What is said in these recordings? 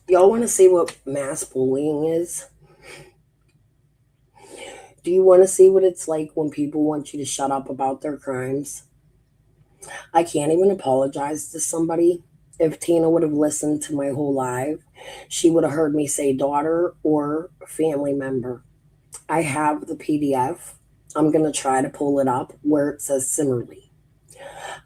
Y'all want to see what mass bullying is? Do you want to see what it's like when people want you to shut up about their crimes? I can't even apologize to somebody. If Tina would have listened to my whole life, she would have heard me say daughter or family member. I have the PDF. I'm going to try to pull it up where it says Simmerly.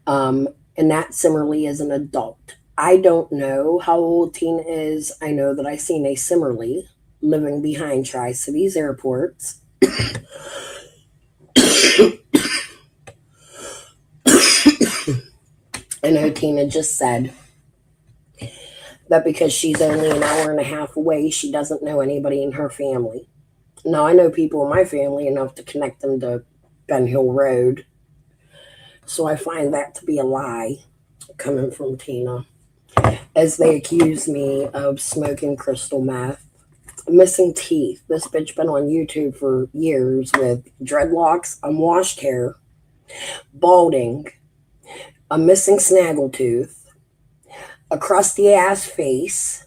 Um, and that Simmerly is an adult. I don't know how old Tina is. I know that I seen a Simmerly living behind Tri Cities airports. I know Tina just said that because she's only an hour and a half away, she doesn't know anybody in her family. Now, I know people in my family enough to connect them to Ben Hill Road, so I find that to be a lie coming from Tina, as they accuse me of smoking crystal meth, missing teeth. This bitch been on YouTube for years with dreadlocks, unwashed hair, balding, a missing snaggletooth, a crusty ass face,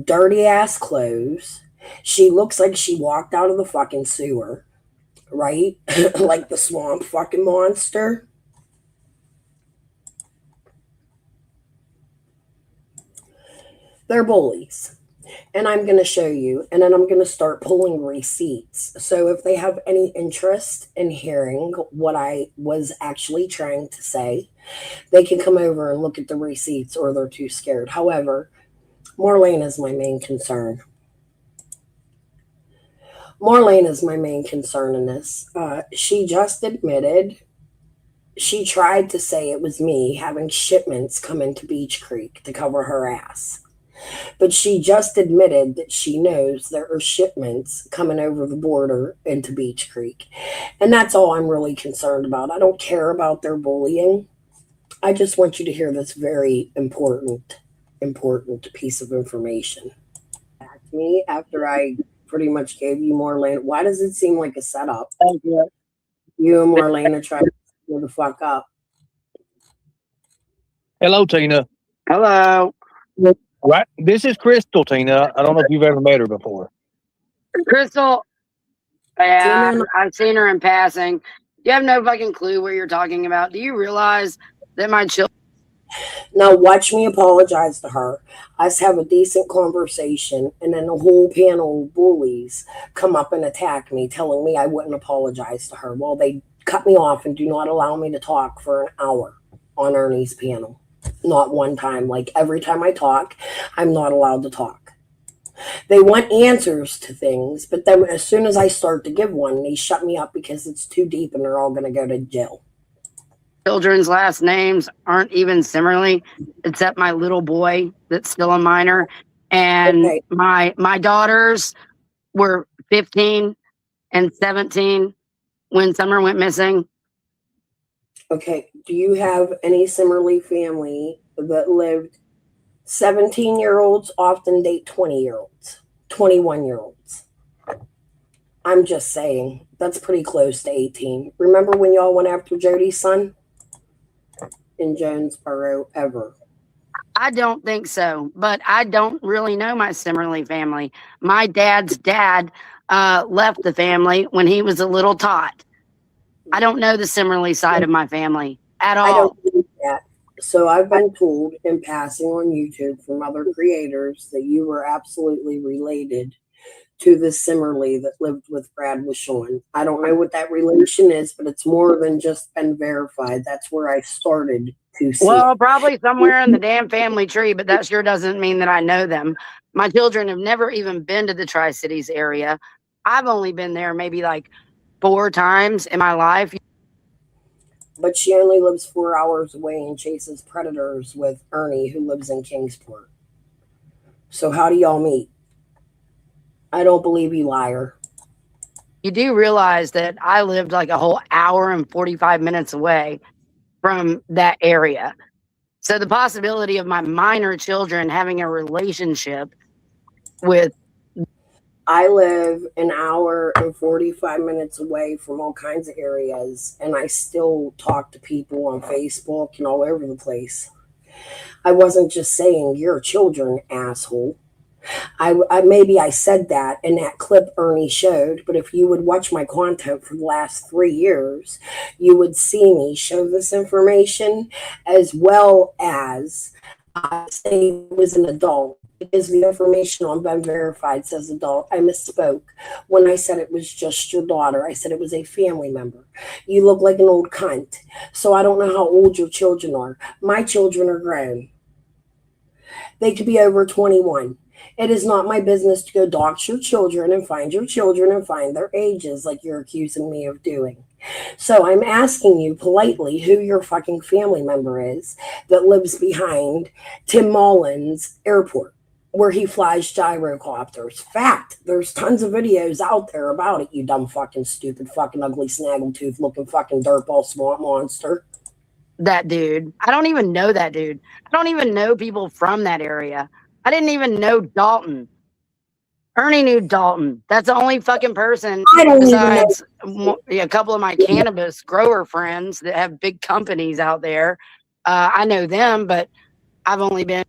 dirty ass clothes. She looks like she walked out of the fucking sewer, right? Like the swamp fucking monster. They're bullies. And I'm going to show you, and then I'm going to start pulling receipts. So if they have any interest in hearing what I was actually trying to say, they can come over and look at the receipts, or they're too scared. However, Marlene is my main concern. Marlene is my main concern in this. She just admitted she tried to say it was me having shipments come into Beach Creek to cover her ass. But she just admitted that she knows there are shipments coming over the border into Beach Creek. And that's all I'm really concerned about. I don't care about their bullying. I just want you to hear this very important piece of information. Back to me after I pretty much gave you Marlene. Why does it seem like a setup? Thank you. You and Marlene are trying to screw the fuck up. Hello, Tina. Hello. Right. This is Crystal, Tina. I don't know if you've ever met her before. Crystal, yeah, Tina, I've seen her in passing. You have no fucking clue what you're talking about. Do you realize that my children? now watch me apologize to her. Us have a decent conversation, and then a whole panel of bullies come up and attack me, telling me I wouldn't apologize to her. Well, they cut me off and do not allow me to talk for an hour on Ernie's panel. Not one time. Like every time I talk, I'm not allowed to talk. They want answers to things, but then as soon as I start to give one, they shut me up because it's too deep and they're all going to go to jail. Children's last names aren't even similarly, except my little boy that's still a minor, and Okay, my daughters were 15 and 17 when Summer went missing. okay. Do you have any similarly family that lived 17-year-olds often date 20-year-olds, 21-year-olds? I'm just saying, that's pretty close to 18. Remember when y'all went after Jody's son in Jonesboro ever? I don't think so, but I don't really know my Simmerly family. My dad's dad left the family when he was a little tot. I don't know the Simmerly side of my family at I don't all. believe that. So I've been told in passing on YouTube from other creators that you were absolutely related to the Simmerly that lived with Brad Wishon. I don't know what that relation is, but it's more than just been verified. That's where I started to see Well, it. probably somewhere in the damn family tree, but that sure doesn't mean that I know them. My children have never even been to the Tri Cities area. I've only been there maybe like 4 times in my life. But she only lives 4 hours away and chases predators with Ernie, who lives in Kingsport. So how do y'all meet? I don't believe you, liar. You do realize that I lived like a whole hour and 45 minutes away from that area. So the possibility of my minor children having a relationship with, I live an hour and 45 minutes away from all kinds of areas, and I still talk to people on Facebook and all over the place. I wasn't just saying, you're children, asshole. I maybe I said that in that clip Ernie showed, but if you would watch my content for the last 3 years, you would see me show this information as well as say it was an adult. Because the information on Ben Verified says adult. I misspoke when I said it was just your daughter. I said it was a family member. You look like an old cunt. So I don't know how old your children are. My children are grown. They could be over 21. It is not my business to go dox your children and find your children and find their ages like you're accusing me of doing. So I'm asking you politely who your fucking family member is that lives behind Tim Mullins Airport, where he flies gyrocopters. Fact, there's tons of videos out there about it, you dumb fucking stupid fucking ugly snaggletooth looking fucking dirtball swamp monster. That dude. I don't even know that dude. I don't even know people from that area. I didn't even know Dalton. Ernie knew Dalton. That's the only fucking person I don't besides a couple of my cannabis grower friends that have big companies out there. I know them, but I've only been.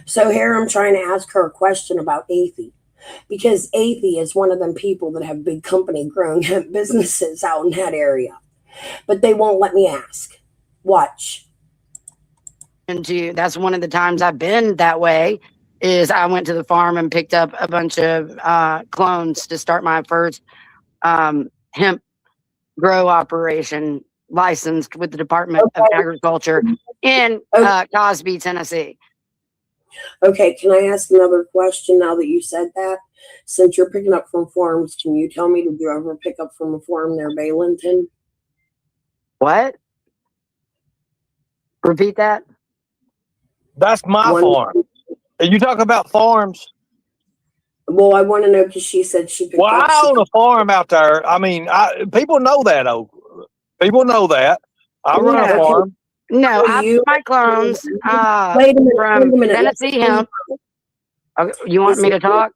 So here I'm trying to ask her a question about Athey. Because Athey is one of them people that have big company growing hemp businesses out in that area. But they won't let me ask. Watch. That's one of the times I've been that way is I went to the farm and picked up a bunch of clones to start my first hemp grow operation licensed with the Department of Agriculture in Cosby, Tennessee. Okay, can I ask another question now that you said that? Since you're picking up from farms, can you tell me, did you ever pick up from a farm near Balinton? What? Repeat that? That's my farm. You talk about farms. Well, I want to know because she said she picked Well, up. I own a farm out there. I mean, people know that. People know that. I run a farm. No, I put my clones Wait a minute, from Tennessee Hemp. Okay, you want me to talk?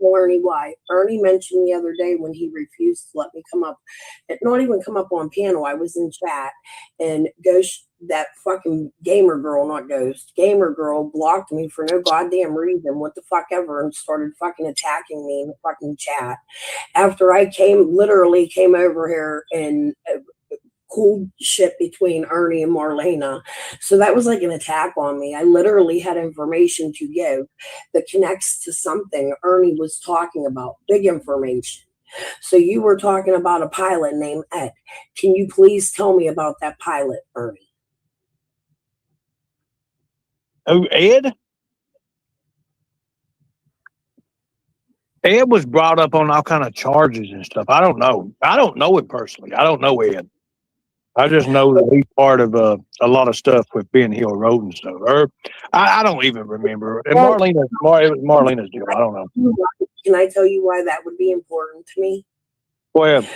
Ernie why. Ernie mentioned the other day when he refused to let me come up, not even come up on panel. I was in chat and Ghost, that fucking gamer girl, not Ghost, gamer girl blocked me for no goddamn reason, what the fuck ever, and started fucking attacking me in the fucking chat. After I literally came over here and cool shit between Ernie and Marlena. So that was like an attack on me. I literally had information to give that connects to something Ernie was talking about, big information. So you were talking about a pilot named Ed. Can you please tell me about that pilot, Ernie? Oh, Ed? Ed was brought up on all kind of charges and stuff. I don't know. I don't know him personally. I don't know Ed. I just know that he's part of a lot of stuff with Ben Hill Road and stuff. Or I don't even remember. And it was Marlena's deal. I don't know. Can I tell you why that would be important to me? Go ahead.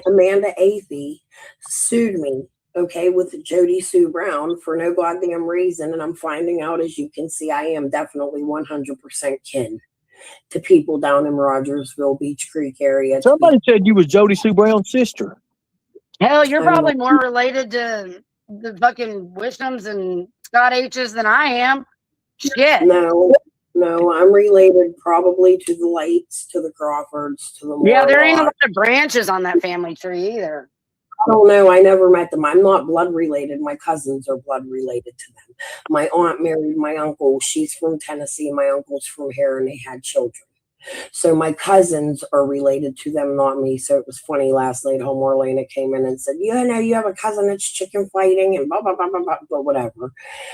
Amanda Athey sued me, okay, with Jody Sue Brown for no goddamn reason. And I'm finding out, as you can see, I am definitely 100% kin to people down in Rogersville, Beach Creek area. Somebody said you was Jody Sue Brown's sister. Hell, you're probably more related to the fucking Wishams and Scott H's than I am. Shit. No, I'm related probably to the Lights, to the Crawfords, to the Yeah, there ain't a lot of branches on that family tree either. I don't know. I never met them. I'm not blood related. My cousins are blood related to them. My aunt married my uncle. She's from Tennessee. My uncle's from here, and they had children. So my cousins are related to them, not me. So it was funny last night how Marlena came in and said, "Yeah, no, you have a cousin that's chicken fighting and blah, blah, blah, blah, blah," but whatever.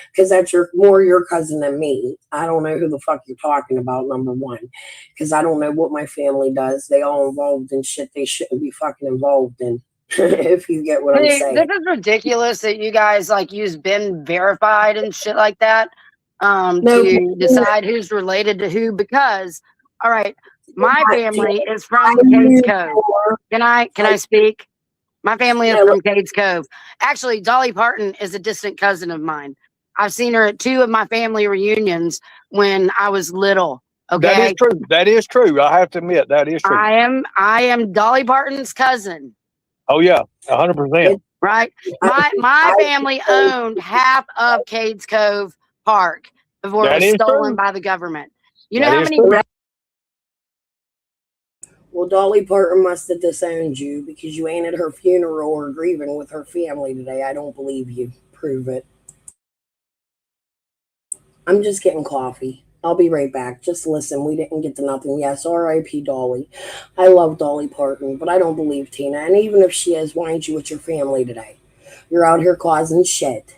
Because that's more your cousin than me. I don't know who the fuck you're talking about, number one. Because I don't know what my family does. They all involved in shit they shouldn't be fucking involved in. If you get what I'm saying. This is ridiculous that you guys like use Ben Verified and shit like that to decide who's related to who, because all right, my family is from Cades Cove. Can I speak? My family is from Cades Cove. Actually, Dolly Parton is a distant cousin of mine. I've seen her at 2 of my family reunions when I was little. Okay. That is true. That is true. I have to admit that is true. I am Dolly Parton's cousin. Oh yeah, 100%. Right. My family owned half of Cades Cove Park. before it That was is stolen true. by the government. You know That how is many true. Well, Dolly Parton must have disowned you because you ain't at her funeral or grieving with her family today. I don't believe you. Prove it. I'm just getting coffee. I'll be right back. Just listen, we didn't get to nothing. Yes, R.I.P. Dolly. I love Dolly Parton, but I don't believe Tina. And even if she is, why ain't you with your family today? You're out here causing shit.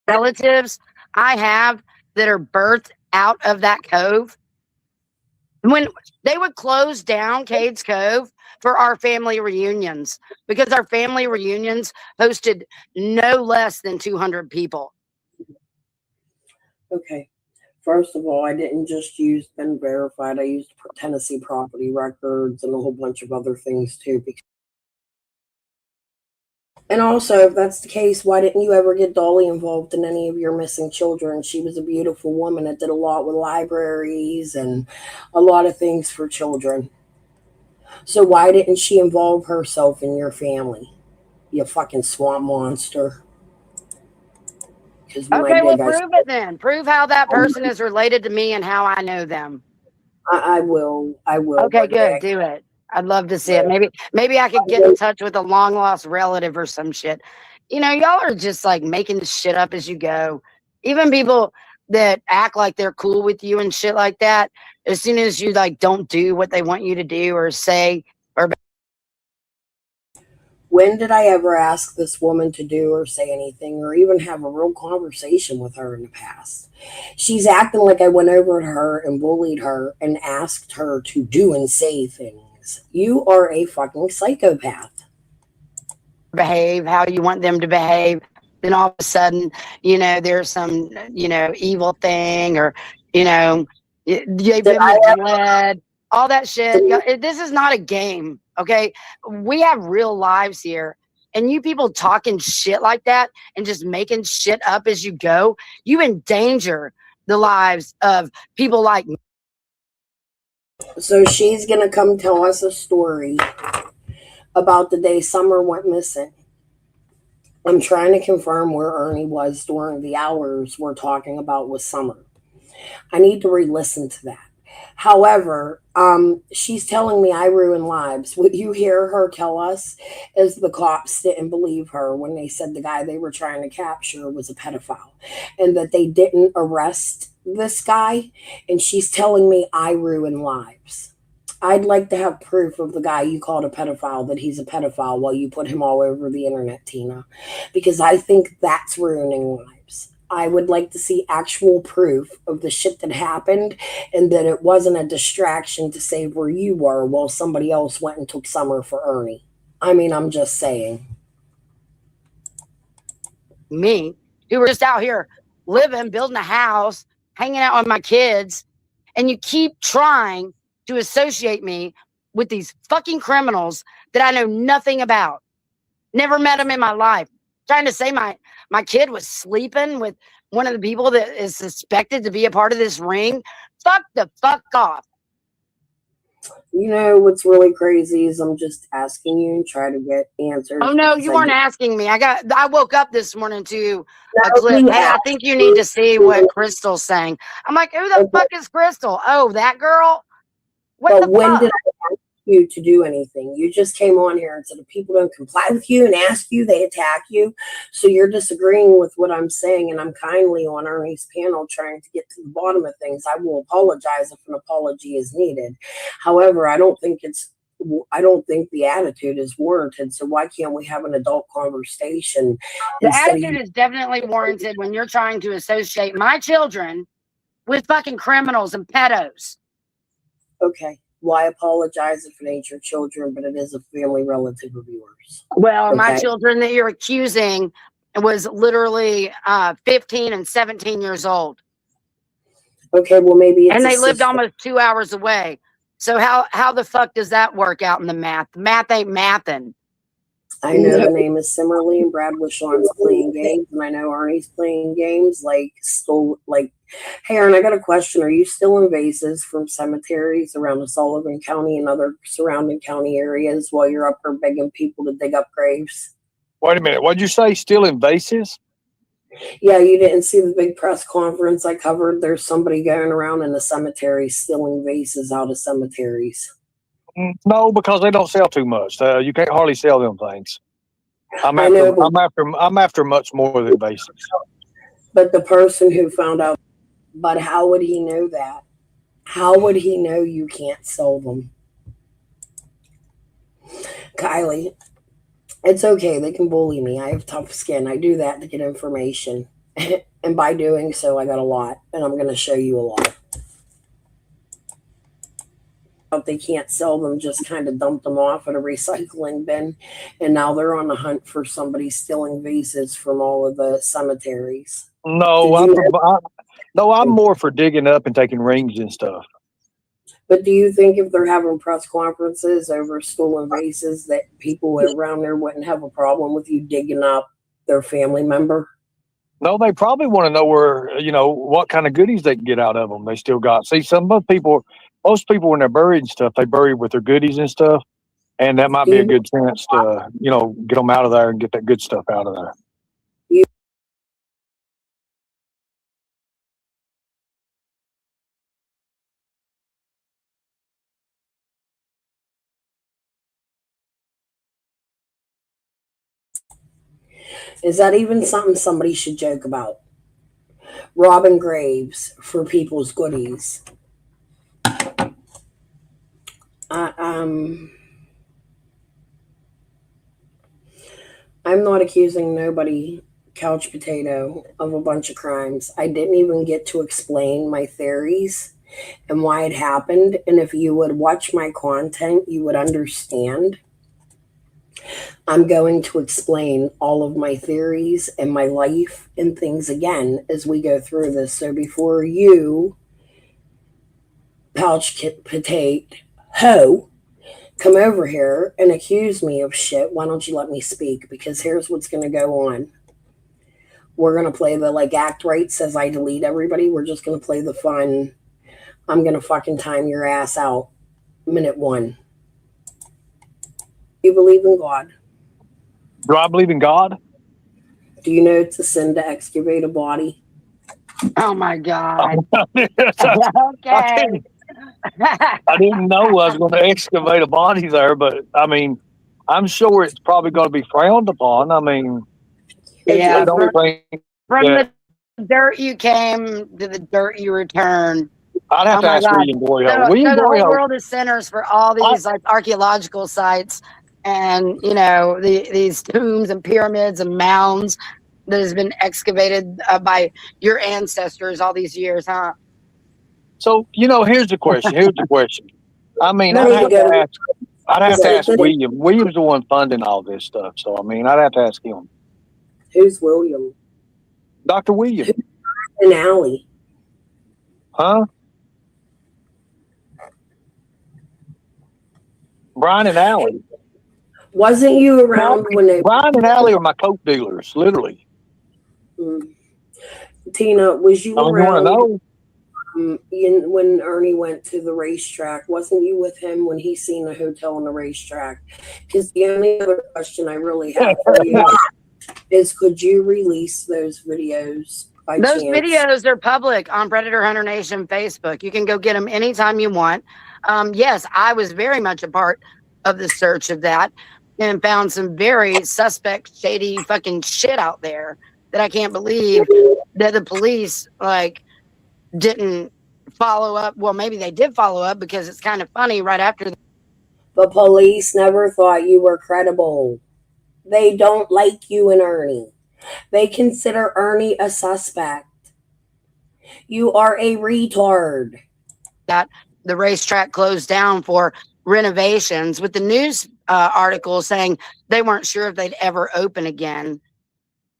relatives I have that are birthed out of that cove. When they would close down Cades Cove for our family reunions, because our family reunions hosted no less than 200 people. Okay. First of all, I didn't just use Ben Verified. I used Tennessee Property Records and a whole bunch of other things too. And also, if that's the case, why didn't you ever get Dolly involved in any of your missing children? She was a beautiful woman that did a lot with libraries and a lot of things for children. So why didn't she involve herself in your family? You fucking swamp monster. Because when I Okay, well, dig, prove it then. Prove how that person is related to me and how I know them. I will. I will Okay, one day. good. Do it. I'd love to see it. Maybe I could get in touch with a long lost relative or some shit. You know, y'all are just like making shit up as you go. Even people that act like they're cool with you and shit like that, as soon as you like don't do what they want you to do or say or When did I ever ask this woman to do or say anything or even have a real conversation with her in the past? She's acting like I went over to her and bullied her and asked her to do and say things. You are a fucking psychopath. behave how you want them to behave, then all of a sudden, you know, there's some, you know, evil thing or, you know, they've Did been I misled, all that shit. ever, This is not a game, okay? We have real lives here. And you people talking shit like that and just making shit up as you go, you endanger the lives of people like me. so she's going to come tell us a story about the day Summer went missing. I'm trying to confirm where Ernie was during the hours we're talking about with Summer. I need to re-listen to that. However, she's telling me I ruin lives. What you hear her tell us is the cops didn't believe her when they said the guy they were trying to capture was a pedophile and that they didn't arrest this guy. And she's telling me I ruin lives. I'd like to have proof of the guy you called a pedophile that he's a pedophile while you put him all over the internet, Tina, because I think that's ruining lives. I would like to see actual proof of the shit that happened and that it wasn't a distraction to save where you were while somebody else went and took Summer for Ernie. I mean, I'm just saying. Me, who were just out here living, building a house, hanging out with my kids, and you keep trying to associate me with these fucking criminals that I know nothing about. Never met them in my life. Trying to say my kid was sleeping with one of the people that is suspected to be a part of this ring. Fuck the fuck off. You know what's really crazy is I'm just asking you and try to get answers. Oh no, because you I weren't get- asking me. I woke up this morning to a No, clip. you Hey, I asked think you need to see what Crystal's saying. I'm like, who the Okay. fuck is Crystal? Oh, that girl? What But the when fuck? did I ask you to do anything? You just came on here and said if people don't comply with you and ask you, they attack you. So you're disagreeing with what I'm saying, and I'm kindly on Ernie's panel trying to get to the bottom of things. I will apologize if an apology is needed. However, I don't think the attitude is warranted. So why can't we have an adult conversation The instead attitude is definitely warranted when you're trying to associate my children with fucking criminals and pedos. okay? Well, I apologize if it ain't your children, but it is a family relative of yours. Well, my Okay. children that you're accusing was literally 15 and 17 years old. Okay, well maybe it's And a they lived sister. almost 2 hours away. So how the fuck does that work out in the math? The math ain't mathing. I know the name is Simmerly and Brad Wishon's playing games, and I know Arnie's playing games hey Aaron, I got a question. Are you still in vases from cemeteries around the Sullivan County and other surrounding county areas while you're up there begging people to dig up graves? Wait a minute. What'd you say? Still in vases? Yeah, you didn't see the big press conference I covered. There's somebody going around in the cemetery stealing vases out of cemeteries. No, because they don't sell too much. You can't hardly sell them things. I'm I after, know, but, I'm after much more than basics. but the person who found out, but how would he know that? How would he know you can't sell them? Kylie, it's okay. They can bully me. I have tough skin. I do that to get information. And by doing so, I got a lot. And I'm going to show you a lot. If they can't sell them, just kind of dump them off at a recycling bin. And now they're on the hunt for somebody stealing vases from all of the cemeteries. No, Did you know? I'm more for digging up and taking rings and stuff. But do you think if they're having press conferences over stolen vases that people around there wouldn't have a problem with you digging up their family member? No, they probably want to know where, what kind of goodies they can get out of them. They still got. See, most people when they're buried and stuff, they bury with their goodies and stuff. And that might be a good chance to, get them out of there and get that good stuff out of there. Is that even something somebody should joke about? Robbing graves for people's goodies. I'm not accusing nobody, couch potato, of a bunch of crimes. I didn't even get to explain my theories and why it happened. And if you would watch my content, you would understand. I'm going to explain all of my theories and my life and things again as we go through this. So before you, pouch potato ho, come over here and accuse me of shit, why don't you let me speak? Because here's what's going to go on. We're going to play the act right says I delete everybody. We're just going to play the fun. I'm going to fucking time your ass out. Minute 1. You believe in God? Do I believe in God? Do you know it's a sin to excavate a body? Oh my God. I Okay. didn't know I was going to excavate a body there, but I mean, I'm sure it's probably going to be frowned upon. I mean, Yeah, the only thing from the dirt you came to the dirt you returned. I'd have to ask William Boyho. So William the whole Boyho, world is centers for all these archaeological sites and these tombs and pyramids and mounds that has been excavated by your ancestors all these years, huh? So here's the question. I mean, No, I'd have to ask William. William's the one funding all this stuff. So I mean, I'd have to ask him. Who's William? Dr. William. And Allie. Huh? Brian and Allie. Wasn't you around when they... Brian and Allie are my coke dealers, literally. Tina, was you around... You want to know? When Ernie went to the racetrack? Wasn't you with him when he seen the hotel on the racetrack? Because the only other question I really have for you is, could you release those videos by Those chance? videos are public on Predator Hunter Nation Facebook. You can go get them anytime you want. Yes, I was very much a part of the search of that and found some very suspect, shady fucking shit out there that I can't believe that the police didn't follow up. Well, maybe they did follow up, because it's kind of funny right after. The police never thought you were credible. They don't like you and Ernie. They consider Ernie a suspect. You are a retard. That the racetrack closed down for renovations, with the news article saying they weren't sure if they'd ever open again.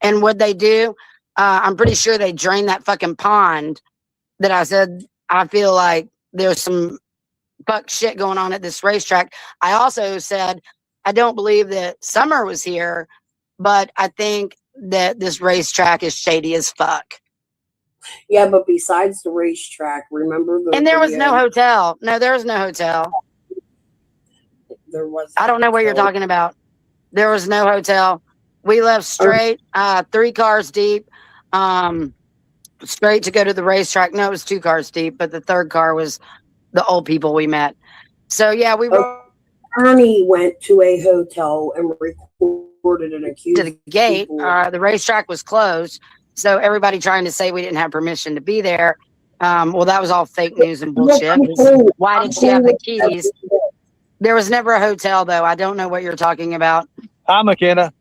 And what they do, I'm pretty sure they drained that fucking pond that I said I feel like there's some fuck shit going on at this racetrack. I also said I don't believe that Summer was here, but I think that this racetrack is shady as fuck. Yeah, but besides the racetrack, remember the... And there was no hotel. No, there was no hotel. There was... I don't know what you're talking about. There was no hotel. We left straight, 3 cars deep. straight to go to the racetrack. No, it was 2 cars deep, but the third car was the old people we met. So yeah, we rode Ernie went to a hotel and recorded and accused to the gate. people. The racetrack was closed, so everybody trying to say we didn't have permission to be there. Well, that was all fake news and bullshit. Why did she have the keys? There was never a hotel, though. I don't know what you're talking about. Hi, McKenna.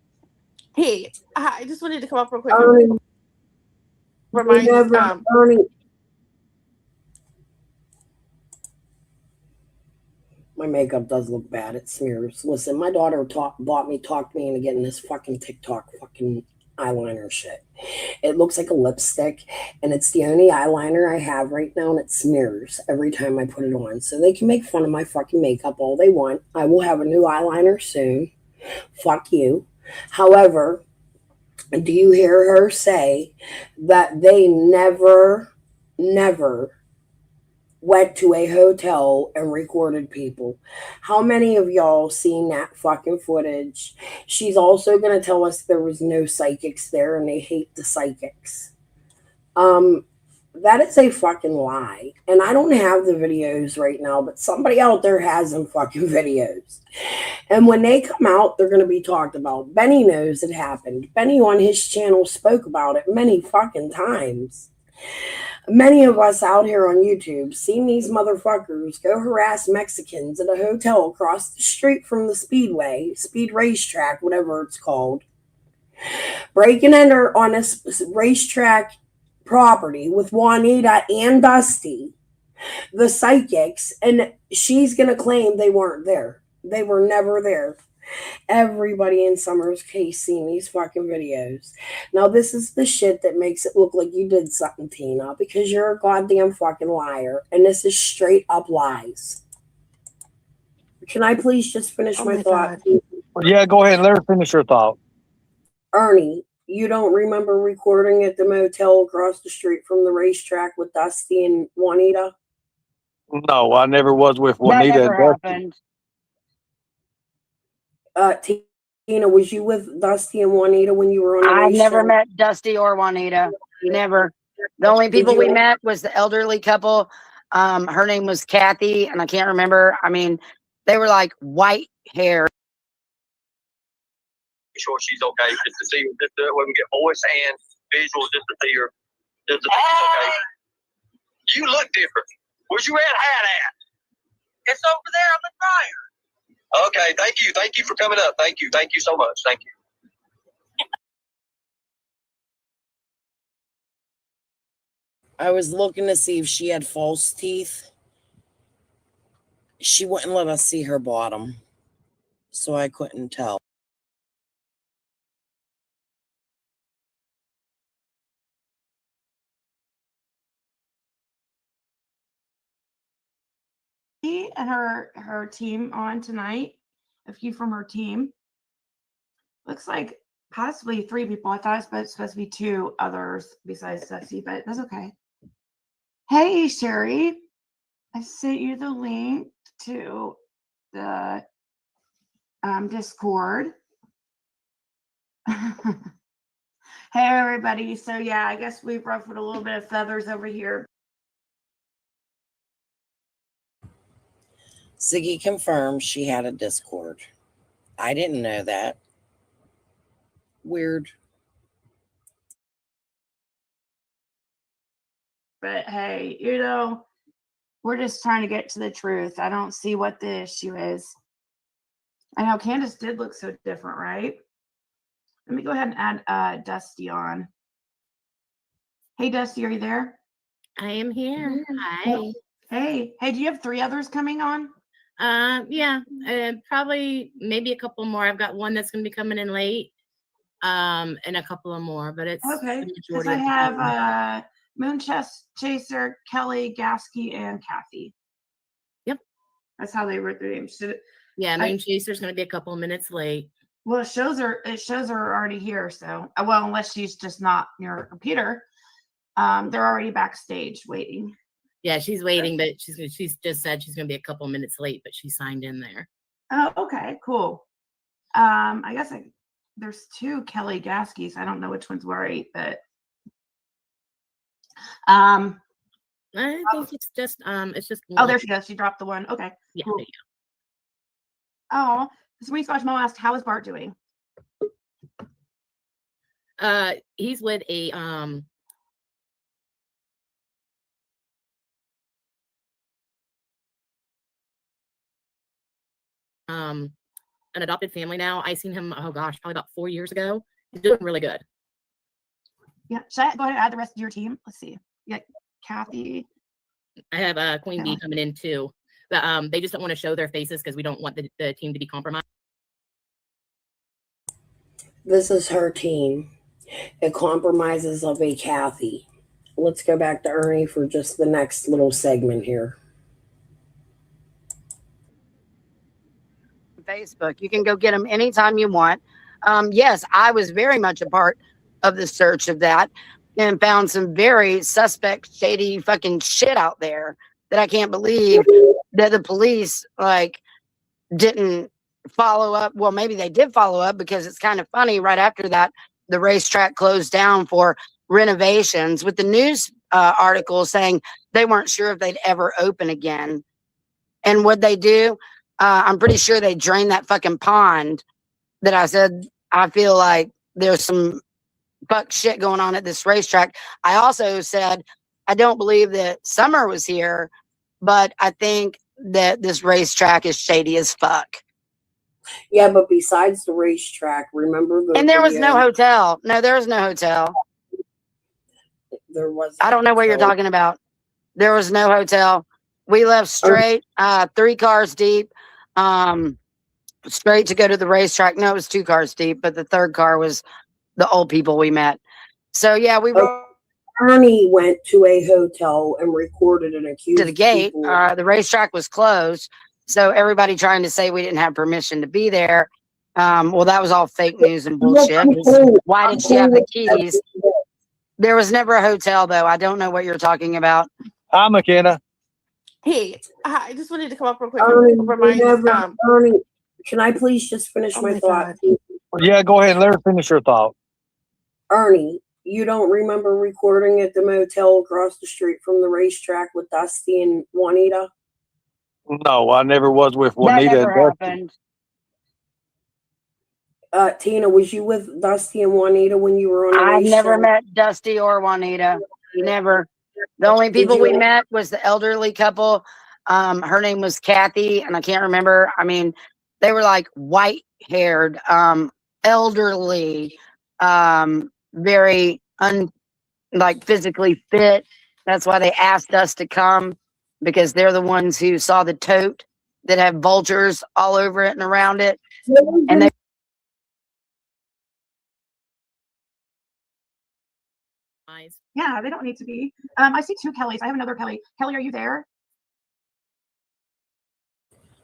Hey, I just wanted to come up real quick. Ernie, Remind Ernie. My makeup does look bad. It smears. Listen, my daughter talked me into getting this fucking TikTok fucking eyeliner shit. It looks like a lipstick, and it's the only eyeliner I have right now, and it smears every time I put it on. So they can make fun of my fucking makeup all they want. I will have a new eyeliner soon. Fuck you. However, do you hear her say that they never went to a hotel and recorded people? How many of y'all seen that fucking footage? She's also going to tell us there was no psychics there and they hate the psychics. That is a fucking lie. And I don't have the videos right now, but somebody out there has them fucking videos. And when they come out, they're going to be talked about. Benny knows it happened. Benny on his channel spoke about it many fucking times. Many of us out here on YouTube seen these motherfuckers go harass Mexicans at a hotel across the street from the speed racetrack, whatever it's called. Break and enter on a racetrack property with Juanita and Dusty, the psychics, and she's going to claim they weren't there. They were never there. Everybody in Summer's case seen these fucking videos. Now, this is the shit that makes it look like you did something, Tina, because you're a goddamn fucking liar. And this is straight up lies. Can I please just finish my thought? Yeah, go ahead and let her finish her thought. Ernie, you don't remember recording at the motel across the street from the racetrack with Dusty and Juanita? No, I never was with That Juanita. never and Dusty. happened. Tina, was you with Dusty and Juanita when you were on the I never racetrack? met Dusty or Juanita. Never. The only people we met was the elderly couple. Her name was Kathy, and I can't remember. I mean, they were like white hair. Sure she's okay. Just to see her, just so we can get voice and visuals, just to see her, just to see she's okay. You look different. Where's your red hat at? It's over there on the dryer. Okay, thank you. Thank you for coming up. Thank you. Thank you so much. Thank you. I was looking to see if she had false teeth. She wouldn't let us see her bottom, so I couldn't tell. and her team on tonight. A few from her team. Looks like possibly 3 people. I thought it was supposed to be 2 others besides Dusty, but that's okay. Hey, Sherry. I sent you the link to the Discord. Hey, everybody. So, yeah, I guess we've ruffled a little bit of feathers over here. Ziggy confirmed she had a Discord. I didn't know that. Weird. But hey, we're just trying to get to the truth. I don't see what the issue is. I know Candace did look so different, right? Let me go ahead and add Dusty on. Hey, Dusty, are you there? I am here. Hi. Hey, do you have 3 others coming on? Yeah, probably maybe a couple more. I've got one that's going to be coming in late, and a couple of more, but it's okay. the Because majority I of the have Moon Chaser, Kelly, Gasky, and Kathy. Yep. That's how they wrote their names. Yeah, Moon Chaser's going to be a couple of minutes late. Well, it shows her already here. So, well, unless she's just not near her computer, they're already backstage waiting. Yeah, she's waiting, but she's just said she's going to be a couple minutes late, but she signed in there. Oh, okay, cool. I guess there's 2 Kelly Gaskies. I don't know which one's right, but Um, I think it's just oh, one. there she goes. She dropped the one. Okay. Yeah, Cool. there you Oh, Sweet Scotch Mo asked, "How is Bart doing?" go. He's with a an adopted family now. I seen him, oh gosh, probably about 4 years ago. He's doing really good. Yeah. Should I go ahead and add the rest of your team? Let's see. Yeah, Kathy. I have Queen Bee Yeah. coming in too. But they just don't want to show their faces because we don't want the team to be compromised. This is her team. It compromises of a Kathy. Let's go back to Ernie for just the next little segment here. Facebook. You can go get them anytime you want. Yes, I was very much a part of the search of that and found some very suspect, shady fucking shit out there that I can't believe that the police like didn't follow up. Well, maybe they did follow up because it's kind of funny. Right after that, the racetrack closed down for renovations with the news article saying they weren't sure if they'd ever open again. And what they do, I'm pretty sure they drained that fucking pond that I said, I feel like there's some fuck shit going on at this racetrack. I also said, I don't believe that Summer was here, but I think that this racetrack is shady as fuck. Yeah, but besides the racetrack, remember the And there was no video? hotel. No, there was no hotel. There was. I don't know what you're talking about. There was no hotel. We left straight, 3 cars deep, straight to go to the racetrack. No, it was 2 cars deep, but the third car was the old people we met. So yeah, we were Ernie went to a hotel and recorded and accused to the gate. people. The racetrack was closed. So everybody trying to say we didn't have permission to be there. Well, that was all fake news and bullshit. Why did she have the keys? There was never a hotel, though. I don't know what you're talking about. Hi, McKenna. Hey, I just wanted to come up real quick Ernie, and remind Ernie, can I please just finish Oh my my thought? Yeah, go ahead and let her finish her thought. Ernie, you don't remember recording at the motel across the street from the racetrack with Dusty and Juanita? No, I never was with That Juanita. never happened. Tina, was you with Dusty and Juanita when you were on the I never racetrack? met Dusty or Juanita. Never. The only people we met was the elderly couple. Her name was Kathy, and I can't remember. I mean, they were like white-haired, elderly, very like physically fit. That's why they asked us to come, because they're the ones who saw the tote that had vultures all over it and around it. And they Yeah, they don't need to be. I see 2 Kellys. I have another Kelly. Kelly, are you there?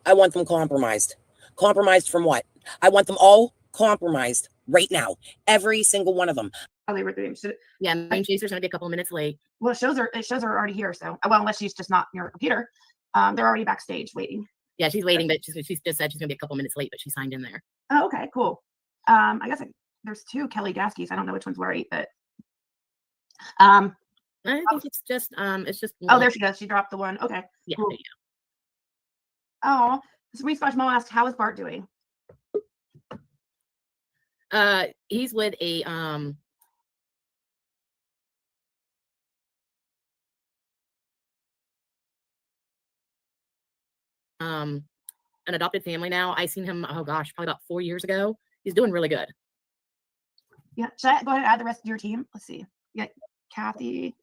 I want them compromised. Compromised from what? I want them all compromised right now. Every single one of them. Oh, they were doing. Yeah, Moon Chaser's gonna be a couple of minutes late. Well, it shows her already here. So, well, unless she's just not near her computer. They're already backstage waiting. Yeah, she's waiting, but she's just said she's gonna be a couple minutes late, but she signed in there. Oh, okay, cool. I guess there's 2 Kelly Gaskies. I don't know which one's right, but I think it's just oh, there she goes. She dropped the one. Okay. Yeah, Cool. there you Oh, Sweet Scotch Mo asked, "How is Bart doing?" go. He's with a an adopted family now. I seen him, oh gosh, probably about 4 years ago. He's doing really good. Yeah. Should I go ahead and add the rest of your team? Let's see. Yeah, Kathy.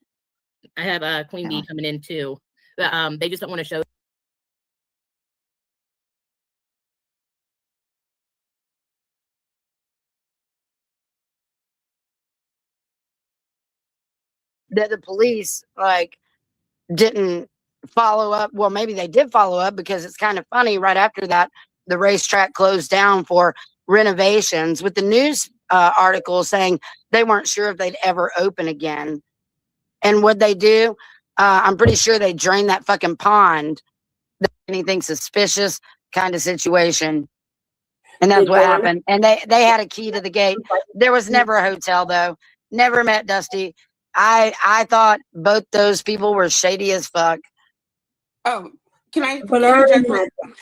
I have Queen Bee coming in too. But they just don't want to show that the police like didn't follow up. Well, maybe they did follow up because it's kind of funny. Right after that, the racetrack closed down for renovations with the news article saying they weren't sure if they'd ever open again. And what they do, I'm pretty sure they drained that fucking pond. Anything suspicious kind of situation. And that's Did what Juanita- happened. And they had a key to the gate. There was never a hotel though. Never met Dusty. I thought both those people were shady as fuck. Oh, can I But Ernie interject? met them.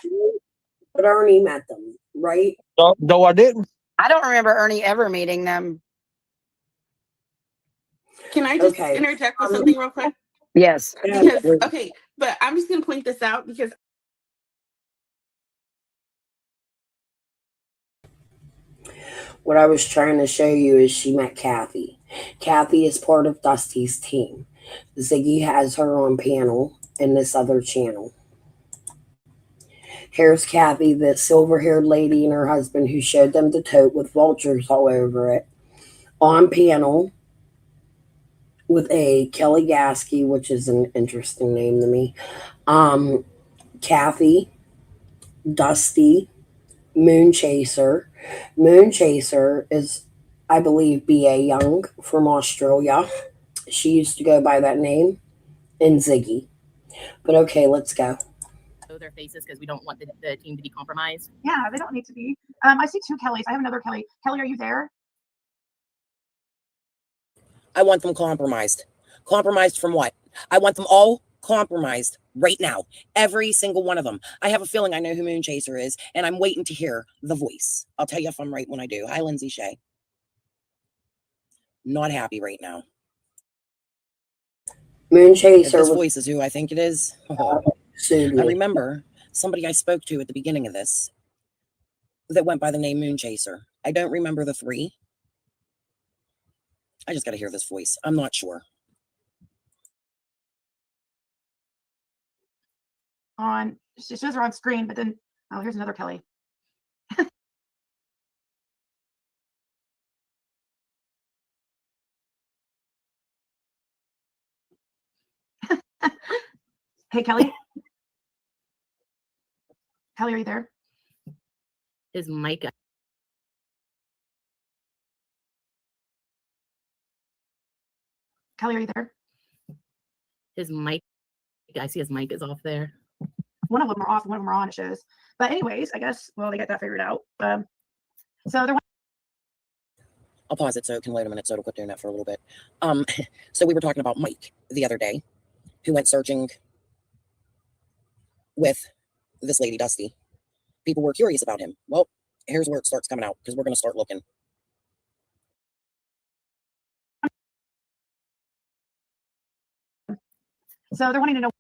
But Ernie met them, right? No, I didn't. I don't remember Ernie ever meeting them. Can I just Okay. interject with something real quick? Yes. Because okay, but I'm just gonna point this out because What I was trying to show you is she met Kathy. Kathy is part of Dusty's team. Ziggy has her on panel in this other channel. Here's Kathy, the silver-haired lady, and her husband who showed them the tote with vultures all over it, on panel with a Kelly Gasky, which is an interesting name to me. Kathy, Dusty, Moon Chaser. Moon Chaser is, I believe, B.A. Young from Australia. She used to go by that name, and Ziggy. But okay, let's go. Their faces because we don't want the team to be compromised. Yeah, they don't need to be. I see two Kellys. I have another Kelly. Kelly, are you there? I want them compromised. Compromised from what? I want them all compromised right now. Every single one of them. I have a feeling I know who Moon Chaser is, and I'm waiting to hear the voice. I'll tell you if I'm right when I do. Hi, Lindsay Shea. Not happy right now. Moon If Chaser this was voice is who I think it is, sued I me. remember somebody I spoke to at the beginning of this that went by the name Moon Chaser. I don't remember the three. I just got to hear this voice. I'm not sure. She shows her on screen, but then, oh, here's another Kelly. Hey, Kelly. Kelly, are you there? His mic. Kelly, are you there? His mic. I see his mic is off there. One of them are off, and one of them are on, it shows. But anyways, I guess, well, they got that figured out. So they're I'll pause it so it can load a minute so it'll quit doing that for a little bit. So we were talking about Mike the other day, who went searching with this lady, Dusty. People were curious about him. Well, here's where it starts coming out because we're going to start looking. So they're wanting to know.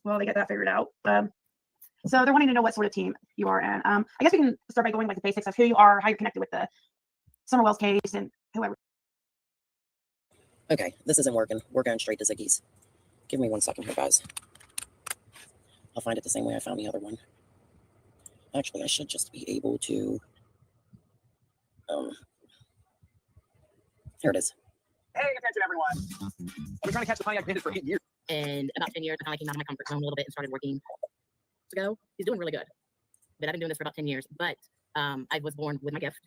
Well, they got that figured out. So they're wanting to know what sort of team you are in. I guess we can start by going like the basics of who you are, how you're connected with the Summer Wells case, and whoever. Okay, this isn't working. We're going straight to Ziggy's. Give me 1 second here, guys. I'll find it the same way I found the other one. Actually, I should just be able to. Here it is. Hey, attention, everyone. I've been trying to catch the Pontiac Bandit for 8 years. And about 10 years, I finally came out of my comfort zone a little bit and started working. Ago, he's doing really good. But I've been doing this for about 10 years. But I was born with my gift.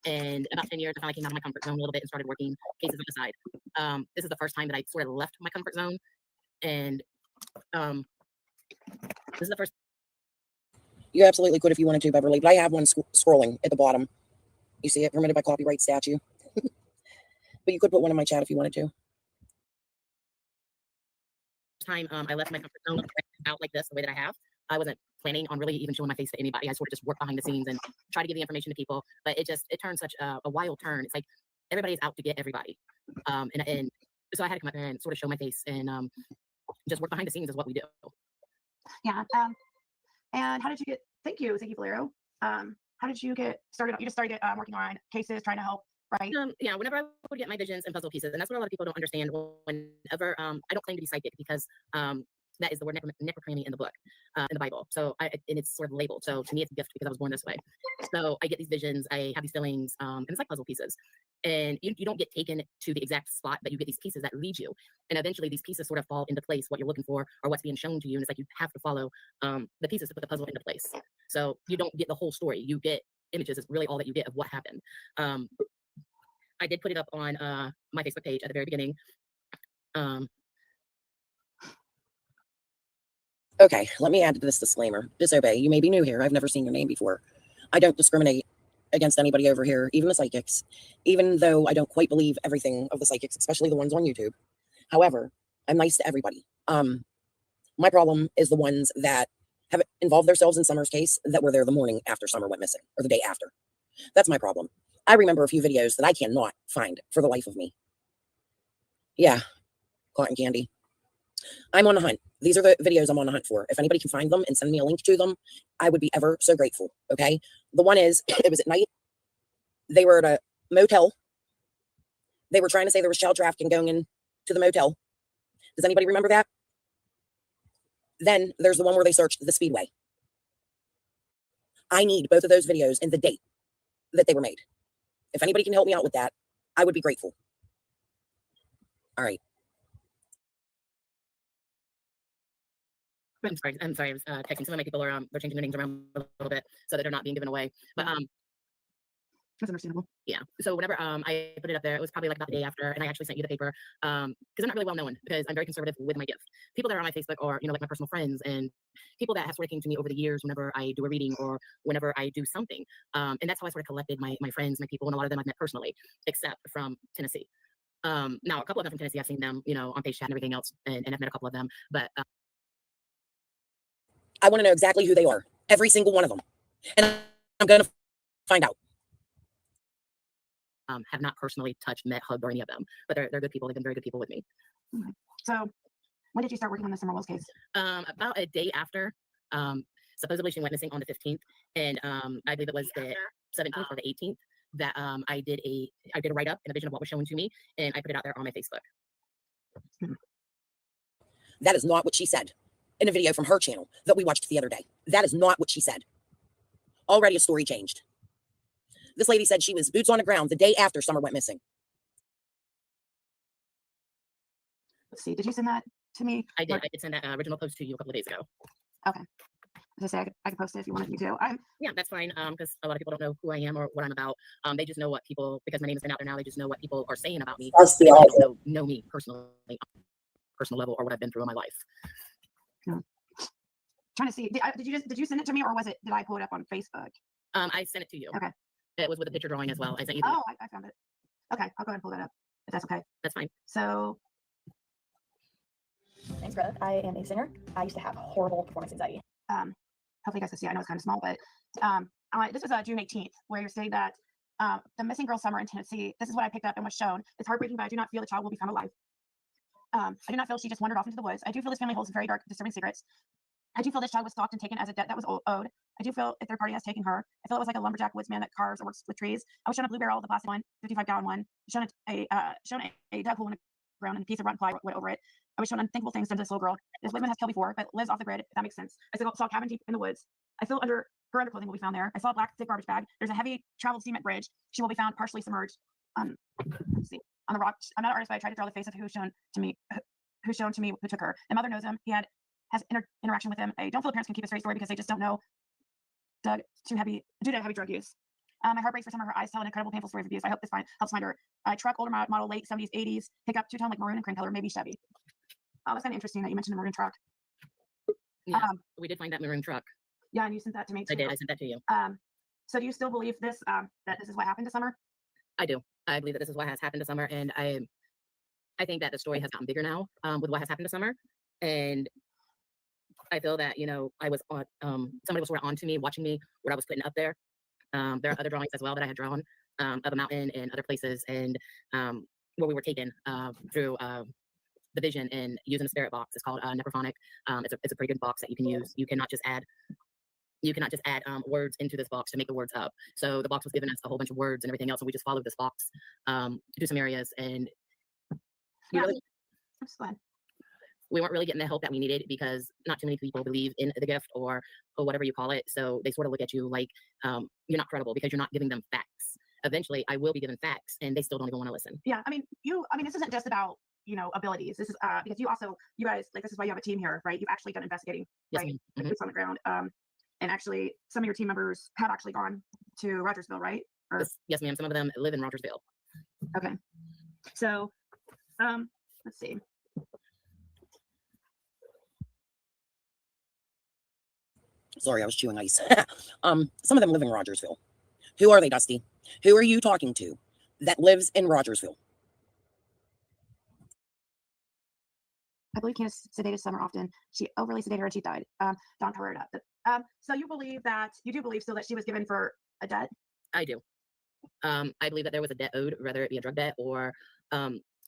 And about 10 years, I finally came out of my comfort zone a little bit and started working cases on the side. This is the first time that I sort of left my comfort zone. And this is the first. You absolutely could if you wanted to, Beverly. But I have one scrolling at the bottom. You see it? Permitted by copyright statute. But you could put one in my chat if you wanted to. Time I left my comfort zone out like this, the way that I have. I wasn't planning on really even showing my face to anybody. I sort of just work behind the scenes and try to give the information to people. But it turned such a wild turn. It's like everybody's out to get everybody. And so I had to come up here and sort of show my face and just work behind the scenes is what we do. Yeah. And how did you get? Thank you, Ziggy Valero. How did you get started? You just started working on cases, trying to help, right? Yeah, whenever I would get my visions and puzzle pieces, and that's what a lot of people don't understand. Whenever I don't claim to be psychic because that is the word necromancy in the book, in the Bible. So and it's sort of labeled. So to me, it's a gift because I was born this way. So I get these visions, I have these feelings, and it's like puzzle pieces. And you don't get taken to the exact spot, but you get these pieces that lead you. And eventually these pieces sort of fall into place, what you're looking for or what's being shown to you. And it's like you have to follow the pieces to put the puzzle into place. So you don't get the whole story. You get images is really all that you get of what happened. I did put it up on my Facebook page at the very beginning. Okay, let me add to this disclaimer. Disobey. You may be new here. I've never seen your name before. I don't discriminate against anybody over here, even the psychics, even though I don't quite believe everything of the psychics, especially the ones on YouTube. However, I'm nice to everybody. My problem is the ones that have involved themselves in Summer's case that were there the morning after Summer went missing, or the day after. That's my problem. I remember a few videos that I cannot find for the life of me. Yeah, cotton candy. I'm on the hunt. These are the videos I'm on the hunt for. If anybody can find them and send me a link to them, I would be ever so grateful. Okay. The one is, it was at night. They were at a motel. They were trying to say there was child trafficking going into the motel. Does anybody remember that? Then there's the one where they searched the Speedway. I need both of those videos and the date that they were made. If anybody can help me out with that, I would be grateful. All right. I'm sorry. I was texting. Some of my people are they're changing their names around a little bit so that they're not being given away. But That's understandable. yeah. So whenever I put it up there, it was probably like about the day after, and I actually sent you the paper because I'm not really well known because I'm very conservative with my gift. People that are on my Facebook are like my personal friends and people that have sort of came to me over the years whenever I do a reading or whenever I do something. And that's how I sort of collected my friends, my people, and a lot of them I've met personally, except from Tennessee. Now a couple of them from Tennessee, I've seen them, on Face Chat and everything else, and I've met a couple of them, but I want to know exactly who they are, every single one of them, and I'm going to find out. have not personally touched, met, hugged, or any of them, but they're good people. They've been very good people with me. Okay. So when did you start working on the Summer Wells case? About a day after. Supposedly she went missing on the 15th, and I believe it was the 17th or the 18th that I did a write up and a vision of what was shown to me, and I put it out there on my Facebook. That is not what she said in a video from her channel that we watched the other day. That is not what she said. Already a story changed. This lady said she was boots on the ground the day after Summer went missing. Let's see. Did you send that to me? I did. I did send that original post to you a couple of days ago. Okay. As I say, I can post it if you wanted me to. Yeah, that's fine. Because a lot of people don't know who I am or what I'm about. They just know what people, because my name has been out there now, they just know what people are saying about me. That's the They awful. don't know me personally, personal level, or what I've been through in my life. Trying to see. Did you send it to me, or did I pull it up on Facebook? I sent it to you. Okay. It was with a picture drawing as well. I sent you. Oh, I found it. Okay, I'll go ahead and pull that up if that's okay. That's fine. So Name's Greta. I am a singer. I used to have horrible performance anxiety. hopefully you guys can see. I know it's kind of small, but this was June 18th, where you're saying that the missing girl Summer in Tennessee. This is what I picked up and was shown. It's heartbreaking, but I do not feel the child will be found alive. I do not feel she just wandered off into the woods. I do feel this family holds very dark, disturbing secrets. I do feel this child was stalked and taken as a debt that was owed. I do feel a third party has taken her. I feel it was like a lumberjack woodsman that carves or works with trees. I was shown a blue barrel, the plastic one, 55-gallon one. Shown a dug hole in the ground and a piece of rotten plywood went over it. I was shown unthinkable things done to this little girl. This woodman has killed before, but lives off the grid, if that makes sense. I saw a cabin deep in the woods. I feel her underclothing will be found there. I saw a black thick garbage bag. There's a heavy traveled cement bridge. She will be found partially submerged. Let's see, on the rock. I'm not an artist, but I tried to draw the face of who's shown to me who took her. The mother knows him. He has interaction with him. I don't feel the parents can keep a straight story because they just don't know Doug due to heavy drug use. My heart breaks for Summer. Her eyes tell an incredible, painful story of abuse. I hope this helps find her. Truck, older model, late 70s, 80s, pickup, two-tone, like maroon and cream color, maybe Chevy. That's kind of interesting that you mentioned the maroon truck. Yeah, we did find that maroon truck. Yeah, and you sent that to me too. I did. I sent that to you. So do you still believe this? That this is what happened to Summer? I do. I believe that this is what has happened to Summer, and I think that the story has gotten bigger now with what has happened to Summer, and I feel that I was on somebody was sort of on to me, watching me, what I was putting up there. There are other drawings as well that I had drawn of a mountain and other places, and where we were taken through the vision and using a spirit box. It's called Necrophonic. It's a pretty good box that you can use. You cannot just add words into this box to make the words up. So the box was giving us a whole bunch of words and everything else, and we just followed this box to do some areas, and I'm just glad. we weren't really getting the help that we needed because not too many people believe in the gift or whatever you call it. So they sort of look at you like you're not credible because you're not giving them facts. Eventually, I will be given facts, and they still don't even want to listen. Yeah, I mean, this isn't just about abilities. This is because you guys, like, this is why you have a team here, right? You've actually done investigating, Yes, right? ma'am. Boots on the ground. And actually, some of your team members have actually gone to Rogersville, right? Or, Yes, ma'am. Some of them live in Rogersville. okay. So, let's see. Sorry, I was chewing ice. Some of them live in Rogersville. Who are they, Dusty? Who are you talking to that lives in Rogersville? I believe Candace sedated Summer often. She overly sedated her and she died. Don covered it up. So you do believe still that she was given for a debt? I do. I believe that there was a debt owed, whether it be a drug debt or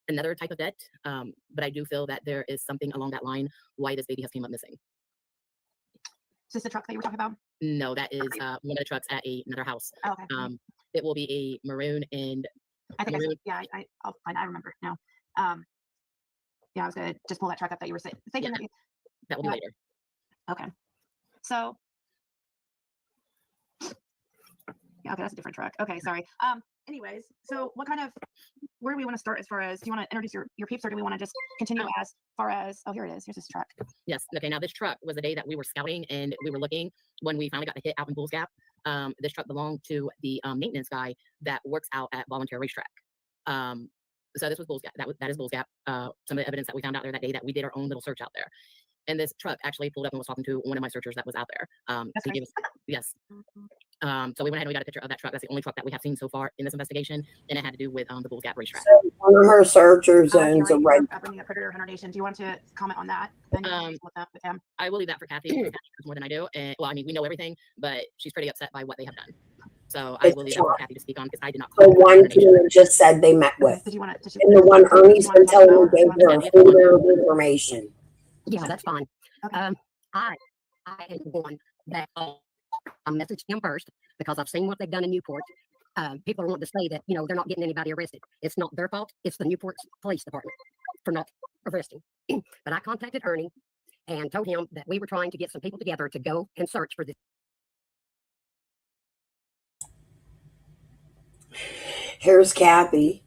another type of debt. But I do feel that there is something along that line why this baby has came up missing. Is this the truck that you were talking about? No, that is one of the trucks at another house. Oh, okay. It will be a maroon and I think maroon. I remember now. Yeah, I was gonna just pull that truck up that you were saying. Thinking Yeah. That will be Yeah. later. Okay. So yeah, okay, that's a different truck. Okay, sorry. Anyways, so where do we want to start as far as, do you want to introduce your peeps or do we want to just continue as far as, oh, here it is. Here's this truck. Yes. Okay. Now this truck was the day that we were scouting and we were looking when we finally got the hit out in Bulls Gap. This truck belonged to the maintenance guy that works out at Volunteer Racetrack. So this was Bulls Gap. That is Bulls Gap. Some of the evidence that we found out there that day that we did our own little search out there. And this truck actually pulled up and was talking to one of my searchers that was out there. That's he nice. gave us, yes. So we went ahead and we got a picture of that truck. That's the only truck that we have seen so far in this investigation, and it had to do with the Bulls Gap racetrack. So one of her searchers owns a red. Bringing a Predator Hunter Nation. Do you want to comment on that? Then with him. I will leave that for Kathy. Kathy knows more than I do. And well, I mean, we know everything, but she's pretty upset by what they have done. So I will leave that for Kathy to speak on because I did not The call one Tina just said they met with. Did you want to? And the one Ernie's been telling me gave her a folder of information. Yeah, that's fine. Okay. I am the one that I messaged him first because I've seen what they've done in Newport. People are wanting to say that, they're not getting anybody arrested. It's not their fault. It's the Newport Police Department for not arresting. But I contacted Ernie and told him that we were trying to get some people together to go and search for this. Here's Kathy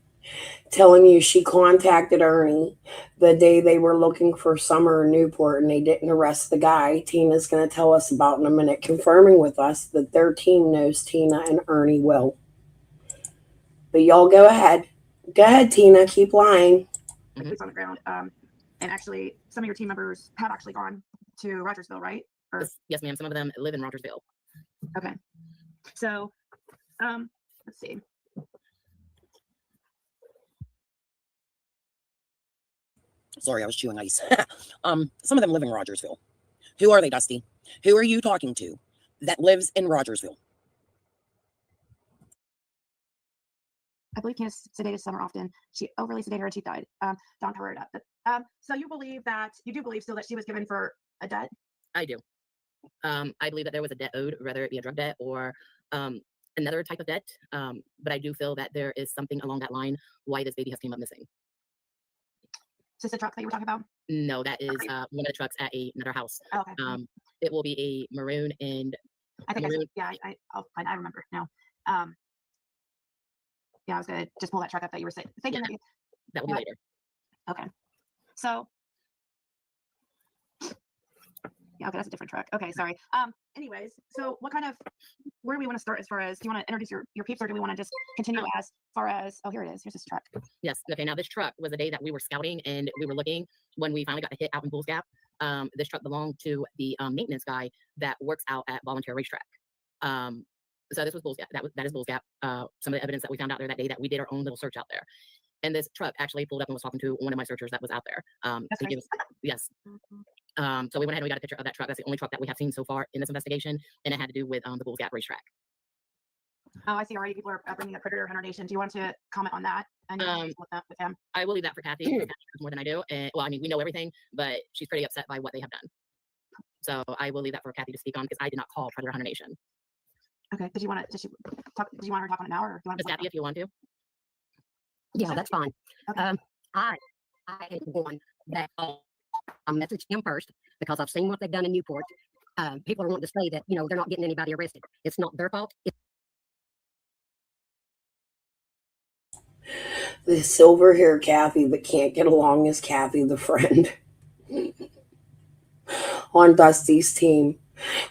telling you she contacted Ernie the day they were looking for Summer in Newport and they didn't arrest the guy. Tina's going to tell us about in a minute, confirming with us that their team knows Tina and Ernie well. But y'all go ahead. Go ahead, Tina. Keep lying. Boots on the ground. And actually, some of your team members have actually gone to Rogersville, right? Or, Yes, ma'am. Some of them live in Rogersville. okay. So, let's see. Sorry, I was chewing ice. Some of them live in Rogersville. Who are they, Dusty? Who are you talking to that lives in Rogersville? I believe Candace sedated Summer often. She overly sedated her and she died. Don covered it up. So you do believe still that she was given for a debt? I do. I believe that there was a debt owed, whether it be a drug debt or another type of debt. But I do feel that there is something along that line why this baby has came up missing. Is this the truck that you were talking about? No, that is one of the trucks at another house. Oh, okay. It will be a maroon and I think maroon. I remember now. Yeah, I was gonna just pull that truck up that you were saying. Thinking Yeah. That will be later. Okay. So yeah, okay, that's a different truck. Okay, sorry. Anyways, so where do we want to start as far as, do you want to introduce your peeps or do we want to just continue as far as, oh, here it is. Here's this truck. Yes. Okay. Now this truck was the day that we were scouting and we were looking when we finally got the hit out in Bulls Gap. This truck belonged to the maintenance guy that works out at Volunteer Racetrack. So this was Bulls Gap. That is Bulls Gap. Some of the evidence that we found out there that day that we did our own little search out there. And this truck actually pulled up and was talking to one of my searchers that was out there. That's he nice. gave us- yes. So we went ahead and we got a picture of that truck. That's the only truck that we have seen so far in this investigation, and it had to do with the Bulls Gap racetrack. Oh, I see already people are bringing a Predator Hunter Nation. Do you want to comment on that? And with him? I will leave that for Kathy. Kathy knows more than I do. And well, I mean, we know everything, but she's pretty upset by what they have done. So I will leave that for Kathy to speak on because I did not call Predator Hunter Nation. okay, did you want her to talk on it now or do you want Miss Kathy, if you want to. Yeah, that's fine. Okay. I am the one that I messaged him first because I've seen what they've done in Newport. People are wanting to say that, they're not getting anybody arrested. It's not their fault. The silver hair Kathy that can't get along is Kathy the friend on Dusty's team,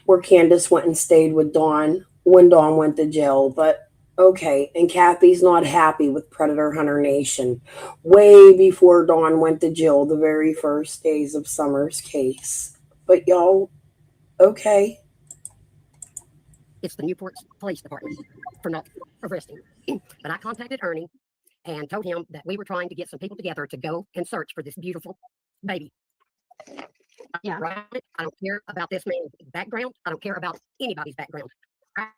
where Candace went and stayed with Dawn when Dawn went to jail. But okay, and Kathy's not happy with Predator Hunter Nation way before Dawn went to jail, the very first days of Summer's case. But y'all, okay. it's the Newport Police Department for not arresting me. But I contacted Ernie and told him that we were trying to get some people together to go and search for this beautiful baby. Yeah. Right? I don't care about this man's background. I don't care about anybody's background.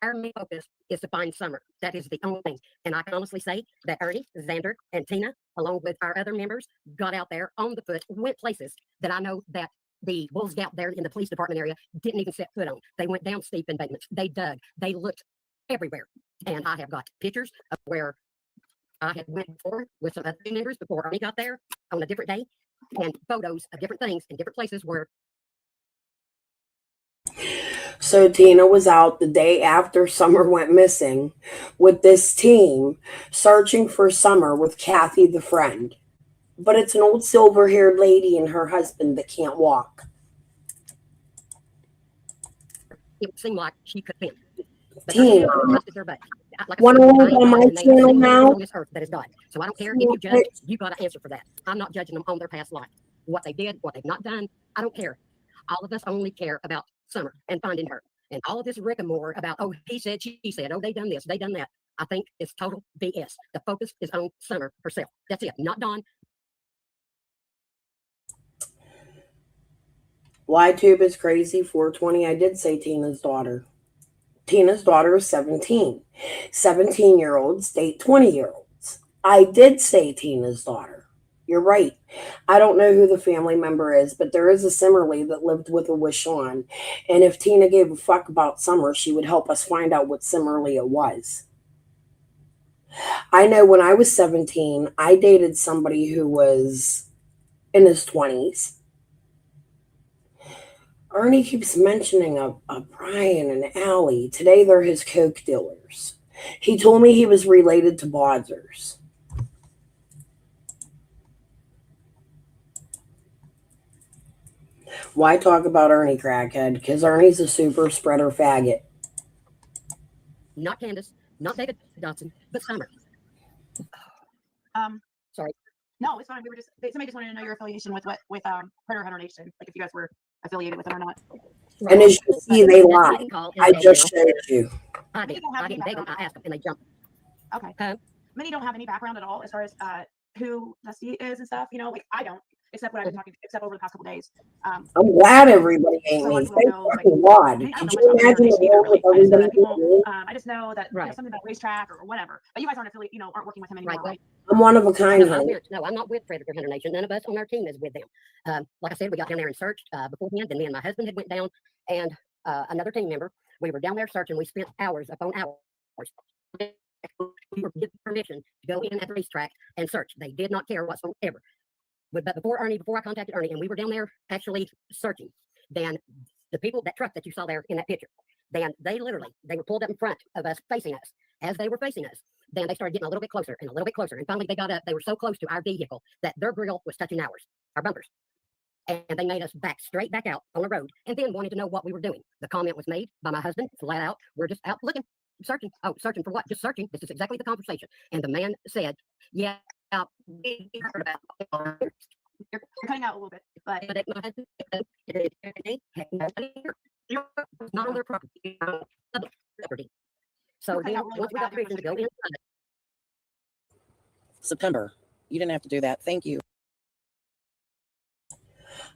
Our main focus is to find Summer. That is the only thing. And I can honestly say that Ernie, Xander, and Tina, along with our other members, got out there on the foot, went places that I know that the Bull Scout there in the police department area didn't even set foot on. They went down steep embankments. They dug. They looked everywhere. And I have got pictures of where I had went before with some other members before Ernie got there on a different day, and photos of different things in different places where. So Tina was out the day after Summer went missing with this team searching for Summer with Kathy the friend. But it's an old silver-haired lady and her husband that can't walk. It seemed like she could win. Tina, Like want to look on my channel now? On this earth that is God. So I don't care if you judge, you got to answer for that. I'm not judging them on their past life. What they did, what they've not done, I don't care. All of us only care about Summer and finding her. And all of this rigmarole about, oh, he said, she said, oh, they done this, they done that. I think it's total BS. The focus is on Summer herself. That's it, not Dawn. YTube is crazy. 420. I did say Tina's daughter. Tina's daughter is 17. 17-year-olds date 20-year-olds. I did say Tina's daughter. You're right. I don't know who the family member is, but there is a Simmerly that lived with a Wishon. And if Tina gave a fuck about Summer, she would help us find out what Simmerly it was. I know when I was 17, I dated somebody who was in his 20s. Ernie keeps mentioning a Brian and Allie. Today they're his coke dealers. He told me he was related to Bodzers. Why talk about Ernie, crackhead? Because Ernie's a super spreader faggot. Not Candace, not David Dodson, but Summer. Sorry. No, it's fine. We were just somebody just wanted to know your affiliation with Predator Hunter Nation, like if you guys were affiliated with them or not. Right. And as you see, they lie. I just showed you. I didn't beg them. I asked them, and they jumped. Okay. Many don't have any background at all as far as who Dusty is and stuff. You know, like I don't, except what I've been talking, except over the past couple days. I'm glad everybody ain't me. Thank fucking God. Could you imagine the world with everybody being me? I just know that you know, something about racetrack or whatever. But you guys aren't affiliated, aren't working with him anymore, right? I'm one of a kind, honey. No, I'm not with Predator Hunter Nation. None of us on our team is with them. Like I said, we got down there and searched beforehand. Then me and my husband had went down, and another team member. We were down there searching. We spent hours upon hours. We were given permission to go in at the racetrack and search. They did not care whatsoever. But before I contacted Ernie, and we were down there actually searching, then the people, that truck that you saw there in that picture, then they were pulled up in front of us, facing us. As they were facing us, then they started getting a little bit closer and a little bit closer. And finally they got up, they were so close to our vehicle that their grill was touching ours, our bumpers. And they made us back straight back out on the road and then wanted to know what we were doing. The comment was made by my husband, flat out, we're just out looking, searching. Oh, searching for what? Just searching. This is exactly the conversation. And the man said, yeah, we heard about it. You're cutting out a little bit, but my husband not on their property, public property. So then once we got permission to go inside. September. You didn't have to do that. Thank you.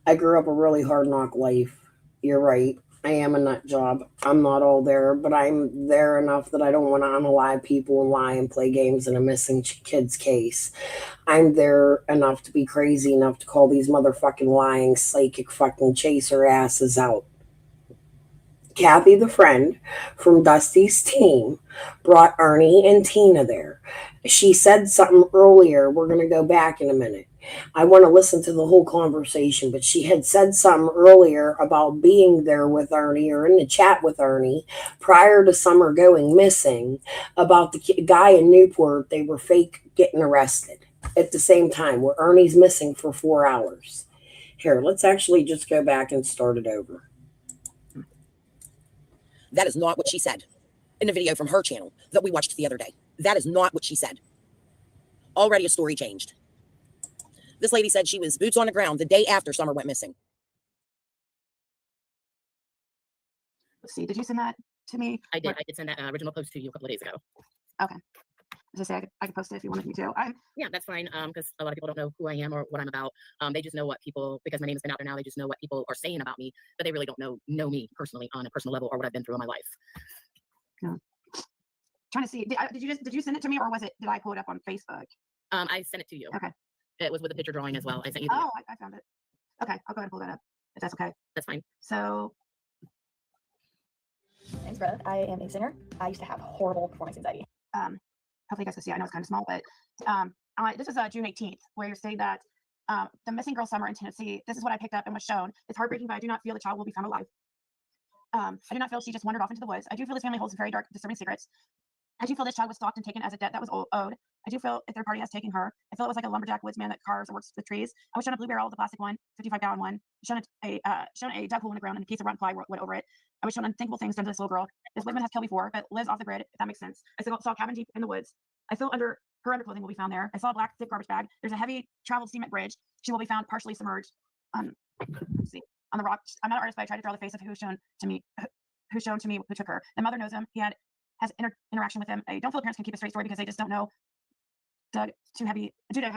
I grew up a really hard knock life. You're right. I am a nut job. I'm not all there, but I'm there enough that I don't want to unalive people and lie and play games in a missing kid's case. I'm there enough to be crazy enough to call these motherfucking lying psychic fucking chaser asses out. Kathy, the friend from Dusty's team, brought Ernie and Tina there. She said something earlier. We're going to go back in a minute. I want to listen to the whole conversation, but she had said something earlier about being there with Ernie or in the chat with Ernie prior to Summer going missing about the guy in Newport. They were fake getting arrested at the same time where Ernie's missing for 4 hours. Here, let's actually just go back and start it over. That is not what she said in a video from her channel that we watched the other day. That is not what she said. Already a story changed. This lady said she was boots on the ground the day after Summer went missing. Let's see. Did you send that? to me? I did. I did send that original post to you a couple of days ago. Okay. Just say I could post it if you wanted me to. Yeah, that's fine. Because a lot of people don't know who I am or what I'm about. They just know what people, because my name has been out there now, they just know what people are saying about me, but they really don't know me personally on a personal level or what I've been through in my life. No. Trying to see. Did you send it to me, or did I pull it up on Facebook? I sent it to you. Okay. It was with a picture drawing as well. I sent you. Oh, I found it. Okay, I'll go ahead and pull that up if that's okay. That's fine. So. Thanks, Brett. I am a singer. I used to have horrible performance anxiety. Hopefully you guys can see. I know it's kind of small, but this is June 18th, where you're saying that the missing girl summer in Tennessee. This is what I picked up and was shown. It's heartbreaking, but I do not feel the child will be found alive. I do not feel she just wandered off into the woods. I do feel this family holds very dark, disturbing secrets. I do feel this child was stalked and taken as a debt that was owed. I do feel a third party has taken her. I feel it was like a lumberjack woodsman that carves or works with trees. I was shown a blue barrel, the plastic one, 55-gallon one. Shown a dug hole in the ground and a piece of rotten plywood went over it. I was shown unthinkable things done to this little girl. This woodsman has killed before, but lives off the grid, if that makes sense. I saw a cabin deep in the woods. I feel her underclothing will be found there. I saw a black thick garbage bag. There's a heavy traveled cement bridge. She will be found partially submerged on the rock. I'm not an artist, but I tried to draw the face of who shown to me who took her. The mother knows him. He has interaction with him. I don't feel the parents can keep a straight story because they just don't know due to heavy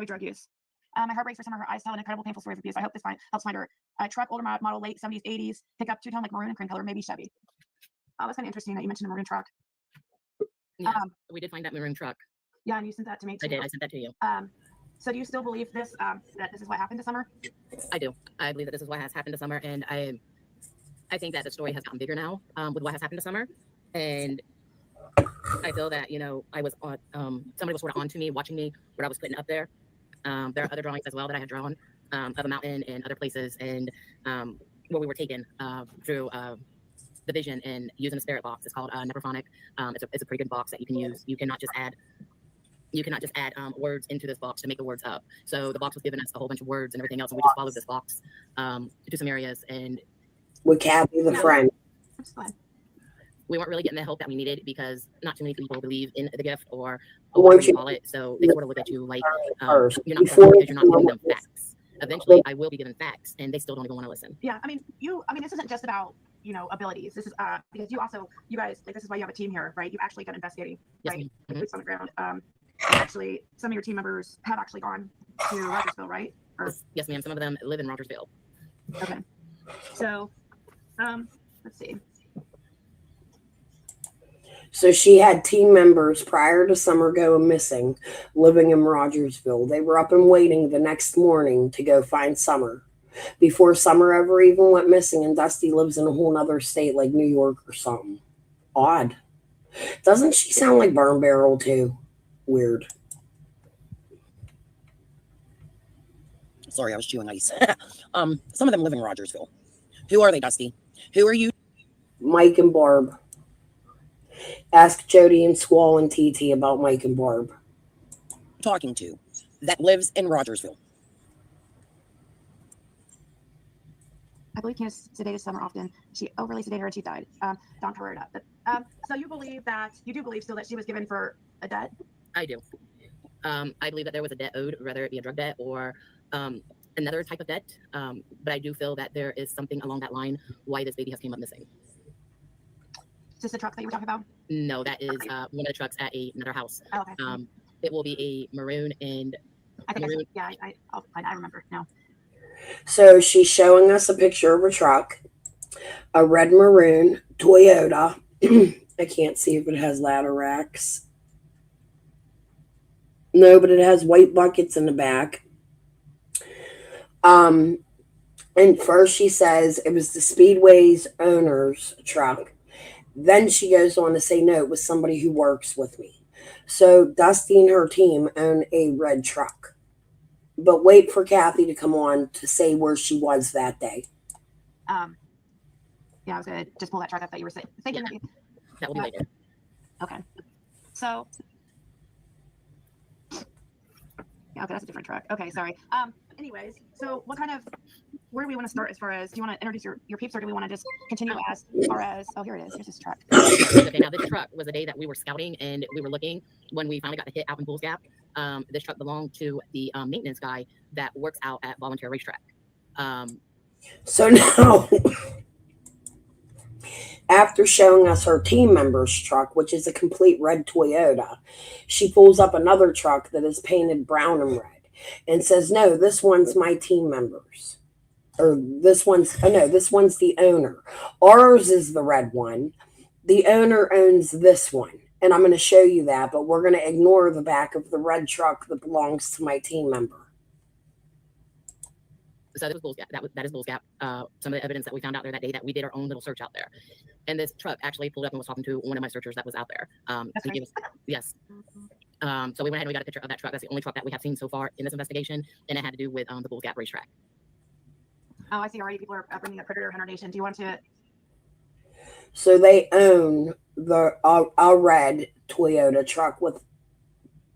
drug use. My heart breaks for some of her eyes tell an incredible painful story of abuse. I hope this helps find her. A truck, older model, late 70s, 80s, pickup, two-tone, like maroon and cream color, maybe Chevy. That's kind of interesting that you mentioned a maroon truck. Yeah, we did find that maroon truck. Yeah, and you sent that to me too. I did. I sent that to you. So do you still believe this, that this is what happened to Summer? I do. I believe that this is what has happened to Summer, and I think that the story has gotten bigger now with what has happened to Summer, and I feel that, I was on, somebody was sort of onto me, watching me, what I was putting up there. There are other drawings as well that I had drawn of a mountain and other places, and where we were taken through the vision and using a spirit box. It's called Necrophonic. It's a pretty good box that you can use. You cannot just add words into this box to make the words up. So the box was giving us a whole bunch of words and everything else, and we just followed this box to some areas. And with Kathy, the friend. We weren't really getting the help that we needed because not too many people believe in the gift or whatever you call it. So they sort of look at you like you're not because you're not giving them facts. Eventually, I will be given facts, and they still don't even want to listen. Yeah, I mean, this isn't just about abilities. This is because you guys, like, this is why you have a team here, right? You actually got investigating, right? Yes, boots on the ground. Actually, some of your team members have actually gone to Rogersville, right? Yes, ma'am. Some of them live in Rogersville. Okay. So, let's see. So she had team members prior to Summer going missing, living in Rogersville. They were up and waiting the next morning to go find Summer before Summer ever even went missing, and Dusty lives in a whole nother state like New York or something. Odd. Doesn't she sound like Burn Barrel too? Weird. Sorry, I was chewing ice. Some of them live in Rogersville. Who are they, Dusty? Who are you? Mike and Barb. Ask Jody and Squall and TT about Mike and Barb. Talking to that lives in Rogersville. I believe Candace sedated Summer often. She overly sedated her and she died. Don't cover it up. But, so you do believe still that she was given for a debt? I do. I believe that there was a debt owed, whether it be a drug debt or another type of debt. But I do feel that there is something along that line why this baby has came up missing. Is this the truck that you were talking about? No, that is one of the trucks at another house. Oh, okay. It will be a maroon and I think I remember now. So she's showing us a picture of a truck, a red maroon Toyota. I can't see if it has ladder racks. No, but it has white buckets in the back. And first she says it was the Speedway's owner's truck. Then she goes on to say, no, it was somebody who works with me. So Dusty and her team own a red truck. But wait for Kathy to come on to say where she was that day. Yeah, I was going to just pull that truck up that you were thinking. Yeah, that will be later. Okay. So, yeah, okay, that's a different truck. Okay, sorry. Anyways, so where do we want to start as far as, do you want to introduce your peeps, or do we want to just continue as far as, oh, here it is. Here's this truck. Okay, now this truck was a day that we were scouting and we were looking when we finally got the hit out in Bulls Gap. This truck belonged to the maintenance guy that works out at Volunteer Racetrack. So now, After showing us her team member's truck, which is a complete red Toyota, she pulls up another truck that is painted brown and red and says, "No, this one's my team members." Or this one's, oh no, this one's the owner. Ours is the red one. The owner owns this one. And I'm going to show you that, but we're going to ignore the back of the red truck that belongs to my team member. So that was Bulls Gap. That is Bulls Gap. Some of the evidence that we found out there that day that we did our own little search out there. And this truck actually pulled up and was talking to one of my searchers that was out there. He gave us, yes. So we went ahead and we got a picture of that truck. That's the only truck that we have seen so far in this investigation. And it had to do with the Bulls Gap racetrack. Oh, I see already people are bringing up Predator Hunter Nation. Do you want to? So they own a red Toyota truck with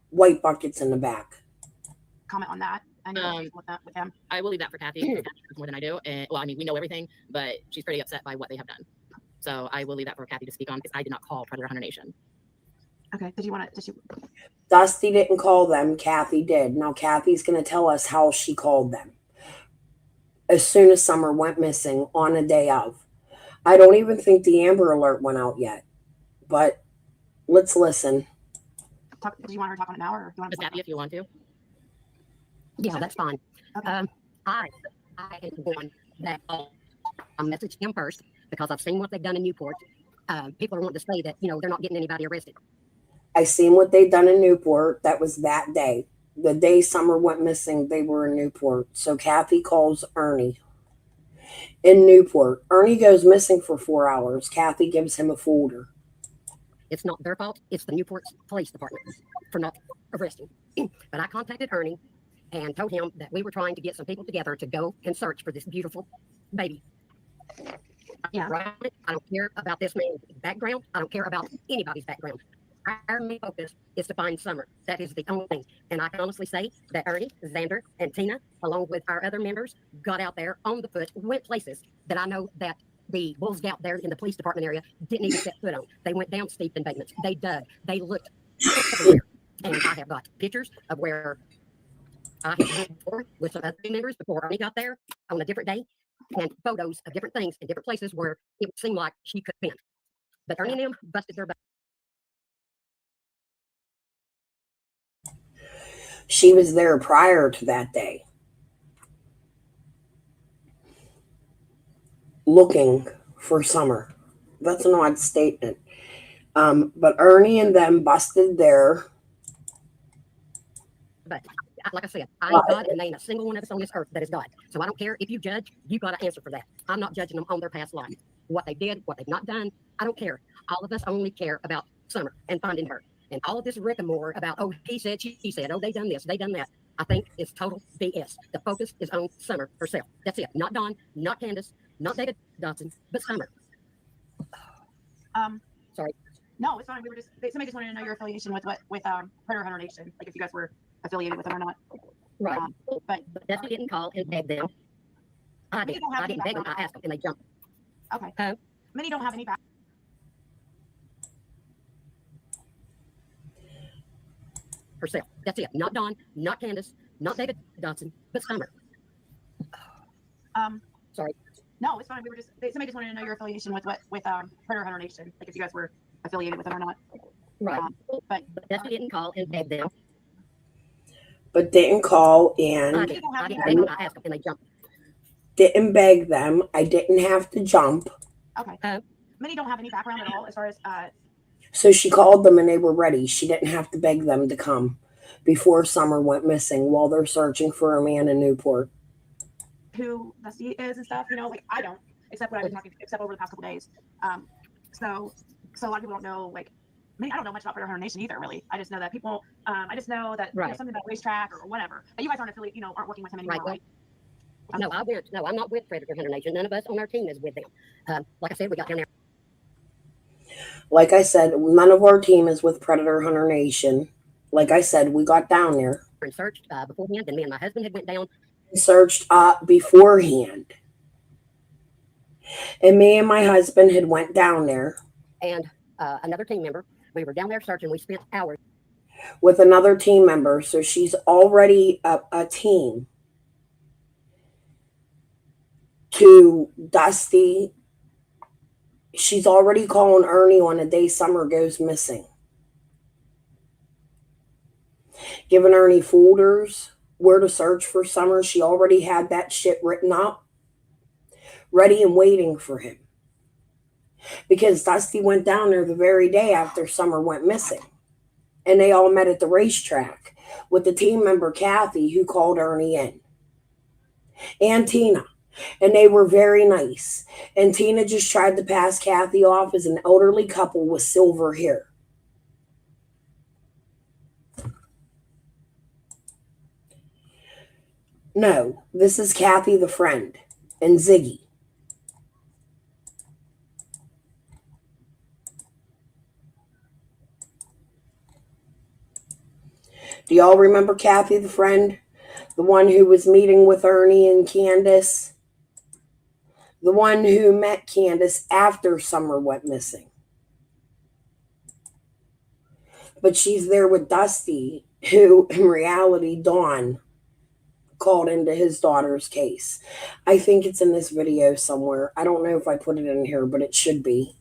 white buckets in the back. Comment on that. I know with them. I will leave that for Kathy. Kathy knows more than I do. And well, I mean, we know everything, but she's pretty upset by what they have done. So I will leave that for Kathy to speak on because I did not call Predator Hunter Nation. Okay. Did you want to? Dusty didn't call them. Kathy did. Now Kathy's going to tell us how she called them. As soon as Summer went missing on a day of. I don't even think the Amber Alert went out yet. But let's listen. Do you want her to talk on it now, or do you want to? Kathy, if you want to. Yeah, that's fine. Okay. I am the one that I messaged him first because I've seen what they've done in Newport. People are wanting to say that, they're not getting anybody arrested. I seen what they'd done in Newport. That was that day. The day Summer went missing, they were in Newport. So Kathy calls Ernie in Newport. Ernie goes missing for 4 hours. Kathy gives him a folder. It's not their fault. It's the Newport Police Department for not arresting. But I contacted Ernie and told him that we were trying to get some people together to go and search for this beautiful baby. Yeah. Right? I don't care about this man's background. I don't care about anybody's background. Our main focus is to find Summer. That is the only thing. And I can honestly say that Ernie, Xander, and Tina, along with our other members, got out there on the foot, went places that I know that the Bulls Gap there in the police department area didn't even set foot on. They went down steep embankments. They dug. They looked everywhere. And I have got pictures of where I have been before with some other members before Ernie got there on a different day, and photos of different things in different places where it seemed like she could have been. But Ernie and them busted their butt. She was there prior to that day, looking for Summer. That's an odd statement. But Ernie and them busted their. But like I said, I ain't God, and there ain't a single one of us on this earth that is God. So I don't care if you judge, you got to answer for that. I'm not judging them on their past life. What they did, what they've not done, I don't care. All of us only care about Summer and finding her. And all of this rigmarole about, oh, he said, she said, oh, they done this, they done that, I think it's total BS. The focus is on Summer herself. That's it. Not Dawn, not Candace, not David Dodson, but Summer. Sorry. No, it's fine. We were just somebody just wanted to know your affiliation with Predator Hunter Nation, like if you guys were affiliated with them or not. Right. But definitely didn't call and beg them. I didn't beg them. I asked them and they jumped. Okay. Many don't have any back. Herself. That's it. Not Dawn, not Candace, not David Dodson, but Summer. Sorry. No, it's fine. We were just somebody just wanted to know your affiliation with Predator Hunter Nation, like if you guys were affiliated with them or not. Right. But definitely didn't call and beg them. But didn't call and I didn't beg them. I asked them and they jumped. Didn't beg them. I didn't have to jump. Okay. Many don't have any background at all as far as So she called them and they were ready. She didn't have to beg them to come before Summer went missing while they're searching for a man in Newport. Who Dusty is and stuff, like I don't, except what I've been talking, except over the past couple days. So a lot of people don't know, I don't know much about Predator Hunter Nation either, really. I just know that people, I just know that something about racetrack or whatever. But you guys aren't affiliated, aren't working with him anymore, right? No, I'm not with Predator Hunter Nation. None of us on our team is with them. Like I said, we got down there. Like I said, none of our team is with Predator Hunter Nation. Like I said, we got down there. And searched beforehand, and me and my husband had went down. Searched beforehand. And me and my husband had went down there. And another team member. We were down there searching. We spent hours. With another team member. So she's already a team. To Dusty She's already calling Ernie on the day Summer goes missing. Giving Ernie folders where to search for Summer. She already had that shit written up, ready and waiting for him. Because Dusty went down there the very day after Summer went missing. And they all met at the racetrack with the team member Kathy, who called Ernie in. And Tina. And they were very nice. And Tina just tried to pass Kathy off as an elderly couple with silver hair. No, this is Kathy the friend and Ziggy. Do y'all remember Kathy the friend? The one who was meeting with Ernie and Candace? The one who met Candace after Summer went missing. But she's there with Dusty, who in reality, Dawn called into his daughter's case. I think it's in this video somewhere. I don't know if I put it in here, but it should be.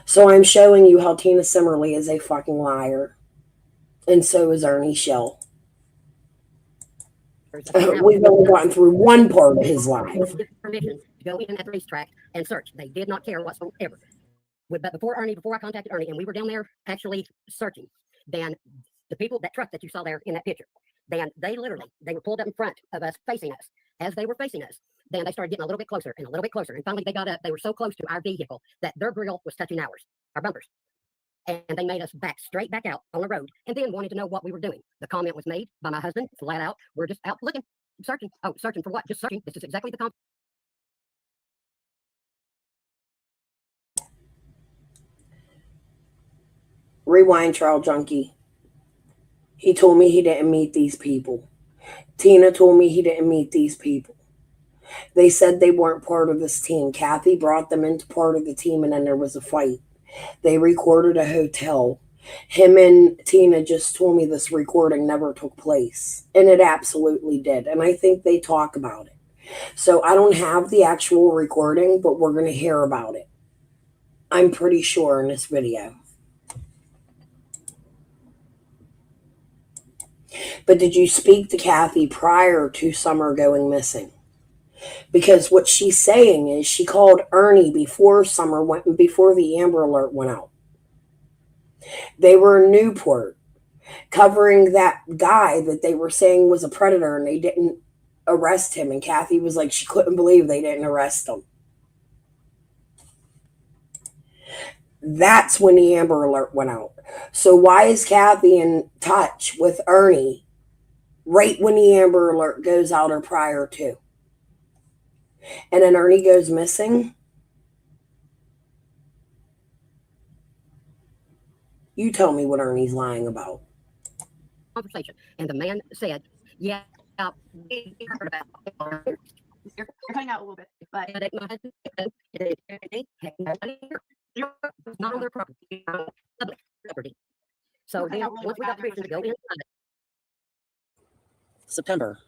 So I'm showing you how Tina Simmerly is a fucking liar. And so is Ernie Shell. We've only gotten through one part of his life. Permission to go in at the racetrack and search. They did not care whatsoever. But before I contacted Ernie and we were down there actually searching, then the people, that truck that you saw there in that picture, then they were pulled up in front of us, facing us. As they were facing us, then they started getting a little bit closer and a little bit closer. And finally they got up, they were so close to our vehicle that their grill was touching ours, our bumpers. And they made us straight back out on the road and then wanted to know what we were doing. The comment was made by my husband, flat out, we're just out looking, searching. Oh, searching for what? Just searching. This is exactly the comment. Rewind, Trial Junkie. He told me he didn't meet these people. Tina told me he didn't meet these people. They said they weren't part of this team. Kathy brought them into part of the team and then there was a fight. They recorded a hotel. Him and Tina just told me this recording never took place. And it absolutely did. And I think they talk about it. So I don't have the actual recording, but we're going to hear about it. I'm pretty sure in this video. But did you speak to Kathy prior to Summer going missing? Because what she's saying is she called Ernie before the Amber Alert went out. They were in Newport covering that guy that they were saying was a predator and they didn't arrest him. And Kathy was like, she couldn't believe they didn't arrest him. That's when the Amber Alert went out. So why is Kathy in touch with Ernie right when the Amber Alert goes out or prior to? And then Ernie goes missing? You tell me what Ernie's lying about. Conversation. And the man said, yeah, we heard about it. You're cutting out a little bit, but not on their property, public property. So then once we got permission to go inside. September.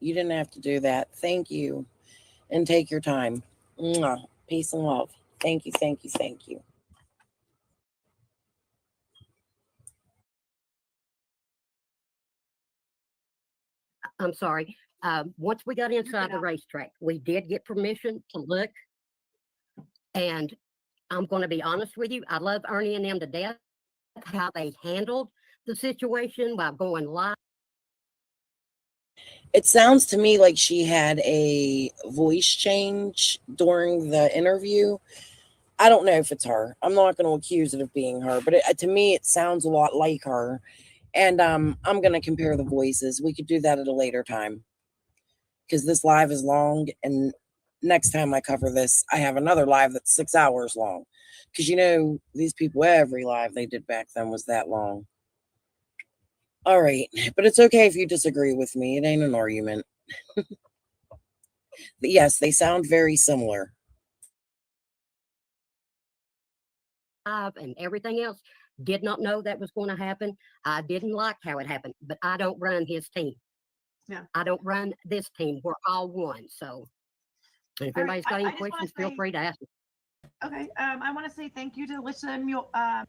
You didn't have to do that. Thank you. And take your time. Mwah. Peace and love. Thank you, thank you, thank you. I'm sorry. Once we got inside the racetrack, we did get permission to look. And I'm going to be honest with you. I love Ernie and them to death, how they handled the situation by going live. It sounds to me like she had a voice change during the interview. I don't know if it's her. I'm not going to accuse it of being her, but to me, it sounds a lot like her. And I'm going to compare the voices. We could do that at a later time because this live is long. And next time I cover this, I have another live that's 6 hours long. Because, you know, these people, every live they did back then was that long. All right. But it's okay if you disagree with me. It ain't an argument. But yes, they sound very similar. And everything else, did not know that was going to happen. I didn't like how it happened, but I don't run his team. Yeah. I don't run this team. We're all one. So if anybody's got any questions, feel free to ask me. Okay. I want to say thank you to Alicia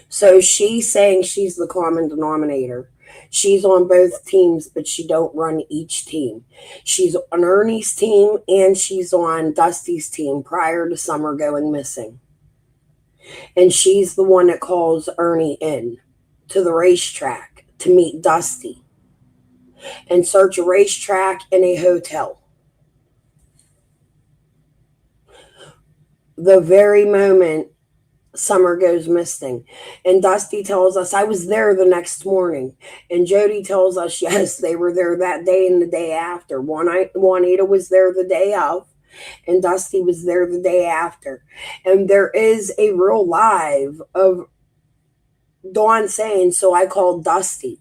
So she's saying she's the common denominator. She's on both teams, but she don't run each team. She's on Ernie's team and she's on Dusty's team prior to Summer going missing. And she's the one that calls Ernie in to the racetrack to meet Dusty and search a racetrack in a hotel. The very moment Summer goes missing. And Dusty tells us, I was there the next morning. And Jody tells us, yes, they were there that day and the day after. Juanita was there the day of, and Dusty was there the day after. And there is a real live of Dawn saying, so I called Dusty.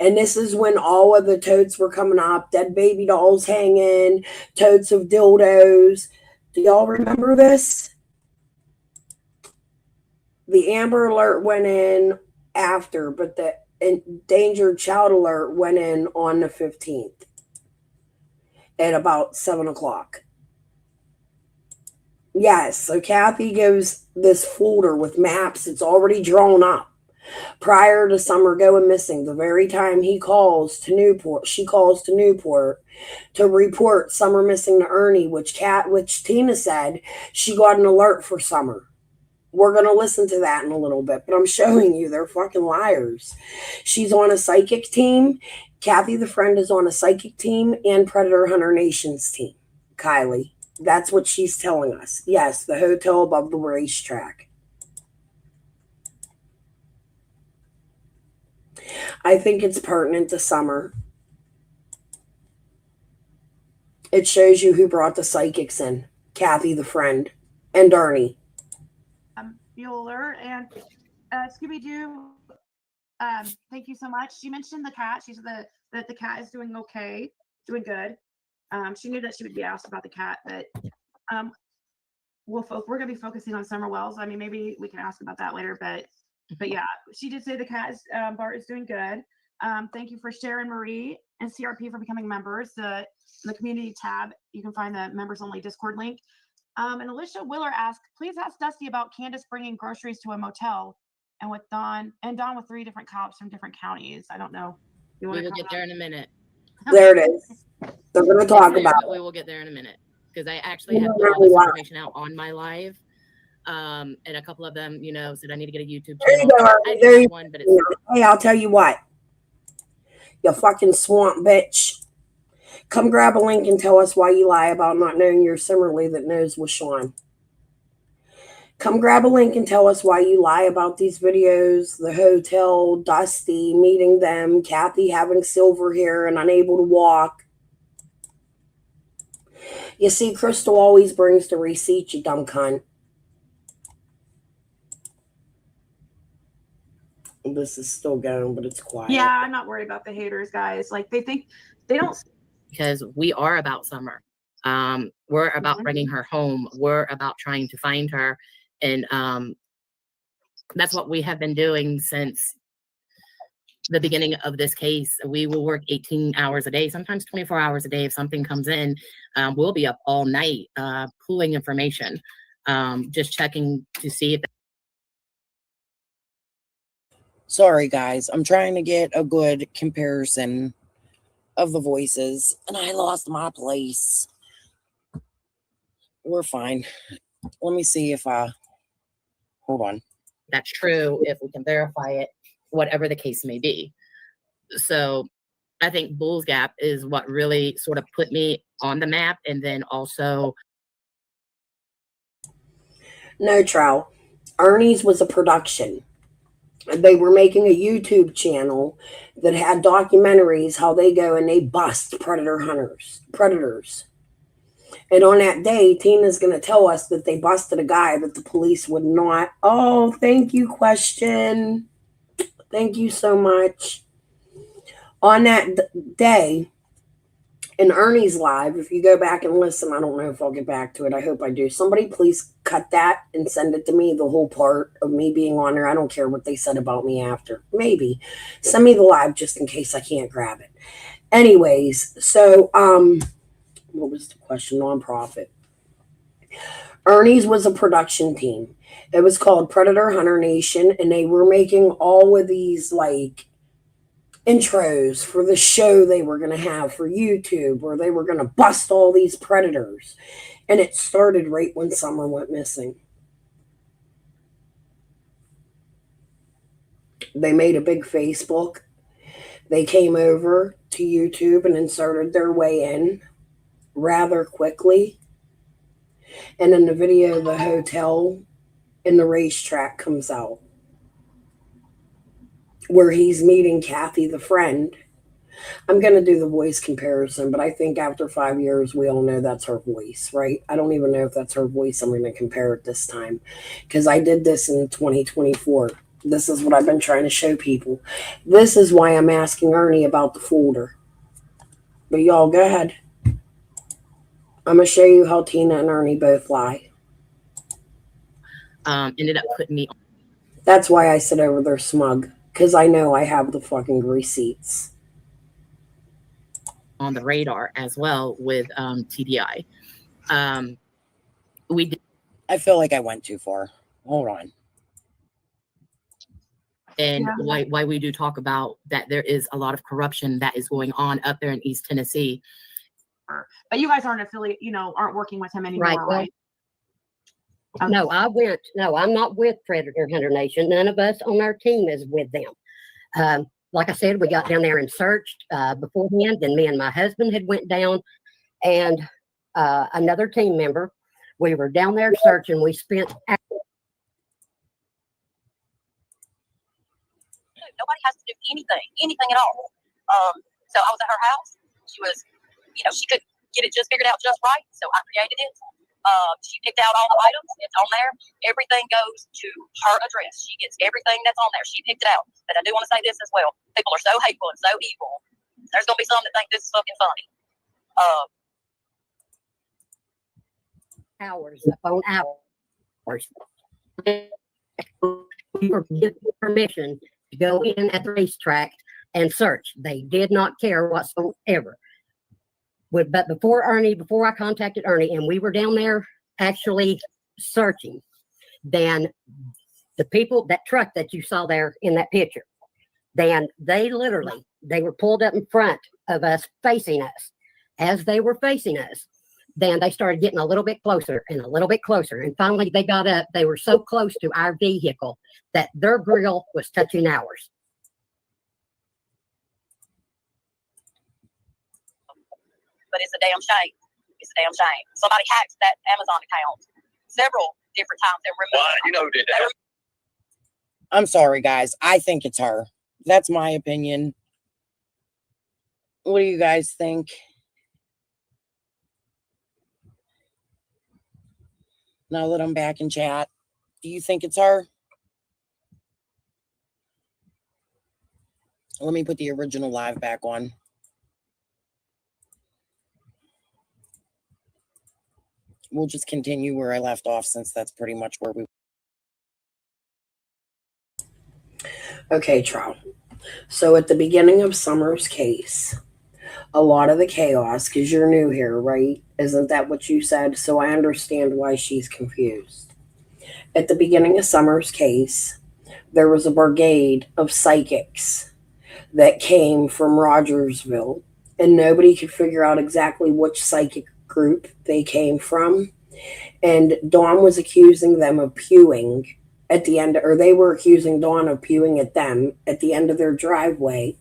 And this is when all of the totes were coming up, dead baby dolls hanging, totes of dildos. Do y'all remember this? The Amber Alert went in after, but the Endangered Child Alert went in on the 15th at about 7 o'clock. Yes, so Kathy gives this folder with maps. It's already drawn up prior to Summer going missing. The very time he calls to Newport, she calls to Newport to report Summer missing to Ernie, which Tina said she got an alert for Summer. We're going to listen to that in a little bit, but I'm showing you they're fucking liars. She's on a psychic team. Kathy the friend is on a psychic team and Predator Hunter Nation's team. Kylie, that's what she's telling us. Yes, the hotel above the racetrack. I think it's pertinent to Summer. It shows you who brought the psychics in. Kathy the friend and Ernie. Bueller and Scooby-Doo. Thank you so much. She mentioned the cat. She said that the cat is doing okay, doing good. She knew that she would be asked about the cat, but we're going to be focusing on Summer Wells. I mean, maybe we can ask about that later, but yeah, she did say the cat is Bart is doing good. Thank you for Sharon Marie and CRP for becoming members. In the community tab, you can find the members only Discord link. And Alicia Willer asked, please ask Dusty about Candace bringing groceries to a motel and with Dawn with 3 different cops from different counties. I don't know. We will get there in a minute. There it is. They're going to talk about it. We will get there in a minute because I actually have put all this information out on my live. And a couple of them, said I need to get a YouTube channel. There you go. Hey, I'll tell you what. You fucking swamp bitch. Come grab a link and tell us why you lie about not knowing your Simmerly that knows Washawn. Come grab a link and tell us why you lie about these videos, the hotel, Dusty, meeting them, Kathy having silver hair and unable to walk. You see, Crystal always brings the receipt, you dumb cunt. This is still going, but it's quiet. Yeah, I'm not worried about the haters, guys. Like, they think they don't. Because we are about Summer. We're about bringing her home. We're about trying to find her. And that's what we have been doing since the beginning of this case. We will work 18 hours a day, sometimes 24 hours a day. If something comes in, we'll be up all night pulling information, just checking to see if. Sorry, guys. I'm trying to get a good comparison of the voices, and I lost my place. We're fine. Let me see if hold on. That's true if we can verify it, whatever the case may be. So I think Bulls Gap is what really sort of put me on the map, and then also. No, Trow. Ernie's was a production. They were making a YouTube channel that had documentaries how they go and they bust predators. And on that day, Tina's going to tell us that they busted a guy that the police would not. Oh, thank you, question. Thank you so much. On that day, in Ernie's live, if you go back and listen, I don't know if I'll get back to it. I hope I do. Somebody please cut that and send it to me, the whole part of me being on there. I don't care what they said about me after. Maybe. Send me the live just in case I can't grab it. Anyways, so, what was the question? Nonprofit. Ernie's was a production team. It was called Predator Hunter Nation, and they were making all of these like intros for the show they were going to have for YouTube, where they were going to bust all these predators. And it started right when Summer went missing. They made a big Facebook. They came over to YouTube and inserted their way in rather quickly. And in the video, the hotel and the racetrack comes out where he's meeting Kathy, the friend. I'm going to do the voice comparison, but I think after 5 years, we all know that's her voice, right? I don't even know if that's her voice. I'm going to compare it this time because I did this in 2024. This is what I've been trying to show people. This is why I'm asking Ernie about the folder. But y'all go ahead. I'm going to show you how Tina and Ernie both lie. Ended up putting me That's why I sit over there smug, because I know I have the fucking receipts. on the radar as well with TDI. We did, I feel like I went too far. Hold on. and Yeah. why we do talk about that there is a lot of corruption that is going on up there in East Tennessee. But you guys aren't affiliate, aren't working with him anymore, Right, well, right? Okay. No, I'm not with Predator Hunter Nation. None of us on our team is with them. Like I said, we got down there and searched beforehand. Then me and my husband had went down, and another team member. We were down there searching. We spent Nobody has to do anything at all. So I was at her house. She was, she couldn't get it just figured out just right. So I created it. She picked out all the items. It's on there. Everything goes to her address. She gets everything that's on there. She picked it out. But I do want to say this as well. People are so hateful and so evil. There's going to be some that think this is fucking funny. hours upon hours. We were given permission to go in at the racetrack and search. They did not care whatsoever. But before I contacted Ernie, and we were down there actually searching, then the people, that truck that you saw there in that picture, then they were pulled up in front of us, facing us. As they were facing us, then they started getting a little bit closer and a little bit closer. And finally they got up. They were so close to our vehicle that their grill was touching ours. But it's a damn shame. It's a damn shame. Somebody hacked that Amazon account several different times and removed Who did that? I'm sorry, guys. I think it's her. That's my opinion. What do you guys think? Now that I'm back in chat, do you think it's her? Let me put the original live back on. We'll just continue where I left off, since that's pretty much where we. Okay, Trout. So at the beginning of Summer's case, a lot of the chaos, because you're new here, right? Isn't that what you said? So I understand why she's confused. At the beginning of Summer's case, there was a brigade of psychics that came from Rogersville, and nobody could figure out exactly which psychic group they came from. And Dawn was accusing them of pewing at the end, or they were accusing Dawn of pewing at them at the end of their driveway.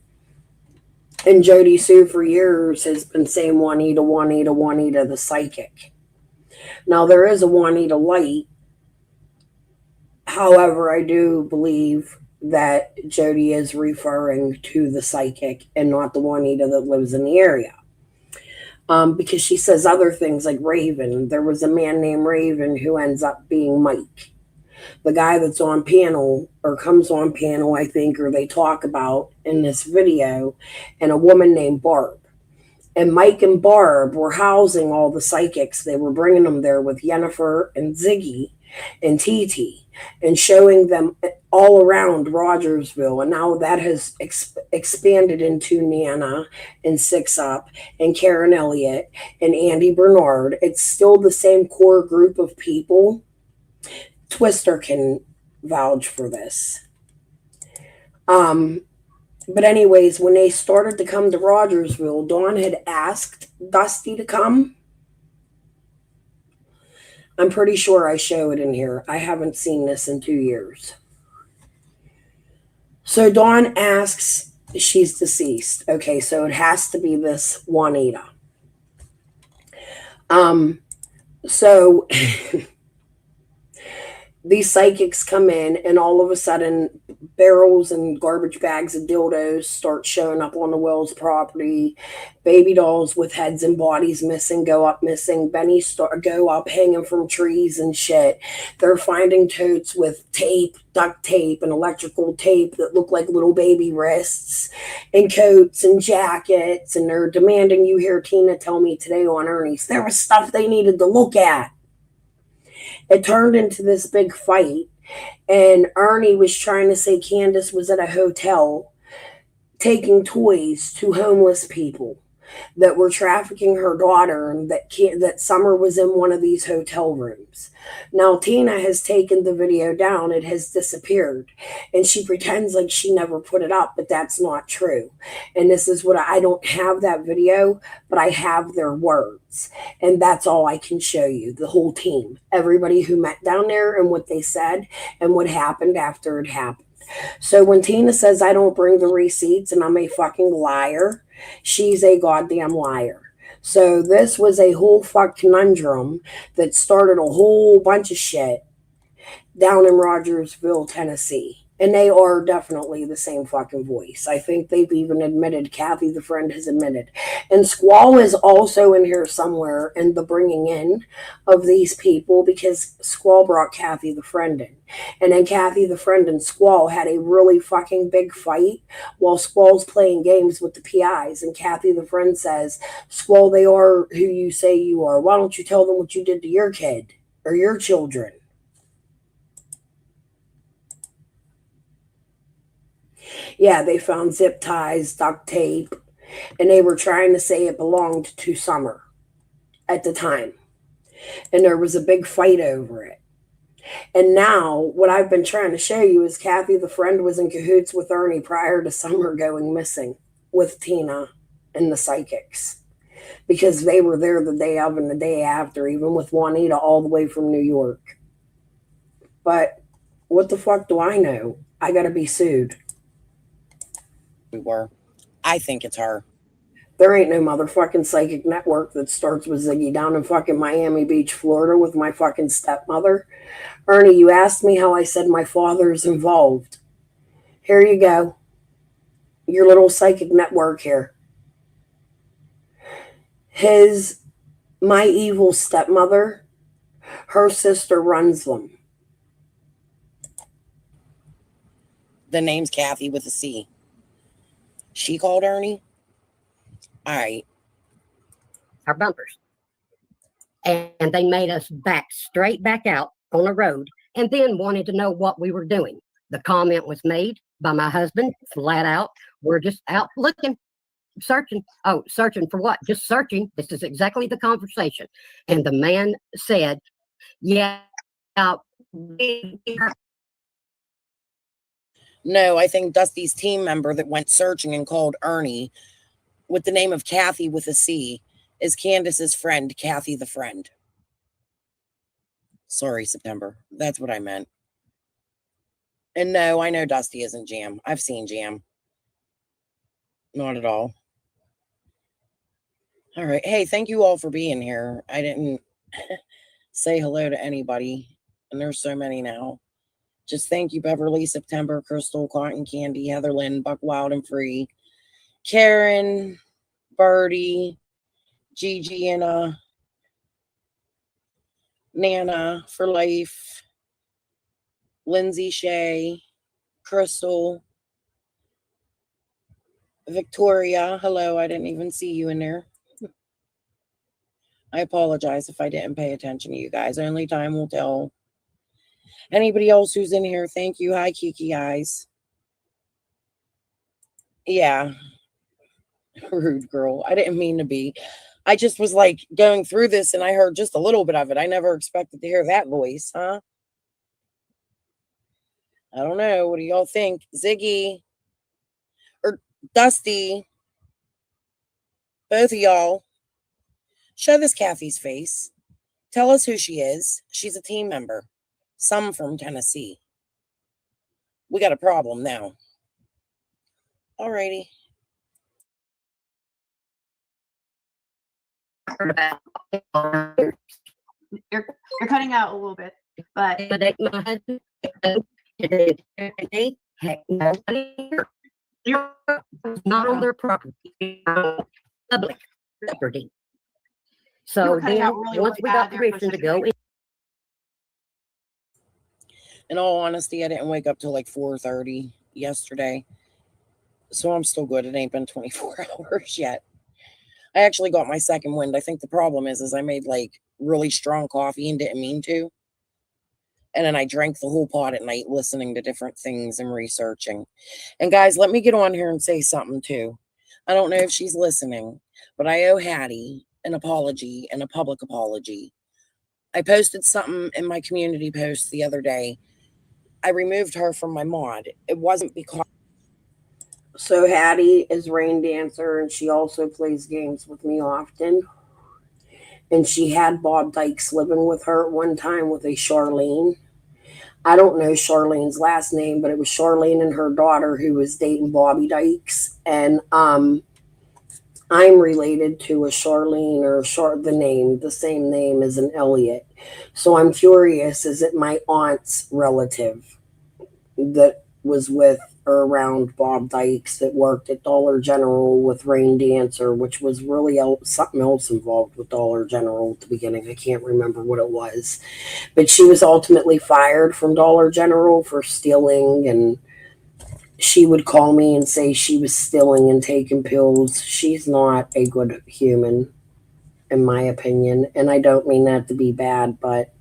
And Jody Sue for years has been saying Juanita, Juanita, Juanita, the psychic. Now there is a Juanita Light. However, I do believe that Jody is referring to the psychic and not the Juanita that lives in the area. Because she says other things like Raven. There was a man named Raven who ends up being Mike. The guy that's on panel, or comes on panel, I think, or they talk about in this video, and a woman named Barb. And Mike and Barb were housing all the psychics. They were bringing them there with Yennefer and Ziggy and TT and showing them all around Rogersville. And now that has expanded into Nana and Six Up and Karen Elliott and Andy Bernard. It's still the same core group of people. Twister can vouch for this. But anyways, when they started to come to Rogersville, Dawn had asked Dusty to come. I'm pretty sure I show it in here. I haven't seen this in 2 years. So Dawn asks, she's deceased. Okay, so it has to be this Juanita. So these psychics come in, and all of a sudden barrels and garbage bags of dildos start showing up on the Wells property. Baby dolls with heads and bodies missing go up missing. Bennies go up hanging from trees and shit. They're finding totes with tape, duct tape, and electrical tape that look like little baby wrists, and coats and jackets, and they're demanding you hear Tina tell me today on Ernie's. There was stuff they needed to look at. It turned into this big fight, and Ernie was trying to say Candace was at a hotel taking toys to homeless people that were trafficking her daughter, and that Summer was in one of these hotel rooms. Now, Tina has taken the video down. It has disappeared, and she pretends like she never put it up, but that's not true. And this is what I don't have that video, but I have their words, and that's all I can show you. The whole team, everybody who met down there, and what they said and what happened after it happened. So when Tina says I don't bring the receipts and I'm a fucking liar, she's a goddamn liar. So this was a whole fuck conundrum that started a whole bunch of shit down in Rogersville, Tennessee. And they are definitely the same fucking voice. I think they've even admitted, Kathy the friend has admitted. And Squall is also in here somewhere in the bringing in of these people, because Squall brought Kathy the friend in. And then Kathy the friend and Squall had a really fucking big fight while Squall's playing games with the PIs. And Kathy the friend says, Squall, they are who you say you are. Why don't you tell them what you did to your kid or your children? Yeah, they found zip ties, duct tape, and they were trying to say it belonged to Summer at the time. And there was a big fight over it. And now, what I've been trying to show you is Kathy the friend was in cahoots with Ernie prior to Summer going missing with Tina and the psychics. Because they were there the day of and the day after, even with Juanita all the way from New York. But what the fuck do I know? I gotta be sued. Were. I think it's her. There ain't no motherfucking psychic network that starts with Ziggy down in fucking Miami Beach, Florida with my fucking stepmother. Ernie, you asked me how I said my father's involved. Here you go. Your little psychic network here. My evil stepmother, her sister runs them. The name's Kathy with a C. She called Ernie? All right. Our bumpers. And they made us back straight back out on the road and then wanted to know what we were doing. The comment was made by my husband, flat out. We're just out looking, searching. Oh, searching for what? Just searching. This is exactly the conversation. And the man said, yeah, no, I think Dusty's team member that went searching and called Ernie with the name of Kathy with a C is Candace's friend, Kathy the friend. Sorry, September. That's what I meant. And no, I know Dusty isn't Jam. I've seen Jam. Not at all. All right. Hey, thank you all for being here. I didn't say hello to anybody, and there's so many now. Just thank you, Beverly, September, Crystal, Cotton Candy, Heather Lynn, Buck Wild and Free, Karen, Birdie, Gigi, and Nana for life, Lindsay Shea, Crystal, Victoria. Hello, I didn't even see you in there. I apologize if I didn't pay attention to you guys. Only time will tell. Anybody else who's in here, thank you. Hi, Kiki Eyes. Yeah. Rude girl. I didn't mean to be. I just was like going through this and I heard just a little bit of it. I never expected to hear that voice, huh? I don't know. What do y'all think? Ziggy or Dusty? Both of y'all. Show this Kathy's face. Tell us who she is. She's a team member. Some from Tennessee. We got a problem now. Alrighty. You're cutting out a little bit, but My husband, they had nobody here. It's not on their property, it's on public property. So were cutting then, out really, once really we bad got there for a permission to second. go in, In all honesty, I didn't wake up till like 4:30 yesterday. So I'm still good. It ain't been 24 hours yet. I actually got my second wind. I think the problem is I made like really strong coffee and didn't mean to. And then I drank the whole pot at night listening to different things and researching. And guys, let me get on here and say something too. I don't know if she's listening, but I owe Hattie an apology and a public apology. I posted something in my community post the other day. I removed her from my mod. It wasn't because... So Hattie is Rain Dancer, and she also plays games with me often. And she had Bob Dykes living with her at one time with a Charlene. I don't know Charlene's last name, but it was Charlene and her daughter who was dating Bobby Dykes. And I'm related to a Charlene, or the same name as an Elliot. So I'm curious, is it my aunt's relative that was with or around Bob Dykes that worked at Dollar General with Rain Dancer, which was really something else involved with Dollar General at the beginning. I can't remember what it was. But she was ultimately fired from Dollar General for stealing, and she would call me and say she was stealing and taking pills. She's not a good human, in my opinion. And I don't mean that to be bad, but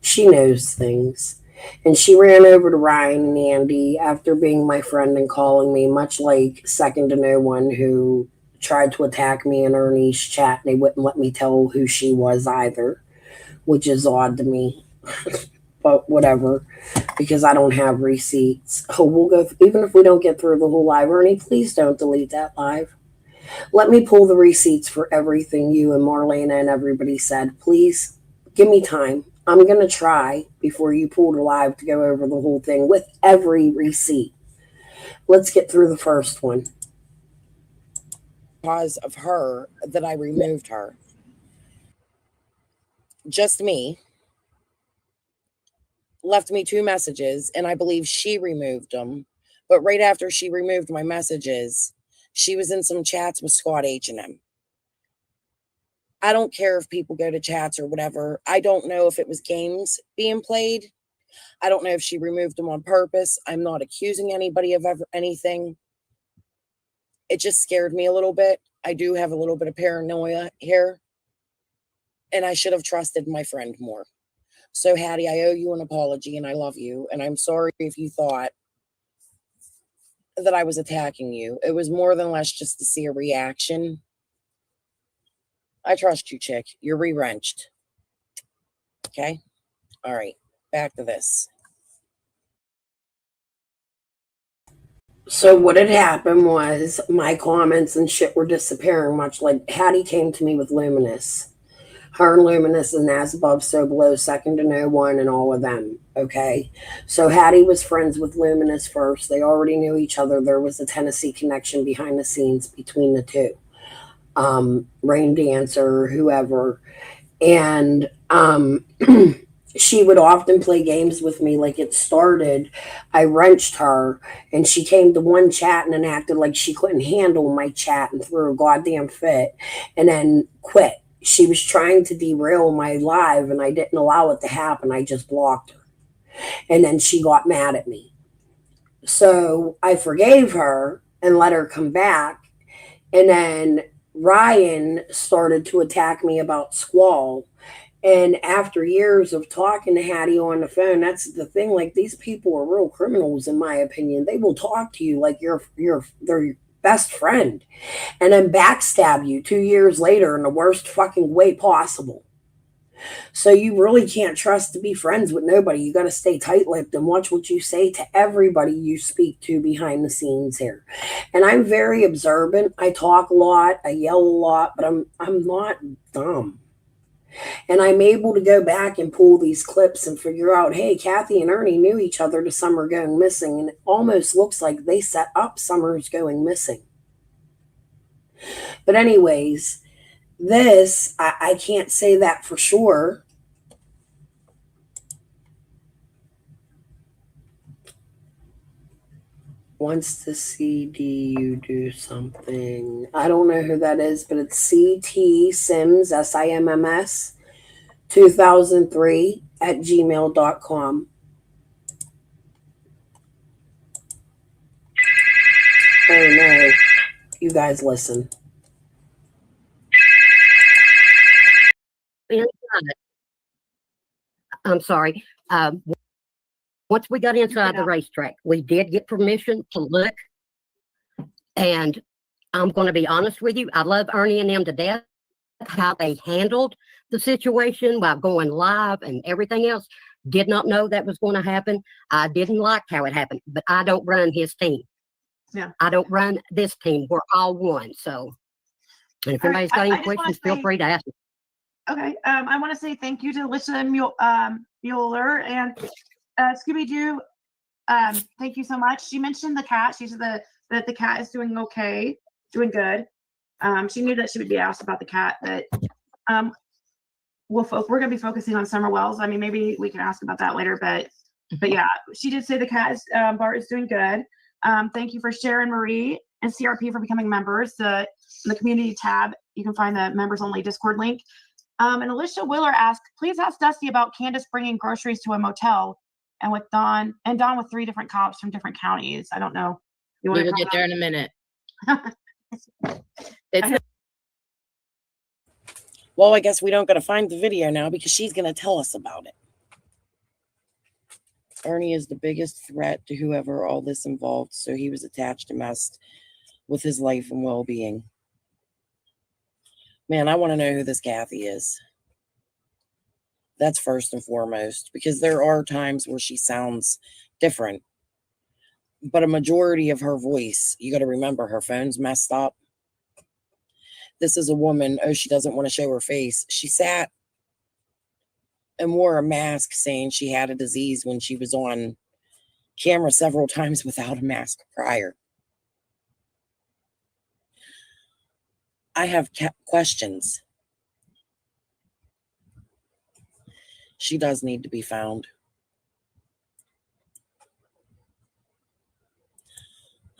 she knows things. And she ran over to Ryan and Andy after being my friend and calling me, much like Second to No One, who tried to attack me in Ernie's chat. And they wouldn't let me tell who she was either, which is odd to me. But whatever, because I don't have receipts. Oh, we'll go, even if we don't get through the whole live. Ernie, please don't delete that live. Let me pull the receipts for everything you and Marlena and everybody said. Please give me time. I'm going to try before you pull the live to go over the whole thing with every receipt. Let's get through the first one. Because of her that I removed her. Just me. Left me 2 messages, and I believe she removed them. But right after she removed my messages, she was in some chats with Scott H&M. I don't care if people go to chats or whatever. I don't know if it was games being played. I don't know if she removed them on purpose. I'm not accusing anybody of anything. It just scared me a little bit. I do have a little bit of paranoia here. And I should have trusted my friend more. So, Hattie, I owe you an apology, and I love you. And I'm sorry if you thought that I was attacking you. It was more than less just to see a reaction. I trust you, chick. You're re-wrenched. Okay? All right. Back to this. So what had happened was my comments and shit were disappearing, much like Hattie came to me with Luminous. Her and Luminous and As Above, So Below, Second to No One, and all of them. Okay? So Hattie was friends with Luminous first. They already knew each other. There was a Tennessee connection behind the scenes between the two. Rain Dancer, whoever. And she would often play games with me. Like, it started, I wrenched her, and she came to one chat and then acted like she couldn't handle my chat and threw a goddamn fit, and then quit. She was trying to derail my live, and I didn't allow it to happen. I just blocked her. And then she got mad at me. So I forgave her and let her come back. And then Ryan started to attack me about Squall. And after years of talking to Hattie on the phone, that's the thing. Like, these people are real criminals, in my opinion. They will talk to you like they're best friend and then backstab you 2 years later in the worst fucking way possible. So you really can't trust to be friends with nobody. You got to stay tight-lipped and watch what you say to everybody you speak to behind the scenes here. And I'm very observant. I talk a lot, I yell a lot, but I'm not dumb. And I'm able to go back and pull these clips and figure out, hey, Kathy and Ernie knew each other to Summer going missing, and it almost looks like they set up Summer's going missing. But anyways, this, I can't say that for sure. Wants to see you do something. I don't know who that is, but it's CT Sims, SIMMS, 2003 at gmail.com. Oh no. You guys listen. I'm sorry. Once we got inside the racetrack, we did get permission to look. And I'm going to be honest with you. I love Ernie and them to death. How they handled the situation while going live and everything else. Did not know that was going to happen. I didn't like how it happened, but I don't run his team. Yeah. I don't run this team. We're all one. So, and if anybody's got any questions, feel free to ask me. Okay. I want to say thank you to Alicia Mueller and Scooby-Doo. Thank you so much. She mentioned the cat. She said that the cat is doing okay, doing good. She knew that she would be asked about the cat, but we're going to be focusing on Summer Wells. I mean, maybe we can ask about that later, but yeah, she did say the cat is, Bart is doing good. Thank you for Sharon Marie and CRP for becoming members. In the community tab, you can find the members only Discord link. And Alicia Willer asked, please ask Dusty about Candace bringing groceries to a motel and with Don with 3 different cops from different counties. I don't know. We will get there in a minute. Well, I guess we don't got to find the video now because she's going to tell us about it. Ernie is the biggest threat to whoever all this involved, so he was attached and messed with his life and well-being. Man, I want to know who this Kathy is. That's first and foremost, because there are times where she sounds different. But a majority of her voice, you got to remember, her phone's messed up. This is a woman, she doesn't want to show her face. She sat and wore a mask saying she had a disease when she was on camera several times without a mask prior. I have questions. She does need to be found.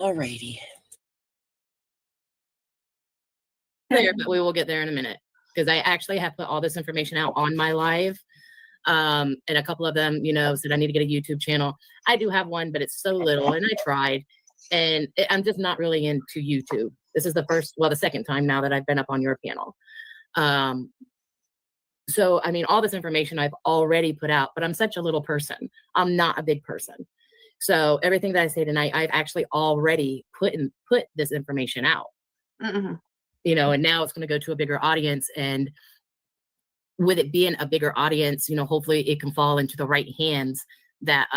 Alrighty. There, but we will get there in a minute because I actually have put all this information out on my live. And a couple of them, said I need to get a YouTube channel. I do have one, but it's so little, and I tried, and I'm just not really into YouTube. This is the second time now that I've been up on your panel. So, I mean, all this information I've already put out, but I'm such a little person. I'm not a big person. So everything that I say tonight, I've actually already put this information out. Mm-hmm. And now it's going to go to a bigger audience. And with it being a bigger audience, hopefully it can fall into the right hands that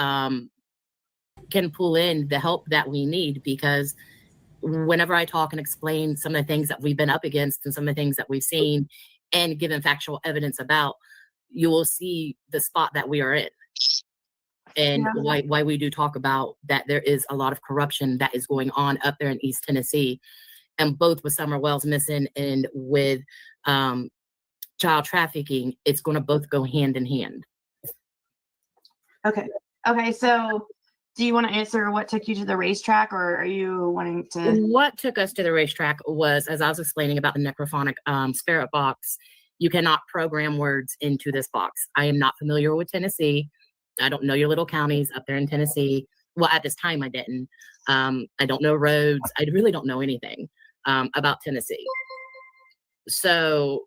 can pull in the help that we need. Because whenever I talk and explain some of the things that we've been up against and some of the things that we've seen and given factual evidence about, you will see the spot that we are in. And why we do talk about that there is a lot of corruption that is going on up there in East Tennessee. And both with Summer Wells missing and with child trafficking, it's going to both go hand in hand. Okay. So do you want to answer what took you to the racetrack, or are you wanting to? What took us to the racetrack was, as I was explaining about the necrophonic spirit box, you cannot program words into this box. I am not familiar with Tennessee. I don't know your little counties up there in Tennessee. Well, at this time I didn't. I don't know roads. I really don't know anything about Tennessee. So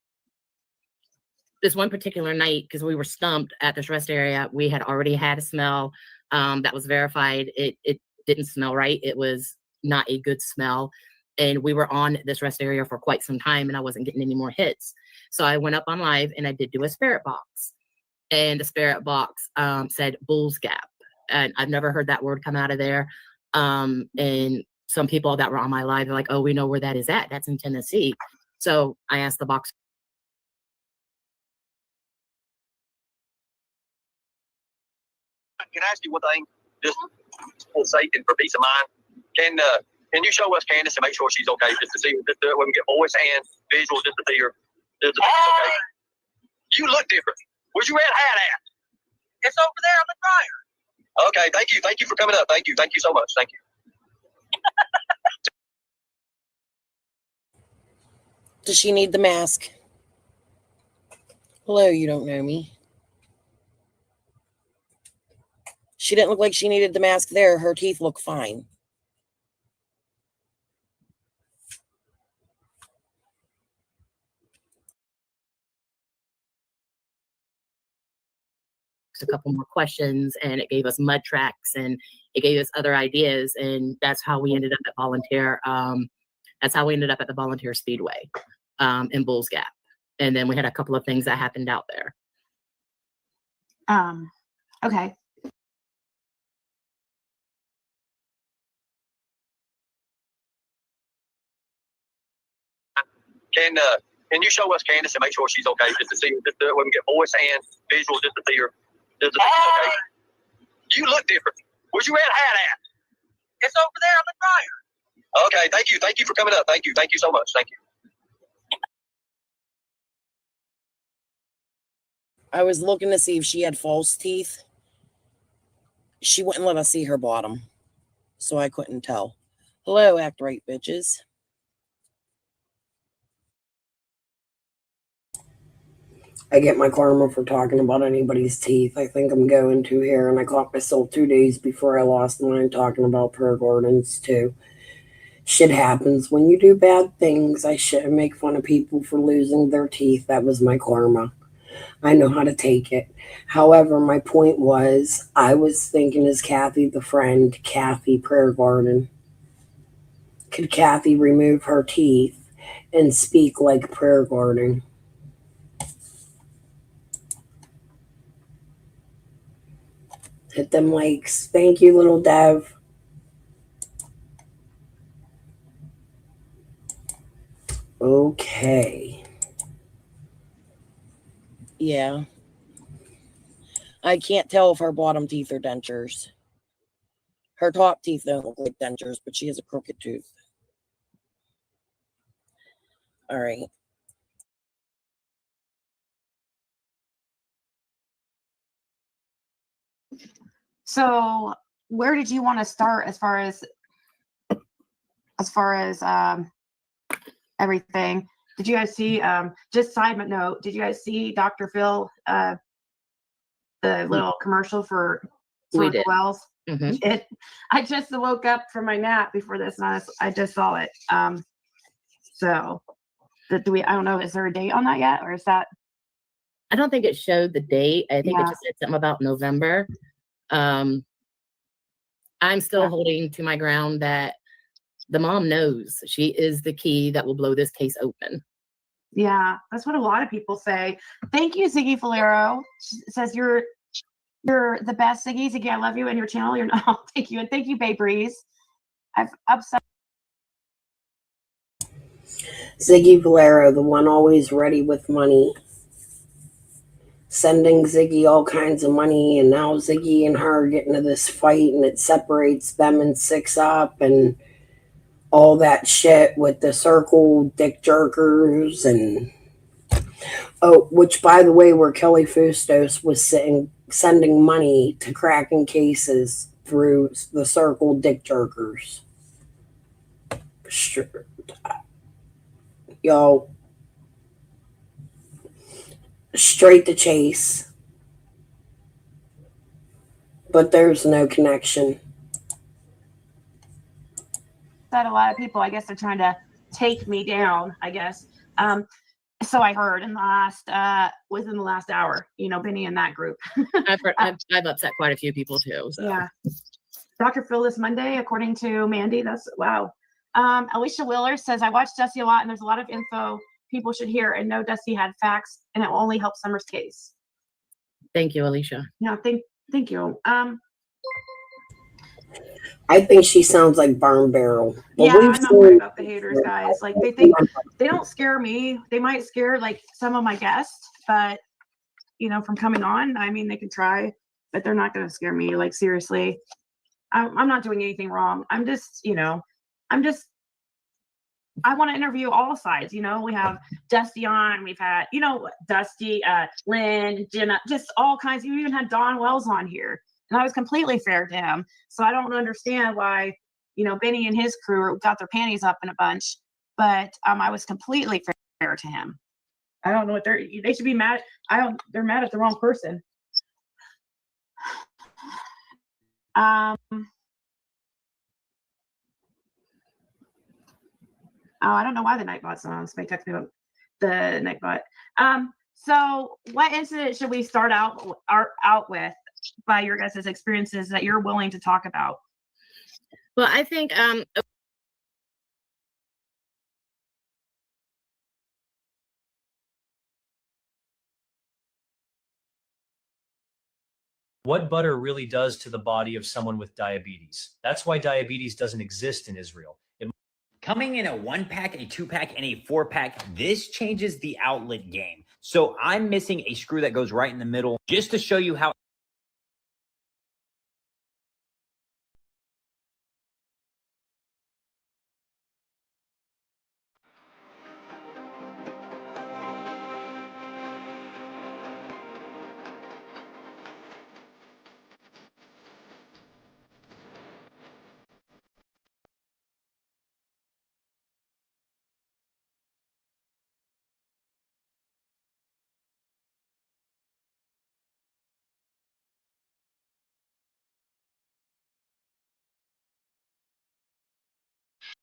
this one particular night, because we were stumped at this rest area, we had already had a smell that was verified. It didn't smell right. It was not a good smell. and we were on this rest area for quite some time, and I wasn't getting any more hits. So I went up on live, and I did do a spirit box, and the spirit box said Bulls Gap, and I've never heard that word come out of there. And some people that were on my live are like, "Oh, we know where that is at. That's in Tennessee." So I asked the box. Can I ask you one thing, just for safety and for peace of mind? Can you show us Candace and make sure she's okay, just to see, just so we can get voice and visual, just to see her, just to see she's okay? You look different. Where's your red hat at? It's over there on the dryer. Okay, thank you for coming up. Thank you so much. Thank you. Does she need the mask? Hello, you don't know me. She didn't look like she needed the mask there. Her teeth look fine. A couple more questions, and it gave us mud tracks, and it gave us other ideas, and that's how we ended up at volunteer. That's how we ended up at the volunteer speedway in Bulls Gap, and then we had a couple of things that happened out there. Okay. Can you show us Candace and make sure she's okay, just to see, just so we can get voice and visual, just to see her, just to see she's okay? You look different. Where's your red hat at? It's over there on the dryer. Okay, thank you for coming up. Thank you so much. Thank you. I was looking to see if she had false teeth. She wouldn't let us see her bottom, so I couldn't tell. Hello, act right, bitches. I get my karma for talking about anybody's teeth. I think I'm going to here, and I caught myself 2 days before I lost mine talking about prayer gardens too. Shit happens when you do bad things. I shouldn't make fun of people for losing their teeth. That was my karma. I know how to take it. However, my point was, I was thinking, is Kathy the friend, Kathy Prayer Garden? Could Kathy remove her teeth and speak like Prayer Garden? Hit them likes. Thank you, little Dev. Okay. Yeah. I can't tell if her bottom teeth are dentures. Her top teeth don't look like dentures, but she has a crooked tooth. All right. So where did you want to start as far as everything? Did you guys see, just side note, did you guys see Dr. Phil, the little commercial for We did. Wells? Mm-hmm. I just woke up from my nap before this, and I just saw it. So I don't know, is there a date on that yet, or is that? I don't think it showed the date. I think it Yeah. just said something about November. I'm still holding to my ground that the mom knows she is the key that will blow this case open. Yeah, that's what a lot of people say. Thank you, Ziggy Falero. She says you're the best, Ziggy. Ziggy, I love you and your channel. You're not. Thank you, and thank you, Babe Breeze. I've upset. Ziggy Valero, the one always ready with money, sending Ziggy all kinds of money, and now Ziggy and her get into this fight, and it separates them and Six Up and all that shit with the circle dick jerkers. And which, by the way, where Kelly Fustos was sending money to cracking cases through the circle dick jerkers. Sure. Yo, straight to chase, but there's no connection. That a lot of people, I guess, are trying to take me down, I guess. So I heard in the last within the last hour, Benny in that group. I've upset quite a few people too. So. Yeah. Dr. Phil this Monday, according to Mandy. That's wow. Alicia Wheeler says, I watch Dusty a lot and there's a lot of info people should hear and know Dusty had facts and it will only help Summer's case. Thank you, Alicia. No, thank you. I think she sounds like Barn Barrel. Well, Yeah, I'm not worried about the haters, guys. Like they think they don't scare me. They might scare like some of my guests, but you know, from coming on, I mean, they can try, but they're not going to scare me. Like seriously, I'm not doing anything wrong. I'm just, you know, I want to interview all sides. You know, we have Dusty on, we've had, you know, Dusty, Lynn, Jenna, just all kinds. You even had Don Wells on here, and I was completely fair to him. So I don't understand why, you know, Benny and his crew got their panties up in a bunch, but I was completely fair to him. I don't know what they should be mad. They're mad at the wrong person. Oh, I don't know why the Nightbot's on. Somebody text me about the Nightbot. So what incident should we start out with by your guys' experiences that you're willing to talk about? Well, I think what butter really does to the body of someone with diabetes. That's why diabetes doesn't exist in Israel. Coming in a 1-pack, a 2-pack, and a 4-pack, this changes the outlet game. So I'm missing a screw that goes right in the middle just to show you how.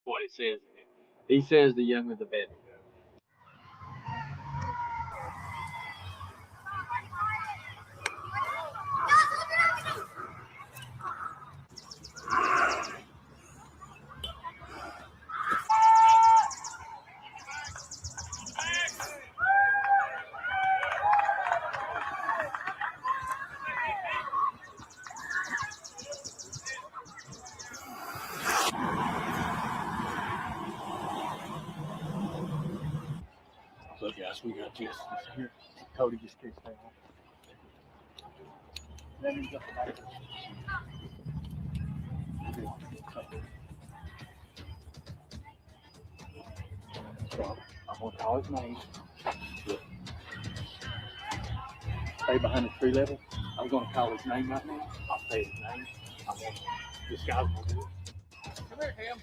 What it says in it. He says the younger the better. Look, guys, we got this here. Cody just kicked that off. Let me jump back. So I'm gonna call his name. Stay behind the tree level. I'm gonna call his name right now. I'll say his name. This guy's gonna do it. Come here, Cam.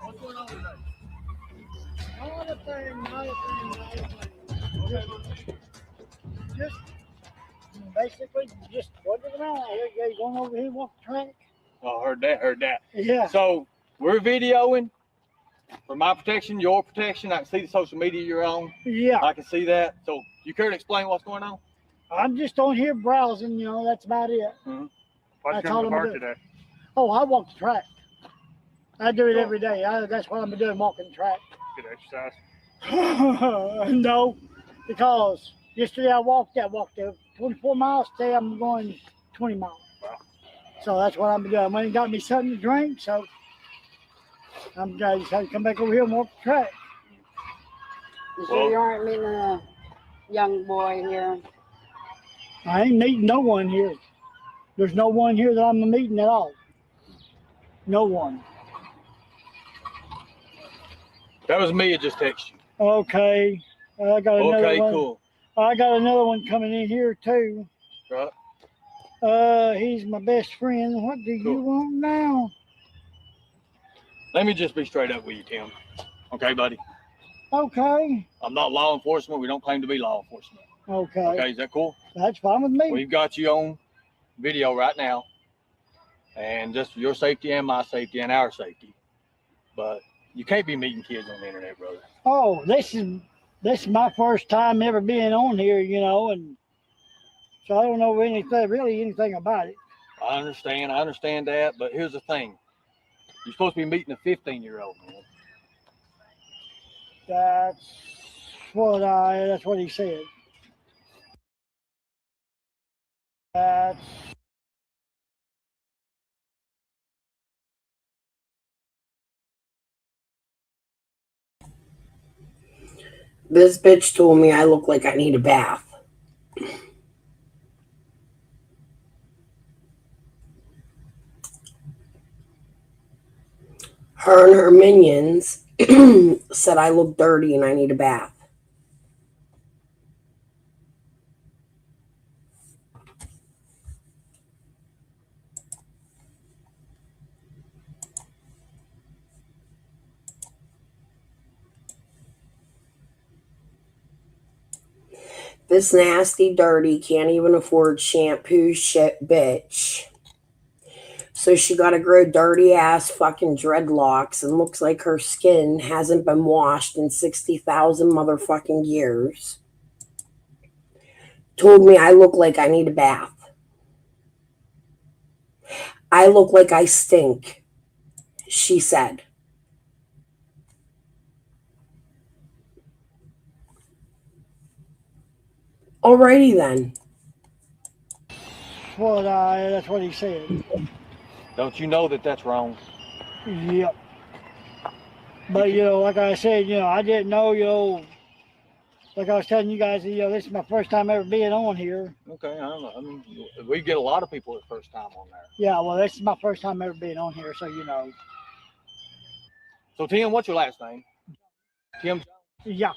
What's going on today? Not a thing. Just basically just wondering around. You going over here and walk the track? Oh, heard that. Yeah. So we're videoing for my protection, your protection. I can see the social media you're on. Yeah. I can see that. So you care to explain what's going on? I'm just on here browsing, that's about it. Mm-hmm. What's going to work today? Oh, I walk the track. I do it every day. That's what I'm doing, walking the track. Good exercise? No, because yesterday I walked 24 miles. Today I'm going 20 miles. Wow. So that's what I'm doing. I went and got me something to drink, so I just had to come back over here and walk the track. You sure you aren't meeting a young boy here? I ain't meeting no one here. There's no one here that I'm meeting at all. No one. That was me. It just texted you. Okay. I got another one. Okay, cool. I got another one coming in here too. Right. He's my best friend. What do you want now? Let me just be straight up with you, Tim. Okay, buddy? Okay. I'm not law enforcement. We don't claim to be law enforcement. Okay. Okay, is that cool? That's fine with me. We've got you on video right now. And just for your safety and my safety and our safety. But you can't be meeting kids on the internet, brother. Oh, this is my first time ever being on here, and So I don't know anything about it. I understand that, but here's the thing. You're supposed to be meeting a 15-year-old, man. That's what he said. That's This bitch told me I look like I need a bath. Her and her minions said I look dirty and I need a bath. This nasty, dirty, can't even afford shampoo shit bitch. So she got to grow dirty ass fucking dreadlocks and looks like her skin hasn't been washed in 60,000 motherfucking years. Told me I look like I need a bath. I look like I stink, she said. Alrighty then. That's what he said. Don't you know that that's wrong? Yep. But, like I said, I didn't know, like I was telling you guys, this is my first time ever being on here. Okay, I don't know. I mean, we get a lot of people at first time on there. Yeah, well, this is my first time ever being on here, so So, Tim, what's your last name? Tim? Yeah.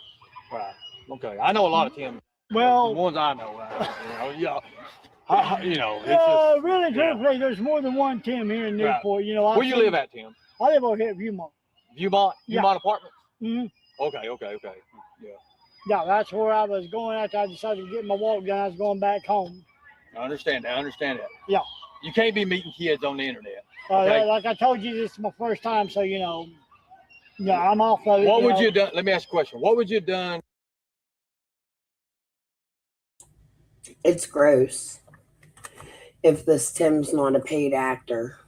Right. Okay. I know a lot of Tim. Well, the ones I know. Yeah. It's really, truthfully, there's more than one Tim here in Newport. Right. Where you live at, Tim? I live over here at Viewmont. Viewmont? Viewmont Apartments? Mm-hmm. Okay. Yeah. Yeah, that's where I was going after I decided to get my walk done. I was going back home. I understand that. Yeah. You can't be meeting kids on the internet. Okay? Like I told you, this is my first time, so, I'm off of it. What would you have done? Let me ask you a question. What would you have done? It's gross. If this Tim's not a paid actor.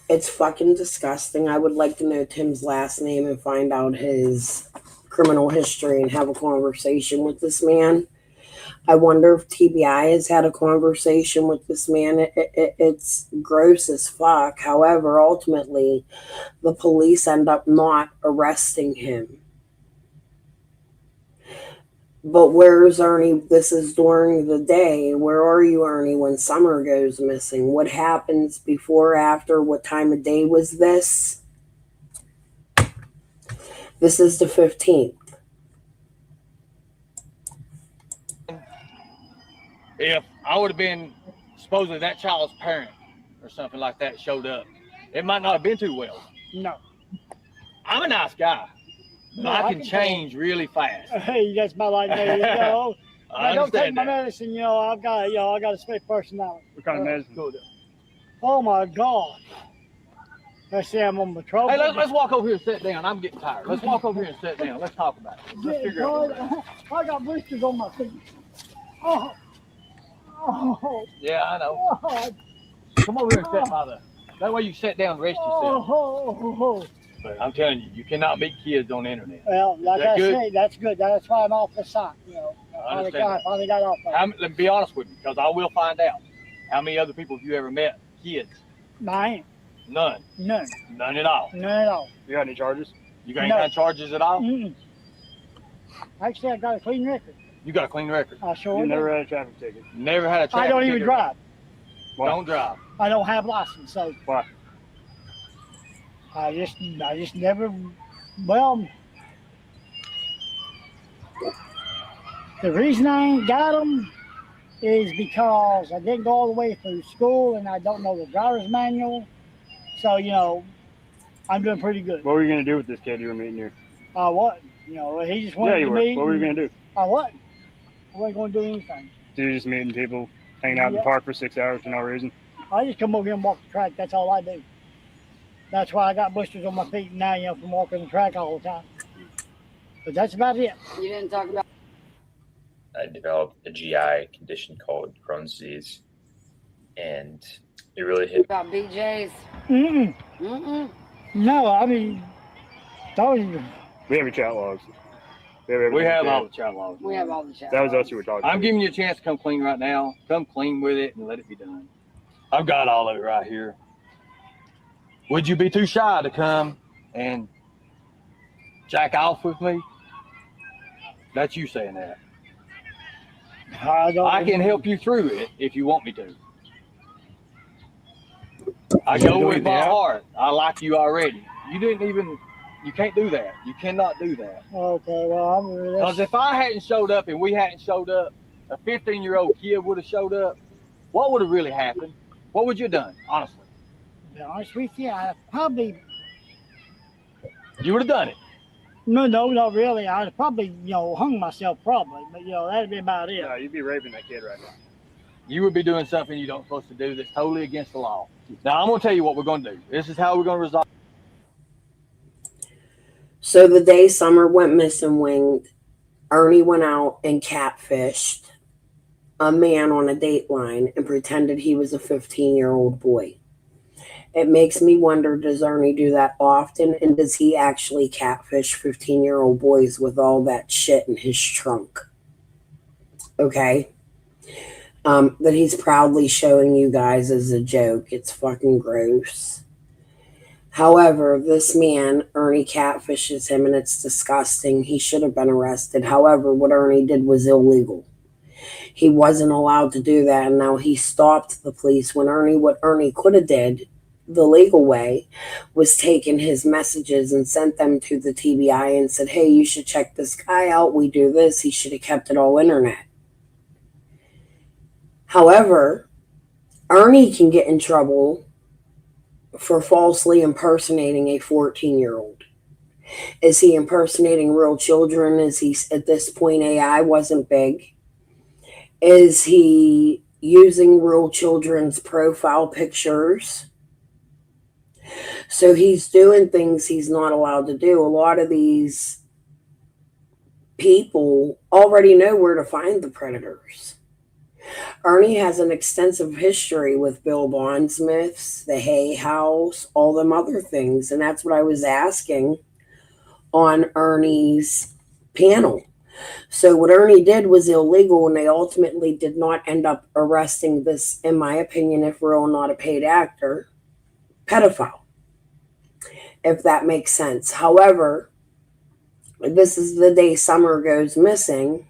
It's fucking disgusting. I would like to know Tim's last name and find out his criminal history and have a conversation with this man. I wonder if TBI has had a conversation with this man. It's gross as fuck. However, ultimately, the police end up not arresting him. But where's Ernie? This is during the day. Where are you, Ernie, when Summer goes missing? What happens before, after? What time of day was this? This is the 15th. If I would have been supposedly that child's parent or something like that showed up, it might not have been too well. No. I'm a nice guy. No, I can change really fast. Hey, that's my life. I don't take my medicine, I've got a split personality. What kind of medicine? Oh my God. Let's see, I'm on the trouble. Hey, let's walk over here and sit down. I'm getting tired. Let's walk over here and sit down. Let's talk about it. Let's figure out. I got blisters on my feet. Oh. Yeah, I know. Come over here and sit by that way you sit down and rest yourself. But I'm telling you, you cannot meet kids on the internet. Well, like I say, that's good. That's why I'm off the site. I finally got off of it. Let me be honest with you, because I will find out. How many other people have you ever met? Kids? None. None at all. None at all. You got any charges? You got any kind of charges at all? Mm-mm. Actually, I got a clean record. You got a clean record? I sure do. You never had a traffic ticket? Never had a traffic ticket? I don't even drive. Why? Don't drive? I don't have a license, so. Why? I just never, well, the reason I ain't got them is because I didn't go all the way through school and I don't know the driver's manual. So, I'm doing pretty good. What were you going to do with this kid you were meeting here? What? He just wanted to meet. What were you going to do? What? I wasn't going to do anything. So you're just meeting people, hanging out in the park for 6 hours for no reason? I just come over here and walk the track. That's all I do. That's why I got blisters on my feet now, from walking the track all the time. But that's about it. You didn't talk about. I developed a GI condition called Crohn's disease, and it really hit. About BJ's. No, I mean, we have a chat logs. We have all the chat logs. We have all the chat. That was us you were talking. I'm giving you a chance to come clean right now. Come clean with it and let it be done. I've got all of it right here. Would you be too shy to come and jack off with me? That's you saying that. I can help you through it if you want me to. I go with my heart. I like you already. You can't do that. You cannot do that. Okay, well, because if I hadn't showed up and we hadn't showed up, a 15-year-old kid would have showed up, what would have really happened? What would you have done, honestly? To be honest with you, I probably... You would have done it. No, not really. I'd probably, hung myself probably, but, that'd be about it. No, you'd be raping that kid right now. You would be doing something you don't supposed to do that's totally against the law. Now, I'm going to tell you what we're going to do. This is how we're going to resolve. So the day Summer went missing winged, Ernie went out and catfished a man on a dateline and pretended he was a 15-year-old boy. It makes me wonder, does Ernie do that often? And does he actually catfish 15-year-old boys with all that shit in his trunk? Okay? That he's proudly showing you guys as a joke. It's fucking gross. However, this man, Ernie catfishes him, and it's disgusting. He should have been arrested. However, what Ernie did was illegal. He wasn't allowed to do that, and now he stopped the police when what Ernie could have did the legal way was taken his messages and sent them to the TBI and said, hey, you should check this guy out. We do this. He should have kept it all internet. However, Ernie can get in trouble for falsely impersonating a 14-year-old. Is he impersonating real children? Is he, at this point, AI wasn't big? Is he using real children's profile pictures? So he's doing things he's not allowed to do. A lot of these people already know where to find the predators. Ernie has an extensive history with Bill Bondsmiths, the Hay House, all them other things. And that's what I was asking on Ernie's panel. So what Ernie did was illegal, and they ultimately did not end up arresting this, in my opinion, if real, not a paid actor, pedophile, if that makes sense. However, this is the day Summer goes missing.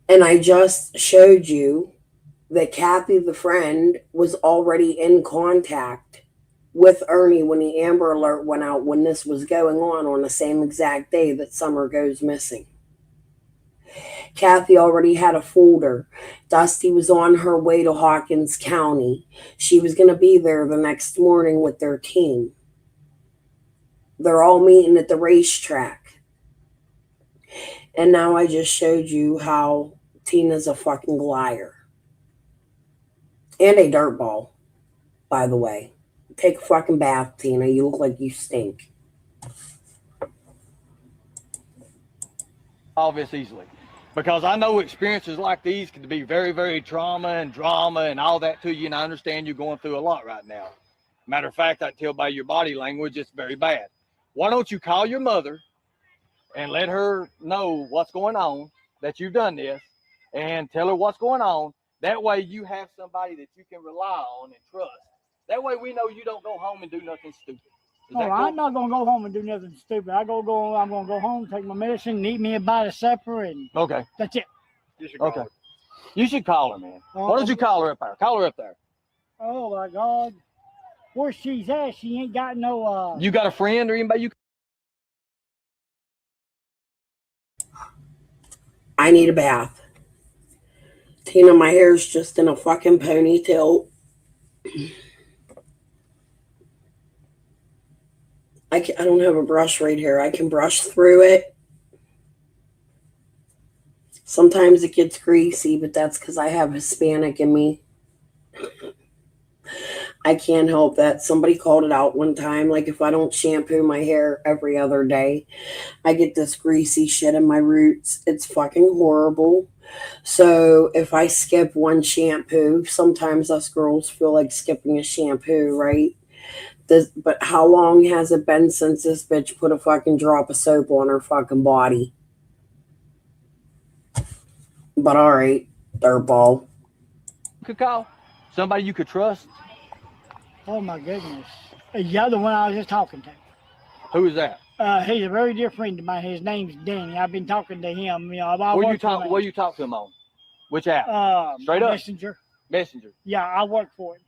And I just showed you that Kathy, the friend, was already in contact with Ernie when the Amber Alert went out, when this was going on the same exact day that Summer goes missing. Kathy already had a folder. Dusty was on her way to Hawkins County. She was going to be there the next morning with their team. They're all meeting at the racetrack. And now I just showed you how Tina's a fucking liar. And a dirtball, by the way. Take a fucking bath, Tina. You look like you stink. All this easily. Because I know experiences like these can be very, very trauma and all that to you. And I understand you're going through a lot right now. Matter of fact, I can tell by your body language, it's very bad. Why don't you call your mother and let her know what's going on, that you've done this, and tell her what's going on. That way you have somebody that you can rely on and trust. That way we know you don't go home and do nothing stupid. Oh, cool? I'm not going to go home and do nothing stupid. I'm going to go home, take my medicine, and eat me a bite of supper, and okay, that's it. Okay. You should call her, man. Why don't you call her up there? Call her up there. Oh, my God. Where she's at, she ain't got no... You got a friend or anybody you... I need a bath. Tina, my hair's just in a fucking ponytail. I don't have a brush right here. I can brush through it. Sometimes it gets greasy, but that's because I have Hispanic in me. I can't help that. Somebody called it out one time. Like, if I don't shampoo my hair every other day, I get this greasy shit in my roots. It's fucking horrible. So if I skip one shampoo, sometimes us girls feel like skipping a shampoo, right? But how long has it been since this bitch put a fucking drop of soap on her fucking body? But all right, dirtball. Could call somebody you could trust. Oh my goodness. The other one I was just talking to. Who is that? He's a very dear friend of mine. His name's Danny. I've been talking to him. You know, Where you talk to him on? Which app? Straight up. Messenger. Messenger. Yeah, I work for him.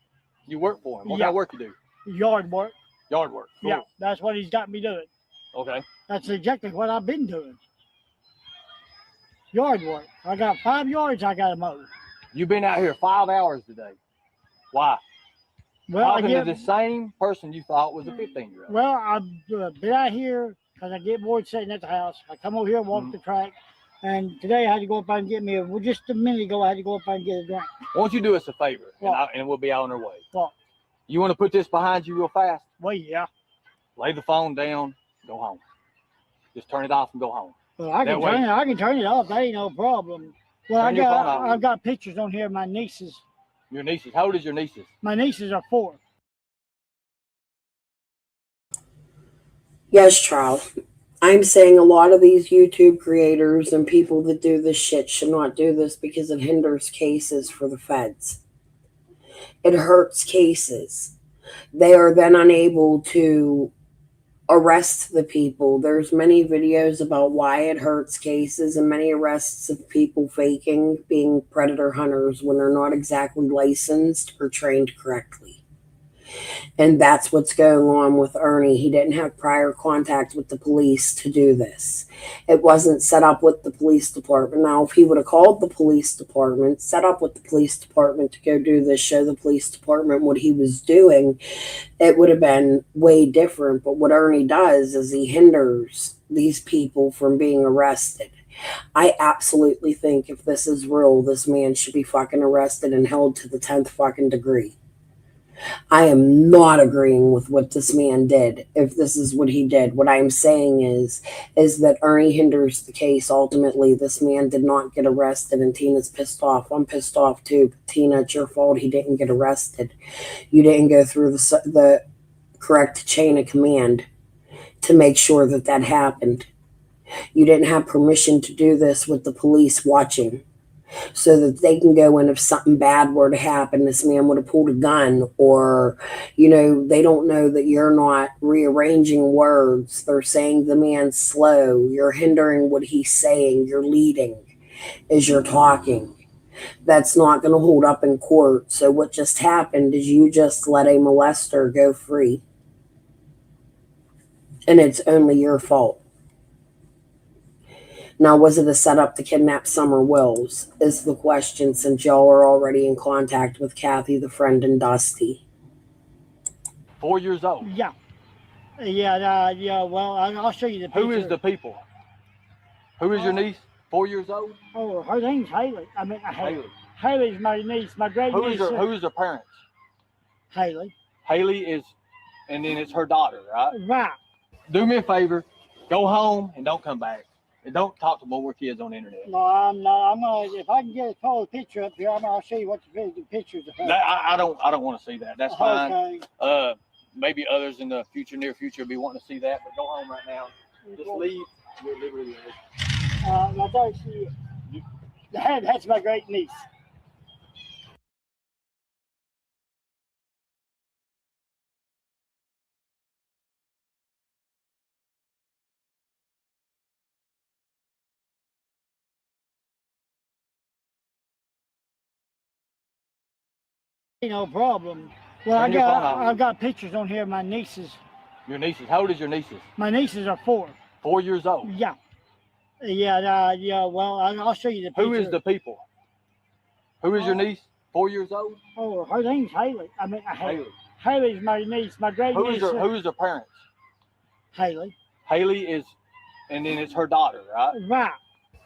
You work for him. What Yeah. kind of work you do? Yard work. Yard work. Cool. Yeah, that's what he's got me doing. Okay. That's exactly what I've been doing. Yard work. I got 5 yards I got to mow. You've been out here 5 hours today. Why? Well, Talking to the same person you thought was a 15-year-old. Well, I've been out here because I get bored sitting at the house. I come over here, walk the track, and today I had to go up and get me. Well, just a minute ago, I had to go up and get a drink. Why don't you do us a favor, and we'll be out on our way. What? You want to put this behind you real fast? Well, yeah. Lay the phone down, go home. Just turn it off and go home. Well, I can turn it off. That ain't no problem. Well, Turn your phone off. I've got pictures on here of my nieces. Your nieces. How old is your nieces? My nieces are 4. Yes, Charles. I'm saying a lot of these YouTube creators and people that do this shit should not do this because it hinders cases for the feds. It hurts cases. They are then unable to arrest the people. There's many videos about why it hurts cases and many arrests of people faking being predator hunters when they're not exactly licensed or trained correctly. And that's what's going on with Ernie. He didn't have prior contact with the police to do this. It wasn't set up with the police department. Now, if he would have called the police department, set up with the police department to go do this, show the police department what he was doing, it would have been way different. But what Ernie does is he hinders these people from being arrested. I absolutely think if this is real, this man should be fucking arrested and held to the 10th fucking degree. I am not agreeing with what this man did. If this is what he did, what I'm saying is that Ernie hinders the case. Ultimately, this man did not get arrested, and Tina's pissed off. I'm pissed off too. Tina, it's your fault he didn't get arrested. You didn't go through the correct chain of command to make sure that that happened. You didn't have permission to do this with the police watching, so that they can go in if something bad were to happen. This man would have pulled a gun, or, they don't know that you're not rearranging words. They're saying the man's slow. You're hindering what he's saying. You're leading as you're talking. That's not going to hold up in court. So what just happened is you just let a molester go free. And it's only your fault. Now, was it a setup to kidnap Summer Wills is the question, since y'all are already in contact with Kathy, the friend, and Dusty. 4 years old? Yeah. Yeah, well, I'll show you the picture. Who is the people? Who is your niece? 4 years old? Oh, her name's Haley. I mean, Haley. Haley's my niece, my great niece. Who is her parents? Haley. Haley is, and then it's her daughter, right? Right. Do me a favor. Go home and don't come back. And don't talk to more kids on the internet. No, I'm gonna. If I can get a picture up here, I'll show you what the pictures are. I don't want to see that. That's fine. Okay. Maybe others in the near future will be wanting to see that, but go home right now. Just leave. Your liberty. I thought she. That's my great niece. No problem. Well, I've got pictures on here of my nieces. Your nieces. How old is your nieces? My nieces are 4. 4 years old? Yeah. Yeah, well, I'll show you the picture. Who is the people? Who is your niece? 4 years old? Oh, her name's Haley. I mean, Haley. Haley's my niece, my great niece. Who is her parents? Haley. Haley is, and then it's her daughter, right? Right.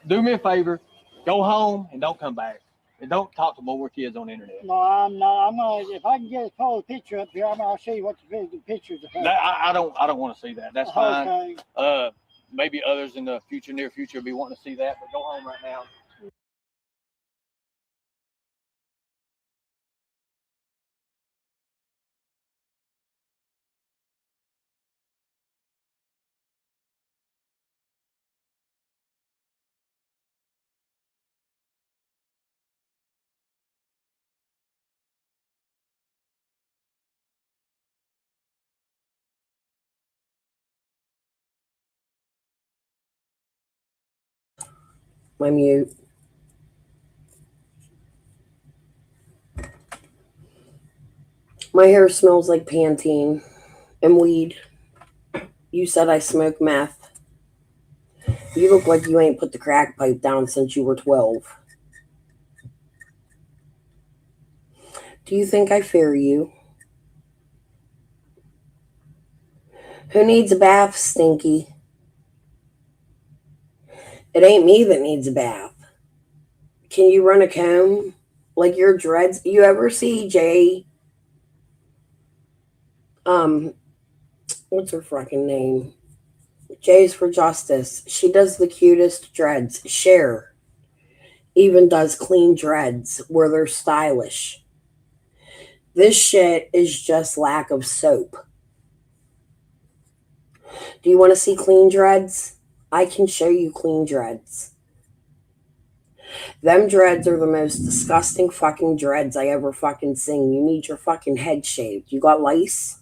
Do me a favor. Go home and don't come back. And don't talk to more kids on the internet. No, I'm not. I'm gonna. If I can get a call picture up here, I'll show you what the pictures are. I don't want to see that. That's fine. Okay. Maybe others in the near future will be wanting to see that, but go home right now. My mute. My hair smells like Pantene and weed. You said I smoke meth. You look like you ain't put the crack pipe down since you were 12. Do you think I fear you? Who needs a bath, Stinky? It ain't me that needs a bath. Can you run a comb? Like your dreads? You ever see Jay? What's her fucking name? Jay's for Justice. She does the cutest dreads. Cher even does clean dreads where they're stylish. This shit is just lack of soap. Do you want to see clean dreads? I can show you clean dreads. Them dreads are the most disgusting fucking dreads I ever fucking seen. You need your fucking head shaved. You got lice?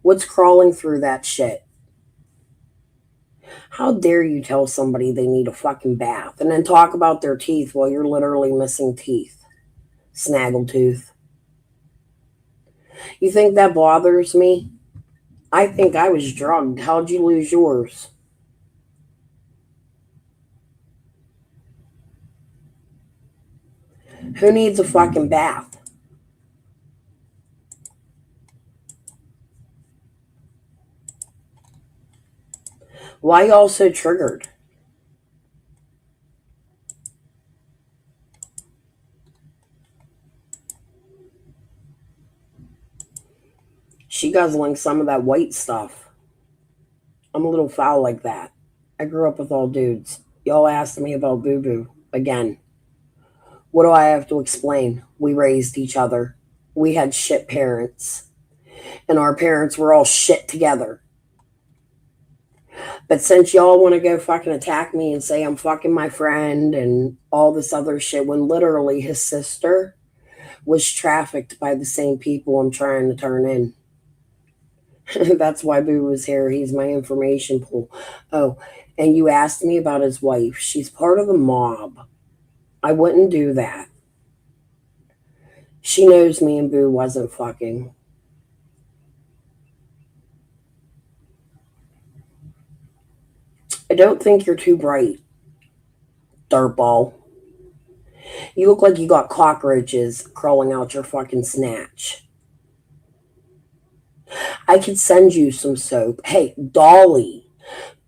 What's crawling through that shit? How dare you tell somebody they need a fucking bath and then talk about their teeth while you're literally missing teeth? Snaggletooth. You think that bothers me? I think I was drugged. How'd you lose yours? Who needs a fucking bath? Why y'all so triggered? She guzzling some of that white stuff. I'm a little foul like that. I grew up with all dudes. Y'all asked me about Boo Boo again. What do I have to explain? We raised each other. We had shit parents. And our parents were all shit together. But since y'all want to go fucking attack me and say I'm fucking my friend and all this other shit, when literally his sister was trafficked by the same people I'm trying to turn in. That's why Boo was here. He's my information pool. Oh, and you asked me about his wife. She's part of the mob. I wouldn't do that. She knows me and Boo wasn't fucking. I don't think you're too bright, dirtball. You look like you got cockroaches crawling out your fucking snatch. I could send you some soap. Hey, Dolly.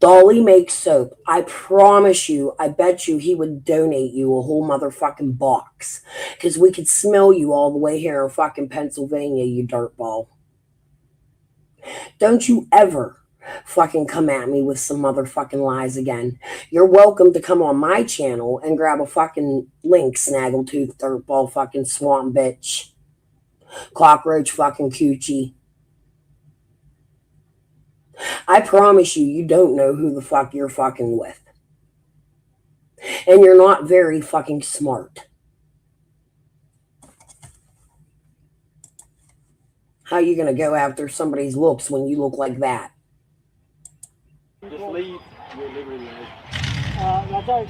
Dolly makes soap. I promise you, I bet you he would donate you a whole motherfucking box. Because we could smell you all the way here in fucking Pennsylvania, you dirtball. Don't you ever fucking come at me with some motherfucking lies again. You're welcome to come on my channel and grab a fucking link, snaggletooth, dirtball, fucking swamp bitch. Cockroach fucking coochie. I promise you, you don't know who the fuck you're fucking with. And you're not very fucking smart. How are you going to go after somebody's looks when you look like that? Just leave. I thought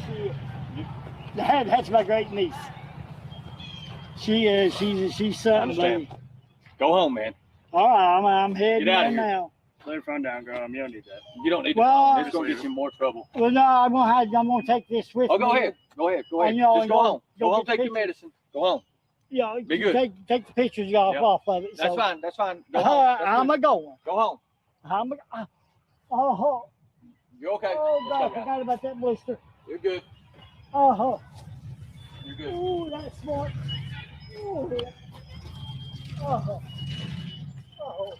that's my great niece. She's something. Lady. Go home, man. All right, I'm heading Get out there of here. now. Let her phone down, girl. You don't need that. You don't need Well, to. It's going to get you in more trouble. Well, no, I'm gonna take this with me. Oh, go ahead. Go ahead. Go ahead. You know, Just go home. Go home. get Take your medicine. Go home. Yeah, Be good. Take the pictures off of it. That's so. fine. That's fine. Go home. That's I'm good. a going. Go home. Oh, You're okay. oh Let's God, I go, guys. forgot about that blister. You're good. Oh, You're good. Ooh, that's smart. Ooh. Oh. Oh.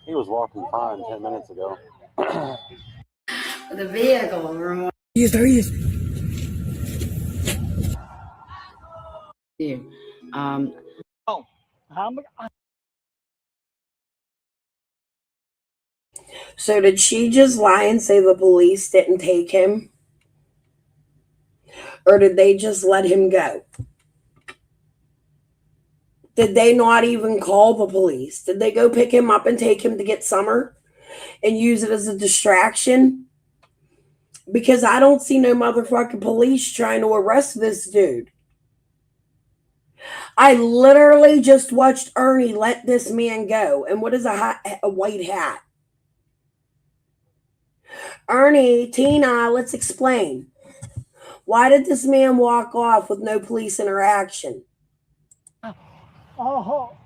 He was walking fine 10 minutes ago. The vehicle. Yes, there he is. How much? So did she just lie and say the police didn't take him? Or did they just let him go? Did they not even call the police? Did they go pick him up and take him to get Summer and use it as a distraction? Because I don't see no motherfucking police trying to arrest this dude. I literally just watched Ernie let this man go. And what is a white hat? Ernie, Tina, let's explain. Why did this man walk off with no police interaction? Oh.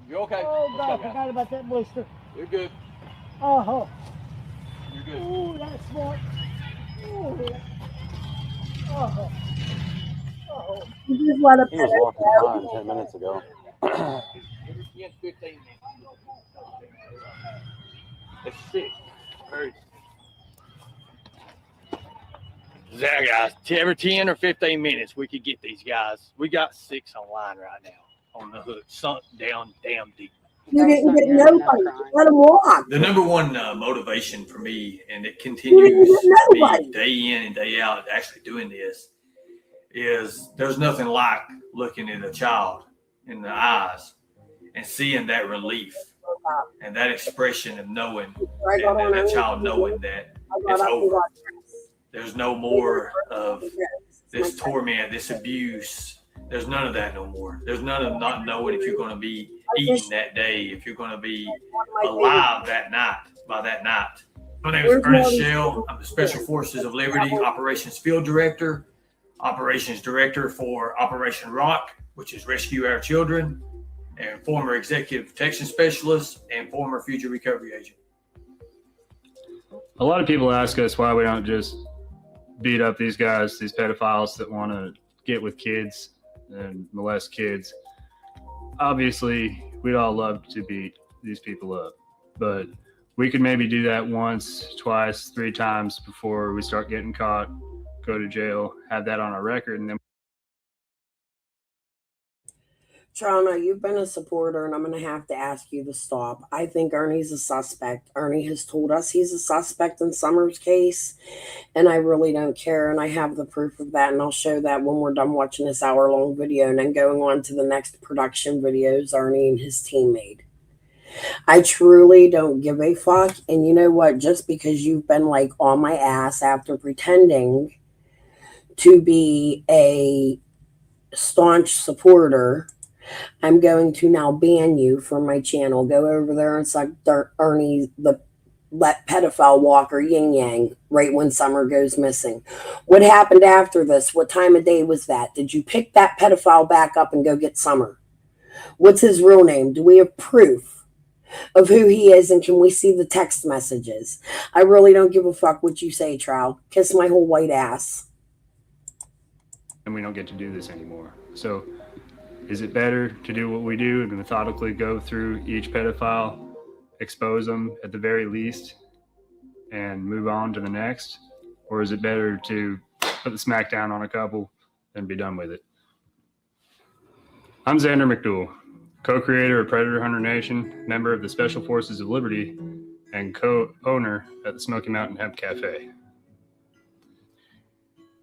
You okay? Oh, What's God, I up, man? forgot about that blister. You're good. Oh. You're good. Ooh, that's smart. Ooh. Oh. Oh. You just let He was walking fine 10 minutes ago. Every 10, 15 minutes. That's sick. Very. That guys, every 10 or 15 minutes, we could get these guys. We got 6 online right now on the hook, sunk down damn deep. You didn't get nobody. Let him walk. The number one motivation for me, and it continues me day in and day out actually doing this, is there's nothing like looking at a child in the eyes and seeing that relief and that expression of knowing, and that child knowing that it's over. There's no more of this torment, this abuse. There's none of that no more. There's none of not knowing if you're going to be eating that day, if you're going to be alive that night, by that night. My name is Ernest Shell. I'm the Special Forces of Liberty Operations Field Director, Operations Director for Operation Rock, which is Rescue Our Children, and former Executive Protection Specialist and former Future Recovery Agent. A lot of people ask us why we don't just beat up these guys, these pedophiles that want to get with kids and molest kids. Obviously, we'd all love to beat these people up, but we could maybe do that once, twice, 3 times before we start getting caught, go to jail, have that on our record, and then Trona, you've been a supporter, and I'm going to have to ask you to stop. I think Ernie's a suspect. Ernie has told us he's a suspect in Summer's case, and I really don't care, and I have the proof of that, and I'll show that when we're done watching this hour-long video and then going on to the next production videos Ernie and his team made. I truly don't give a fuck, and you know what? Just because you've been, like, on my ass after pretending to be a staunch supporter, I'm going to now ban you from my channel. Go over there and suck Ernie, the pedophile walker, yin yang, right when Summer goes missing. What happened after this? What time of day was that? Did you pick that pedophile back up and go get Summer? What's his real name? Do we have proof of who he is, and can we see the text messages? I really don't give a fuck what you say, Trow. Kiss my whole white ass. and we don't get to do this anymore. So is it better to do what we do and methodically go through each pedophile, expose them at the very least, and move on to the next? Or is it better to put the smack down on a couple and be done with it? I'm Xander McDougal, co-creator of Predator Hunter Nation, member of the Special Forces of Liberty, and co-owner at the Smoky Mountain Hemp Cafe.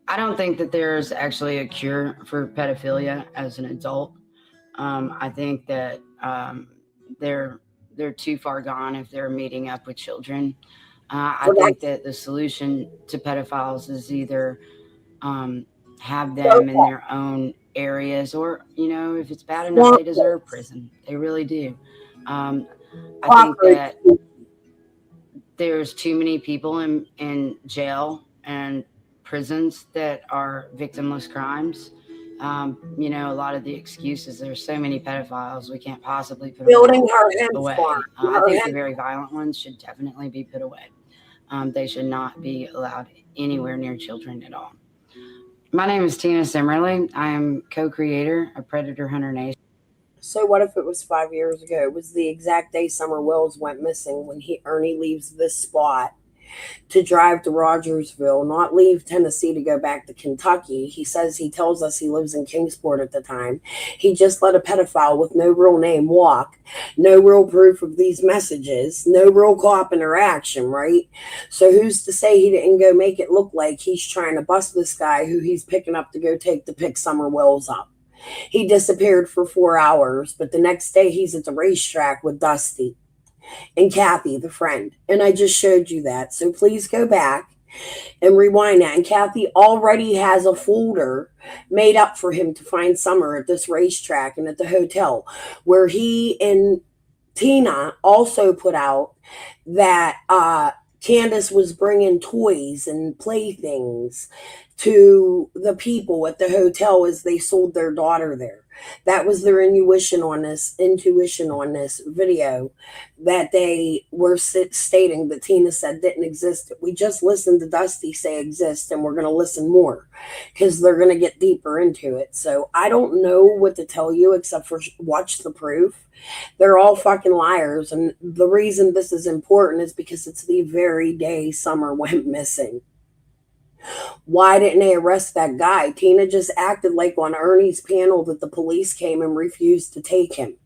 I don't think that there's actually a cure for pedophilia as an adult. I think that they're too far gone if they're meeting up with children. I think that the solution to pedophiles is either have them in their own areas, or, you know, if it's bad enough, they deserve prison. They really do. I think that there's too many people in jail and prisons that are victimless crimes. You know, a lot of the excuses, there's so many pedophiles, we can't possibly put them away. I think the very violent ones should definitely be put away. They should not be allowed anywhere near children at all. My name is Tina Simmerly. I am co-creator of Predator Hunter Nation. So what if it was 5 years ago? It was the exact day Summer Wells went missing when Ernie leaves this spot to drive to Rogersville, not leave Tennessee to go back to Kentucky. He tells us he lives in Kingsport at the time. He just let a pedophile with no real name walk, no real proof of these messages, no real cop interaction, right? So who's to say he didn't go make it look like he's trying to bust this guy who he's picking up to go take to pick Summer Wells up? He disappeared for 4 hours, but the next day he's at the racetrack with Dusty and Kathy, the friend. And I just showed you that. So please go back and rewind that. And Kathy already has a folder made up for him to find Summer at this racetrack and at the hotel, where he and Tina also put out that Candace was bringing toys and playthings to the people at the hotel as they sold their daughter there. That was their intuition on this video that they were stating that Tina said didn't exist. We just listened to Dusty say exist, and we're going to listen more because they're going to get deeper into it. So I don't know what to tell you except for watch the proof. They're all fucking liars. And the reason this is important is because it's the very day Summer went missing. Why didn't they arrest that guy? Tina just acted like on Ernie's panel that the police came and refused to take him.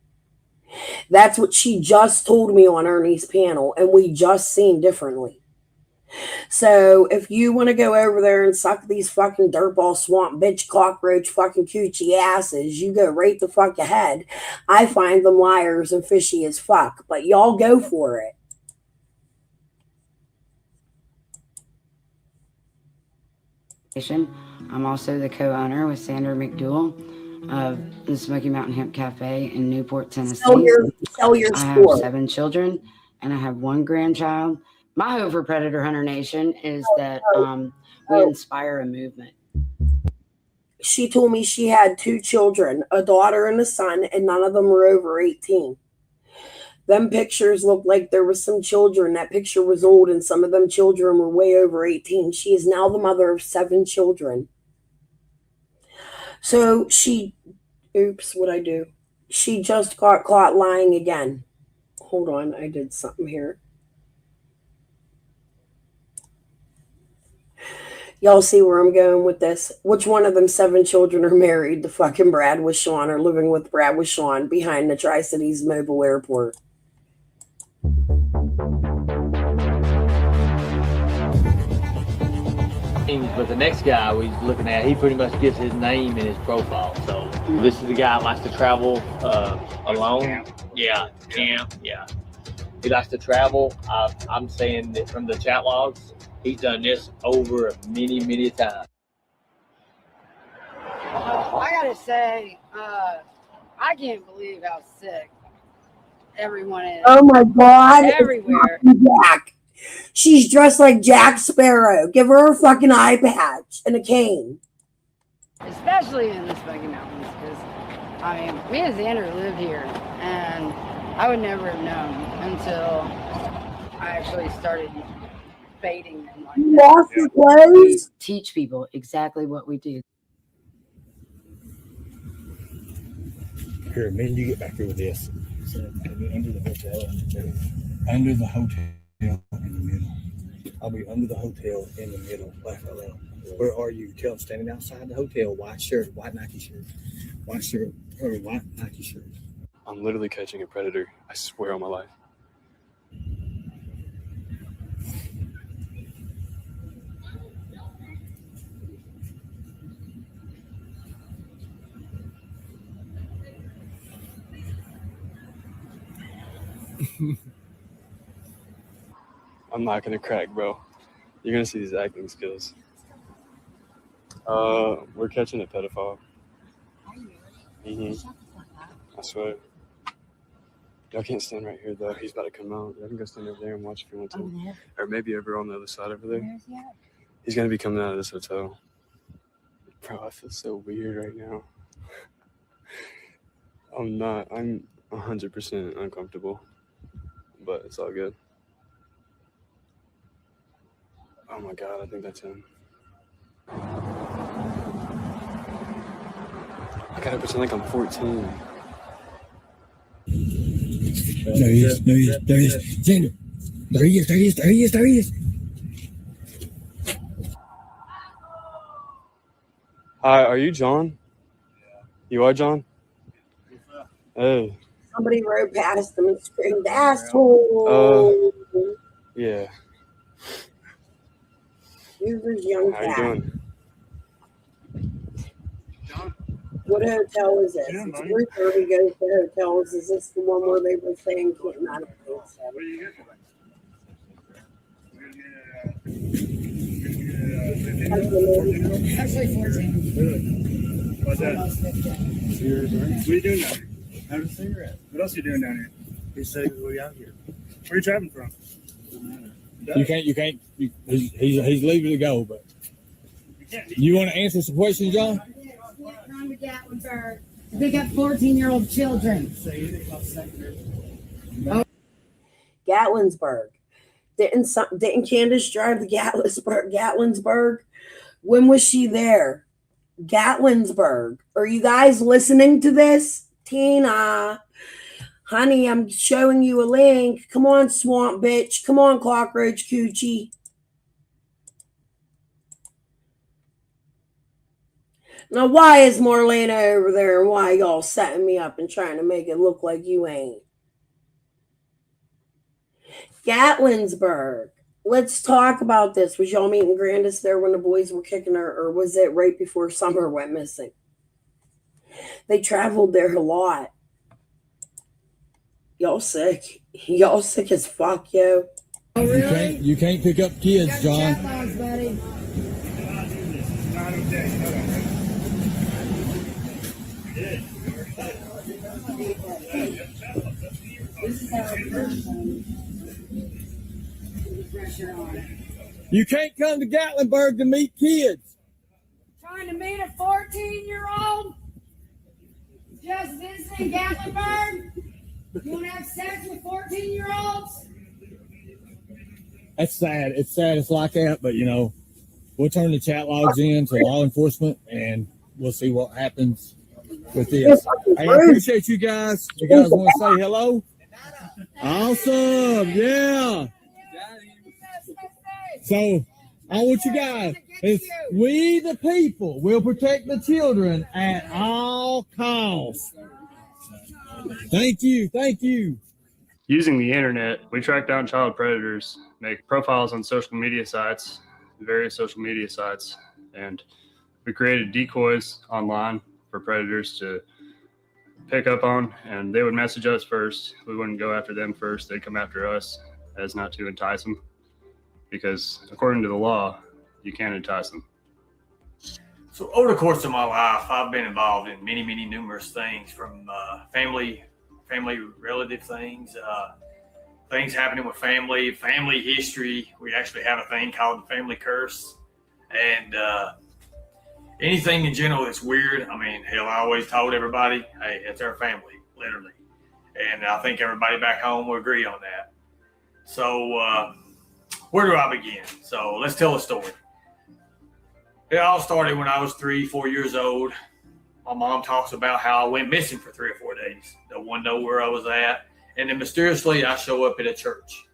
That's what she just told me on Ernie's panel, and we just seen differently. So if you want to go over there and suck these fucking dirtball swamp bitch cockroach fucking coochie asses, you go right the fuck ahead. I find them liars and fishy as fuck, but y'all go for it. I'm also the co-owner with Sandra McDougal of the Smoky Mountain Hemp Cafe in Newport, Tennessee. Sell your I have store. 7 children and I have 1 grandchild. My hope for Predator Hunter Nation is that we inspire a movement. She told me she had 2 children, a daughter and a son, and none of them were over 18. Them pictures looked like there was some children. That picture was old, and some of them children were way over 18. She is now the mother of 7 children. So oops, what'd I do? She just got caught lying again. Hold on, I did something here. Y'all see where I'm going with this? Which one of them 7 children are married to fucking Brad with Sean or living with Brad with Sean behind the Tri-Cities Mobile Airport? But the next guy we're looking at, he pretty much gives his name in his profile. So this is the guy that likes to travel alone. Yeah, camp. Yeah, he likes to travel. I'm saying that from the chat logs, he's done this over many times. I gotta say, I can't believe how sick everyone is. Oh my God. Everywhere. Jack. She's dressed like Jack Sparrow. Give her a fucking eye patch and a cane. Especially in the Smoky Mountains, because, I mean, me and Xander lived here, and I would never have known until I actually started baiting them like You lost your clothes? We teach people exactly what we do. Here, man, you get back here with this. So, under the hotel in the middle. Under the hotel in the middle. I'll be under the hotel in the middle. Laugh out loud. Where are you? Tell them standing outside the hotel. White shirt, white Nike shirt. White shirt or white Nike shirt. I'm literally catching a predator. I swear on my life. I'm not gonna crack, bro. You're gonna see these acting skills. We're catching a pedophile. I swear. Y'all can't stand right here though. He's about to come out. Y'all can go stand over there and watch if you want to. Over there? Or maybe over on the other side over there. Where's he at? He's gonna be coming out of this hotel. Bro, I feel so weird right now. I'm not. I'm 100% uncomfortable. But it's all good. Oh my God, I think that's him. I gotta pretend like I'm 14. There he is. There he is. There he is. Xander. There he is. There he is. There he is. There he is. Hi, are you John? You are John? Hey. Somebody rode past them and screamed, asshole. Yeah. Here's this young How you cat. doing? What hotel is this? It's 3:30 goes to hotels. Is this the one where they were saying can't not have Actually 14. What's that? What are you doing down here? Having a cigarette. What else are you doing down here? He said we out here. Where are you traveling from? You can't. He's leaving to go, but you want to answer some questions, John? From the Gatlinburg. They got 14-year-old children. Gatlinburg. Didn't Candace drive the Gatlinburg? When was she there? Gatlinburg. Are you guys listening to this? Tina. Honey, I'm showing you a link. Come on, swamp bitch. Come on, cockroach coochie. Now, why is Marlena over there and why y'all setting me up and trying to make it look like you ain't? Gatlinburg. Let's talk about this. Was y'all meeting Grandis there when the boys were kicking her, or was it right before Summer went missing? They traveled there a lot. Y'all sick. Y'all sick as fuck, yo. Oh, really? You can't pick up kids, John. Buddy. You can't come to Gatlinburg to meet kids. Trying to meet a 14-year-old? Just visiting Gatlinburg? You want to have sex with 14-year-olds? That's sad. It's sad it's like that, but we'll turn the chat logs in to law enforcement and we'll see what happens with this. Hey, I appreciate you guys. You guys want to say hello? Awesome. Yeah. So I want you guys, it's we the people will protect the children at all costs. Thank you. Thank you. Using the internet, we track down child predators, make profiles on social media sites, various social media sites, and we created decoys online for predators to pick up on, and they would message us first. We wouldn't go after them first. They'd come after us as not to entice them, because according to the law, you can't entice them. So over the course of my life, I've been involved in many, many numerous things, from family relative things, things happening with family history. We actually have a thing called the family curse, and anything in general that's weird. I mean, hell, I always told everybody, hey, it's our family, literally. And I think everybody back home will agree on that. So where do I begin? So let's tell a story. It all started when I was 3-4 years old. My mom talks about how I went missing for 3 or 4 days. No one know where I was at. And then mysteriously, I show up at a church.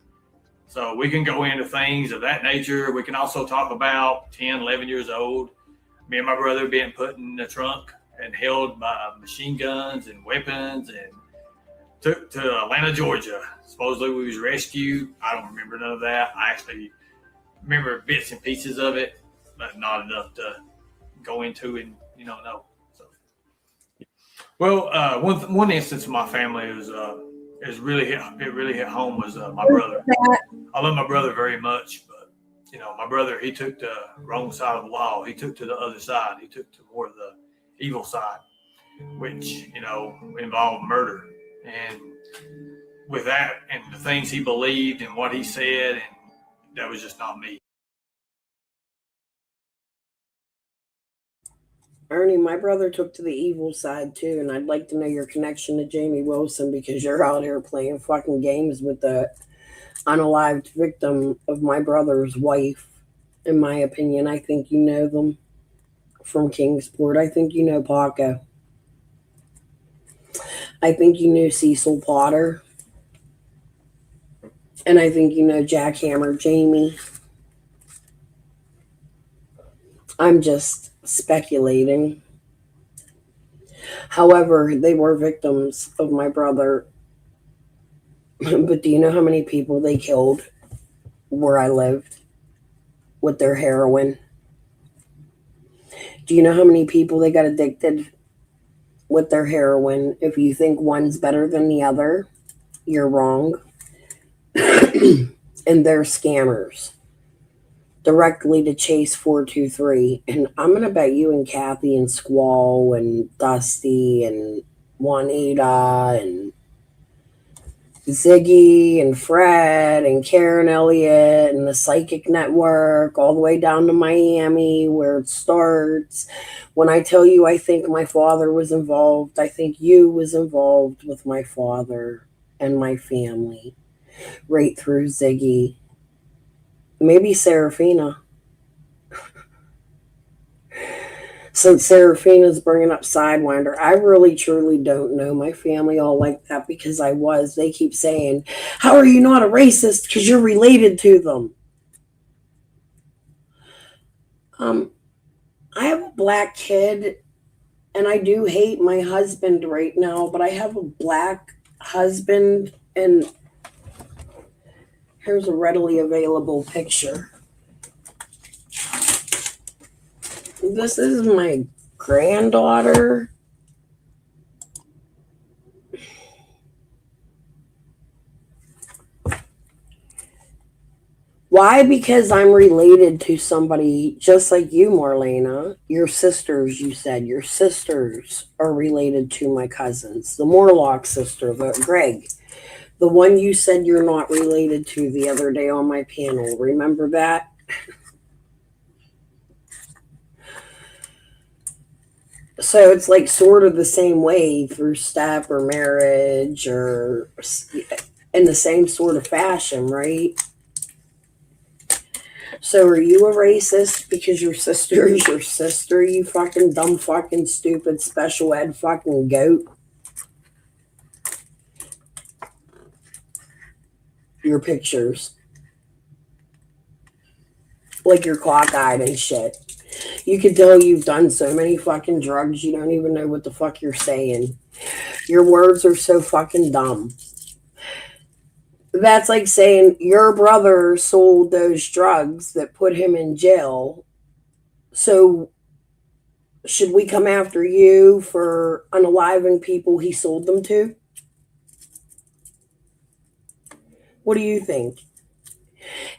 So we can go into things of that nature. We can also talk about 10, 11 years old. Me and my brother being put in the trunk and held by machine guns and weapons and took to Atlanta, Georgia. Supposedly we was rescued. I don't remember none of that. I actually remember bits and pieces of it, but not enough to go into and know. So, well, one instance of my family is really hit home was my brother. I love my brother very much, but my brother, he took the wrong side of the law. He took to the other side. He took to more of the evil side, which involved murder. And with that and the things he believed and what he said, and that was just not me. Ernie, my brother took to the evil side too, and I'd like to know your connection to Jamie Wilson, because you're out here playing fucking games with the unalived victim of my brother's wife. In my opinion, I think you know them from Kingsport. I think you know Paco. I think you knew Cecil Potter. And I think you know Jackhammer Jamie. I'm just speculating. However, they were victims of my brother. But do you know how many people they killed where I lived with their heroin? Do you know how many people they got addicted with their heroin? If you think one's better than the other, you're wrong. And they're scammers. Directly to Chase 423. And I'm going to bet you and Kathy and Squall and Dusty and Juanita and Ziggy and Fred and Karen Elliott and the Psychic Network all the way down to Miami where it starts. When I tell you I think my father was involved, I think you was involved with my father and my family right through Ziggy. Maybe Serafina. Since Serafina's bringing up Sidewinder, I really truly don't know my family all like that because I was. They keep saying, how are you not a racist? Because you're related to them. I have a black kid, and I do hate my husband right now, but I have a black husband, and here's a readily available picture. This is my granddaughter. Why? Because I'm related to somebody just like you, Marlena. Your sisters, you said. Your sisters are related to my cousins. The Morlock sister, Greg. The one you said you're not related to the other day on my panel. Remember that? So it's like sort of the same way through step or marriage or in the same sort of fashion, right? So are you a racist because your sister is your sister, you fucking dumb fucking stupid special ed fucking goat? Your pictures. Like you're cockeyed and shit. You can tell you've done so many fucking drugs, you don't even know what the fuck you're saying. Your words are so fucking dumb. That's like saying your brother sold those drugs that put him in jail. So should we come after you for unaliving people he sold them to? What do you think?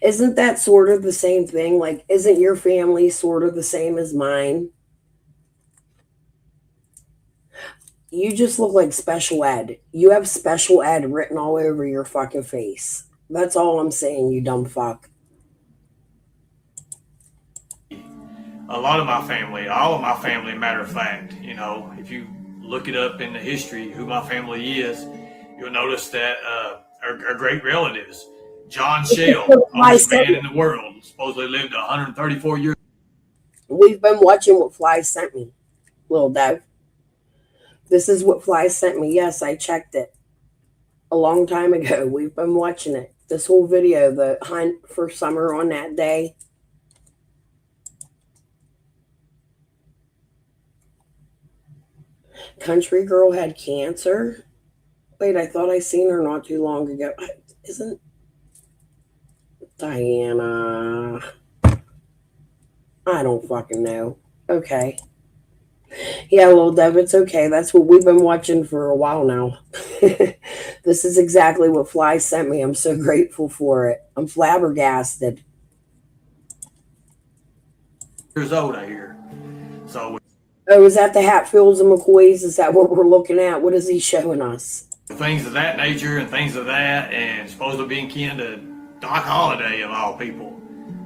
Isn't that sort of the same thing? Like, isn't your family sort of the same as mine? You just look like special ed. You have special ed written all over your fucking face. That's all I'm saying, you dumb fuck. A lot of my family, all of my family, matter of fact, you know, if you look it up in the history, who my family is, you'll notice that our great relatives, John Shell, oldest man in the world, supposedly lived 134 years. We've been watching what Fly sent me, little Dev. This is what Fly sent me. Yes, I checked it a long time ago. We've been watching it. This whole video, the hunt for Summer on that day. Country girl had cancer. Wait, I thought I seen her not too long ago. Isn't Diana? I don't fucking know. Okay. Yeah, well, Dev, it's okay. That's what we've been watching for a while now. This is exactly what Fly sent me. I'm so grateful for it. I'm flabbergasted. Years old, I hear. So. Oh, is that the Hatfields and McCoys? Is that what we're looking at? What is he showing us? Things of that nature and things of that, and supposed to be kin to Doc Holliday of all people.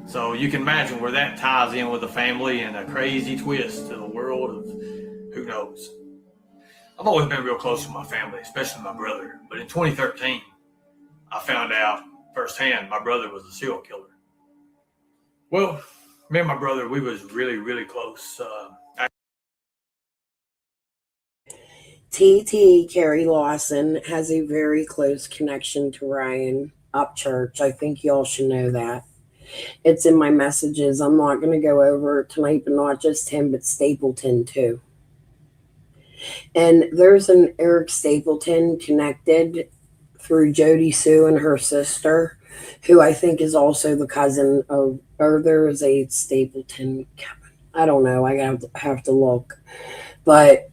So you can imagine where that ties in with the family and a crazy twist to the world of who knows. I've always been real close to my family, especially my brother. But in 2013, I found out firsthand my brother was a serial killer. Well, me and my brother, we was really, really close. TT Carrie Lawson has a very close connection to Ryan Upchurch. I think y'all should know that. It's in my messages. I'm not going to go over it tonight, but not just him, but Stapleton too. And there's an Eric Stapleton connected through Jody Sue and her sister, who I think is also the cousin of, or there is a Stapleton. I don't know. I have to look. But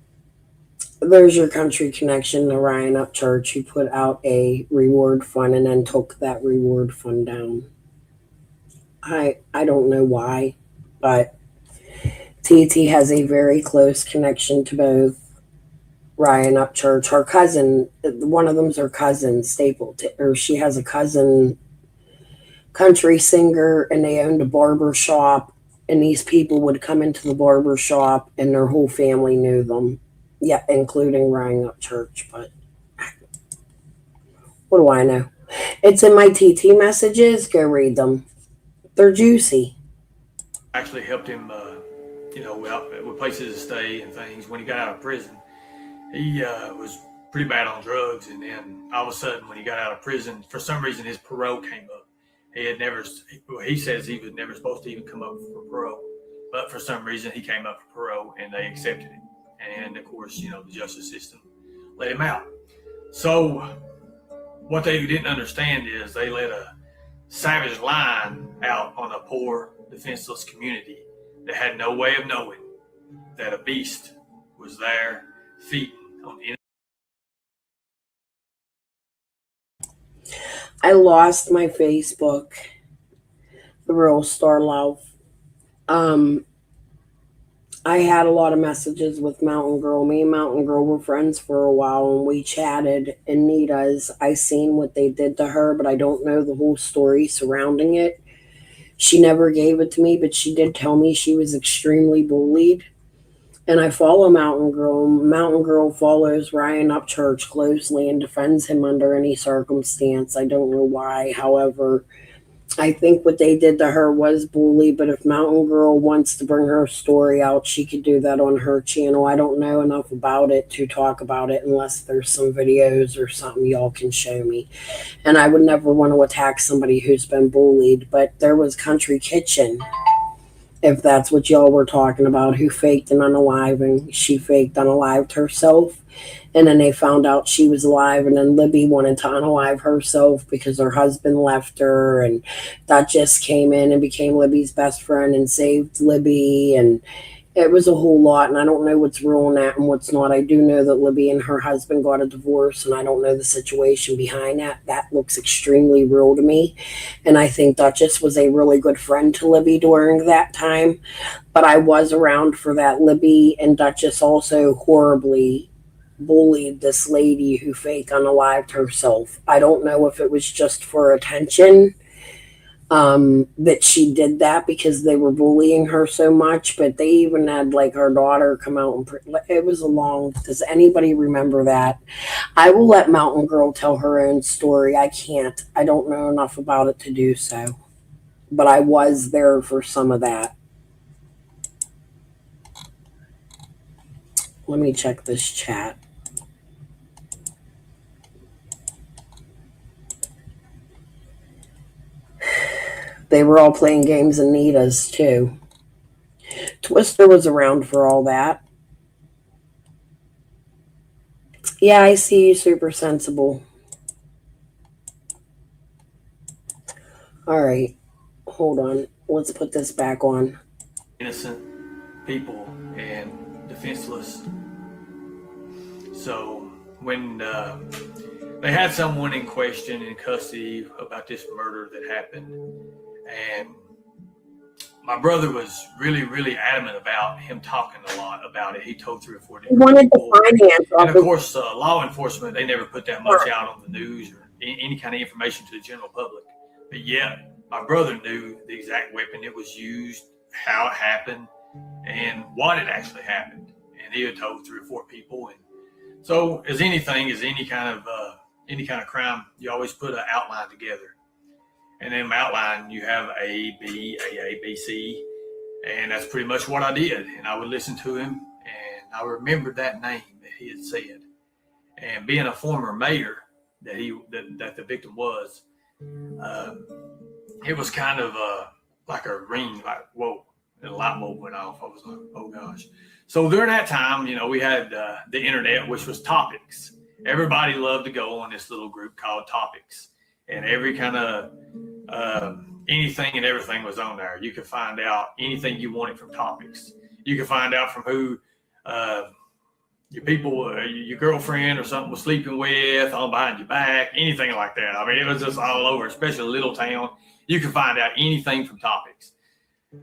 there's your country connection to Ryan Upchurch, who put out a reward fund and then took that reward fund down. I don't know why, but TT has a very close connection to both Ryan Upchurch. Her cousin, one of them's her cousin, Stapleton, or she has a cousin, country singer, and they owned a barber shop, and these people would come into the barber shop, and their whole family knew them. Yeah, including Ryan Upchurch, but what do I know? It's in my TT messages. Go read them. They're juicy. Actually helped him, with places to stay and things. When he got out of prison, he was pretty bad on drugs, and then all of a sudden, when he got out of prison, for some reason his parole came up. He says he was never supposed to even come up for parole, but for some reason he came up for parole, and they accepted him. And of course, the justice system let him out. So what they didn't understand is they let a savage lion out on a poor, defenseless community that had no way of knowing that a beast was there feeding on the inside. I lost my Facebook, The Real Star Love. I had a lot of messages with Mountain Girl. Me and Mountain Girl were friends for a while, and we chatted. And Nita's, I seen what they did to her, but I don't know the whole story surrounding it. She never gave it to me, but she did tell me she was extremely bullied. And I follow Mountain Girl. Mountain Girl follows Ryan Upchurch closely and defends him under any circumstance. I don't know why. However, I think what they did to her was bully, but if Mountain Girl wants to bring her story out, she could do that on her channel. I don't know enough about it to talk about it unless there's some videos or something y'all can show me. And I would never want to attack somebody who's been bullied, but there was Country Kitchen, if that's what y'all were talking about, who faked an unaliving. She faked unalived herself. And then they found out she was alive, and then Libby wanted to unalive herself because her husband left her, and Duchess came in and became Libby's best friend and saved Libby, and it was a whole lot, and I don't know what's real in that and what's not. I do know that Libby and her husband got a divorce, and I don't know the situation behind that. That looks extremely real to me, and I think Duchess was a really good friend to Libby during that time, but I was around for that. Libby and Duchess also horribly bullied this lady who fake unalived herself. I don't know if it was just for attention that she did that because they were bullying her so much, but they even had like her daughter come out and it was a long. Does anybody remember that? I will let Mountain Girl tell her own story. I can't. I don't know enough about it to do so, but I was there for some of that. Let me check this chat. They were all playing games in Nita's too. Twister was around for all that. Yeah, I see you, Super Sensible. All right, hold on. Let's put this back on. Innocent people and defenseless. So when they had someone in question in custody about this murder that happened, and my brother was really, really adamant about him talking a lot about it. He told 3 or 4 different He wanted people. to finance. And of course, law enforcement, they never put that much out on the news or any kind of information to the general public. But yeah, my brother knew the exact weapon it was used, how it happened, and what had actually happened. And he had told 3 or 4 people. And so, as anything, as any kind of crime, you always put an outline together. And in the outline, you have A, B, A, B, C. And that's pretty much what I did. And I would listen to him, and I remembered that name that he had said. And being a former mayor that that the victim was, it was kind of like a ring, like, whoa, and a light bulb went off. I was like, oh gosh. So during that time, you know, we had the internet, which was Topics. Everybody loved to go on this little group called Topics, and every kind of anything and everything was on there. You could find out anything you wanted from Topics. You could find out from who your people, your girlfriend or something was sleeping with, on behind your back, anything like that. I mean, it was just all over, especially a little town. You could find out anything from Topics.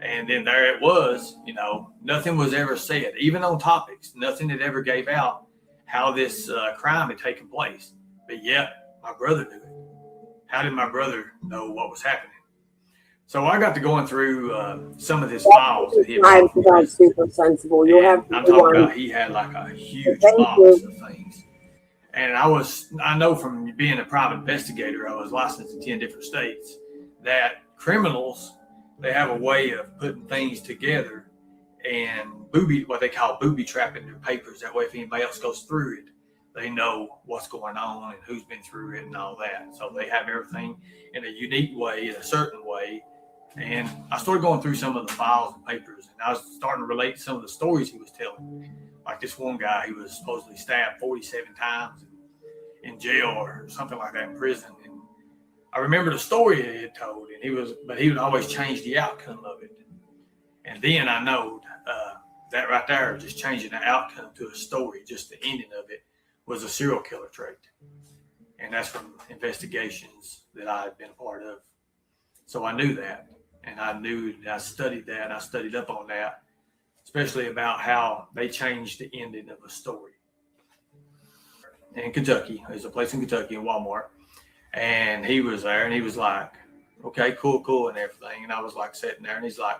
And then there it was, you know, nothing was ever said, even on Topics, nothing that ever gave out how this crime had taken place. But yet, my brother knew it. How did my brother know what was happening? So I got to going through some of his files that he had brought from prison. Super sensible. You'll have I'm talking about he had like a huge box of things. And I know from being a private investigator, I was licensed in 10 different states, that criminals, they have a way of putting things together and what they call booby trapping their papers. That way, if anybody else goes through it, they know what's going on and who's been through it and all that. So they have everything in a unique way, in a certain way. And I started going through some of the files and papers, and I was starting to relate to some of the stories he was telling. Like this one guy, he was supposedly stabbed 47 times in jail or something like that in prison. And I remember the story he had told, and he would always change the outcome of it. And then I know that right there, just changing the outcome to a story, just the ending of it, was a serial killer trait. And that's from investigations that I had been a part of. So I knew that. And I studied that. I studied up on that, especially about how they changed the ending of a story. In Kentucky, there's a place in Kentucky, in Walmart. And he was there, and he was like, okay, cool, and everything. And I was like sitting there, and he's like,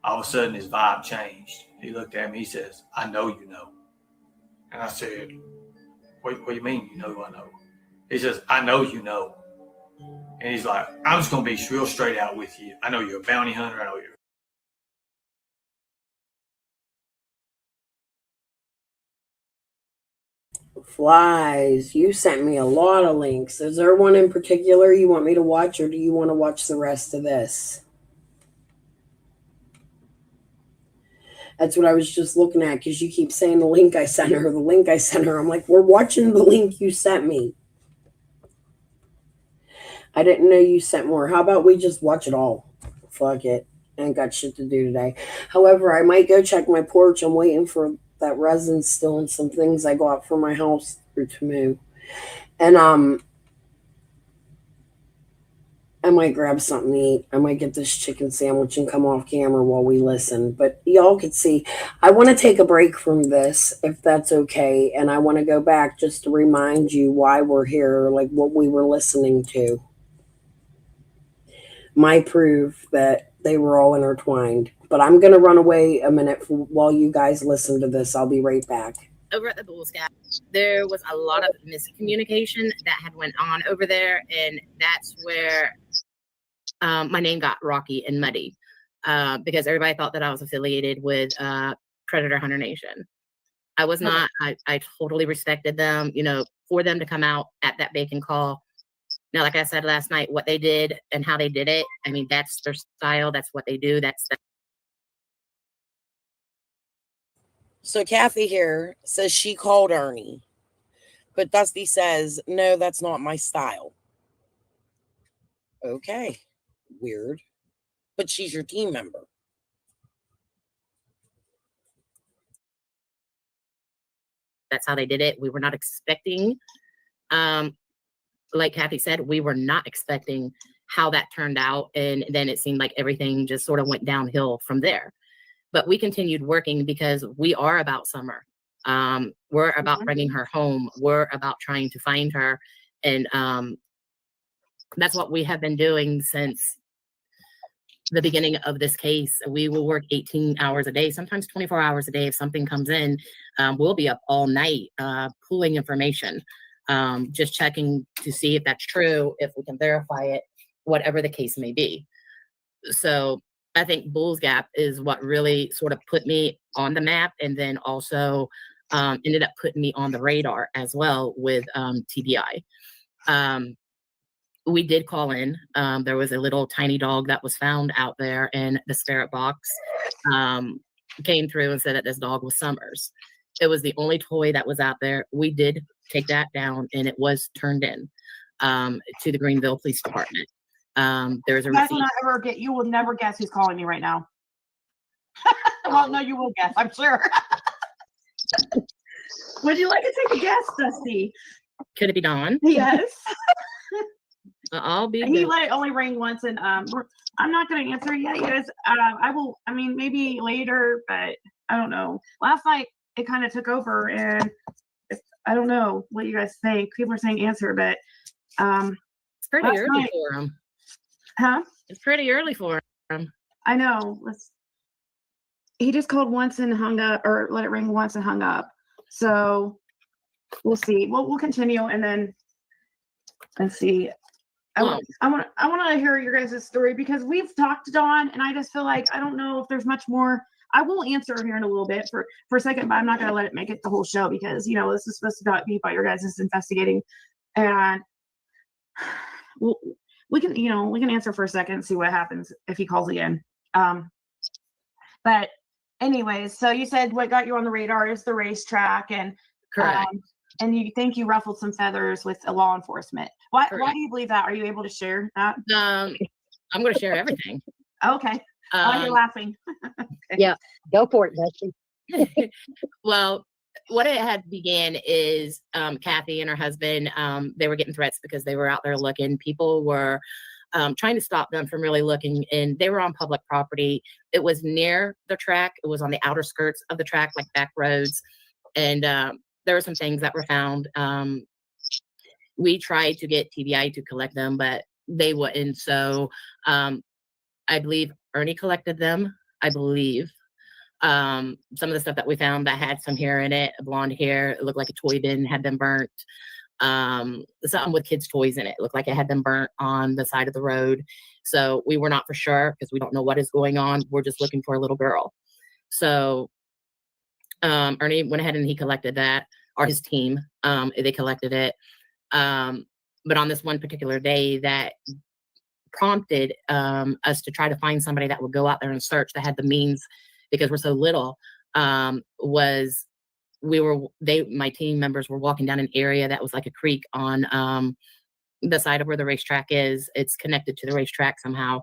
all of a sudden his vibe changed. He looked at me, he says, I know you know. And I said, what do you mean you know who I know? He says, I know you know. And he's like, I'm just going to be real straight out with you. I know you're a bounty hunter. I know you're. Flies, you sent me a lot of links. Is there one in particular you want me to watch, or do you want to watch the rest of this? That's what I was just looking at, because you keep saying the link I sent her, the link I sent her. I'm like, we're watching the link you sent me. I didn't know you sent more. How about we just watch it all? Fuck it. I ain't got shit to do today. However, I might go check my porch. I'm waiting for that resin still and some things I got for my house to move. And I might grab something to eat. I might get this chicken sandwich and come off camera while we listen. But y'all could see, I want to take a break from this, if that's okay. And I want to go back just to remind you why we're here, like what we were listening to. My proof that they were all intertwined. But I'm going to run away a minute while you guys listen to this. I'll be right back. Over at the Bull Scout, there was a lot of miscommunication that had went on over there, and that's where my name got rocky and muddy because everybody thought that I was affiliated with Predator Hunter Nation. I was not. I totally respected them, you know, for them to come out at that bacon call. Now, like I said last night, what they did and how they did it, I mean, that's their style. That's what they do. So Kathy here says she called Ernie, but Dusty says, no, that's not my style. Okay, weird, but she's your team member. That's how they did it. We were not expecting, like Kathy said, we were not expecting how that turned out. And then it seemed like everything just sort of went downhill from there. But we continued working because we are about Summer. We're about bringing her home. We're about trying to find her. And that's what we have been doing since the beginning of this case. We will work 18 hours a day, sometimes 24 hours a day. If something comes in, we'll be up all night pulling information, just checking to see if that's true, if we can verify it, whatever the case may be. So I think Bulls Gap is what really sort of put me on the map. And then also ended up putting me on the radar as well with TBI. We did call in. There was a little tiny dog that was found out there, and the spirit box came through and said that this dog was Summers. It was the only toy that was out there. We did take that down, and it was turned in to the Greenville Police Department. There's a You guys receipt. will not ever get. You will never guess who's calling me right now. Well, no, you will guess. I'm sure. Would you like to take a guess, Dusty? Could it be Dawn? Yes. I'll be. He good. let it only ring once, and I'm not going to answer it yet, you guys. I will. I mean, maybe later, but I don't know. Last night it kind of took over, and I don't know what you guys think. People are saying answer, but It's pretty last early night- for him. Huh? It's pretty early for him. I know. He just called once and hung up, or let it ring once and hung up. So we'll see. We'll continue and then see. I want to hear your guys' story because we've talked to Dawn, and I just feel like I don't know if there's much more. I will answer here in a little bit for a second, but I'm not going to let it make it the whole show because this is supposed to be about your guys' investigating, and we can answer for a second and see what happens if he calls again. But anyways, so you said what got you on the radar is the racetrack, and Correct. And you think you ruffled some feathers with a law enforcement. Why Correct. do you believe that? Are you able to share that? I'm going to share everything. Okay. You're laughing. Yeah, go for it, Dusty. Well, what it had began is Kathy and her husband, they were getting threats because they were out there looking. People were trying to stop them from really looking, and they were on public property. It was near the track. It was on the outer skirts of the track, like back roads. And there were some things that were found. We tried to get TBI to collect them, but they wouldn't. So I believe Ernie collected them. I believe some of the stuff that we found that had some hair in it, blonde hair, it looked like a toy bin had been burnt. Something with kids' toys in it. It looked like it had been burnt on the side of the road. So we were not for sure because we don't know what is going on. We're just looking for a little girl. So Ernie went ahead and he collected that, or his team. They collected it. But on this one particular day that prompted us to try to find somebody that would go out there and search, that had the means, because we're so little, was my team members were walking down an area that was like a creek on the side of where the racetrack is. It's connected to the racetrack somehow.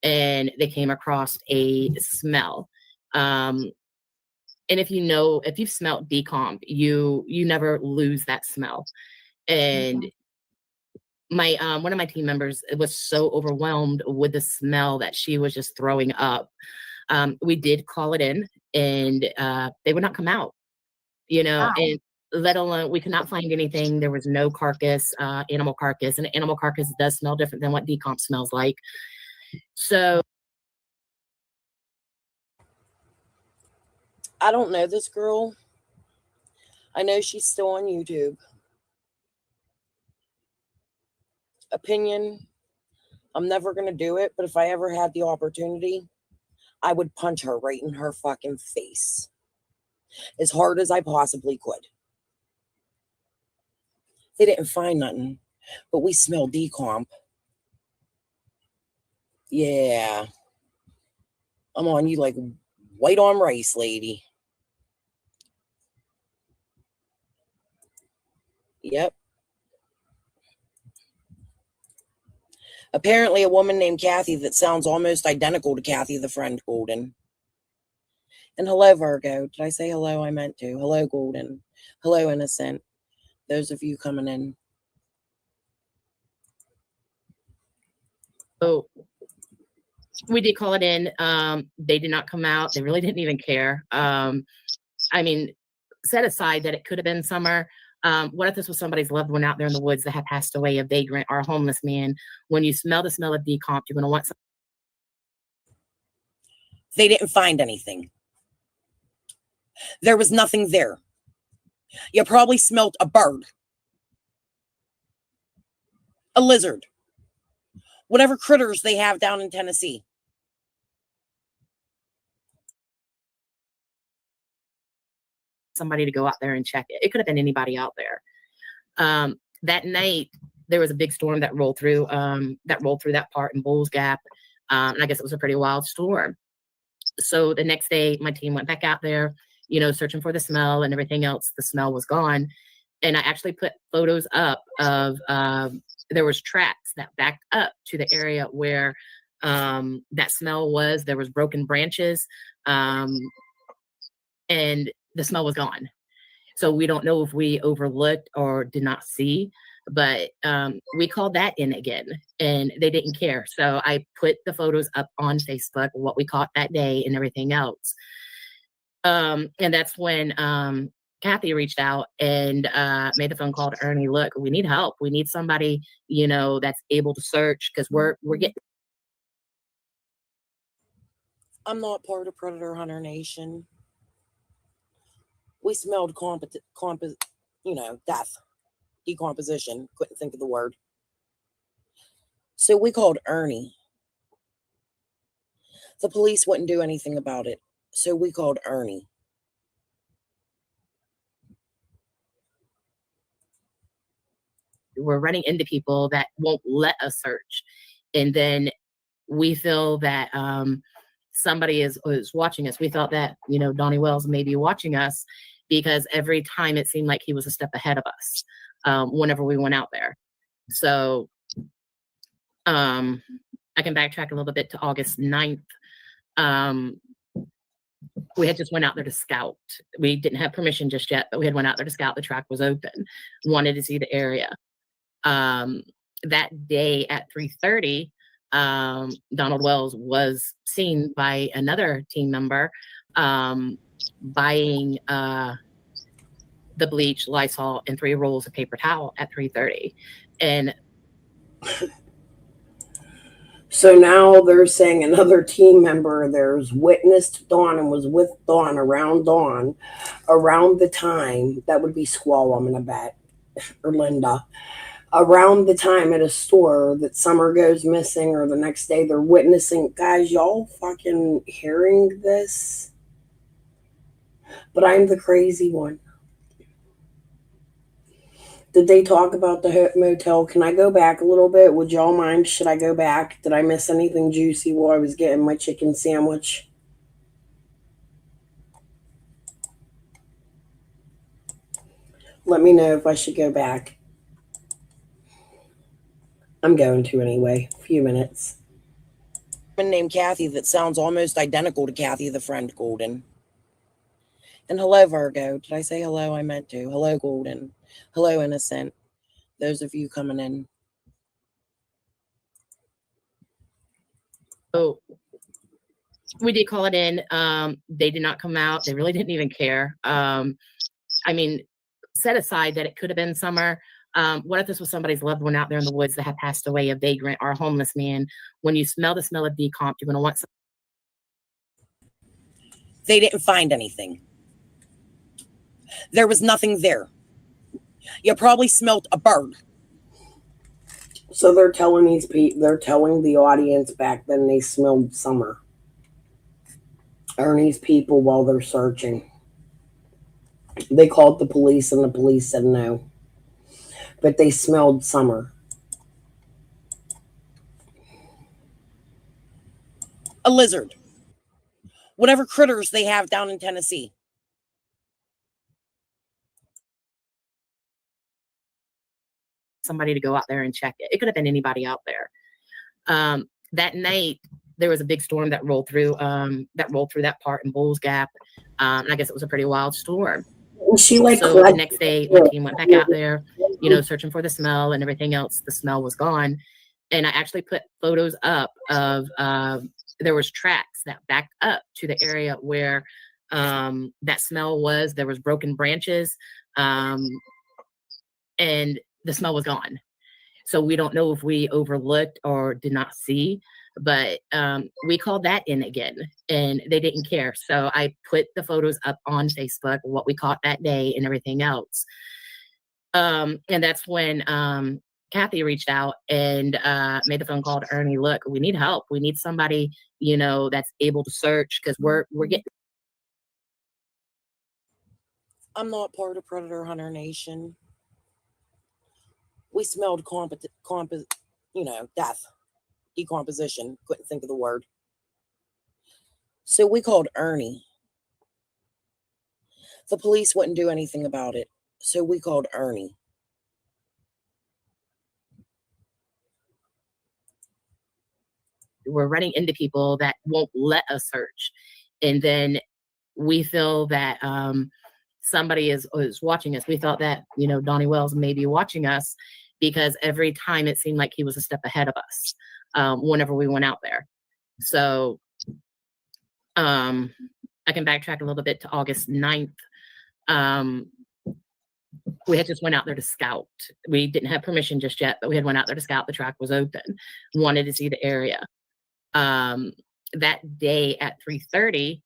And they came across a smell. And if you've smelled decomp, you never lose that smell. And my one of my team members was so overwhelmed with the smell that she was just throwing up. We did call it in, and they would not come out, Wow. and let alone we could not find anything. There was no carcass, animal carcass, and animal carcass does smell different than what decomp smells like. So I don't know this girl. I know she's still on YouTube. Opinion, I'm never going to do it, but if I ever had the opportunity, I would punch her right in her fucking face as hard as I possibly could. They didn't find nothing, but we smelled decomp. Yeah. I'm on you like white on rice, lady. Yep. Apparently a woman named Kathy that sounds almost identical to Kathy the friend Golden. And hello, Virgo. Did I say hello? I meant to. Hello, Golden. Hello, Innocent. Those of you coming in. So we did call it in. They did not come out. They really didn't even care. I mean, set aside that it could have been Summer. What if this was somebody's loved one out there in the woods that had passed away, a vagrant or a homeless man? When you smell the smell of decomp, you're going to want some. They didn't find anything. There was nothing there. You probably smelled a bird, a lizard, whatever critters they have down in Tennessee. somebody to go out there and check it. It could have been anybody out there. That night, there was a big storm that rolled through that part in Bulls Gap. And I guess it was a pretty wild storm. So the next day, my team went back out there, you know, searching for the smell and everything else. The smell was gone. And I actually put photos up of, there was tracks that backed up to the area where that smell was. There was broken branches, and the smell was gone. So we don't know if we overlooked or did not see, but we called that in again, and they didn't care. So I put the photos up on Facebook, what we caught that day and everything else. And that's when Kathy reached out and made the phone call to Ernie. Look, we need help. We need somebody, you know, that's able to search, because we're getting. I'm not part of Predator Hunter Nation. We smelled death, decomposition. Couldn't think of the word. So we called Ernie. The police wouldn't do anything about it. So we called Ernie. We're running into people that won't let us search. And then we feel that somebody is watching us. We thought that, you know, Donnie Wells may be watching us, because every time it seemed like he was a step ahead of us whenever we went out there. So I can backtrack a little bit to August 9th. We had just went out there to scout. We didn't have permission just yet, but we had went out there to scout. The track was open, wanted to see the area. That day at 3:30, Donald Wells was seen by another team member buying the bleach, Lysol, and 3 rolls of paper towel at 3:30. And so now they're saying another team member there's witnessed Dawn and was with Dawn around the time, that would be Squall, I'm gonna bet, or Linda, around the time at a store that Summer goes missing, or the next day they're witnessing. Guys, y'all fucking hearing this? But I'm the crazy one. Did they talk about the motel? Can I go back a little bit? Would y'all mind? Should I go back? Did I miss anything juicy while I was getting my chicken sandwich? Let me know if I should go back. I'm going to anyway. A few minutes. A woman named Kathy that sounds almost identical to Kathy the friend Golden. And hello, Virgo. Did I say hello? I meant to. Hello, Golden. Hello, Innocent. Those of you coming in. so we did call it in. They did not come out. They really didn't even care. I mean, set aside that it could have been Summer. What if this was somebody's loved one out there in the woods that had passed away, a vagrant or a homeless man? When you smell the smell of decomp, you're going to want some. They didn't find anything. There was nothing there. You probably smelled a bird. So they're telling these people, they're telling the audience back then they smelled Summer. Ernie's people while they're searching. They called the police and the police said no. But they smelled Summer. A lizard. Whatever critters they have down in Tennessee. Somebody to go out there and check it. It could have been anybody out there. That night, there was a big storm that rolled through that part in Bulls Gap. And I guess it was a pretty wild storm. She So the next day, my team went back out there, you know, searching for the smell and everything else. The smell was gone. And I actually put photos up of, there was tracks that backed up to the area where that smell was. There was broken branches, and the smell was gone. So we don't know if we overlooked or did not see, but we called that in again, and they didn't care. So I put the photos up on Facebook, what we caught that day and everything else. And that's when Kathy reached out and made the phone call to Ernie. Look, we need help. We need somebody, you know, that's able to search, because we're getting. I'm not part of Predator Hunter Nation. We smelled death, decomposition. Couldn't think of the word. So we called Ernie. The police wouldn't do anything about it. So we called Ernie. We're running into people that won't let us search. And then we feel that somebody is watching us. We thought that, Donnie Wells may be watching us because every time it seemed like he was a step ahead of us whenever we went out there. So I can backtrack a little bit to August 9th. We had just went out there to scout. We didn't have permission just yet, but we had went out there to scout. The track was open, wanted to see the area. That day at 3:30,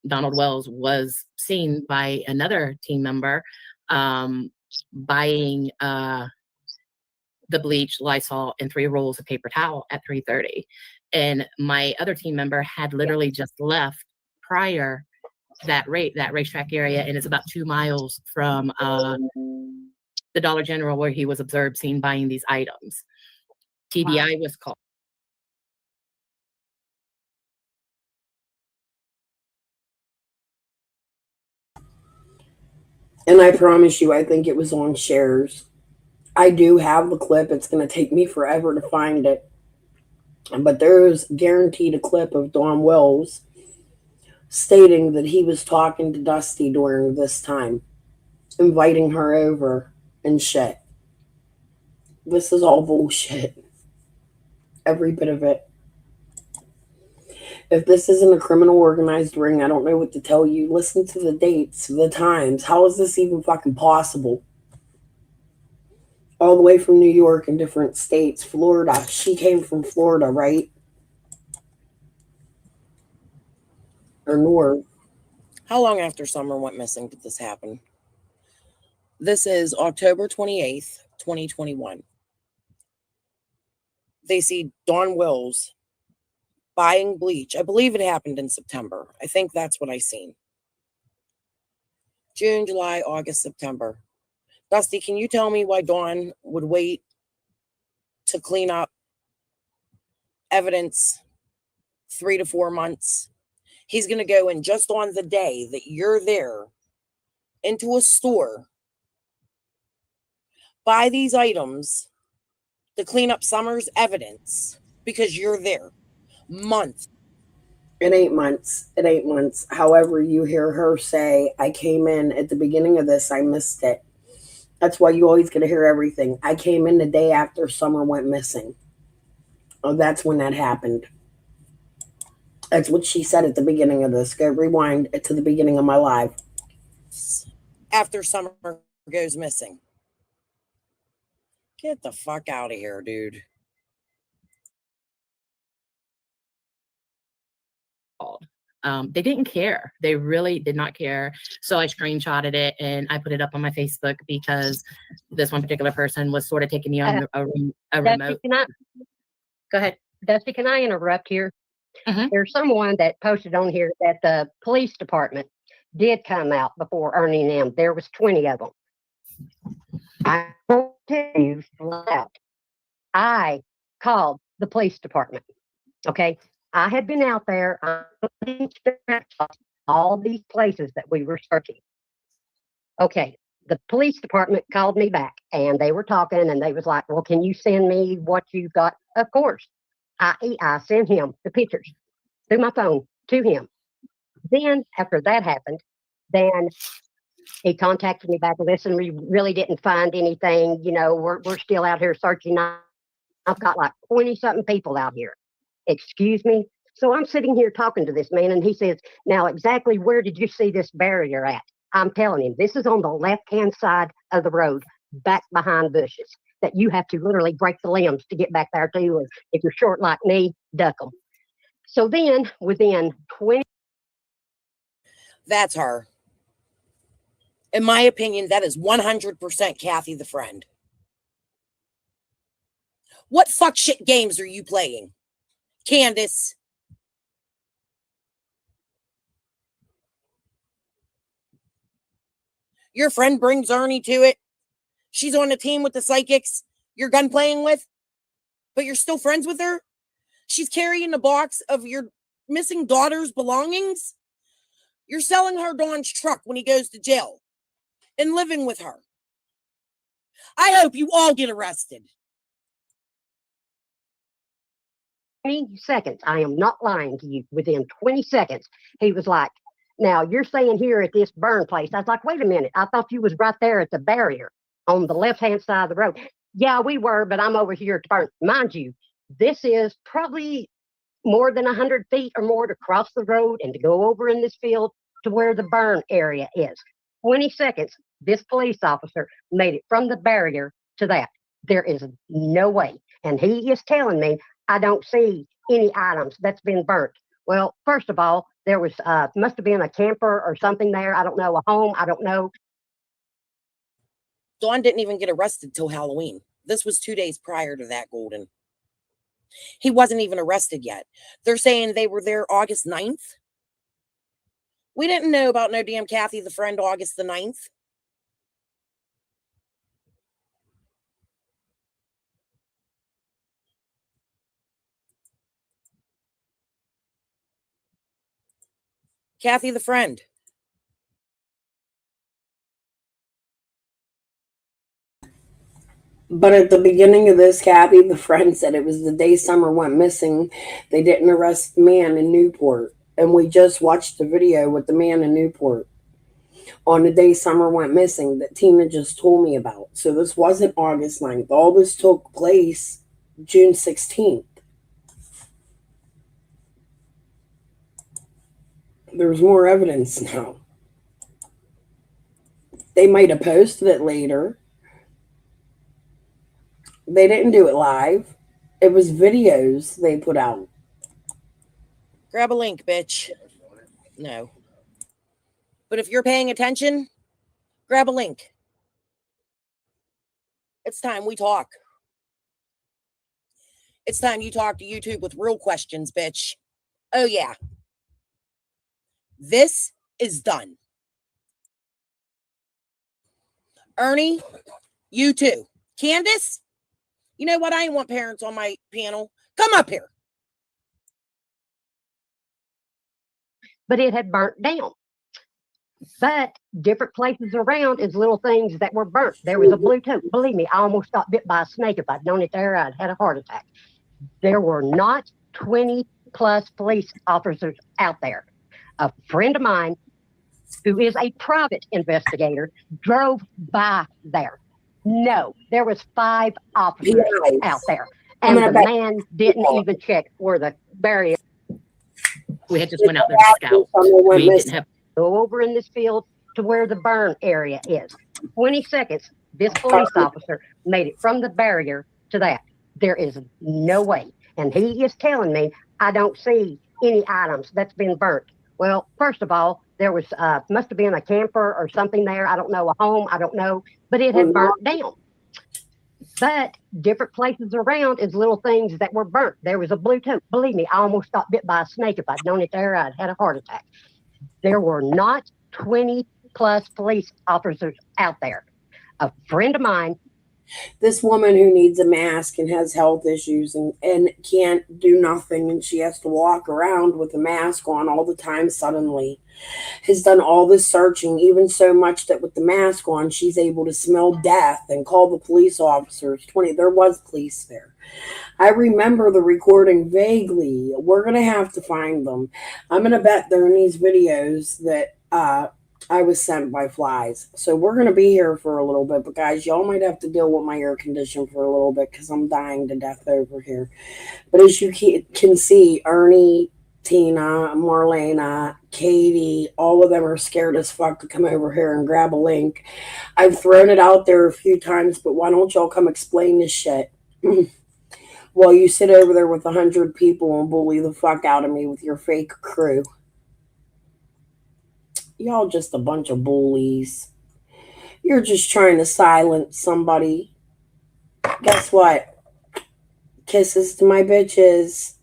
Donald Wells was seen by another team member buying the bleach, Lysol, and 3 rolls of paper towel at 3:30. And my other team member had literally just left prior that racetrack area, and it's about 2 miles from the Dollar General where he was observed seen buying these items. TBI was called. And I promise you, I think it was on shares. I do have the clip. It's going to take me forever to find it. But there's guaranteed a clip of Don Wells stating that he was talking to Dusty during this time, inviting her over and shit. This is all bullshit. Every bit of it. If this isn't a criminal organized ring, I don't know what to tell you. Listen to the dates, the times. How is this even fucking possible? All the way from New York and different states. Florida. She came from Florida, right? Or north. How long after Summer went missing did this happen? This is October 28th, 2021. They see Don Wells buying bleach. I believe it happened in September. I think that's what I seen. June, July, August, September. Dusty, can you tell me why Don would wait to clean up evidence 3 to 4 months? He's going to go in just on the day that you're there into a store, buy these items to clean up Summer's evidence because you're there. Months. It ain't months. It ain't months. However, you hear her say, I came in at the beginning of this, I missed it. That's why you always get to hear everything. I came in the day after Summer went missing. Oh, that's when that happened. That's what she said at the beginning of this. Go rewind to the beginning of my live. After Summer goes missing. Get the fuck out of here, dude. They didn't care. They really did not care. So I screenshotted it and I put it up on my Facebook because this one particular person was sort of taking me on a remote. Go ahead. Dusty, can I interrupt here? There's someone that posted on here that the police department did come out before Ernie and them. There was 20 of them. I will tell you flat out, I called the police department. Okay. I had been out there on all these places that we were searching. Okay. The police department called me back and they were talking and they was like, well, can you send me what you've got? Of course. I sent him the pictures through my phone to him. Then after that happened, then he contacted me back. Listen, we really didn't find anything. You know, we're still out here searching. I've got like 20 something people out here. Excuse me. So I'm sitting here talking to this man and he says, now exactly where did you see this barrier at? I'm telling him, this is on the left-hand side of the road, back behind bushes, that you have to literally break the limbs to get back there too. Or if you're short like me, duck them. So then within 20. That's her. In my opinion, that is 100% Kathy the friend. What fuck shit games are you playing, Candace? Your friend brings Ernie to it. She's on a team with the psychics you're gun playing with, but you're still friends with her. She's carrying a box of your missing daughter's belongings. You're selling her Don's truck when he goes to jail and living with her. I hope you all get arrested. 20 seconds. I am not lying to you. Within 20 seconds, he was like, now you're saying here at this burn place. I was like, wait a minute. I thought you was right there at the barrier on the left-hand side of the road. Yeah, we were, but I'm over here at the burn. Mind you, this is probably more than 100 feet or more to cross the road and to go over in this field to where the burn area is. 20 seconds. This police officer made it from the barrier to that. There is no way. And he is telling me I don't see any items that's been burnt. Well, first of all, there was must have been a camper or something there. I don't know, a home. I don't know. Dawn didn't even get arrested till Halloween. This was 2 days prior to that, Golden. He wasn't even arrested yet. They're saying they were there August 9th. We didn't know about no damn Kathy the friend August the 9th. Kathy the friend. But at the beginning of this, Kathy, the friend, said it was the day Summer went missing. They didn't arrest the man in Newport. And we just watched the video with the man in Newport on the day Summer went missing that Tina just told me about. So this wasn't August 9th. All this took place June 16th. There's more evidence now. They might have posted it later. They didn't do it live. It was videos they put out. Grab a link, bitch. No. But if you're paying attention, grab a link. It's time we talk. It's time you talk to YouTube with real questions, bitch. Oh, yeah. This is done. Ernie, you too. Candace, you know what? I ain't want parents on my panel. Come up here. But it had burnt down. But different places around is little things that were burnt. There was a blue tote. Believe me, I almost got bit by a snake. If I'd known it there, I'd had a heart attack. There were not 20 plus police officers out there. A friend of mine, who is a private investigator, drove by there. No, there was 5 officers out there. And the man didn't even check where the barrier. We had just went out there to scout. We didn't have Go over in this field to where the burn area is. 20 seconds. This police officer made it from the barrier to that. There is no way. And he is telling me I don't see any items that's been burnt. Well, first of all, there was must have been a camper or something there. I don't know, a home. I don't know. But it had burnt down. But different places around is little things that were burnt. There was a blue tote. Believe me, I almost got bit by a snake. If I'd known it there, I'd had a heart attack. There were not 20 plus police officers out there. A friend of mine. This woman who needs a mask and has health issues and can't do nothing, and she has to walk around with a mask on all the time suddenly, has done all this searching, even so much that with the mask on, she's able to smell death and call the police officers. There was police there. I remember the recording vaguely. We're going to have to find them. I'm going to bet they're in these videos that I was sent by flies. So we're going to be here for a little bit. But guys, y'all might have to deal with my air condition for a little bit because I'm dying to death over here. But as you can see, Ernie, Tina, Marlena, Katie, all of them are scared as fuck to come over here and grab a link. I've thrown it out there a few times, but why don't y'all come explain this shit? While you sit over there with 100 people and bully the fuck out of me with your fake crew. Y'all just a bunch of bullies. You're just trying to silence somebody. Guess what? Kisses to my bitches.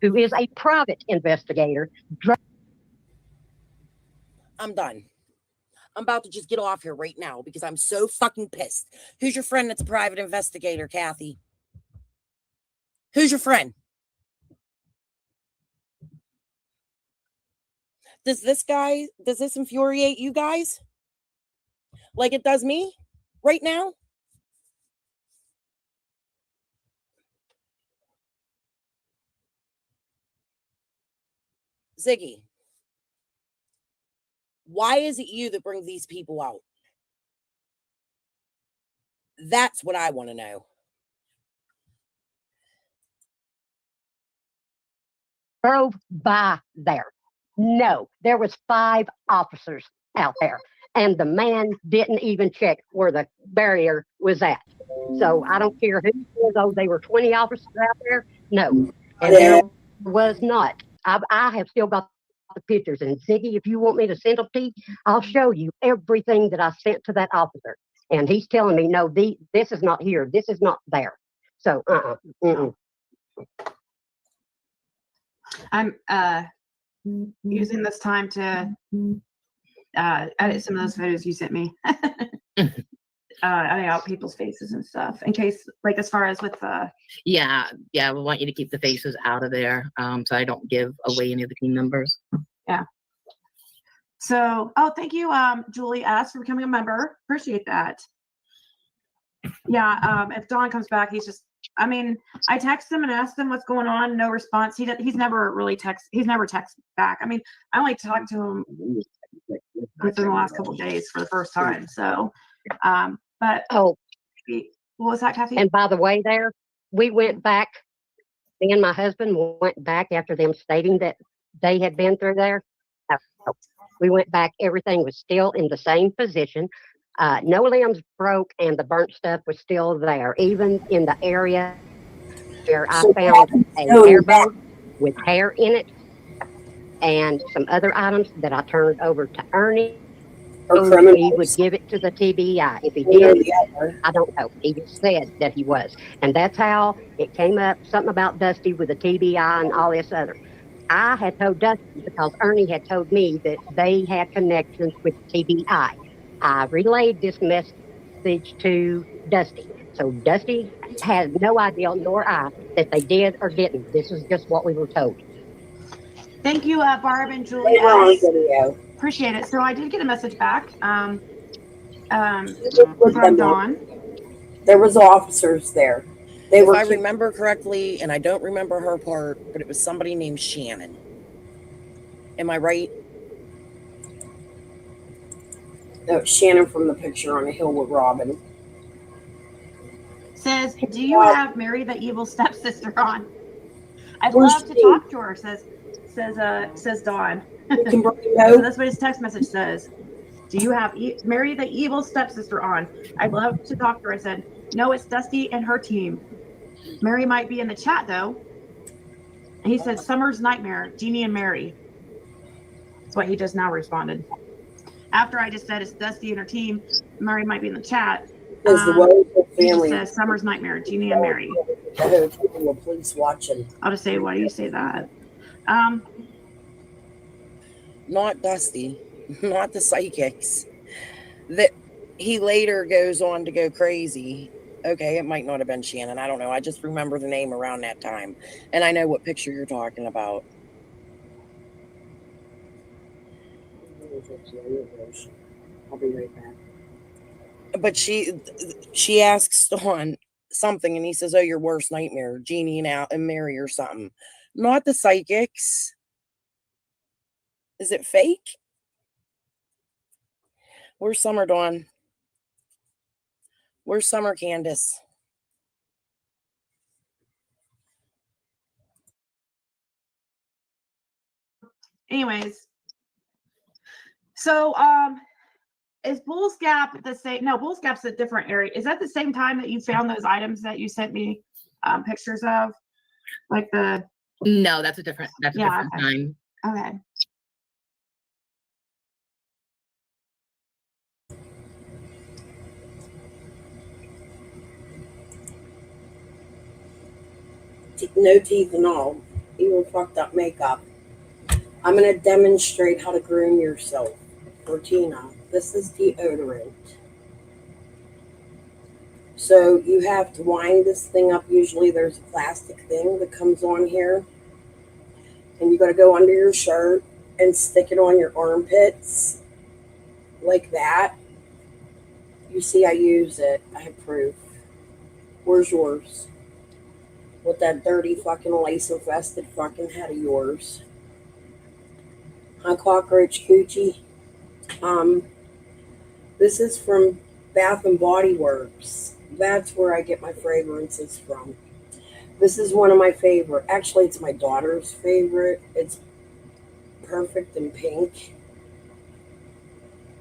Who is a private investigator. I'm done. I'm about to just get off here right now because I'm so fucking pissed. Who's your friend that's a private investigator, Kathy? Who's your friend? Does this infuriate you guys? Like it does me right now? Ziggy, why is it you that brings these people out? That's what I want to know. Drove by there. No, there was 5 officers out there, and the man didn't even check where the barrier was at. So I don't care who says, oh, they were 20 officers out there. No, and there was not. I have still got the pictures, and Ziggy, if you want me to send them to you, I'll show you everything that I sent to that officer. And he's telling me, no, this is not here. This is not there. So, I'm using this time to edit some of those photos you sent me. Edit out people's faces and stuff in case, like, as far as with Yeah, we want you to keep the faces out of there, so I don't give away any of the team members. Yeah. So, oh, thank you, Julie S, for becoming a member. Appreciate that. Yeah, if Don comes back, I I text him and asked him what's going on. No response. He's never really he's never texted back. I only talked to him within the last couple of days for the first time. So, but what was that, Kathy? And by the way, we went back. Me and my husband went back after them stating that they had been through there. We went back. Everything was still in the same position. No limbs broke, and the burnt stuff was still there, even in the area where I found a hair bow with hair in it and some other items that I turned over to Ernie. He would give it to the TBI. If he did, I don't know. He just said that he was. And that's how it came up, something about Dusty with the TBI and all this other. I had told Dusty because Ernie had told me that they had connections with TBI. I relayed this message to Dusty. So Dusty had no idea, nor I, that they did or didn't. This is just what we were told. Thank you, Barb and Julie. Appreciate it. So I did get a message back from Dawn. There was officers there. If I remember correctly, and I don't remember her part, but it was somebody named Shannon. Am I right? No, Shannon from the picture on the hill with Robin. Says, do you have Mary the evil stepsister on? I'd love to talk to her, says Dawn. So that's what his text message says. Do you have Mary the evil stepsister on? I'd love to talk to her. I said, no, it's Dusty and her team. Mary might be in the chat though. And he said, Summer's Nightmare, Jeannie and Mary. That's what he just now responded. After I just said it's Dusty and her team, Mary might be in the chat. He just says Summer's Nightmare, Jeannie and Mary. The police watching. I'll just say, why do you say that? Not Dusty, not the psychics. That he later goes on to go crazy. Okay, it might not have been Shannon. I don't know. I just remember the name around that time. And I know what picture you're talking about. I'll be right back. But she asks Dawn something, and he says, oh, your worst nightmare, Jeannie and Mary or something. Not the psychics. Is it fake? Where's Summer, Dawn? Where's Summer, Candace? Anyways, so is Bulls Gap the same? No, Bulls Gap's a different area. Is that the same time that you found those items that you sent me pictures of? Like the No, that's a different time. Okay. No teeth and all, even fucked up makeup. I'm going to demonstrate how to groom yourself. or Tina. This is deodorant. So you have to wind this thing up. Usually there's a plastic thing that comes on here. And you got to go under your shirt and stick it on your armpits like that. You see, I use it. I have proof. Where's yours? With that dirty fucking lace infested fucking head of yours. Huh, cockroach coochie? This is from Bath and Body Works. That's where I get my fragrances from. This is one of my favorite. Actually, it's my daughter's favorite. It's perfect in pink.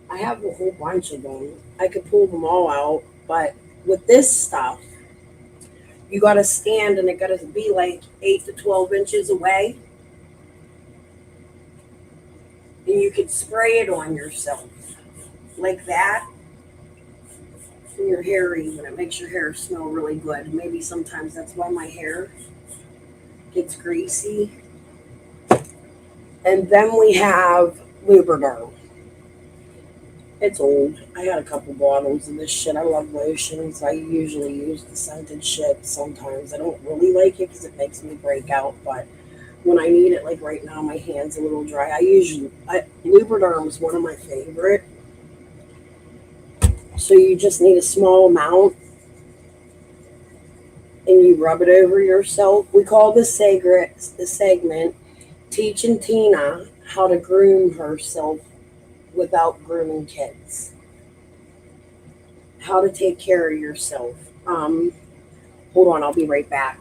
I have a whole bunch of them. I could pull them all out, but with this stuff, you got to stand and it got to be like 8 to 12 inches away. And you could spray it on yourself like that. And your hair even. It makes your hair smell really good. Maybe sometimes that's why my hair gets greasy. And then we have Lubriderm. It's old. I had a couple bottles of this shit. I love lotions. I usually use the scented shit sometimes. I don't really like it because it makes me break out, but when I need it, like right now, my hand's a little dry. Lubriderm is one of my favorite. So you just need a small amount and you rub it over yourself. We call this segment Teaching Tina How to Groom Herself Without Grooming Kids. How to take care of yourself. Hold on, I'll be right back.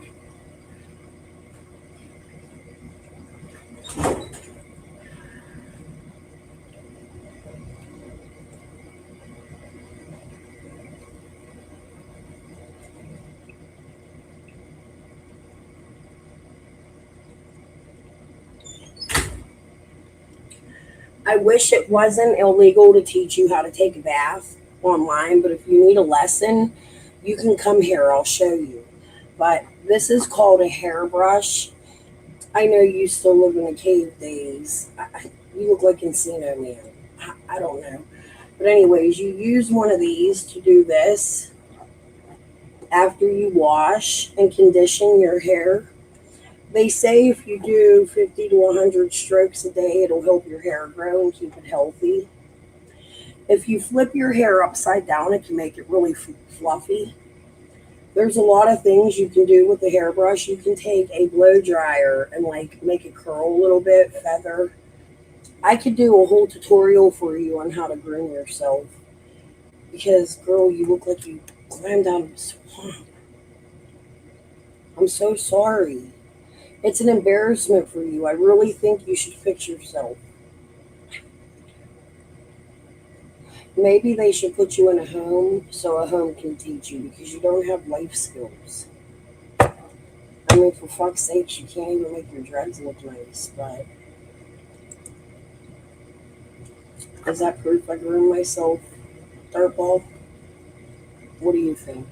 I wish it wasn't illegal to teach you how to take a bath online, but if you need a lesson, you can come here. I'll show you. But this is called a hairbrush. I know you still live in the cave days. You look like Encino Man. I don't know. But anyways, you use one of these to do this after you wash and condition your hair. They say if you do 50 to 100 strokes a day, it'll help your hair grow and keep it healthy. If you flip your hair upside down, it can make it really fluffy. There's a lot of things you can do with the hairbrush. You can take a blow dryer and like make it curl a little bit, feather. I could do a whole tutorial for you on how to groom yourself. Because, girl, you look like you climbed out of a swamp. I'm so sorry. It's an embarrassment for you. I really think you should fix yourself. Maybe they should put you in a home so a home can teach you because you don't have life skills. I mean, for fuck's sake, you can't even make your dreads look nice, but is that proof I groom myself, dirtball? What do you think?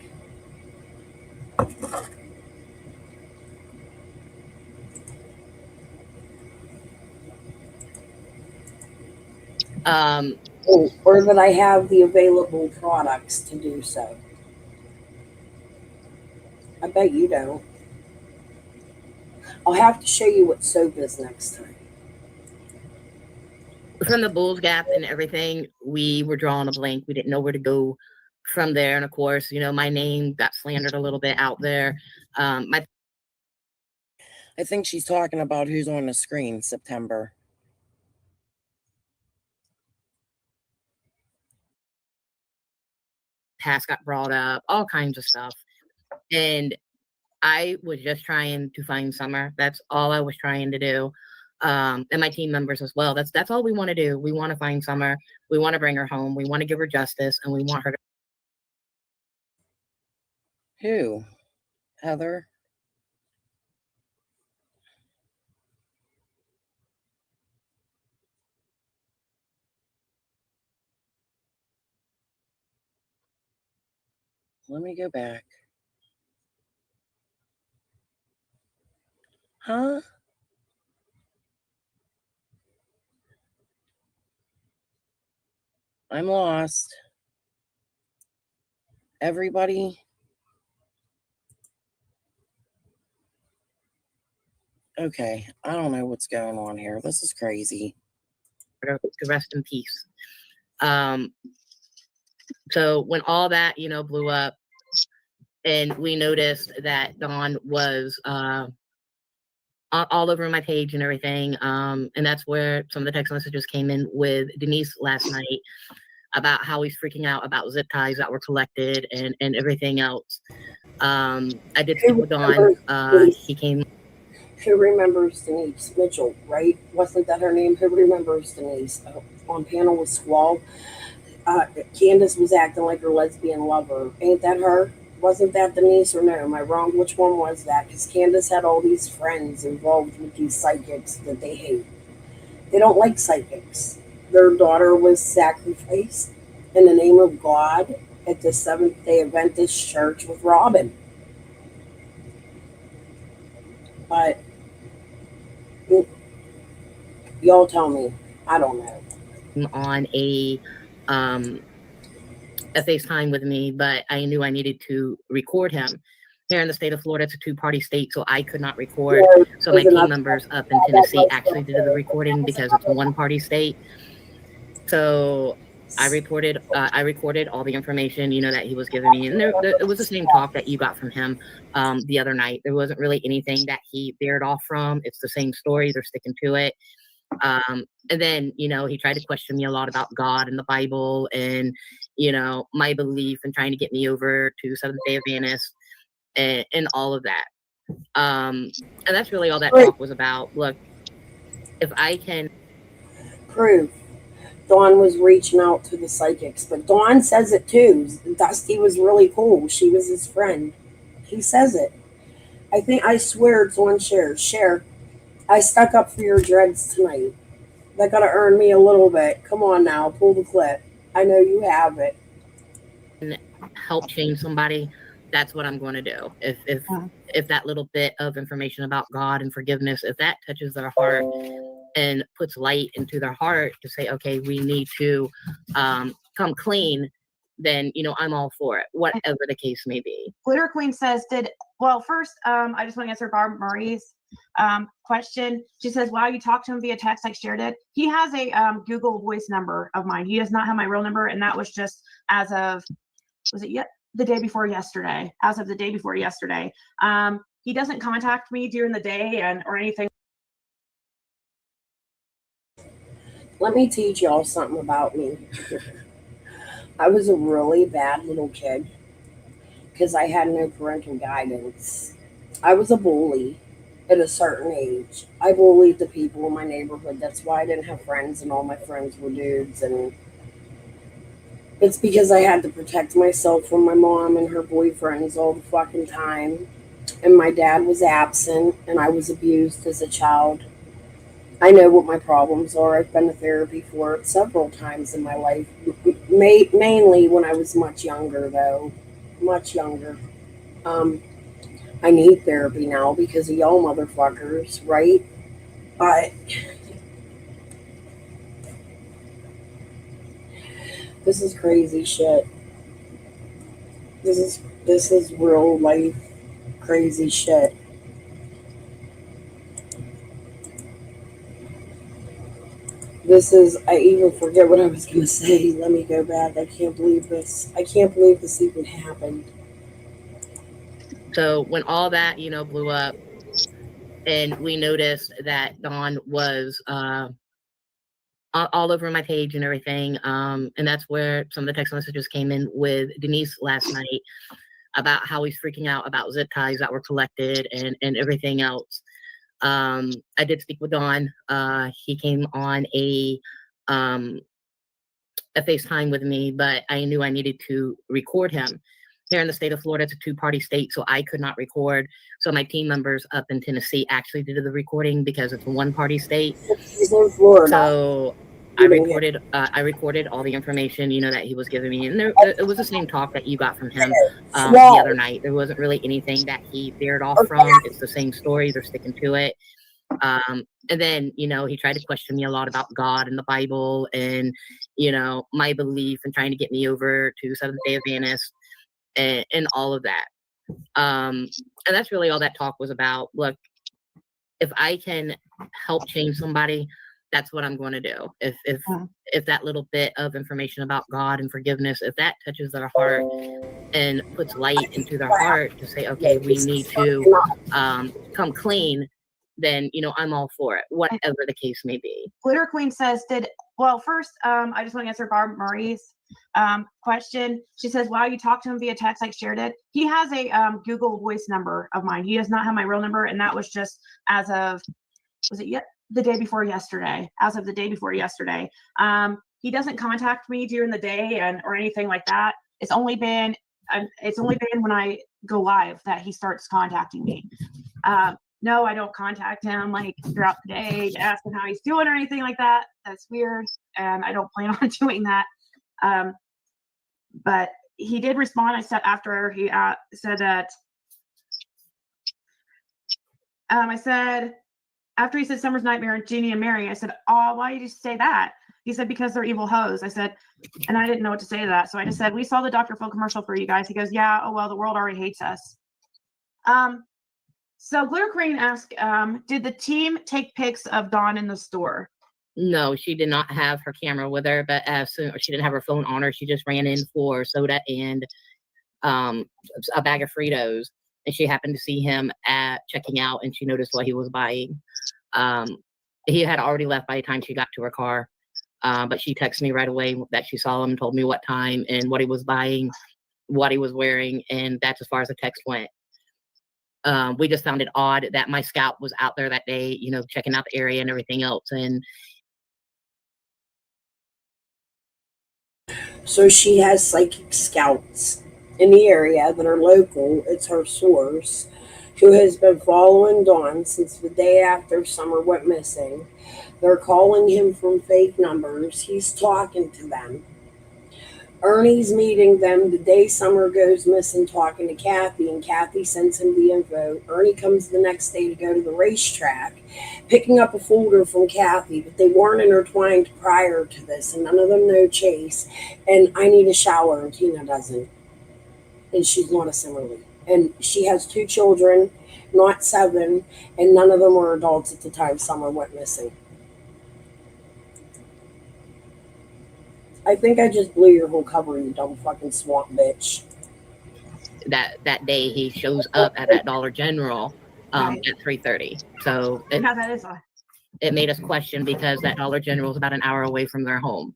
Or that I have the available products to do so. I bet you don't. I'll have to show you what soap is next time. From the Bulls Gap and everything, we were drawing a blank. We didn't know where to go from there. And of course, you know, my name got slandered a little bit out there. I think she's talking about who's on the screen, September. Past got brought up, all kinds of stuff. And I was just trying to find Summer. That's all I was trying to do. And my team members as well. That's all we want to do. We want to find Summer. We want to bring her home. We want to give her justice, and we want her to. Who? Heather? Let me go back. Huh? I'm lost. Everybody. Okay, I don't know what's going on here. This is crazy. To rest in peace. So when all that, blew up, and we noticed that Dawn was all over my page and everything, and that's where some of the text messages came in with Denise last night about how he's freaking out about zip ties that were collected and everything else. I did speak with Dawn. He came. Who remembers Denise Mitchell, right? Wasn't that her name? Who remembers Denise? On panel with Squall. Candace was acting like her lesbian lover. Ain't that her? Wasn't that Denise or no? Am I wrong? Which one was that? Because Candace had all these friends involved with these psychics that they hate. They don't like psychics. Their daughter was sacrificed in the name of God at the Seventh-day Adventist church with Robin. But y'all tell me. I don't know. On a FaceTime with me, but I knew I needed to record him. Here in the state of Florida, it's a two-party state, so I could not record. So my team members up in Tennessee actually did the recording because it's a one-party state. So I recorded all the information, that he was giving me, and it was the same talk that you got from him the other night. There wasn't really anything that he veered off from. It's the same story. They're sticking to it. And then, he tried to question me a lot about God and the Bible and, my belief and trying to get me over to Seventh-day Adventist and all of that. And that's really all that talk was about. Look, if I can prove Dawn was reaching out to the psychics, but Dawn says it too. Dusty was really cool. She was his friend. He says it. I swear it's on share. I stuck up for your dreads tonight. That gotta earn me a little bit. Come on now, pull the clip. I know you have it. help change somebody, that's what I'm going to do. If that little bit of information about God and forgiveness, if that touches their heart and puts light into their heart to say, okay, we need to come clean, then, I'm all for it, whatever the case may be. Glitter Queen says, first, I just want to answer Barb Murray's question. She says, wow, you talked to him via text like Cher did. He has a Google voice number of mine. He does not have my real number, and that was just as of, the day before yesterday, as of the day before yesterday. He doesn't contact me during the day or anything. Let me teach y'all something about me. I was a really bad little kid because I had no parental guidance. I was a bully at a certain age. I bullied the people in my neighborhood. That's why I didn't have friends, and all my friends were dudes. And it's because I had to protect myself from my mom and her boyfriends all the fucking time. And my dad was absent, and I was abused as a child. I know what my problems are. I've been to therapy for it several times in my life. Mainly when I was much younger, though. Much younger. I need therapy now because of y'all motherfuckers, right? But this is crazy shit. This is real life crazy shit. I even forget what I was going to say. Let me go back. I can't believe this. I can't believe this even happened. So when all that, blew up, and we noticed that Dawn was all over my page and everything, and that's where some of the text messages came in with Denise last night about how he's freaking out about zip ties that were collected and everything else. I did speak with Dawn. He came on a FaceTime with me, but I knew I needed to record him. Here in the state of Florida, it's a two-party state, so I could not record. So my team members up in Tennessee actually did the recording because it's a one-party state. He's in Florida. So I recorded all the information, that he was giving me, and it was the same talk that you got from him the other night. There wasn't really anything that he veered off from. It's the same story. They're sticking to it. And then, you know, he tried to question me a lot about God and the Bible and, you know, my belief and trying to get me over to Seventh-day Adventist and all of that. And that's really all that talk was about. Look, if I can help change somebody, that's what I'm going to do. If that little bit of information about God and forgiveness, if that touches their heart and puts light into their heart to say, okay, we need to come clean, then, you know, I'm all for it, whatever the case may be. Glitter Queen says, first, I just want to answer Barb Murray's question. She says, wow, you talked to him via text like Cher did. He has a Google voice number of mine. He does not have my real number. And that was just as of, the day before yesterday, as of the day before yesterday. He doesn't contact me during the day or anything like that. It's only been when I go live that he starts contacting me. No, I don't contact him like throughout the day to ask him how he's doing or anything like that. That's weird. And I don't plan on doing that. But he did respond. I said after he said that, I said, after he said Summer's Nightmare and Jeannie and Mary, I said, oh, why did you say that? He said, because they're evil hoes. I said, and I didn't know what to say to that. So I just said, we saw the Dr. Phil commercial for you guys. He goes, yeah, oh, well, the world already hates us. So Glitter Queen asked, did the team take pics of Dawn in the store? No, she did not have her camera with her, but she didn't have her phone on her. She just ran in for soda and a bag of Fritos. And she happened to see him at checking out, and she noticed what he was buying. He had already left by the time she got to her car. But she texted me right away that she saw him, told me what time and what he was buying, what he was wearing, and that's as far as the text went. We just found it odd that my scout was out there that day, you know, checking out the area and everything else. And so she has psychic scouts in the area that are local. It's her source, who has been following Dawn since the day after Summer went missing. They're calling him from fake numbers. He's talking to them. Ernie's meeting them the day Summer goes missing, talking to Kathy, and Kathy sends him the info. Ernie comes the next day to go to the racetrack, picking up a folder from Kathy, but they weren't intertwined prior to this, and none of them know Chase. And I need a shower, and Tina doesn't. And she's not a Simmerly. And she has 2 children, not 7, and none of them were adults at the time Summer went missing. I think I just blew your whole cover, you dumb fucking swamp bitch. That day he shows up at that Dollar General at 3:30. So it made us question, because that Dollar General is about an hour away from their home.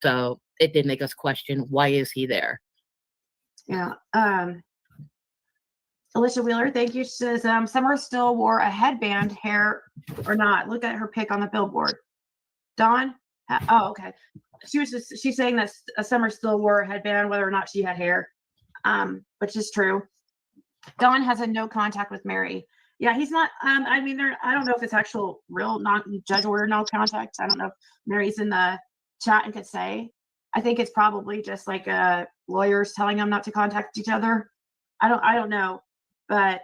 So it did make us question, why is he there? Yeah. Alicia Wheeler, thank you. She says, Summer still wore a headband, hair or not. Look at her pic on the billboard. Dawn? Oh, okay. She's saying that Summer still wore a headband, whether or not she had hair, which is true. Dawn has a no contact with Mary. Yeah, he's not. I mean, I don't know if it's actual real judge order no contact. I don't know if Mary's in the chat and could say. I think it's probably just like lawyers telling them not to contact each other. I don't know, but.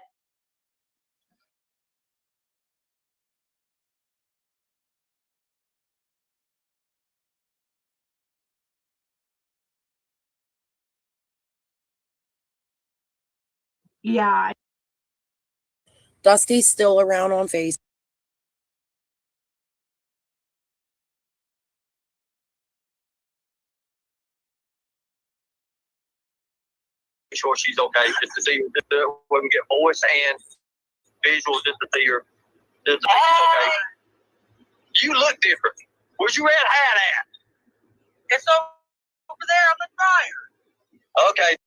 Yeah. Dusty's still around on Facebook. Sure she's okay, just to see we can get voice and visual, just to see her. Just to see she's okay. You look different. Where's your red hat at? It's over there on the dryer. Okay.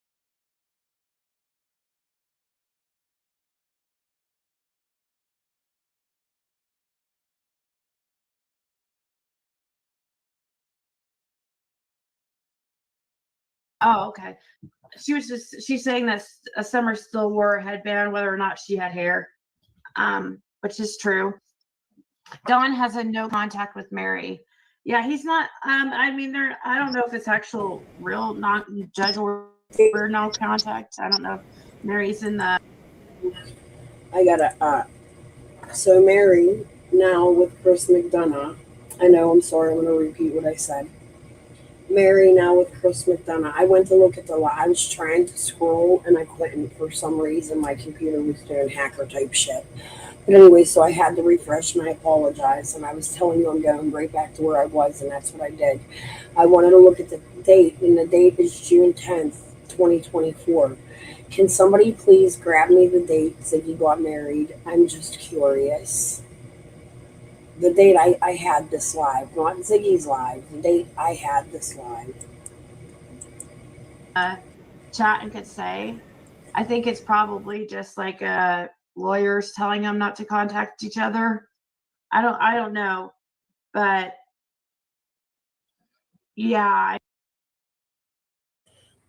Oh, okay. She's saying that Summer still wore a headband, whether or not she had hair, which is true. Dawn has a no contact with Mary. Yeah, he's not. I mean, I don't know if it's actual real judge or no contact. I don't know if Mary's in the. I got a So Mary, now with Chris McDonough, I know, I'm sorry, I'm going to repeat what I said. Mary, now with Chris McDonough. I went to look at the I was trying to scroll and I couldn't for some reason. My computer was doing hacker type shit. But anyway, so I had to refresh and I apologize. And I was telling you I'm going right back to where I was, and that's what I did. I wanted to look at the date, and the date is June 10th, 2024. Can somebody please grab me the date Ziggy got married? I'm just curious. The date I had this live, not Ziggy's live. The date I had this live. Chat and could say, I think it's probably just like lawyers telling them not to contact each other. I don't know, but yeah.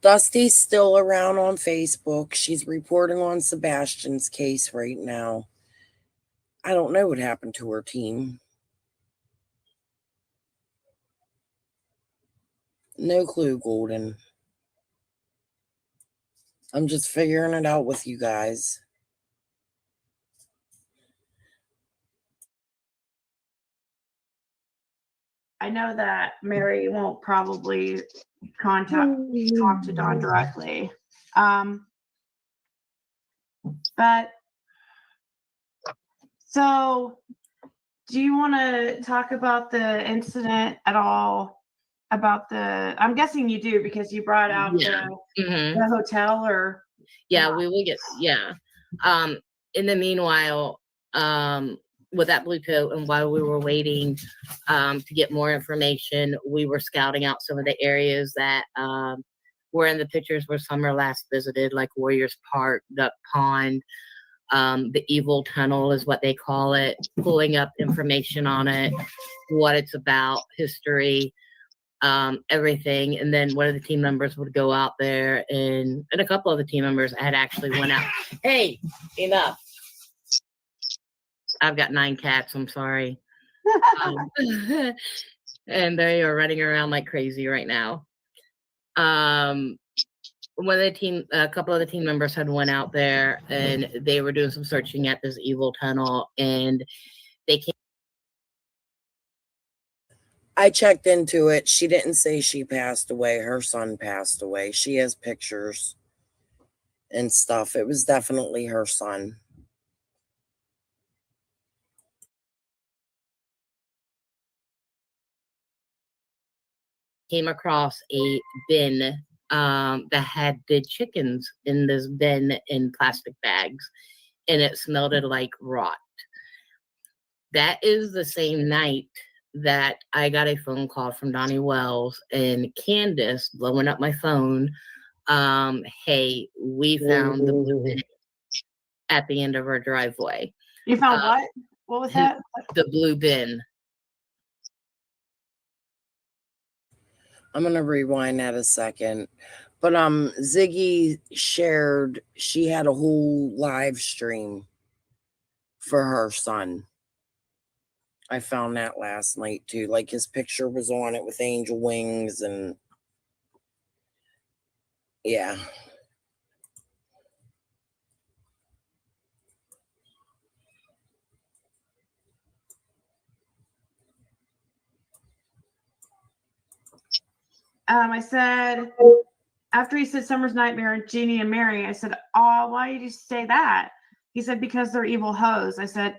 Dusty's still around on Facebook. She's reporting on Sebastian's case right now. I don't know what happened to her team. No clue, Golden. I'm just figuring it out with you guys. I know that Mary won't probably talk to Don directly. But so do you want to talk about the incident at all? About I'm guessing you do because you brought out the hotel or. Yeah, we will get, in the meanwhile, with that blue coat and while we were waiting to get more information, we were scouting out some of the areas that were in the pictures where Summer last visited, like Warriors Park, Duck Pond, the Evil Tunnel is what they call it, pulling up information on it, what it's about, history, everything. And then one of the team members would go out there, and a couple of the team members had actually went out. Hey, enough. I've got 9 cats. I'm sorry. And they are running around like crazy right now. One of the team, a couple of the team members had went out there and they were doing some searching at this evil tunnel, and they came. I checked into it. She didn't say she passed away. Her son passed away. She has pictures and stuff. It was definitely her son. Came across a bin that had dead chickens in this bin in plastic bags, and it smelled like rot. That is the same night that I got a phone call from Donnie Wells and Candace blowing up my phone. Hey, we found the blue bin at the end of our driveway. You found what? What was that? The blue bin. I'm going to rewind that a second. But Ziggy shared, she had a whole live stream for her son. I found that last night too. Like his picture was on it with angel wings and yeah. I said, after he said Summer's Nightmare and Jeannie and Mary, I said, oh, why did you say that? He said, because they're evil hoes. I said,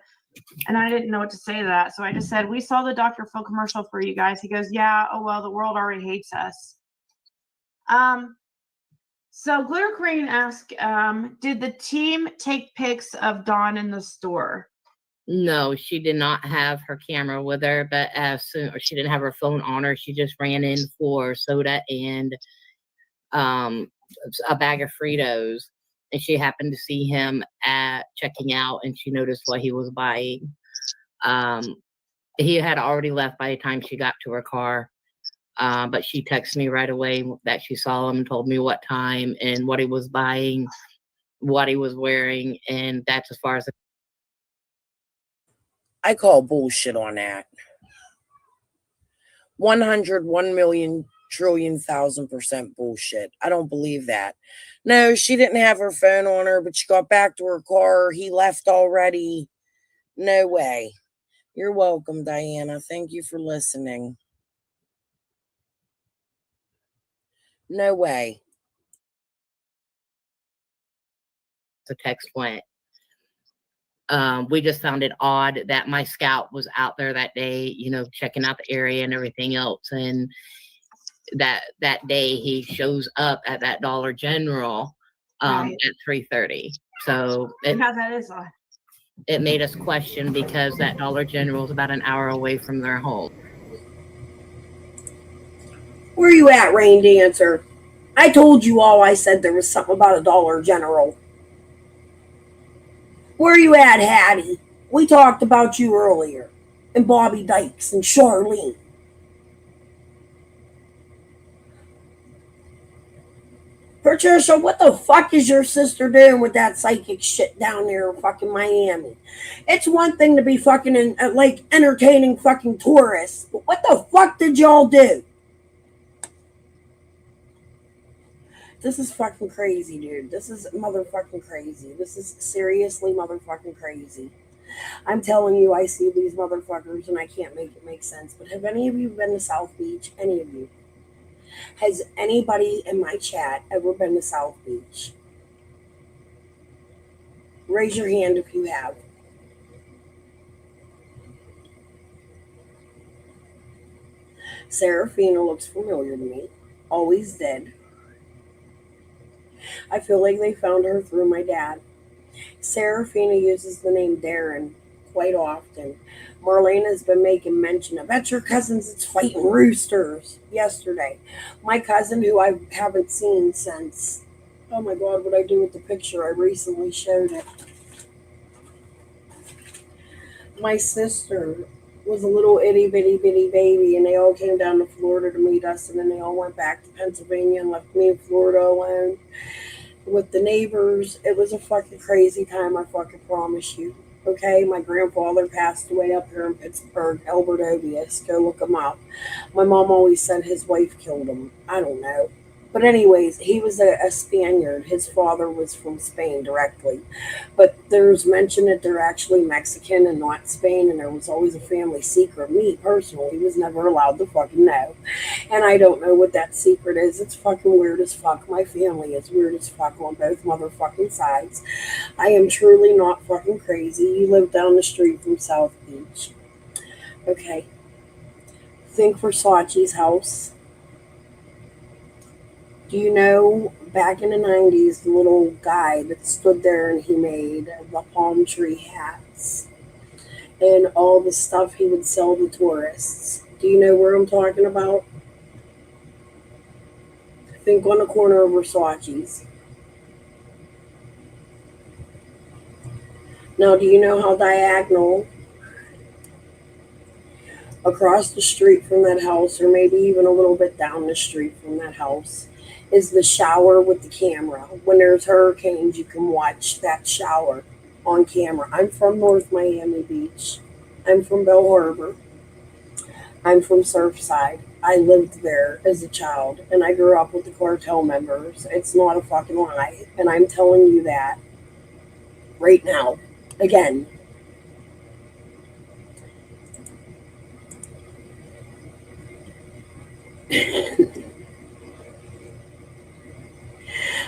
and I didn't know what to say to that. So I just said, we saw the Dr. Phil commercial for you guys. He goes, yeah, oh, well, the world already hates us. So Glitter Queen asked, did the team take pics of Dawn in the store? No, she did not have her camera with her, but or she didn't have her phone on her. She just ran in for soda and a bag of Fritos, and she happened to see him at checking out, and she noticed what he was buying. He had already left by the time she got to her car, but she texted me right away that she saw him and told me what time and what he was buying, what he was wearing, and that's as far as I call bullshit on that. 100, 1 million, trillion, 1,000% bullshit. I don't believe that. No, she didn't have her phone on her, but she got back to her car. He left already. No way. You're welcome, Diana. Thank you for listening. No way. The text went. We just found it odd that my scout was out there that day, you know, checking out the area and everything else. And that day he shows up at that Dollar General Right. at 3:30. So Because that is odd. it made us question because that Dollar General is about an hour away from their home. Where you at, Rain Dancer? I told you all I said there was something about a Dollar General. Where you at, Hattie? We talked about you earlier. And Bobby Dykes and Charlene. Patricia, what the fuck is your sister doing with that psychic shit down there in fucking Miami? It's one thing to be fucking like entertaining fucking tourists, but what the fuck did y'all do? This is fucking crazy, dude. This is motherfucking crazy. This is seriously motherfucking crazy. I'm telling you, I see these motherfuckers and I can't make it make sense. But have any of you been to South Beach? Any of you? Has anybody in my chat ever been to South Beach? Raise your hand if you have. Serafina looks familiar to me. Always did. I feel like they found her through my dad. Serafina uses the name Darren quite often. Marlene has been making mention of, at your cousin's, it's fighting roosters yesterday. My cousin, who I haven't seen since, oh my God, what I do with the picture? I recently showed it. My sister was a little itty bitty baby, and they all came down to Florida to meet us, and then they all went back to Pennsylvania and left me in Florida alone with the neighbors. It was a fucking crazy time, I fucking promise you. Okay, my grandfather passed away up here in Pittsburgh, Albert Obius. Go look him up. My mom always said his wife killed him. I don't know. But anyways, he was a Spaniard. His father was from Spain directly. But there's mention that they're actually Mexican and not Spain, and there was always a family secret. Me, personally, was never allowed to fucking know. And I don't know what that secret is. It's fucking weird as fuck. My family is weird as fuck on both motherfucking sides. I am truly not fucking crazy. You live down the street from South Beach. Okay. Think Versace's house. Do you know, back in the 90s, the little guy that stood there and he made the palm tree hats and all the stuff he would sell to tourists? Do you know where I'm talking about? Think on the corner of Versace's. Now, do you know how diagonal across the street from that house, or maybe even a little bit down the street from that house, is the shower with the camera? When there's hurricanes, you can watch that shower on camera. I'm from North Miami Beach. I'm from Bell Harbor. I'm from Surfside. I lived there as a child, and I grew up with the cartel members. It's not a fucking lie, and I'm telling you that right now. Again.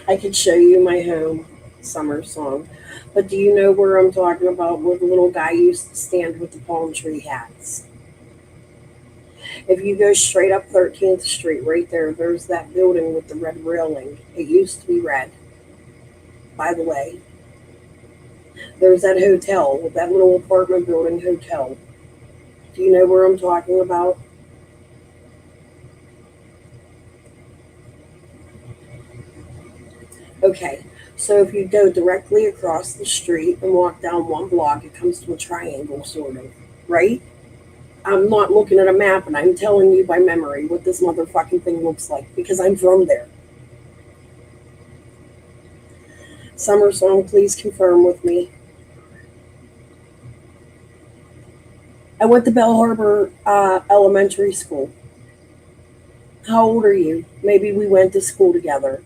I could show you my home, Summer Song. But do you know where I'm talking about, where the little guy used to stand with the palm tree hats? If you go straight up 13th Street, right there, there's that building with the red railing. It used to be red, by the way. There's that hotel, that little apartment building hotel. Do you know where I'm talking about? Okay, so if you go directly across the street and walk down one block, it comes to a triangle, sort of, right? I'm not looking at a map, and I'm telling you by memory what this motherfucking thing looks like, because I'm from there. Summer Song, please confirm with me. I went to Bell Harbor Elementary School. How old are you? Maybe we went to school together.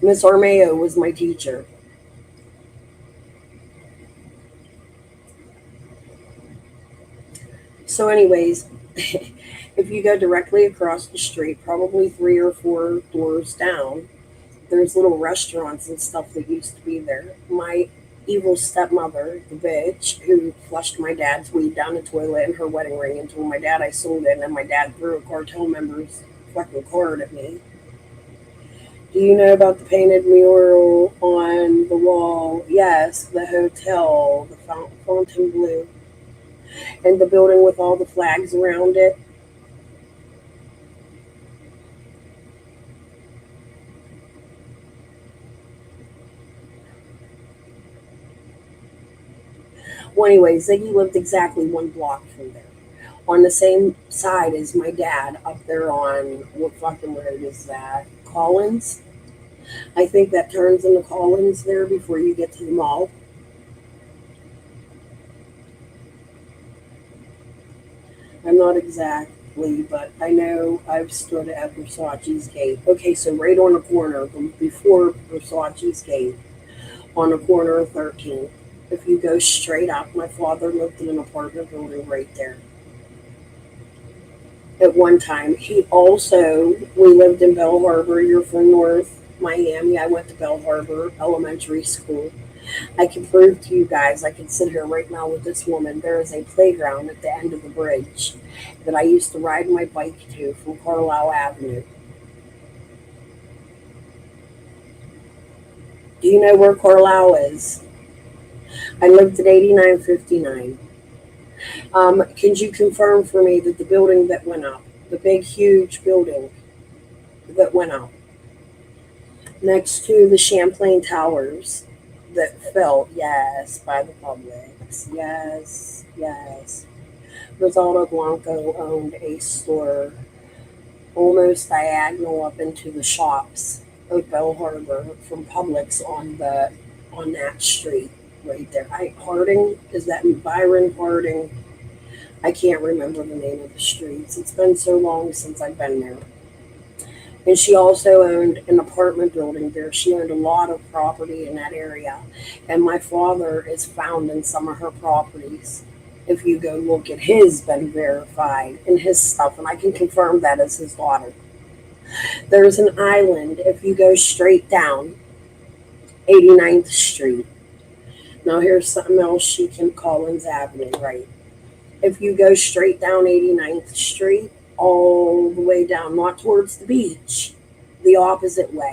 Miss Armeo was my teacher. So, anyways, if you go directly across the street, probably 3 or 4 doors down, there's little restaurants and stuff that used to be there. My evil stepmother, the bitch, who flushed my dad's weed down the toilet and her wedding ring and told my dad I sold it, and then my dad threw a cartel member's fucking card at me. Do you know about the painted mural on the wall? Yes, the hotel, the Fontainebleau, and the building with all the flags around it. Well, anyway, Ziggy lived exactly 1 block from there, on the same side as my dad, up there on, what fucking road is that? Collins? I think that turns into Collins there before you get to the mall. I'm not exactly, but I know I've stood at Versace's gate. Okay, so right on the corner, before Versace's gate, on the corner of 13th. If you go straight up, my father lived in an apartment building right there. At one time, we lived in Bell Harbor. You're from North Miami. I went to Bell Harbor Elementary School. I can prove to you guys, I can sit here right now with this woman. There is a playground at the end of the bridge that I used to ride my bike to from Carlisle Avenue. Do you know where Carlisle is? I lived at 8959. Can you confirm for me that the building that went up, the big, huge building that went up, next to the Champlain Towers that fell, yes, by the Publix, yes, yes. Rosaldo Blanco owned a store almost diagonal up into the shops of Bell Harbor from Publix on that street. Right there. Harding, is that Byron Harding? I can't remember the name of the streets. It's been so long since I've been there. And she also owned an apartment building there. She owned a lot of property in that area. And my father is found in some of her properties. If you go look at his, been verified in his stuff, and I can confirm that as his daughter. There's an island if you go straight down 89th Street. Now here's something else she can Collins Avenue, right? If you go straight down 89th Street, all the way down, not towards the beach, the opposite way,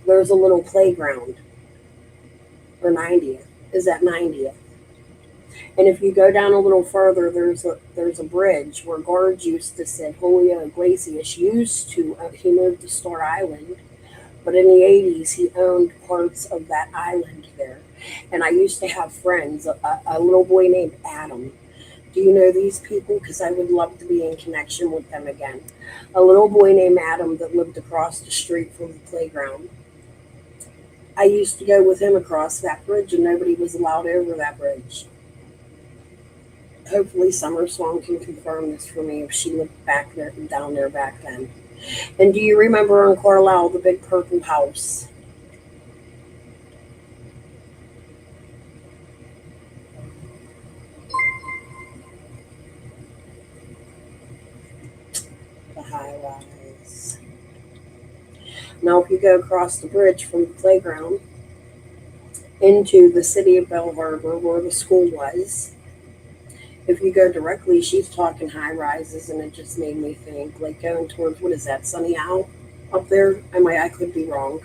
there's a little playground. Or 90th. Is that 90th? And if you go down a little further, there's a bridge where guards used to sit. Julio Iglesias used to, he moved to Star Island, but in the 80s, he owned parts of that island there. And I used to have friends, a little boy named Adam. Do you know these people? Because I would love to be in connection with them again. A little boy named Adam that lived across the street from the playground. I used to go with him across that bridge, and nobody was allowed over that bridge. Hopefully Summer Song can confirm this for me if she lived back there, down there back then. And do you remember in Carlisle, the big purple house? The high rise. Now, if you go across the bridge from the playground into the city of Bell Harbor, where the school was, if you go directly, she's talking high rises, and it just made me think, like going towards, what is that, Sunny Owl up there? I could be wrong.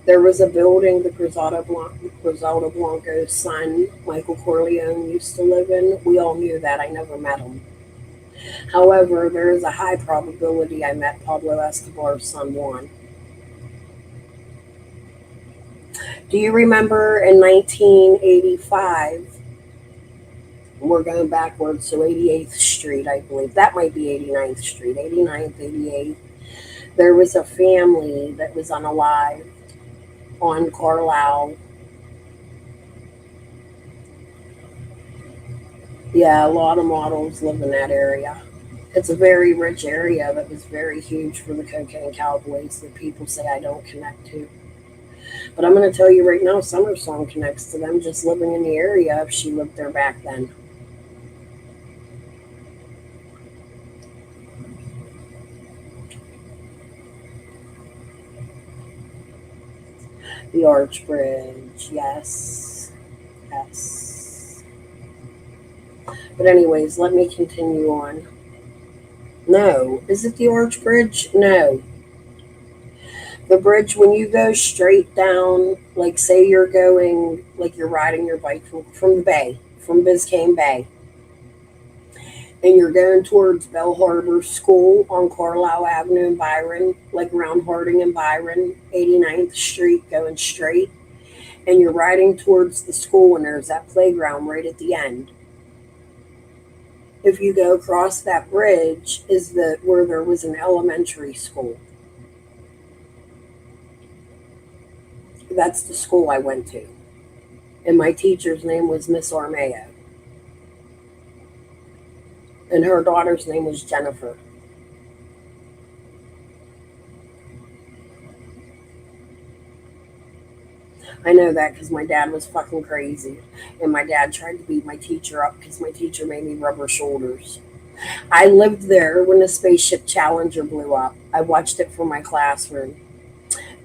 There was a building the Griselda Blanco's son, Michael Corleone, used to live in. We all knew that. I never met him. However, there is a high probability I met Pablo Escobar's son, Juan. Do you remember in 1985, we're going backwards, so 88th Street, I believe. That might be 89th Street, 89th, 88th. There was a family that was unalived on Carlisle. Yeah, a lot of models live in that area. It's a very rich area that was very huge for the cocaine cowboys that people say I don't connect to. But I'm going to tell you right now, Summer Song connects to them just living in the area if she lived there back then. The Arch Bridge, yes. Yes. But anyways, let me continue on. No. Is it the Arch Bridge? No. The bridge, when you go straight down, like say you're going, like you're riding your bike from the bay, from Biscayne Bay, and you're going towards Bell Harbor School on Carlisle Avenue in Byron, like around Harding and Byron, 89th Street, going straight, and you're riding towards the school, and there's that playground right at the end. If you go across that bridge is where there was an elementary school. That's the school I went to. And my teacher's name was Miss Armeo. And her daughter's name was Jennifer. I know that because my dad was fucking crazy. And my dad tried to beat my teacher up because my teacher made me rub her shoulders. I lived there when the Spaceship Challenger blew up. I watched it from my classroom.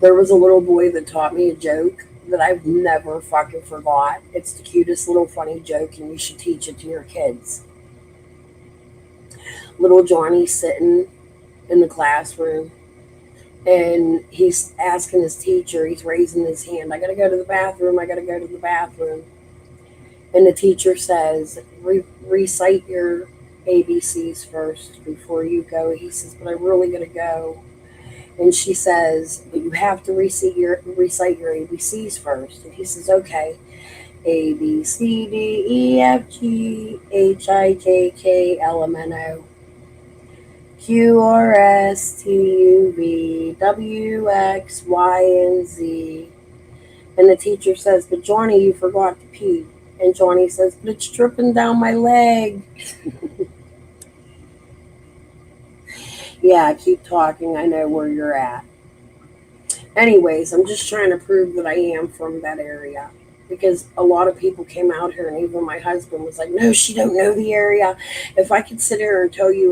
There was a little boy that taught me a joke that I've never fucking forgot. It's the cutest little funny joke, and you should teach it to your kids. Little Johnny's sitting in the classroom, and he's asking his teacher, he's raising his hand, I gotta go to the bathroom, I gotta go to the bathroom. And the teacher says, recite your ABCs first before you go. He says, but I really gotta go. And she says, but you have to recite your ABCs first. And he says, okay. A, B, C, D, E, F, G, H, I, J, K, L, M, N, O, Q, R, S, T, U, V, W, X, Y, and Z. And the teacher says, but Johnny, you forgot to pee. And Johnny says, but it's dripping down my leg. Yeah, keep talking. I know where you're at. Anyways, I'm just trying to prove that I am from that area. Because a lot of people came out here, and even my husband was like, no, she don't know the area. If I could sit here and tell you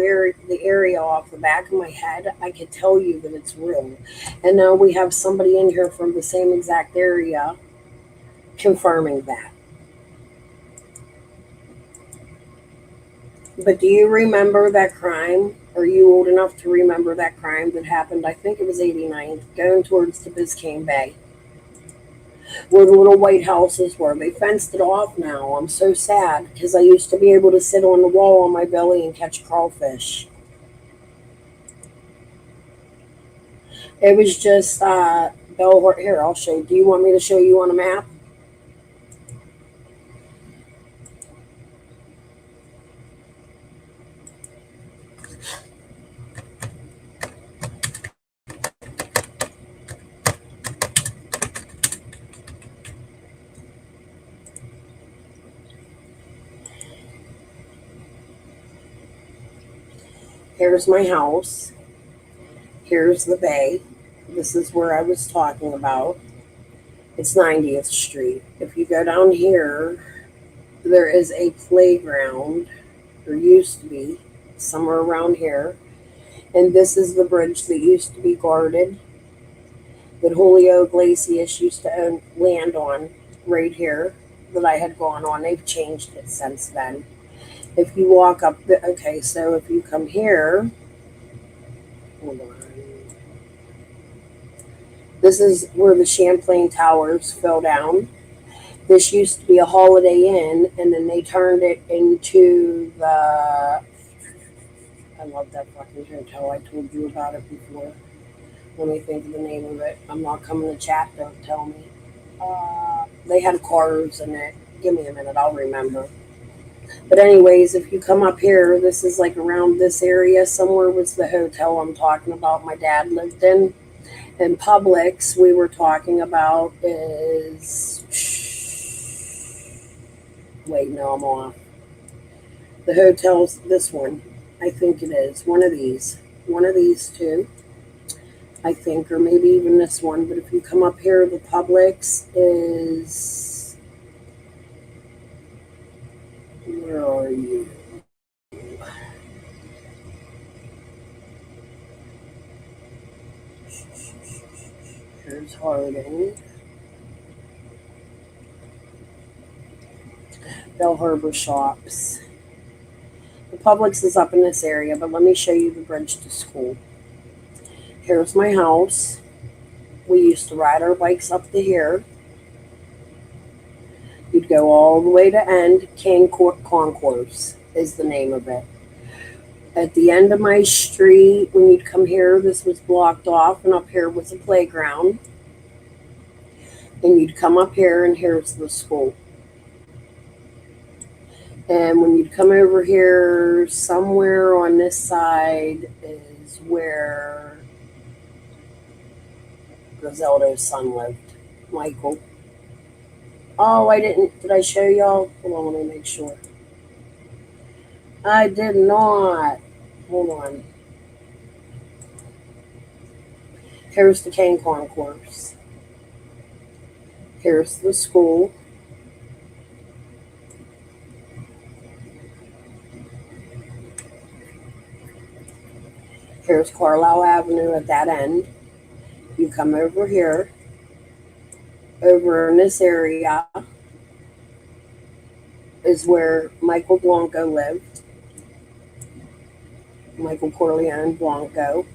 the area off the back of my head, I could tell you that it's real. And now we have somebody in here from the same exact area confirming that. But do you remember that crime? Are you old enough to remember that crime that happened? I think it was 89th, going towards the Biscayne Bay, where the little white houses were. They fenced it off now. I'm so sad because I used to be able to sit on the wall on my belly and catch crawfish. It was just here, I'll show you. Do you want me to show you on a map? Here's my house. Here's the bay. This is where I was talking about. It's 90th Street. If you go down here, there is a playground, or used to be, somewhere around here. And this is the bridge that used to be guarded, that Julio Iglesias used to own land on, right here, that I had gone on. They've changed it since then. If you walk up, okay, so if you come here, hold on. This is where the Champlain Towers fell down. This used to be a Holiday Inn, and then they turned it into the, I love that fucking hotel. I told you about it before. Let me think of the name of it. I'm not coming to chat, don't tell me. They had cars in it. Give me a minute, I'll remember. But anyways, if you come up here, this is like around this area somewhere was the hotel I'm talking about my dad lived in. And Publix we were talking about is, wait, no, I'm off. The hotel's this one. I think it is. One of these two, I think, or maybe even this one. But if you come up here, the Publix is, where are you? Here's Harding. Bell Harbor Shops. The Publix is up in this area, but let me show you the bridge to school. Here's my house. We used to ride our bikes up to here. You'd go all the way to end. Concourse is the name of it. At the end of my street, when you'd come here, this was blocked off, and up here was a playground. And you'd come up here, and here's the school. And when you'd come over here, somewhere on this side is where Griselda's son lived, Michael. Oh, did I show y'all? Hold on, let me make sure. I did not. Hold on. Here's the cane concourse. Here's the school. Here's Carlisle Avenue at that end. You come over here. Over in this area is where Michael Blanco lived. Michael Corleone Blanco.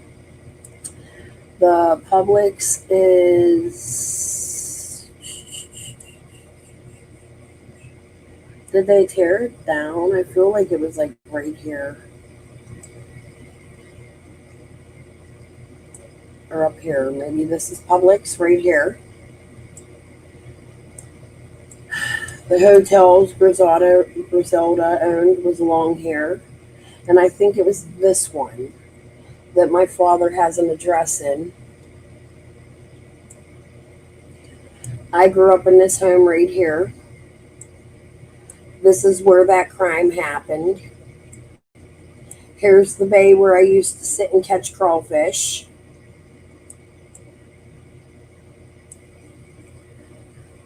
The Publix is... Did they tear it down? I feel like it was like right here. Or up here. Maybe this is Publix right here. The hotels Griselda owned was along here. And I think it was this one that my father has an address in. I grew up in this home right here. This is where that crime happened. Here's the bay where I used to sit and catch crawfish.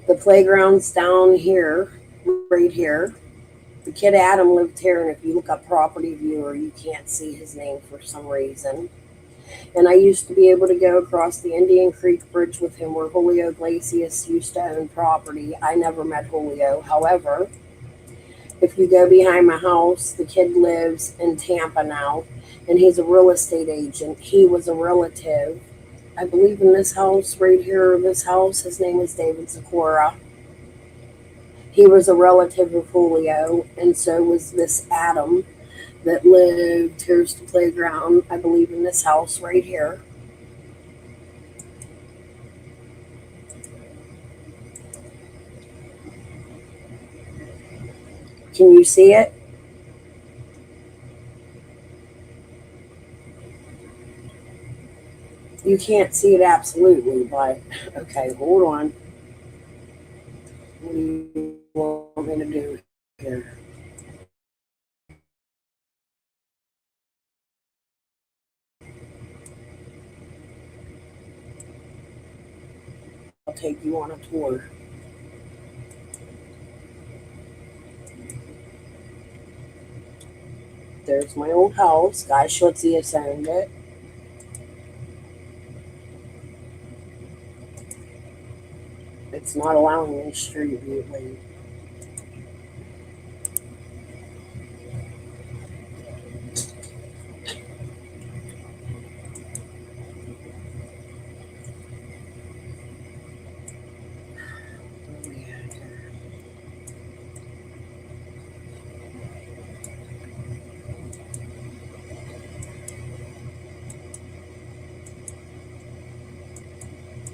The playground's down here, right here. The kid Adam lived here, and if you look up Property Viewer, you can't see his name for some reason. And I used to be able to go across the Indian Creek Bridge with him where Julio Iglesias used to own property. I never met Julio. However, if you go behind my house, the kid lives in Tampa now, and he's a real estate agent. He was a relative, I believe, in this house right here, this house. His name is David Zakora. He was a relative of Julio, and so was this Adam that lived, here's the playground, I believe, in this house right here. Can you see it? You can't see it absolutely, but okay, hold on. What do you want me to do here? I'll take you on a tour. There's my old house. Guy Schutzius owned it. It's not allowing me street view, please.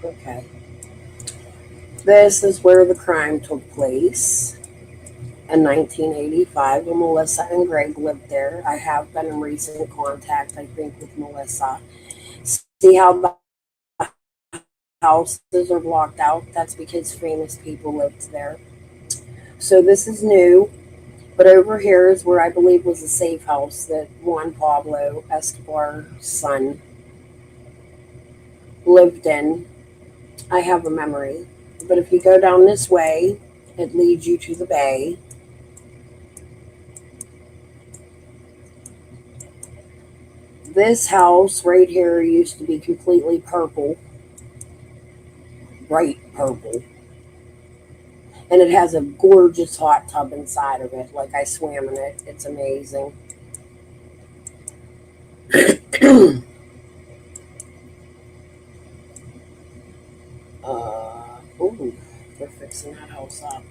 Okay. This is where the crime took place in 1985 when Melissa and Greg lived there. I have been in recent contact, I think, with Melissa. See how the houses are blocked out? That's because famous people lived there. So this is new, but over here is where I believe was a safe house that Juan Pablo Escobar's son lived in. I have a memory. But if you go down this way, it leads you to the bay. This house right here used to be completely purple. Bright purple. And it has a gorgeous hot tub inside of it. Like I swam in it. It's amazing. Ooh, they're fixing that house up.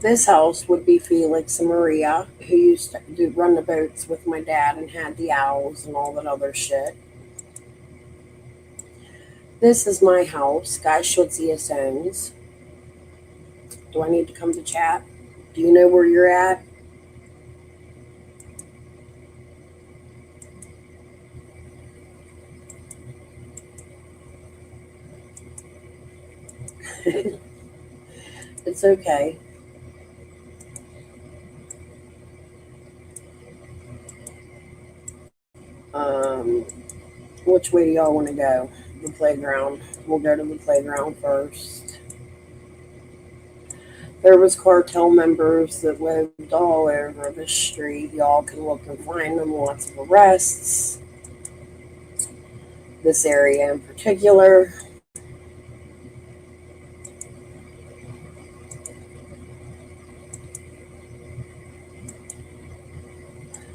This house would be Felix and Maria, who used to run the boats with my dad and had the owls and all that other shit. This is my house, Guy Schutzius owns. Do I need to come to chat? Do you know where you're at? It's okay. Which way do y'all want to go? The playground. We'll go to the playground first. There was cartel members that lived all over the street. Y'all can look and find them. Lots of arrests. This area in particular.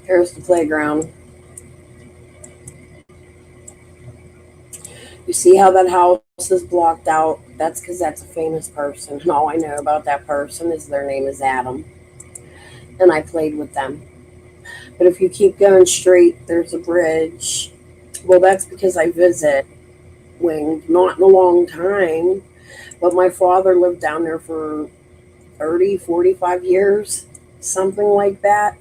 Here's the playground. You see how that house is blocked out? That's because that's a famous person. And all I know about that person is their name is Adam. And I played with them. But if you keep going straight, there's a bridge. Well, that's because I visit Winged. Not in a long time. But my father lived down there for 30, 45 years. Something like that.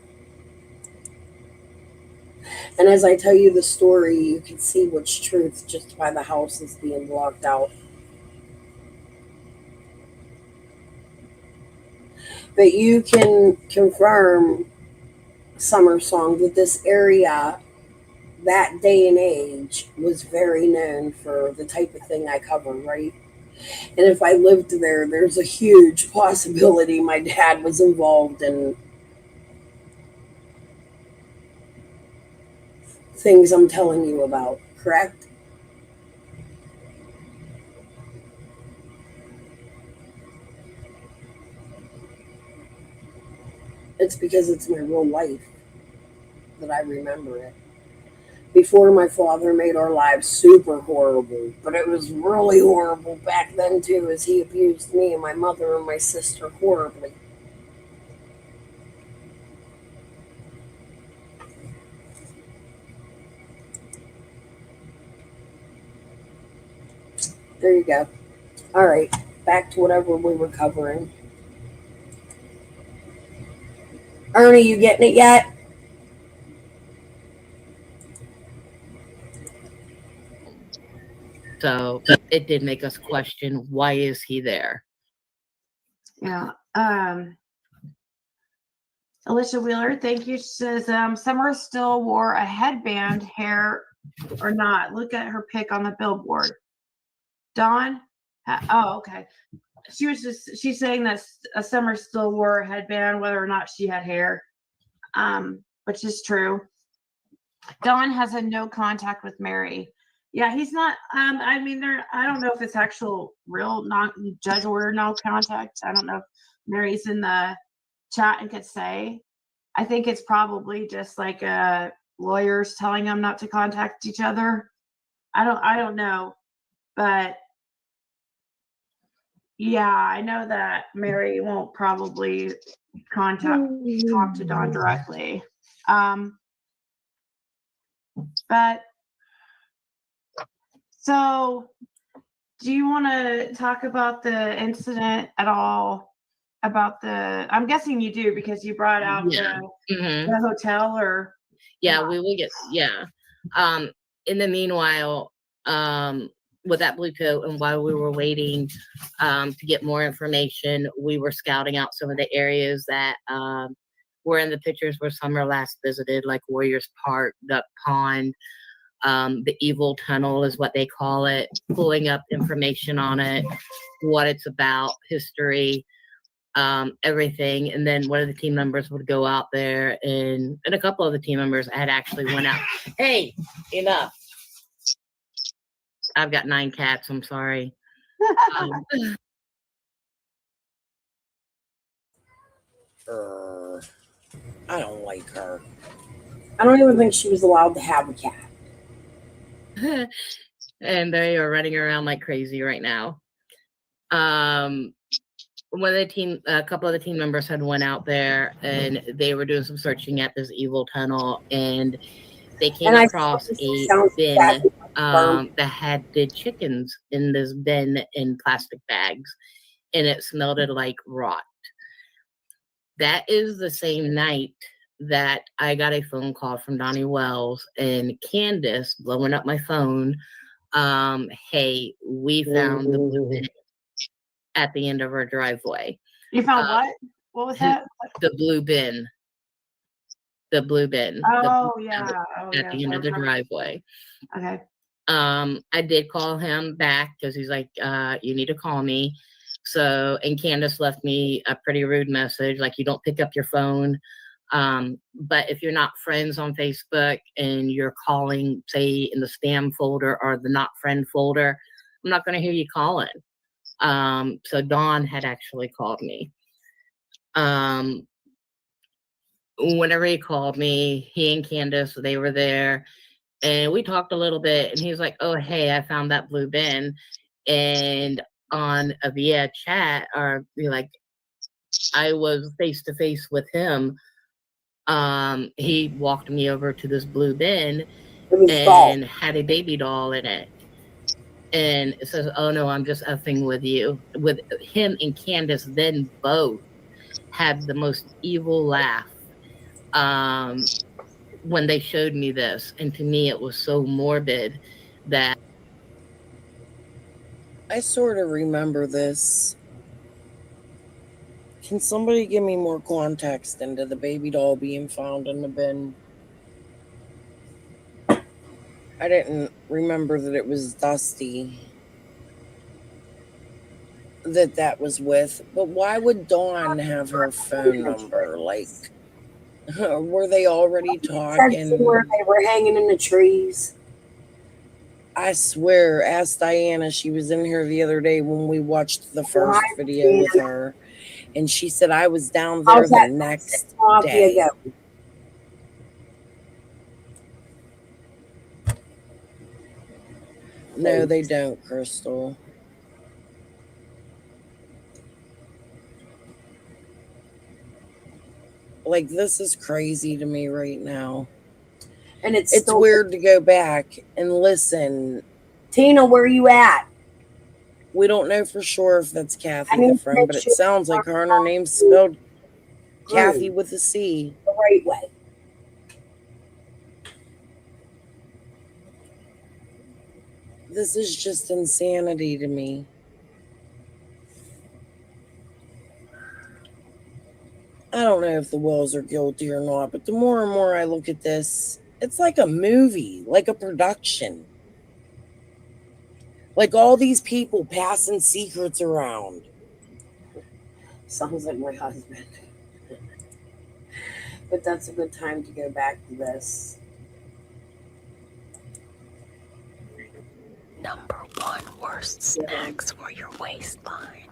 And as I tell you the story, you can see what's truth just by the houses being blocked out. But you can confirm, Summer Song, that this area, that day and age, was very known for the type of thing I cover, right? And if I lived there, there's a huge possibility my dad was involved in things I'm telling you about, correct? It's because it's my real life that I remember it. Before my father made our lives super horrible, but it was really horrible back then too, as he abused me and my mother and my sister horribly. There you go. All right, back to whatever we were covering. Ernie, you getting it yet? So it did make us question, why is he there? Yeah. Alicia Wheeler, thank you. She says, Summer still wore a headband, hair or not. Look at her pic on the billboard. Dawn? Oh, okay. She's saying that Summer still wore a headband, whether or not she had hair, which is true. Dawn has a no contact with Mary. Yeah, he's not. I mean, I don't know if it's actual real judge order no contact. I don't know if Mary's in the chat and could say. I think it's probably just like lawyers telling them not to contact each other. I don't know, but yeah, I know that Mary won't probably talk to Dawn directly. But so, do you want to talk about the incident at all? About I'm guessing you do because you brought out the hotel or. Yeah, we will get, in the meanwhile, with that blue coat and while we were waiting to get more information, we were scouting out some of the areas that were in the pictures where Summer last visited, like Warriors Park, Duck Pond, the Evil Tunnel is what they call it, pulling up information on it, what it's about, history, everything. And then one of the team members would go out there, and a couple of the team members had actually went out. Hey, enough. I've got 9 cats. I'm sorry. I don't like her. I don't even think she was allowed to have a cat. And they are running around like crazy right now. One of the team, a couple of the team members had went out there and they were doing some searching at this evil tunnel, and they came across a bin that had dead chickens in this bin in plastic bags, and it smelled like rot. That is the same night that I got a phone call from Donnie Wells and Candace blowing up my phone. Hey, we found the blue bin at the end of our driveway. You found what? What was that? The blue bin. The blue bin. Oh, the yeah. At the end of the driveway. Okay. I did call him back because he's like, you need to call me. So, and Candace left me a pretty rude message, like, you don't pick up your phone. But if you're not friends on Facebook and you're calling, say, in the spam folder or the not friend folder, I'm not going to hear you calling. So Dawn had actually called me. Whenever he called me, he and Candace, they were there, and we talked a little bit, and he was like, oh, hey, I found that blue bin. And on a via chat, or like, I was face to face with him. He walked me over to this blue bin and had a baby doll in it. And it says, oh no, I'm just effing with you. With him and Candace then both had the most evil laugh when they showed me this. And to me, it was so morbid that I sort of remember this. Can somebody give me more context into the baby doll being found in the bin? I didn't remember that it was Dusty that was with, but why would Dawn have her phone number? Like, were they already talking? Where they were hanging in the trees. I swear, ask Diana. She was in here the other day when we watched the first video with her, and she said I was down there the next day. No, they don't, Crystal. Like, this is crazy to me right now. And it's weird to go back and listen. Tina, where are you at? We don't know for sure if that's Kathy the friend, but it sounds like her and her name's spelled Kathy with a C. The right way. This is just insanity to me. I don't know if the Wells are guilty or not, but the more and more I look at this, it's like a movie, like a production. Like all these people passing secrets around. Sounds like my husband. But that's a good time to go back to this. Number 1 worst snacks for your waistline.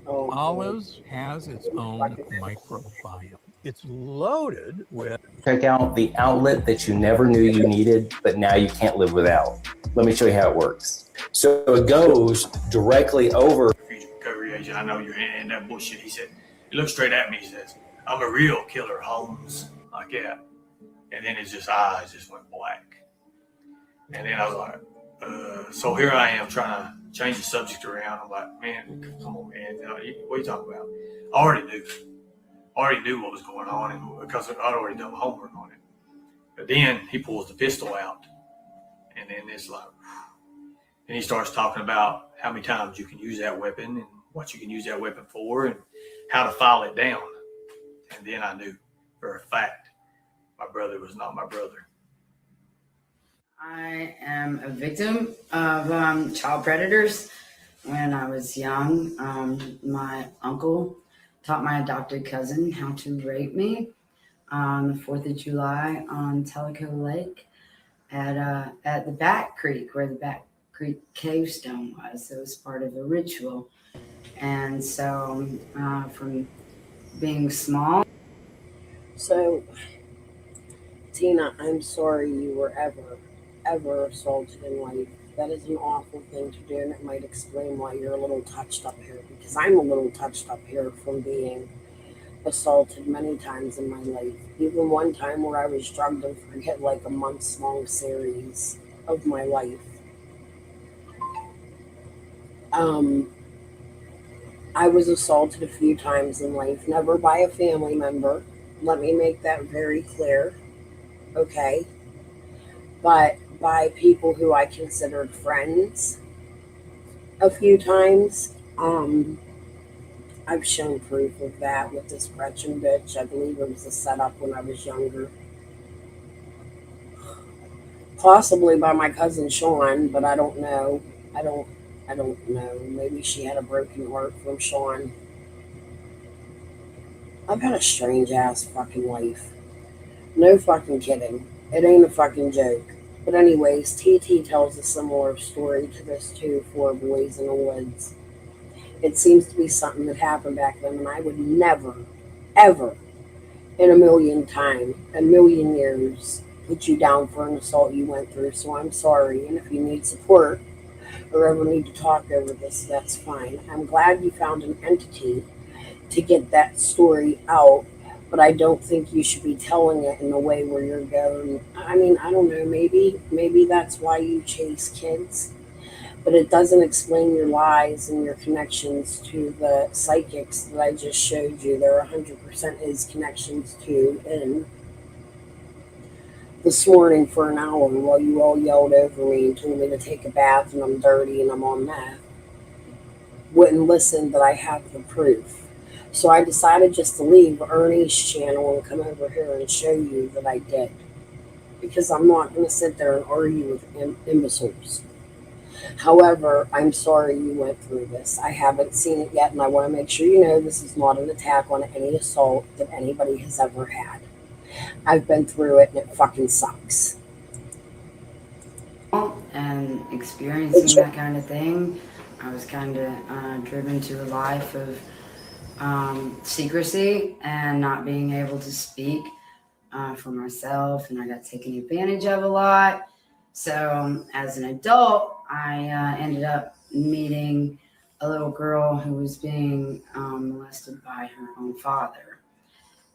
Olives has its own microbiome. It's loaded with... Check out the outlet that you never knew you needed, but now you can't live without. Let me show you how it works. So it goes directly over. Recovery agent, I know you're in that bullshit. He said, he looked straight at me. He says, I'm a real killer, Holmes. Like that. And then his eyes just went black. And then I was like, so here I am trying to change the subject around. I'm like, man, come on, man. What are you talking about? I already knew what was going on, and because I'd already done my homework on it. But then he pulls the pistol out, and then it's like, and he starts talking about how many times you can use that weapon and what you can use that weapon for and how to file it down. And then I knew for a fact my brother was not my brother. I am a victim of child predators. When I was young, my uncle taught my adopted cousin how to rape me on the 4th of July on Tellico Lake at the Back Creek, where the Back Creek cave stone was. It was part of a ritual. And so from being small, So, Tina, I'm sorry you were ever assaulted in life. That is an awful thing to do, and it might explain why you're a little touched up here, because I'm a little touched up here from being assaulted many times in my life. Even one time where I was drugged and forget like a month's long series of my life. I was assaulted a few times in life, never by a family member. Let me make that very clear, okay? But by people who I considered friends a few times. I've shown proof of that with this Gretchen bitch. I believe it was a setup when I was younger. Possibly by my cousin Sean, but I don't know. I don't know. Maybe she had a broken heart from Sean. I've had a strange ass fucking life. No fucking kidding. It ain't a fucking joke. But anyways, TT tells a similar story to this too, 4 boys in the woods. It seems to be something that happened back then, and I would never, ever, in a million years, put you down for an assault you went through. So I'm sorry, and if you need support or ever need to talk over this, that's fine. I'm glad you found an entity to get that story out, but I don't think you should be telling it in a way where you're going, I mean, I don't know, maybe that's why you chase kids, but it doesn't explain your lies and your connections to the psychics that I just showed you. There 100% is connections to, and this morning for an hour while you all yelled over me and told me to take a bath and I'm dirty and I'm on meth, wouldn't listen that I have the proof. So I decided just to leave Ernie's channel and come over here and show you that I did. Because I'm not going to sit there and argue with imbeciles. However, I'm sorry you went through this. I haven't seen it yet, and I want to make sure you know this is not an attack on any assault that anybody has ever had. I've been through it, and it fucking sucks. And experiencing that kind of thing, I was kind of driven to a life of secrecy and not being able to speak for myself, and I got taken advantage of a lot. So as an adult, I ended up meeting a little girl who was being molested by her own father,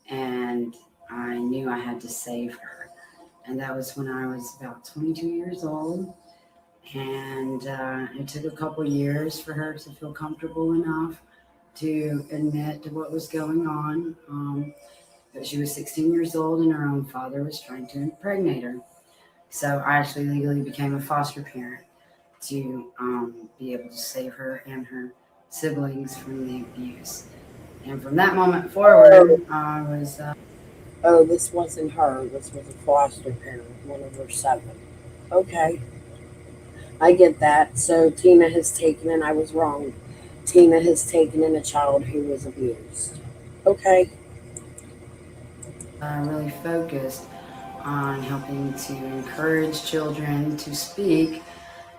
and I knew I had to save her. And that was when I was about 22 years old, and it took a couple years for her to feel comfortable enough to admit to what was going on. But she was 16 years old, and her own father was trying to impregnate her. So I actually legally became a foster parent to be able to save her and her siblings from the abuse. And from that moment forward, I was... Oh, this wasn't her. This was a foster parent, one of her 7. Okay. I get that. So Tina has taken in, I was wrong. Tina has taken in a child who was abused. Okay. I really focused on helping to encourage children to speak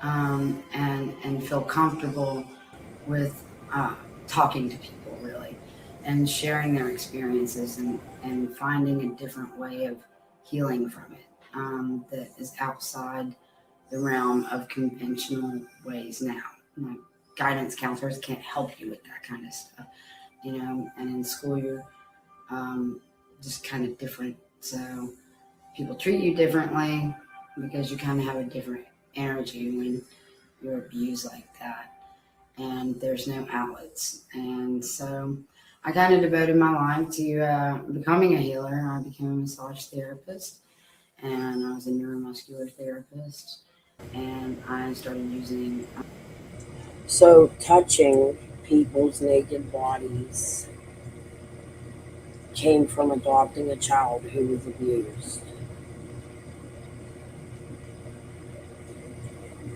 and feel comfortable with talking to people, really, and sharing their experiences and finding a different way of healing from it that is outside the realm of conventional ways now. Like guidance counselors can't help you with that kind of stuff, and in school you're just kind of different. So people treat you differently because you kind of have a different energy when you're abused like that, and there's no outlets. And so I kind of devoted my life to becoming a healer. I became a massage therapist, and I was a neuromuscular therapist, and I started using... So touching people's naked bodies came from adopting a child who was abused.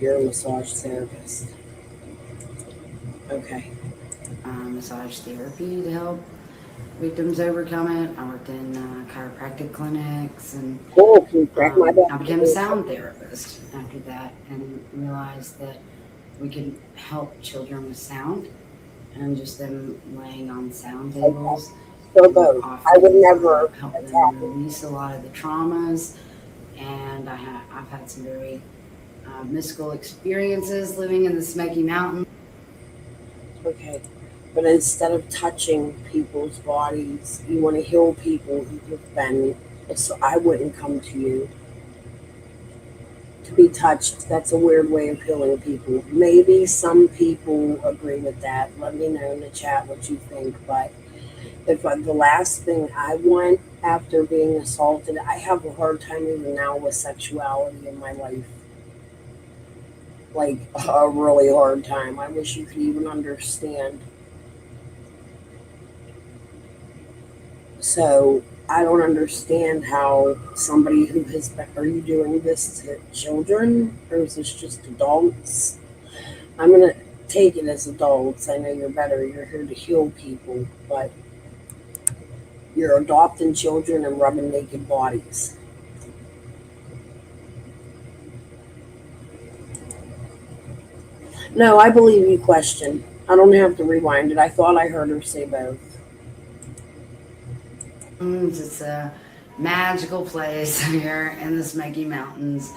You're a massage therapist. Okay. Massage therapy to help victims overcome it. I worked in chiropractic clinics, and I became a sound therapist after that, and realized that we could help children with sound, and just them laying on sound tables for both. I would never help attack them it. release a lot of the traumas. And I've had some very mystical experiences living in the Smoky Mountains. Okay. But instead of touching people's bodies, you want to heal people who have been. So I wouldn't come to you to be touched. That's a weird way of healing people. Maybe some people agree with that. Let me know in the chat what you think. But if the last thing I want after being assaulted, I have a hard time even now with sexuality in my life. Like a really hard time. I wish you could even understand. So I don't understand how somebody who has been, are you doing this to children or is this just adults? I'm going to take it as adults. I know you're better. You're here to heal people, but you're adopting children and rubbing naked bodies. No, I believe you question. I don't have to rewind it. I thought I heard her say both. It's a magical place here in the Smoky Mountains,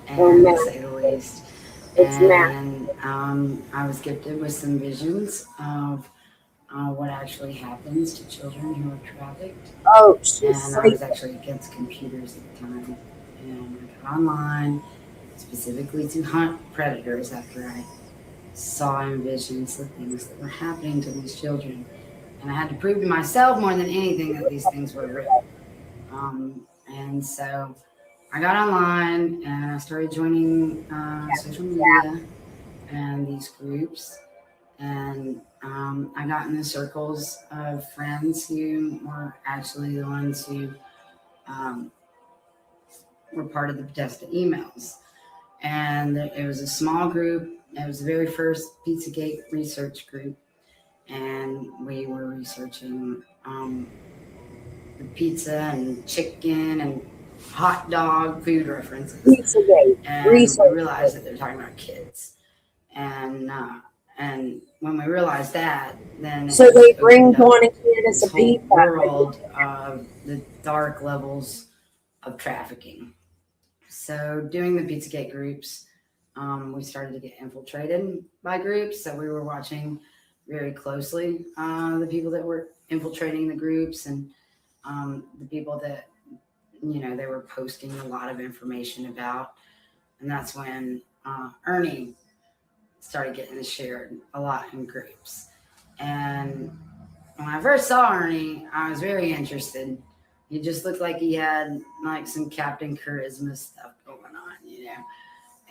and Oh, to say the least. It's And I was gifted with some visions of what actually happens to children who are trafficked. Oh, And I was actually against computers at the time, and I got online specifically to hunt predators after I saw in visions the things that were happening to these children. And I had to prove to myself more than anything that these things were real. And so I got online and I started joining social media and these groups. And I got in the circles of friends who were actually the ones who were part of the Bethesda emails. And it was a small group. It was the very first Pizzagate research group. And we were researching the pizza and chicken and hot dog food references. Pizzagate. And we realized that they're talking about kids. And when we realized that, then So they bring Dawn and Candace a whole pizza. world of the dark levels of trafficking. So doing the Pizzagate groups, we started to get infiltrated by groups. So we were watching very closely the people that were infiltrating the groups and the people that, you know, they were posting a lot of information about. And that's when Ernie started getting shared a lot in groups. And when I first saw Ernie, I was very interested. He just looked like he had like some Captain Charisma stuff going on, you know.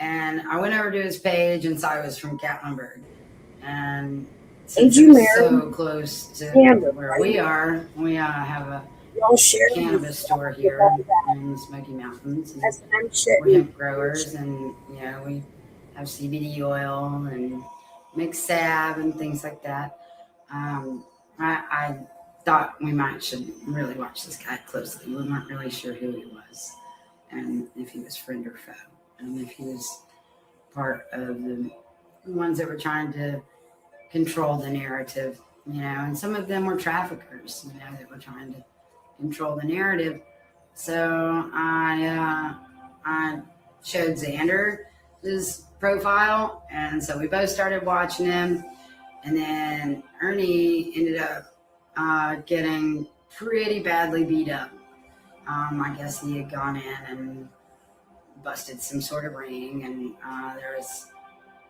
And I went over to his page and saw it was from Gatlinburg. And since you it was marry so close to Candace, where right? we are, we have a Y'all share cannabis these store stuff here with all in the Smoky Mountains. And That's what I'm shitting. we're hemp growers, and you know we have CBD oil and mixed salve and things like that. I thought we should really watch this guy closely. We weren't really sure who he was, and if he was friend or foe, and if he was part of the ones that were trying to control the narrative, you know. And some of them were traffickers, you know, that were trying to control the narrative. So I showed Xander his profile, and so we both started watching him. And then Ernie ended up getting pretty badly beat up. I guess he had gone in and busted some sort of ring, and there was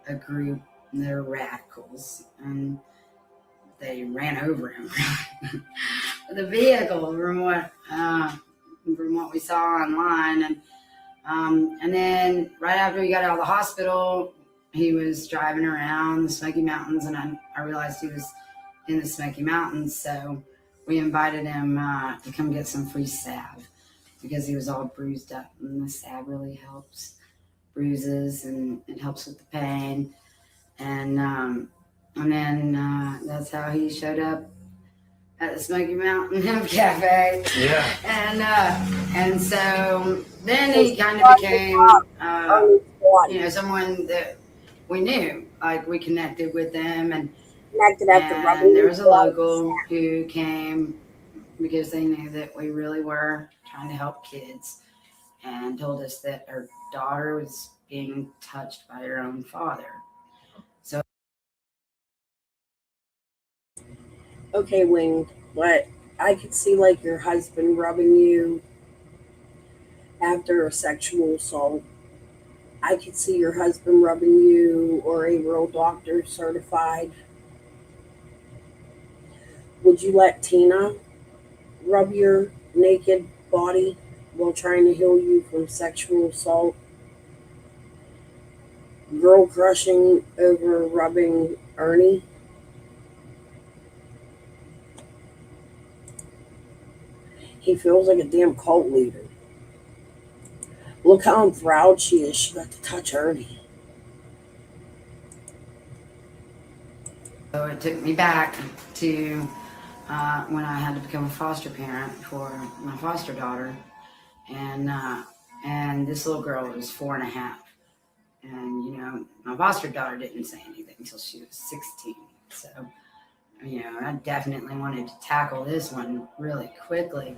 a group, they're radicals, and they ran over him. The vehicle, from what we saw online, and then right after he got out of the hospital, he was driving around the Smoky Mountains, and I realized he was in the Smoky Mountains, so we invited him to come get some free salve because he was all bruised up, and the salve really helps bruises and it helps with the pain, and then that's how he showed up at the Smoky Mountain Hemp Cafe. Yeah. And so then he kind of became, you know, someone that we knew. Like we connected with them, and Connected after there was a local who came because they knew that we really were trying to help kids, and told us that her daughter was being touched by her own father. So, Okay, Wing, but I could see like your husband rubbing you after a sexual assault. I could see your husband rubbing you, or a real doctor certified. Would you let Tina rub your naked body while trying to heal you from sexual assault? Girl crushing over rubbing Ernie? He feels like a damn cult leader. Look how proud she is. She got to touch Ernie. So it took me back to when I had to become a foster parent for my foster daughter, and this little girl was 4.5, and you know my foster daughter didn't say anything until she was 16. So you know I definitely wanted to tackle this one really quickly,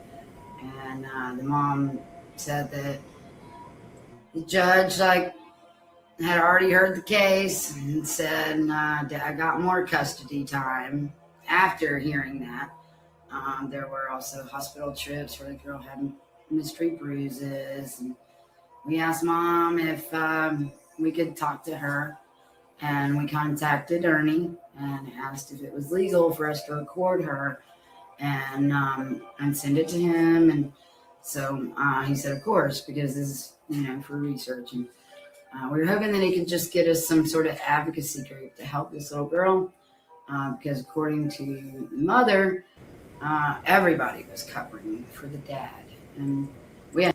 and the mom said that the judge had already heard the case and said I got more custody time. After hearing that, there were also hospital trips where the girl had mystery bruises, and we asked Mom if we could talk to her, and we contacted Ernie and asked if it was legal for us to record her and send it to him, and so he said of course, because this is for research, and we were hoping that he could just get us some sort of advocacy group to help this little girl, because according to the mother, everybody was covering for the dad, and we had.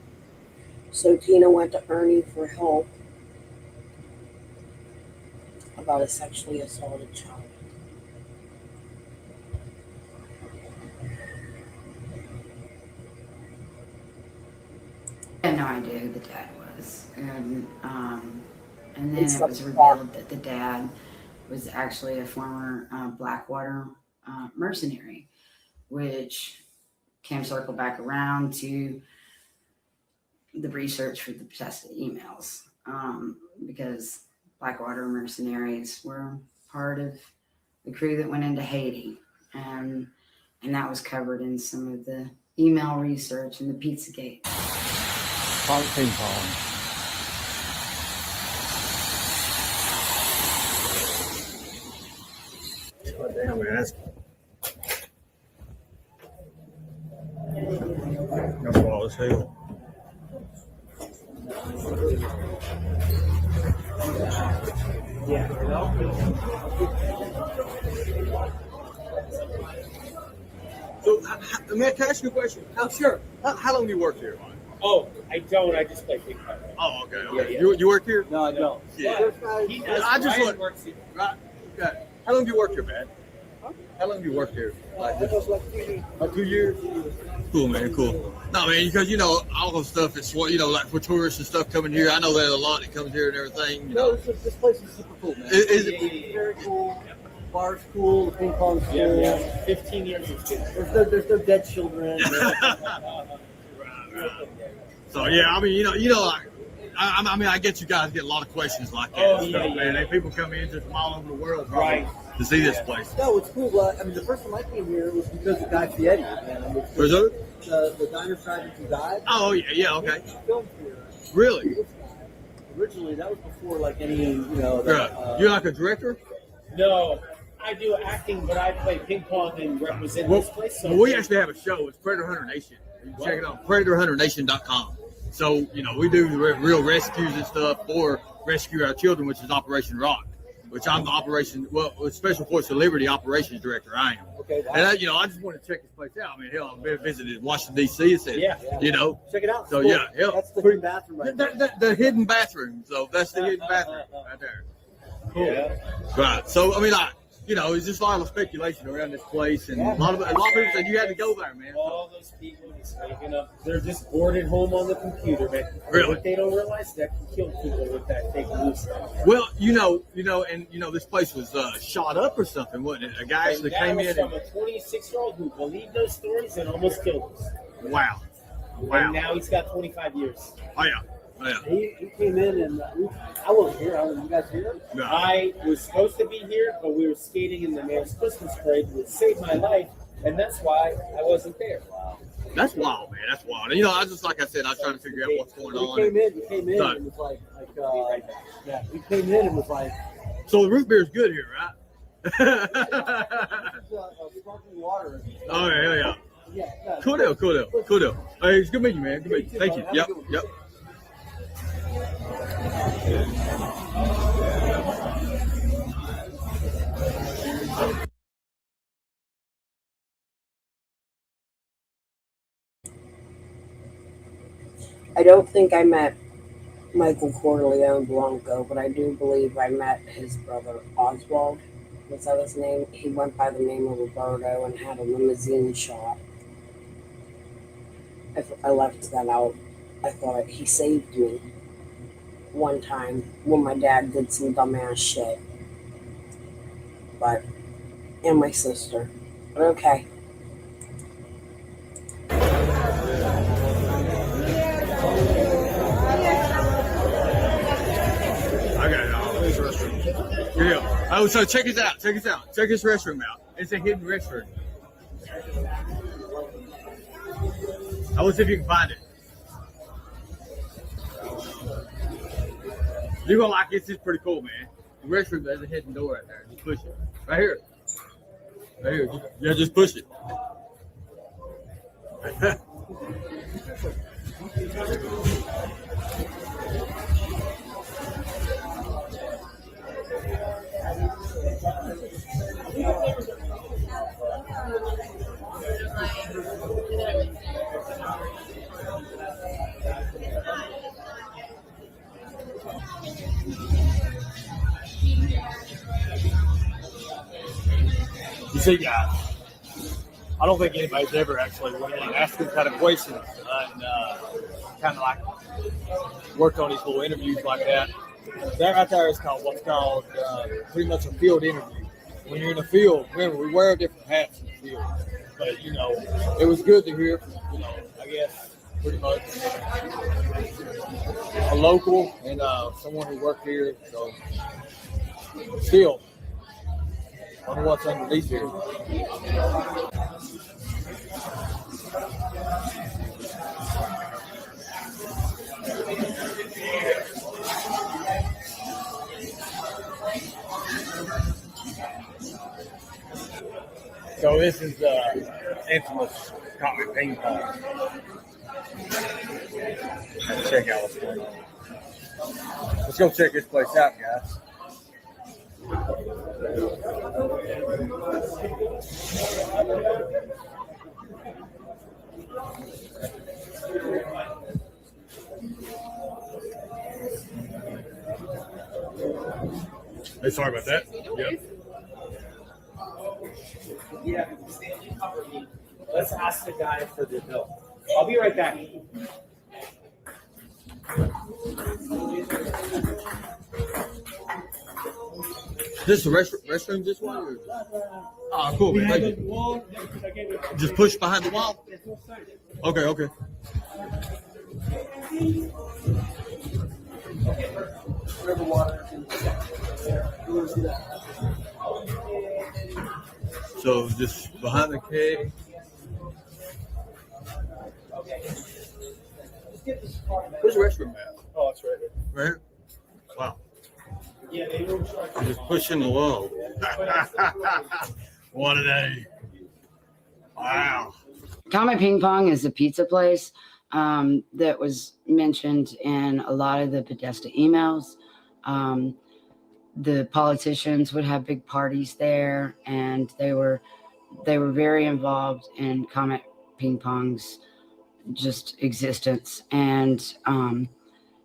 So Tina went to Ernie for help about a sexually assaulted child. I had no idea who the dad was, and then it was revealed that the dad was actually a former Blackwater mercenary, which came circle back around to the research for the tested emails, because Blackwater mercenaries were part of the crew that went into Haiti, and that was covered in some of the email research in the Pizzagate. Ping pong. Oh, damn, man, that's wild as hell. So, may I ask you a question? Sure. How long do you work here? Oh, I don't. I just play ping pong. Oh, okay. Yeah. You work here? No, I don't. Yeah. He does. I just Ryan look. works here. Right. Okay. How long do you work here, man? How long do you work here? Like 2 years? Cool, man. Cool. No, man, because all the stuff it's like for tourists and stuff coming here. I know there's a lot that comes here and everything. No, this place is super cool, man. Is it? Very cool. Bar's cool. The ping pong's cool. Yeah. 15 years is good. There's no dead children. So yeah, I mean, I mean, I get you guys get a lot of questions like that. Oh, stuff, yeah. Man. And people come in just from all over the world, Right. to see this place. No, it's cool. I mean, the first time I came here was because of Guy Fieri, man. Was it? The diner sergeant who died. Oh yeah, okay. He filmed here. Really? Originally, that was before like any, You're like a director? No, I do acting, but I play ping pong and represent this place. So we actually have a show. It's Predator Hunter Nation. You can check it out, PredatorHunterNation.com. So, we do real rescues and stuff for Rescue Our Children, which is Operation Rock, which I'm the Special Forces of Liberty Operations Director, I am. Okay. And, I just want to check this place out. I mean, hell, I've visited Washington, D.C. It's Check it out. So, cool. yeah. Hell, That's the hidden bathroom right there. the hidden bathroom. So, that's the hidden bathroom right there. Cool. Yeah. Right. So, I mean, you know, it's just a lot of speculation around this place, and a lot of people said you had to go there, man. All those people he's waking up, they're just bored at home on the computer, man. Really? What they don't realize that can kill people with that fake news stuff. Well, this place was shot up or something, wasn't it? A guy actually came in from a 26-year-old who believed those stories and almost killed us. Wow. And now he's got 25 years. Oh yeah. He came in and I wasn't here. You guys here? No. I was supposed to be here, but we were skating in the man's Christmas parade, which saved my life, and that's why I wasn't there. That's wild, man. That's wild. And, I just, like I said, I was trying to figure out what's going on. He came in and was like he came in and was like. So the root beer is good here, right? Sparkling water. Oh yeah. Cool deal. Hey, it's good meeting you, man. Good meeting you. Thank you. Yep. I don't think I met Michael Corleone Blanco, but I do believe I met his brother Oswald. Was that his name? He went by the name of Roberto and had a limousine shop. I left that out. I thought he saved me one time when my dad did some dumbass shit. And my sister. But okay. I got it all. This restroom. Here you go. Oh, so check this out. Check this restroom out. It's a hidden restroom. I will see if you can find it. You're gonna like this. It's pretty cool, man. The restroom, there's a hidden door right there. Just push it. Right here. Yeah, just push it. You see, guys, I don't think anybody's ever actually went in and asked them kind of questions and kind of like worked on these little interviews like that. That right there is called what's called pretty much a field interview. When you're in the field, remember, we wear different hats in the field. But, it was good to hear from, I guess, pretty much a local and someone who worked here. So, still, I wonder what's underneath here. So this is infamous cockpit ping pong. Let's check out what's going on. Let's go check this place out, guys. Hey, sorry about that. Yep. Yeah, Stanley covered me. Let's ask the guy for the bill. I'll be right back. This the restroom, this one? Or? Oh, cool. Man. Thank you. Just push behind the wall? Okay. So just behind the keg. Where's the restroom at? Oh, it's right here. Right here? Wow. Yeah, they were You're just pushing the wall. What a day. Wow. Comet Ping Pong is a pizza place that was mentioned in a lot of the Podesta emails. The politicians would have big parties there, and they were very involved in Comet Ping Pong's just existence. And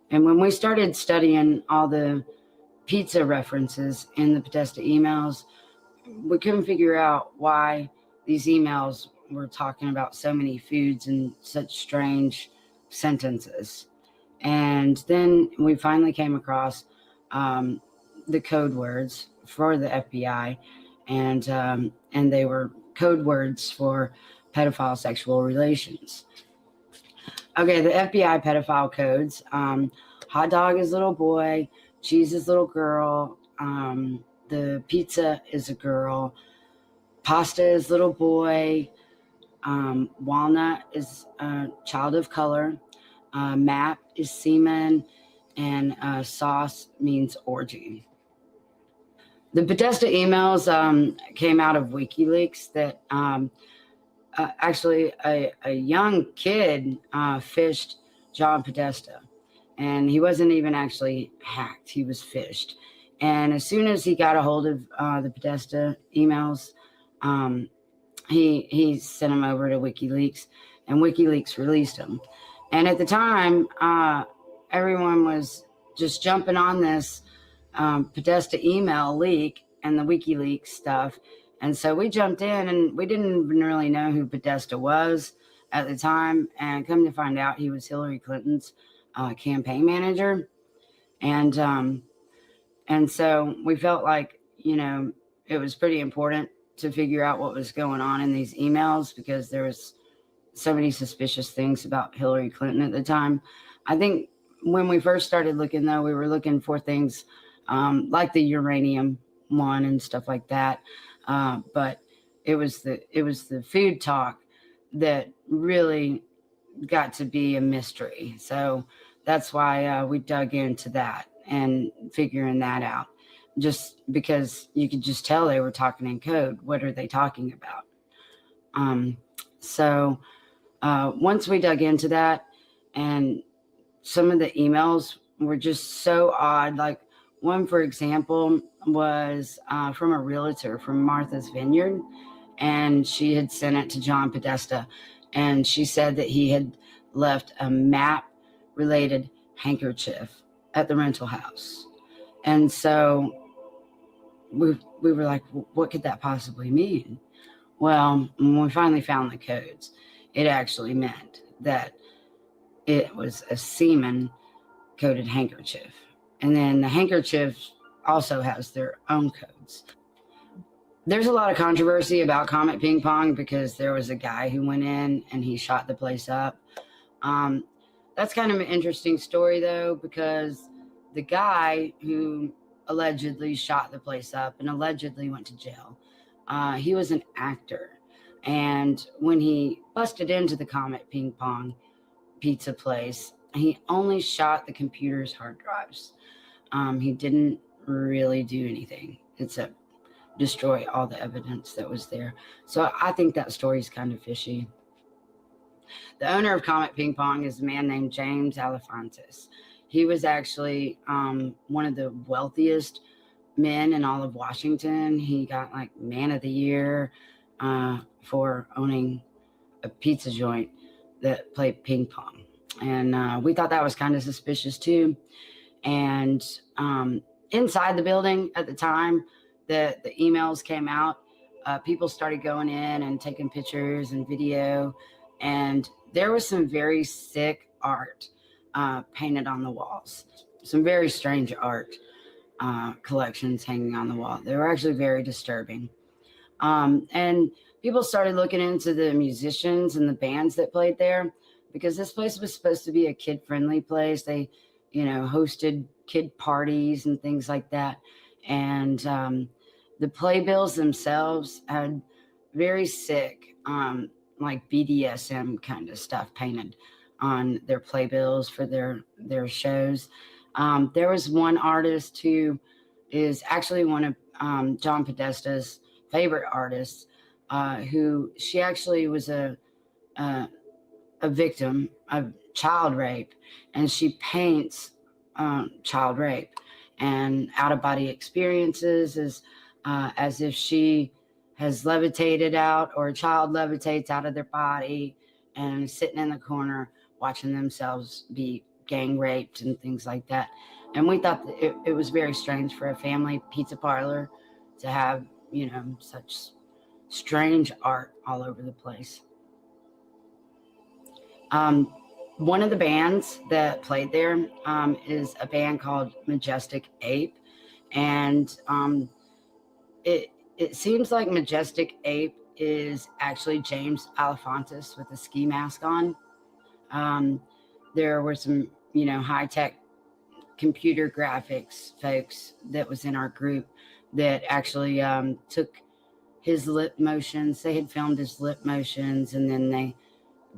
when we started studying all the pizza references in the Podesta emails, we couldn't figure out why these emails were talking about so many foods in such strange sentences. And then we finally came across the code words for the FBI, and they were code words for pedophile sexual relations. Okay, the FBI pedophile codes: hot dog is little boy, cheese is little girl, the pizza is a girl, pasta is little boy, walnut is a child of color, map is semen, and sauce means orgy. The Podesta emails came out of WikiLeaks that actually a young kid fished John Podesta, and he wasn't even actually hacked, he was fished. And as soon as he got a hold of the Podesta emails, he sent them over to WikiLeaks, and WikiLeaks released them. And at the time, everyone was just jumping on this Podesta email leak and the WikiLeaks stuff. And so we jumped in, and we didn't even really know who Podesta was at the time. And come to find out, he was Hillary Clinton's campaign manager. And so we felt like, it was pretty important to figure out what was going on in these emails, because there was so many suspicious things about Hillary Clinton at the time. I think when we first started looking, though, we were looking for things like the uranium one and stuff like that. But it was the food talk that really got to be a mystery. So that's why we dug into that and figuring that out. Just because you could just tell they were talking in code. What are they talking about? So once we dug into that, and some of the emails were just so odd. Like one, for example, was from a realtor from Martha's Vineyard, and she had sent it to John Podesta, and she said that he had left a map-related handkerchief at the rental house. And so we were like, what could that possibly mean? Well, when we finally found the codes, it actually meant that it was a semen-coated handkerchief. And then the handkerchief also has their own codes. There's a lot of controversy about Comet Ping Pong because there was a guy who went in and he shot the place up. That's kind of an interesting story, though, because the guy who allegedly shot the place up and allegedly went to jail, he was an actor. And when he busted into the Comet Ping Pong pizza place, he only shot the computer's hard drives. He didn't really do anything except destroy all the evidence that was there. So I think that story's kind of fishy. The owner of Comet Ping Pong is a man named James Alefantis. He was actually one of the wealthiest men in all of Washington. He got like Man of the Year for owning a pizza joint that played ping pong. And we thought that was kind of suspicious too. And inside the building at the time that the emails came out, people started going in and taking pictures and video. And there was some very sick art painted on the walls. Some very strange art collections hanging on the wall. They were actually very disturbing. And people started looking into the musicians and the bands that played there, because this place was supposed to be a kid-friendly place. They, hosted kid parties and things like that. And the playbills themselves had very sick, like BDSM kind of stuff painted on their playbills for their shows. There was one artist who is actually one of John Podesta's favorite artists, who she actually was a victim of child rape, and she paints child rape and out-of-body experiences as if she has levitated out, or a child levitates out of their body and sitting in the corner watching themselves be gang raped and things like that. And we thought that it was very strange for a family pizza parlor to have such strange art all over the place. One of the bands that played there is a band called Majestic Ape, and it seems like Majestic Ape is actually James Alefantis with a ski mask on. There were some, high-tech computer graphics folks that was in our group that actually took his lip motions. They had filmed his lip motions, and then they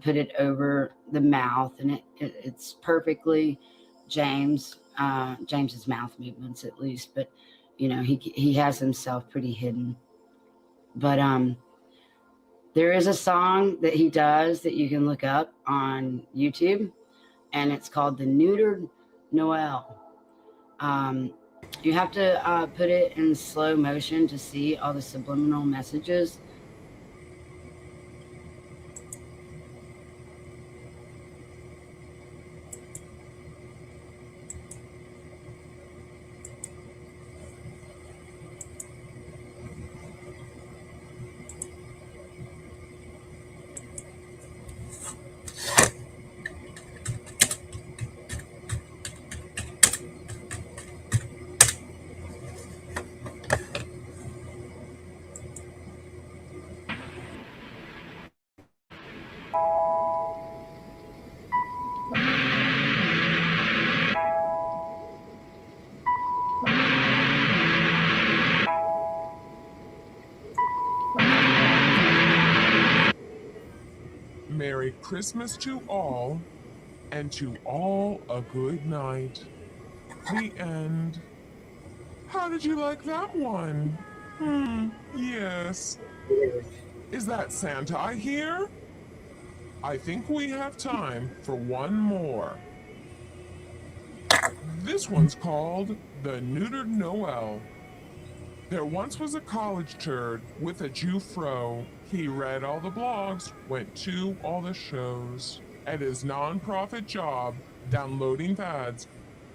put it over the mouth, and it's perfectly James's mouth movements, at least. But he has himself pretty hidden. But there is a song that he does that you can look up on YouTube, and it's called The Neutered Noel. You have to put it in slow motion to see all the subliminal messages. Merry Christmas to all, and to all a good night. The end. How did you like that one? Yes. Is that Santa I hear? I think we have time for one more. This one's called The Neutered Noel. There once was a college turd with a Jew fro. He read all the blogs, went to all the shows. At his non-profit job, downloading fads,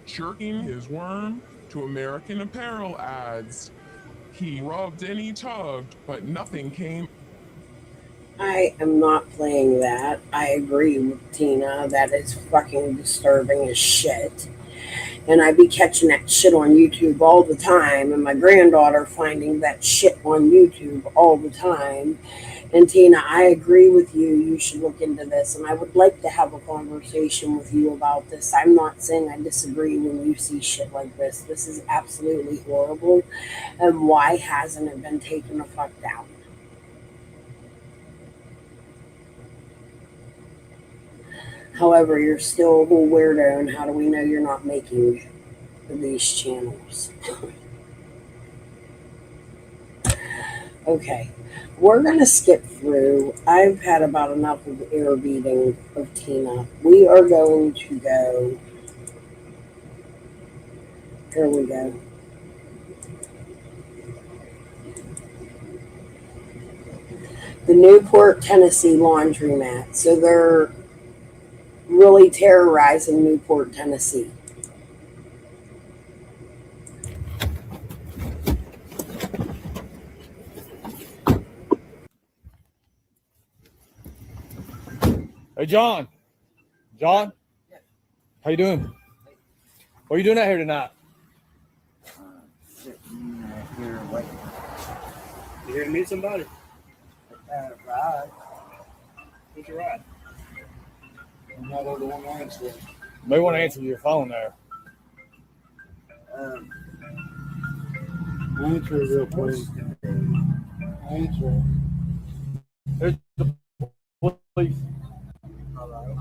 jerking his worm to American Apparel ads. He rubbed and he tugged, but nothing came. I am not playing that. I agree with Tina. That is fucking disturbing as shit. And I be catching that shit on YouTube all the time, and my granddaughter finding that shit on YouTube all the time. And Tina, I agree with you. You should look into this, and I would like to have a conversation with you about this. I'm not saying I disagree when you see shit like this. This is absolutely horrible. And why hasn't it been taken the fuck down? However, you're still a little weirdo, and how do we know you're not making these channels? Okay, we're going to skip through. I've had about enough of the ear beating of Tina. We are going to go. Here we go. The Newport, Tennessee laundromat. So they're really terrorizing Newport, Tennessee. Hey, John. John? How you doing? What are you doing out here tonight? Sitting here waiting. You here to meet somebody? Ride. What's your ride? I'm not the one answering. You may want to answer your phone there. Answer it real quick. Answer. There's the police. Hello.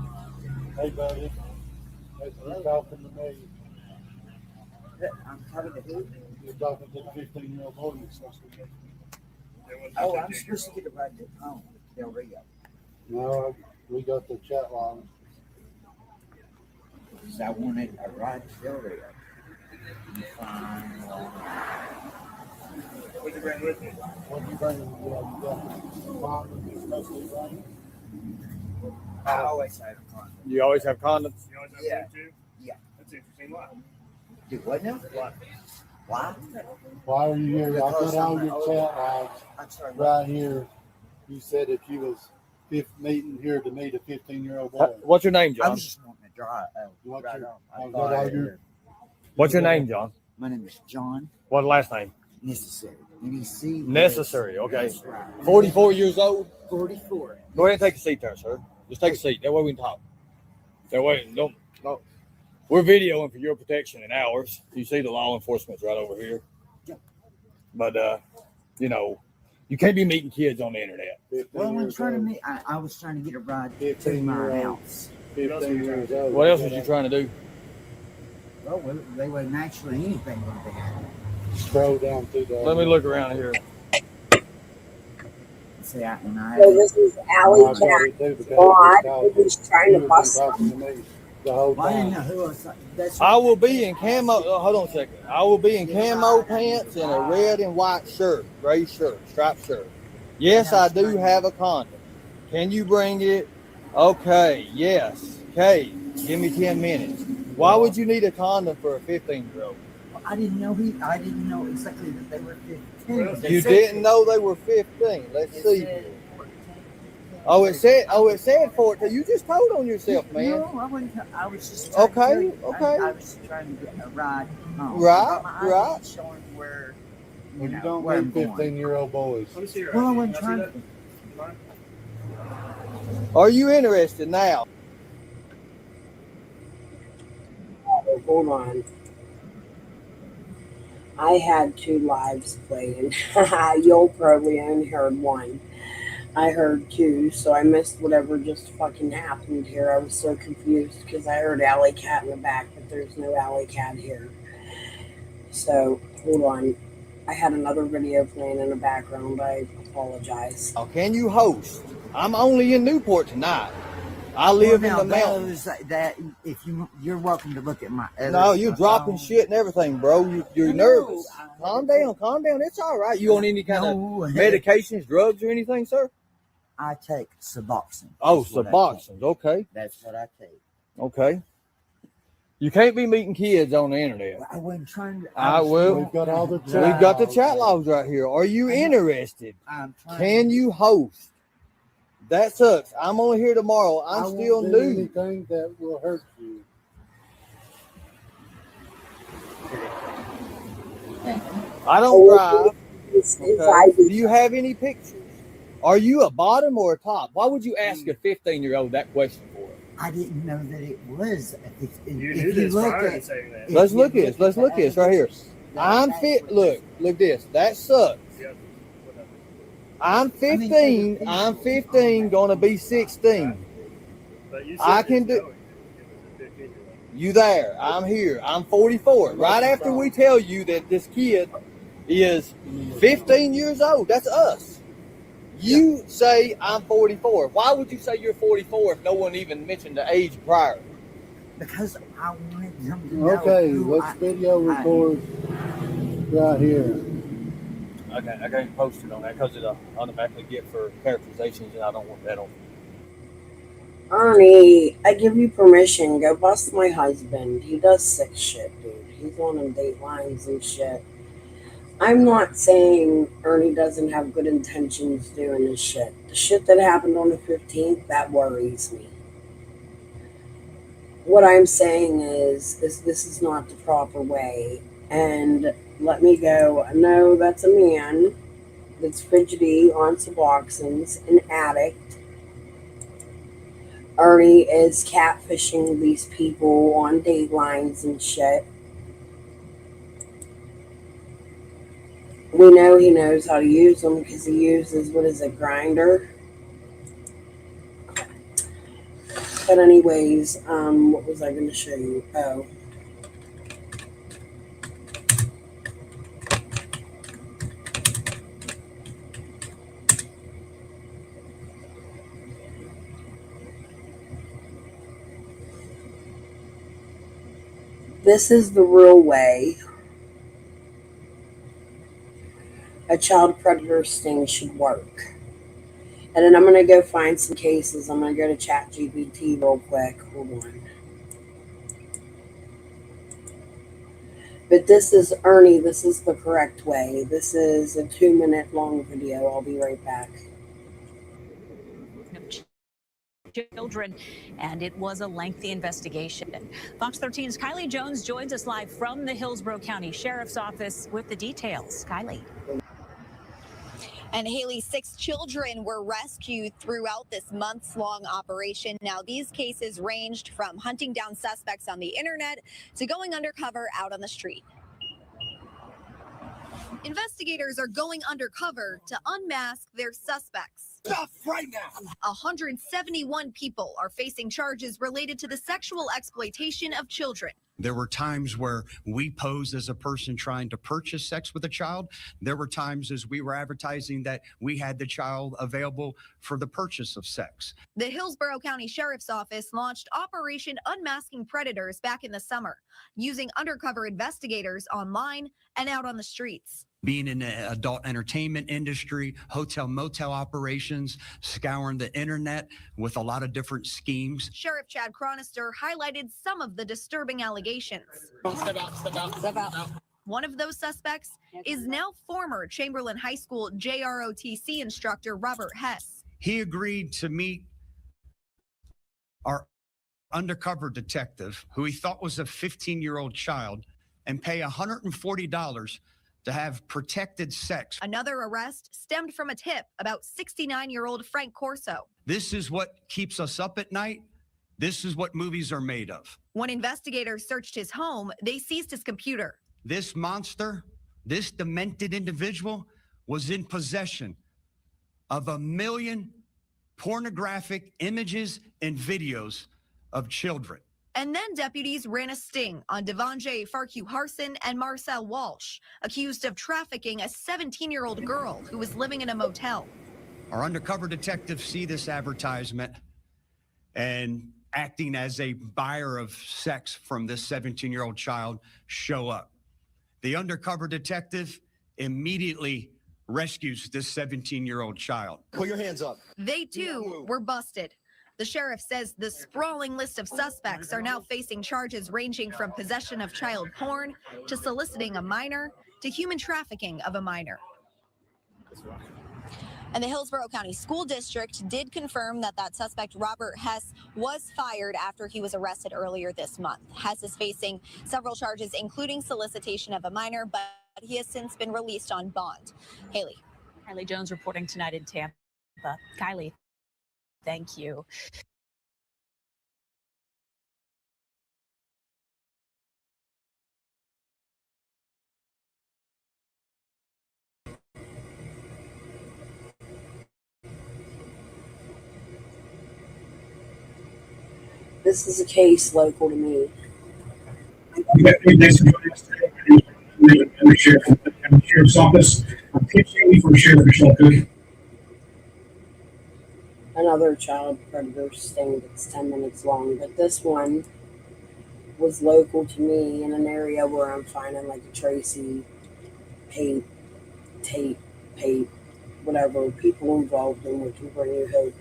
Hey, buddy. He's talking to me. I'm talking to who? You're talking to the 15-year-old boy you're supposed to get. Oh, I'm supposed to get it right to home. Del Rio. No, we got the chat line. Because I wanted a ride to Del Rio. Fine. What'd you bring with you? What'd you bring? You got condoms, I always have condoms. You always have condoms? You always have too? Yeah. That's interesting. Why? Do what now? Why? Why? Why are you here? I got all your chat logs right here. You said that you was meeting here to meet a 15-year-old boy. What's your name, John? I was just wanting to drive. What's your name, John? My name is John. What last name? Necessary. NEC. Necessary. Okay. That's right. 44 years old. 44. Go ahead and take a seat there, sir. Just take a seat. That way we can talk. That way, don't. No. We're videoing for your protection and ours. You see the law enforcement's right over here. But you know, you can't be meeting kids on the internet. Well, I'm trying to meet. I was trying to get a ride to my house. 15 years old. What else was you trying to do? Well, they wasn't actually anything going to be happening. Scroll down through the. Let me look around here. See, and I So this is Alley Cat. God, he's trying to bust them. Well, I didn't know who was. That's I will be in camo. Hold on a second. I will be in camo pants and a red and white shirt, gray shirt, striped shirt. Yes, I do have a condom. Can you bring it? Okay. Yes. Okay. Give me 10 minutes. Why would you need a condom for a 15-year-old? I didn't know I didn't know exactly that they were 15. You didn't know they were 15. Let's see. It said 14. You just told on yourself, man. No, I wasn't. I was just trying to tell you. I was trying to get a ride home. Right. Showing where You don't want 15-year-old boys. Well, I wasn't trying to. Are you interested now? Hold on. I had 2 lives playing. You'll probably only heard one. I heard 2, so I missed whatever just fucking happened here. I was so confused because I heard Alley Cat in the back, but there's no Alley Cat here. So, hold on. I had another video playing in the background. I apologize. Oh, can you host? I'm only in Newport tonight. I live in the mountains. That if you're welcome to look at my. No, you're dropping shit and everything, bro. You're nervous. Calm down. It's all right. You on any kind of medications, drugs, or anything, sir? I take Suboxone. Oh, Suboxone. Okay. That's what I take. Okay. You can't be meeting kids on the internet. I wasn't trying to. I will. We've got all the We've got the chat logs right here. Are you interested? Can you host? That sucks. I'm only here tomorrow. I'm still won't do new. Anything that will hurt you. I don't drive. Okay. Do you have any pictures? Are you a bottom or a top? Why would you ask a 15-year-old that question for? I didn't know that it was. Let's look at this right here. I'm fit. Look this. That sucks. I'm 15. I'm 15. Gonna be 16. I can do. You there? I'm here. I'm 44. Right after we tell you that this kid is 15 years old. That's us. You say I'm 44. Why would you say you're 44 if no one even mentioned the age prior? Because I wanted them to know. Okay, let's video record right here. Okay, I can't post it on that because it'll automatically get for characterizations, and I don't want that on. Ernie, I give you permission. Go bust my husband. He does sick shit, dude. He's on them datelines and shit. I'm not saying Ernie doesn't have good intentions doing this shit. The shit that happened on the 15th, that worries me. What I'm saying is this is not the proper way. And let me go. No, that's a man that's fidgety on Suboxones, an addict. Ernie is catfishing these people on datelines and shit. We know he knows how to use them because he uses, what is it, Grindr? But anyways, what was I going to show you? Oh. This is the real way a child predator sting should work. And then I'm going to go find some cases. I'm going to go to ChatGPT real quick. Hold on. But this is Ernie. This is the correct way. This is a 2-minute long video. I'll be right back. Children, and it was a lengthy investigation. Fox 13's Kylie Jones joins us live from the Hillsborough County Sheriff's Office with the details. Kylie. And Haley, 6 children were rescued throughout this months-long operation. Now, these cases ranged from hunting down suspects on the internet to going undercover out on the street. Investigators are going undercover to unmask their suspects. Stop right now. 171 people are facing charges related to the sexual exploitation of children. There were times where we posed as a person trying to purchase sex with a child. There were times as we were advertising that we had the child available for the purchase of sex. The Hillsborough County Sheriff's Office launched Operation Unmasking Predators back in the summer, using undercover investigators online and out on the streets. Being in the adult entertainment industry, hotel motel operations, scouring the internet with a lot of different schemes. Sheriff Chad Chronister highlighted some of the disturbing allegations. Step out. One of those suspects is now former Chamberlain High School JROTC instructor Robert Hess. He agreed to meet our undercover detective, who he thought was a 15-year-old child, and pay $140 to have protected sex. Another arrest stemmed from a tip about 69-year-old Frank Corso. This is what keeps us up at night. This is what movies are made of. When investigators searched his home, they seized his computer. This monster, this demented individual, was in possession of 1 million pornographic images and videos of children. And then deputies ran a sting on Devonjay Farquharson and Marcel Walsh, accused of trafficking a 17-year-old girl who was living in a motel. Our undercover detectives see this advertisement and, acting as a buyer of sex from this 17-year-old child, show up. The undercover detective immediately rescues this 17-year-old child. Put your hands up. They too were busted. The sheriff says the sprawling list of suspects are now facing charges ranging from possession of child porn to soliciting a minor to human trafficking of a minor. And the Hillsborough County School District did confirm that suspect, Robert Hess, was fired after he was arrested earlier this month. Hess is facing several charges, including solicitation of a minor, but he has since been released on bond. Haley. Kylie Jones reporting tonight in Tampa. Kylie, thank you. This is a case local to me. In the sheriff's office. I'm pitching for Sheriff Michelle Cook. Another child predator sting that's 10 minutes long, but this one was local to me in an area where I'm finding like a Tracy, tape, whatever, people involved in what can bring you hope.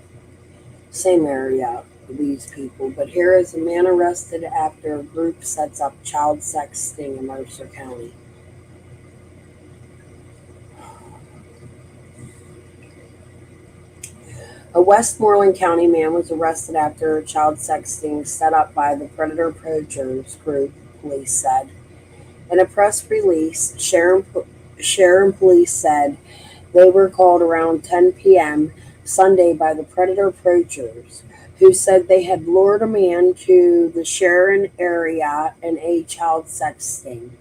Same area for these people, but here is a man arrested after a group sets up child sex sting in Mercer County. A Westmoreland County man was arrested after a child sex sting set up by the Predator Poachers group, police said. In a press release, Sharon police said they were called around 10 p.m. Sunday by the Predator Poachers, who said they had lured a man to the Sharon area in a child sex sting.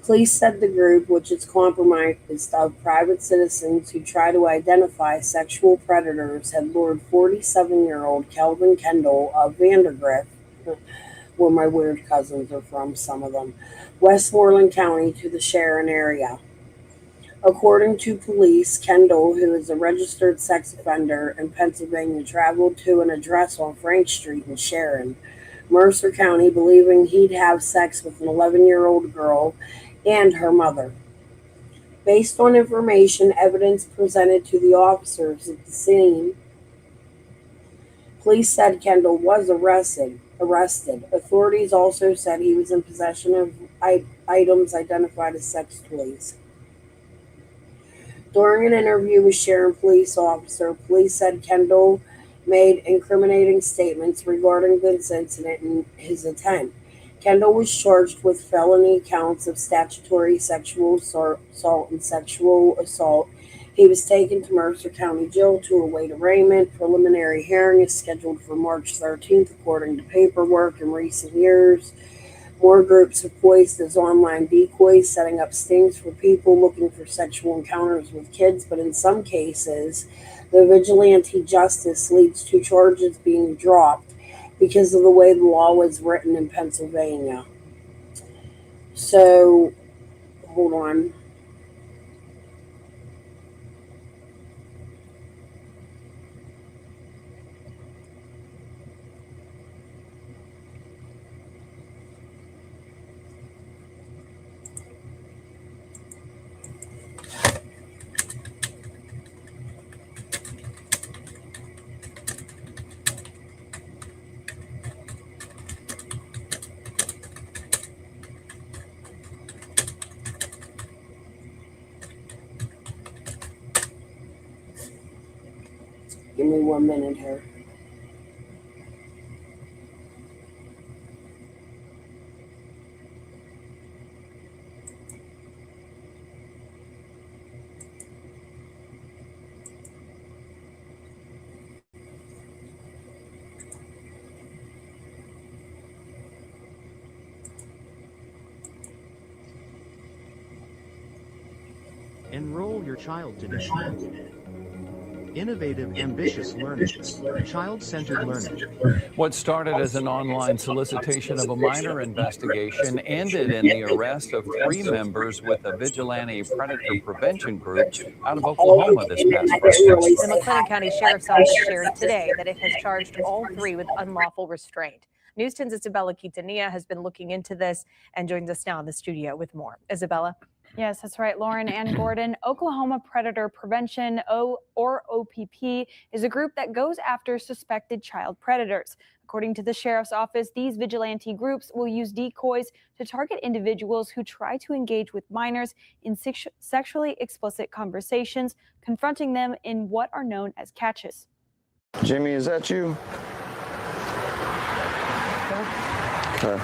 Police said the group, which is comprised of private citizens who try to identify sexual predators, had lured 47-year-old Kelvin Kendall of Vandergrift, where my weird cousins are from, some of them, Westmoreland County, to the Sharon area. According to police, Kendall, who is a registered sex offender in Pennsylvania, traveled to an address on Frank Street in Sharon, Mercer County, believing he'd have sex with an 11-year-old girl and her mother. Based on information, evidence presented to the officers at the scene, police said Kendall was arrested. Authorities also said he was in possession of items identified as sex toys. During an interview with Sharon police officer, police said Kendall made incriminating statements regarding this incident and his intent. Kendall was charged with felony counts of statutory sexual assault and sexual assault. He was taken to Mercer County Jail to await arraignment. Preliminary hearing is scheduled for March 13th, according to paperwork. In recent years, more groups have posed as online decoys, setting up stings for people looking for sexual encounters with kids, but in some cases, the vigilante justice leads to charges being dropped because of the way the law was written in Pennsylvania. So, hold on. Give me 1 minute here. Enroll your child today. Innovative, ambitious learning. Child-centered learning. What started as an online solicitation of a minor investigation ended in the arrest of 3 members with a vigilante predator prevention group out of Oklahoma this past Friday. The McLennan County Sheriff's Office shared today that it has charged all 3 with unlawful restraint. News 10's Isabella Quintanilla has been looking into this and joins us now in the studio with more. Isabella? Yes, that's right, Lauren and Gordon. Oklahoma Predator Prevention, or OPP, is a group that goes after suspected child predators. According to the sheriff's office, these vigilante groups will use decoys to target individuals who try to engage with minors in sexually explicit conversations, confronting them in what are known as catches. Jimmy, is that you? Okay.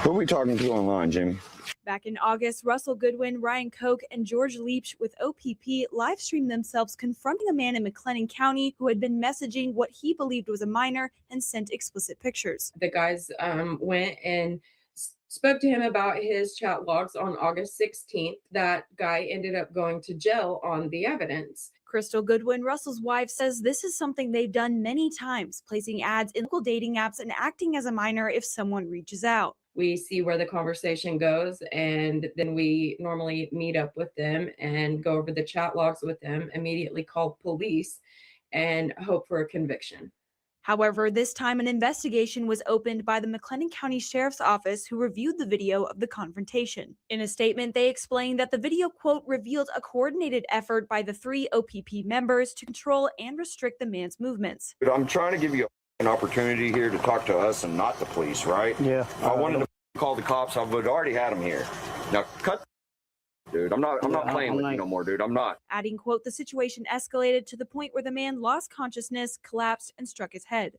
Who are we talking to online, Jimmy? Back in August, Russell Goodwin, Ryan Koch, and George Leach with OPP live streamed themselves confronting a man in McLennan County who had been messaging what he believed was a minor and sent explicit pictures. The guys went and spoke to him about his chat logs on August 16th. That guy ended up going to jail on the evidence. Crystal Goodwin, Russell's wife, says this is something they've done many times, placing ads in local dating apps and acting as a minor if someone reaches out. We see where the conversation goes, and then we normally meet up with them and go over the chat logs with them, immediately call police, and hope for a conviction. However, this time an investigation was opened by the McLennan County Sheriff's Office, who reviewed the video of the confrontation. In a statement, they explained that the video, quote, revealed a coordinated effort by the 3 OPP members to control and restrict the man's movements. I'm trying to give you an opportunity here to talk to us and not the police, right? Yeah. I wanted to call the cops. I've already had them here. Now cut, dude. I'm not playing with you no more, dude. I'm not. Adding, quote, the situation escalated to the point where the man lost consciousness, collapsed, and struck his head.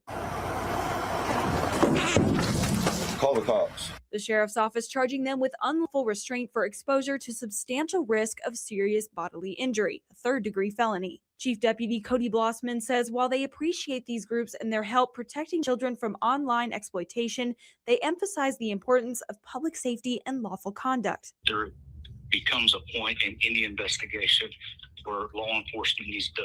Call the cops. The sheriff's office charging them with unlawful restraint for exposure to substantial risk of serious bodily injury, a 3rd-degree felony. Chief Deputy Cody Blossman says while they appreciate these groups and their help protecting children from online exploitation, they emphasize the importance of public safety and lawful conduct. There becomes a point in any investigation where law enforcement needs to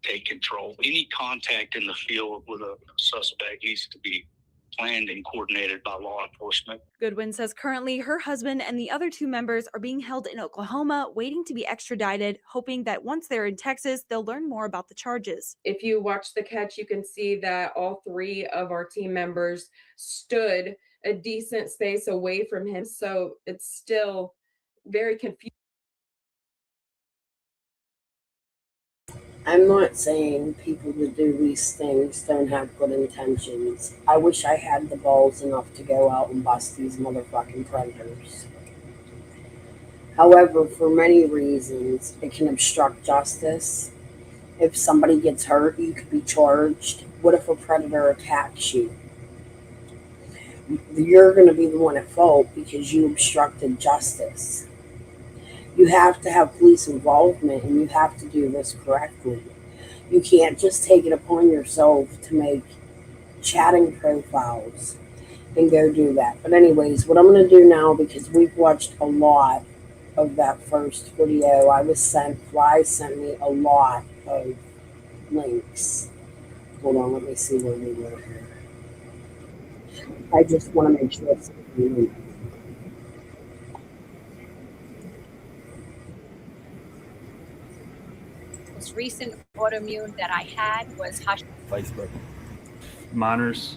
take control. Any contact in the field with a suspect needs to be planned and coordinated by law enforcement. Goodwin says currently her husband and the other 2 members are being held in Oklahoma, waiting to be extradited, hoping that once they're in Texas, they'll learn more about the charges. If you watch the catch, you can see that all 3 of our team members stood a decent space away from him. So it's still very confusing. I'm not saying people that do these things don't have good intentions. I wish I had the balls enough to go out and bust these motherfucking predators. However, for many reasons, it can obstruct justice. If somebody gets hurt, you could be charged. What if a predator attacks you? You're going to be the one at fault because you obstructed justice. You have to have police involvement, and you have to do this correctly. You can't just take it upon yourself to make chatting profiles and go do that. But anyways, what I'm going to do now, because we've watched a lot of that first video, Fly sent me a lot of links. Hold on, let me see where we were here. I just want to make sure it's Most recent autoimmune that I had was Hashimoto's. Facebook. Minors.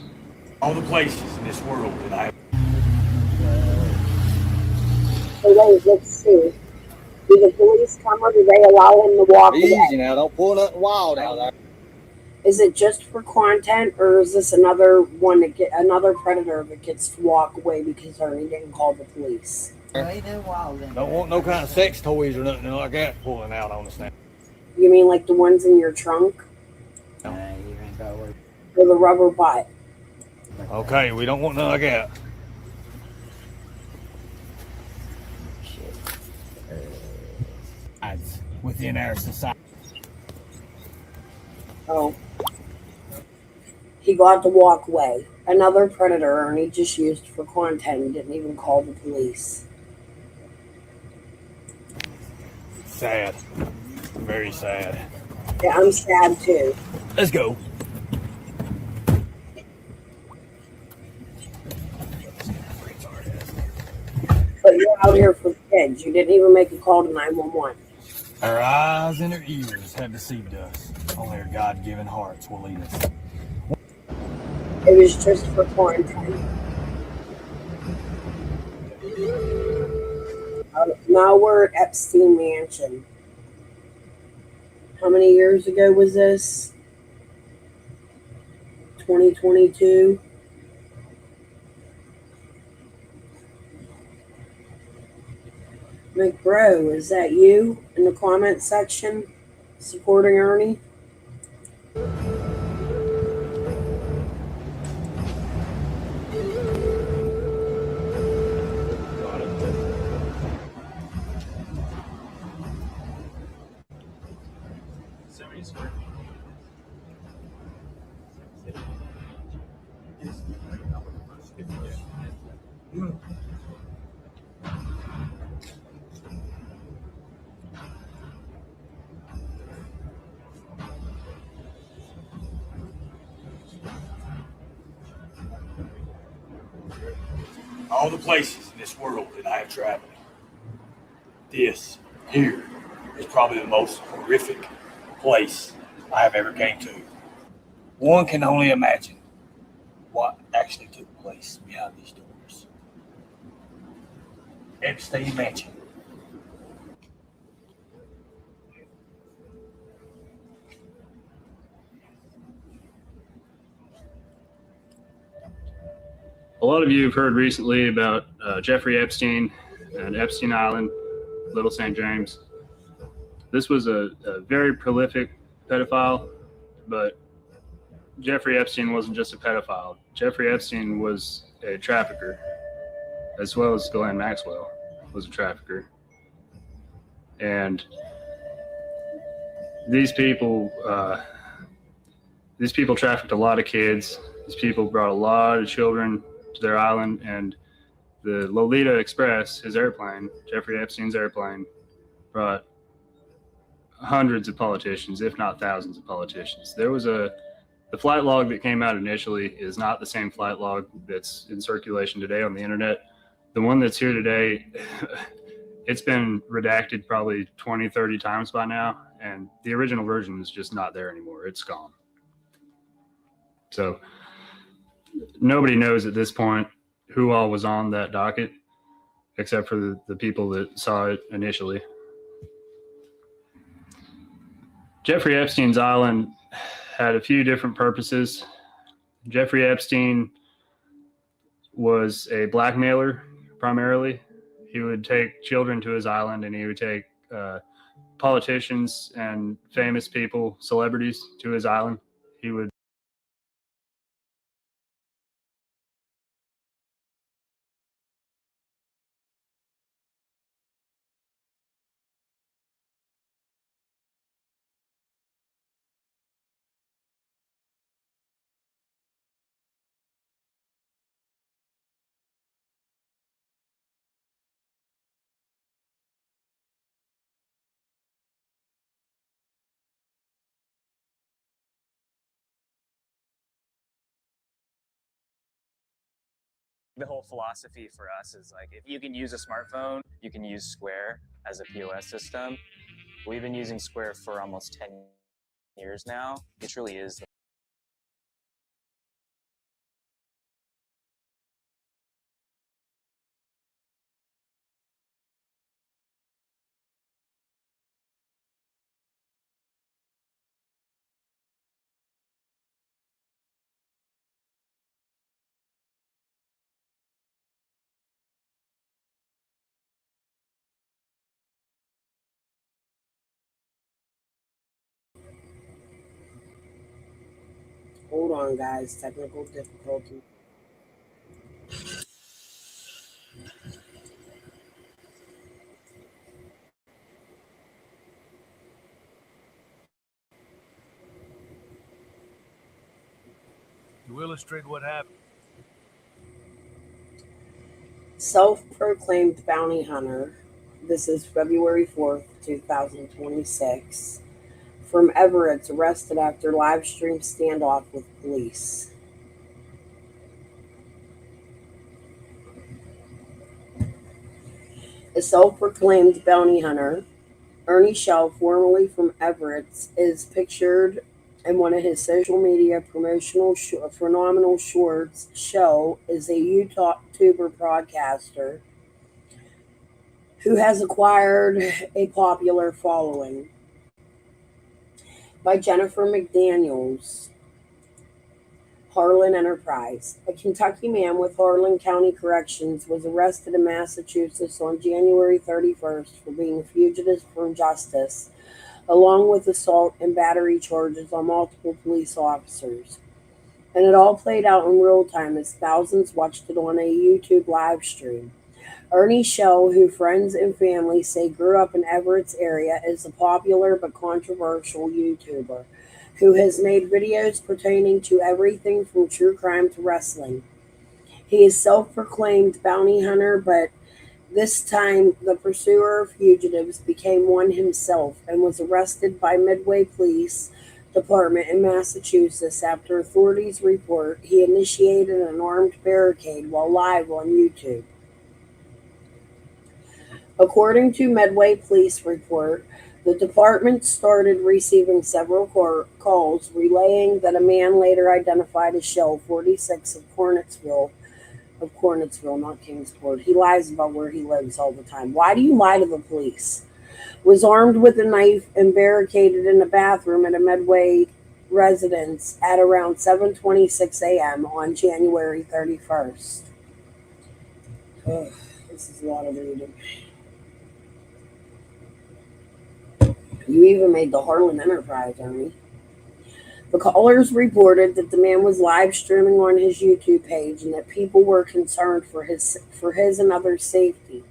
All the places in this world that I. So guys, let's see. Do the police come or do they allow him to walk away? Easy now, don't pull nothing wild out there. Is it just for content, or is this another predator that gets to walk away because Ernie didn't call the police? Don't want no kind of sex toys or nothing like that pulling out on us now. You mean like the ones in your trunk? No. Or the rubber butt? Okay, we don't want none like that. Within our society. Oh. He got to walk away. Another predator Ernie just used for content. He didn't even call the police. Sad. Very sad. Yeah, I'm sad too. Let's go. But you're out here for kids. You didn't even make a call to 911. Our eyes and our ears have deceived us. Only our God-given hearts will lead us. It was just for quarantine. Now we're at Epstein Mansion. How many years ago was this? 2022? McBro, is that you in the comment section supporting Ernie? All the places in this world that I have traveled, this here is probably the most horrific place I have ever came to. One can only imagine what actually took place behind these doors. Epstein Mansion. A lot of you have heard recently about Jeffrey Epstein and Epstein Island, Little St. James. This was a very prolific pedophile, but Jeffrey Epstein wasn't just a pedophile. Jeffrey Epstein was a trafficker, as well as Ghislaine Maxwell was a trafficker. And these people trafficked a lot of kids. These people brought a lot of children to their island, and the Lolita Express, his airplane, Jeffrey Epstein's airplane, brought hundreds of politicians, if not thousands of politicians. The flight log that came out initially is not the same flight log that's in circulation today on the internet. The one that's here today, it's been redacted probably 20, 30 times by now, and the original version is just not there anymore. It's gone. So nobody knows at this point who all was on that docket, except for the people that saw it initially. Jeffrey Epstein's island had a few different purposes. Jeffrey Epstein was a blackmailer primarily. He would take children to his island, and he would take politicians and famous people, celebrities, to his island. He would the whole philosophy for us is like, if you can use a smartphone, you can use Square as a POS system. We've been using Square for almost 10 years now. It truly is Hold on, guys. Technical difficulty. To illustrate what happened. Self-proclaimed bounty hunter. This is February 4th, 2026. From Everett's arrested after live stream standoff with police. A self-proclaimed bounty hunter, Ernie Shell, formerly from Everett's, is pictured in one of his social media promotional phenomenal shorts. Shell is a YouTuber broadcaster who has acquired a popular following. By Jennifer McDaniels, Harlan Enterprise. A Kentucky man with Harlan County Corrections was arrested in Massachusetts on January 31st for being a fugitive from justice, along with assault and battery charges on multiple police officers. And it all played out in real time as thousands watched it on a YouTube live stream. Ernie Shell, who friends and family say grew up in Everett's area, is a popular but controversial YouTuber who has made videos pertaining to everything from true crime to wrestling. He is self-proclaimed bounty hunter, but this time the pursuer of fugitives became one himself and was arrested by Midway Police Department in Massachusetts after authorities report he initiated an armed barricade while live on YouTube. According to Medway Police report, the department started receiving several calls relaying that a man later identified as Shell, 46 of Cornettsville, not Kingsport. He lies about where he lives all the time. Why do you lie to the police? Was armed with a knife and barricaded in a bathroom at a Medway residence at around 7:26 a.m. on January 31st. Ugh, this is a lot of reading. You even made the Harlan Enterprise, Ernie. The callers reported that the man was live streaming on his YouTube page and that people were concerned for his and others' safety.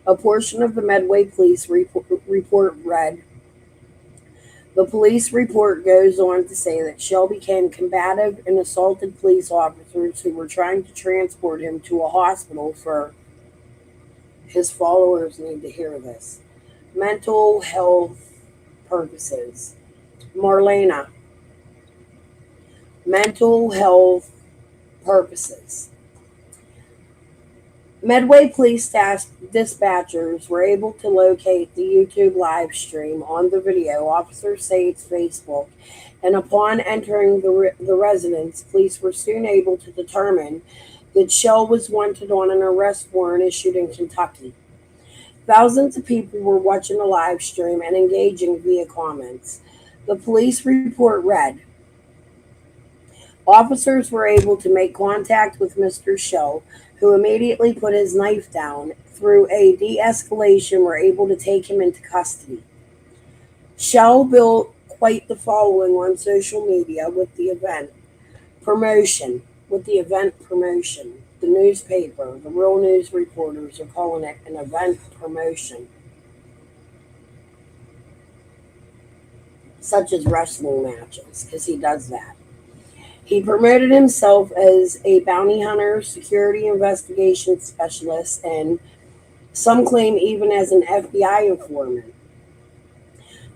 A portion of the Medway Police report read, the police report goes on to say that Shell became combative and assaulted police officers who were trying to transport him to a hospital for, his followers need to hear this, mental health purposes. Marlena, mental health purposes. Medway Police dispatchers were able to locate the YouTube live stream on the video. Officers say it's Facebook, and upon entering the residence, police were soon able to determine that Shell was wanted on an arrest warrant issued in Kentucky. Thousands of people were watching the live stream and engaging via comments. The police report read, officers were able to make contact with Mr. Shell, who immediately put his knife down, through a de-escalation, were able to take him into custody. Shell built quite the following on social media with the event promotion. The newspaper, the real news reporters are calling it an event promotion, such as wrestling matches, because he does that. He promoted himself as a bounty hunter, security investigation specialist, and some claim even as an FBI informant.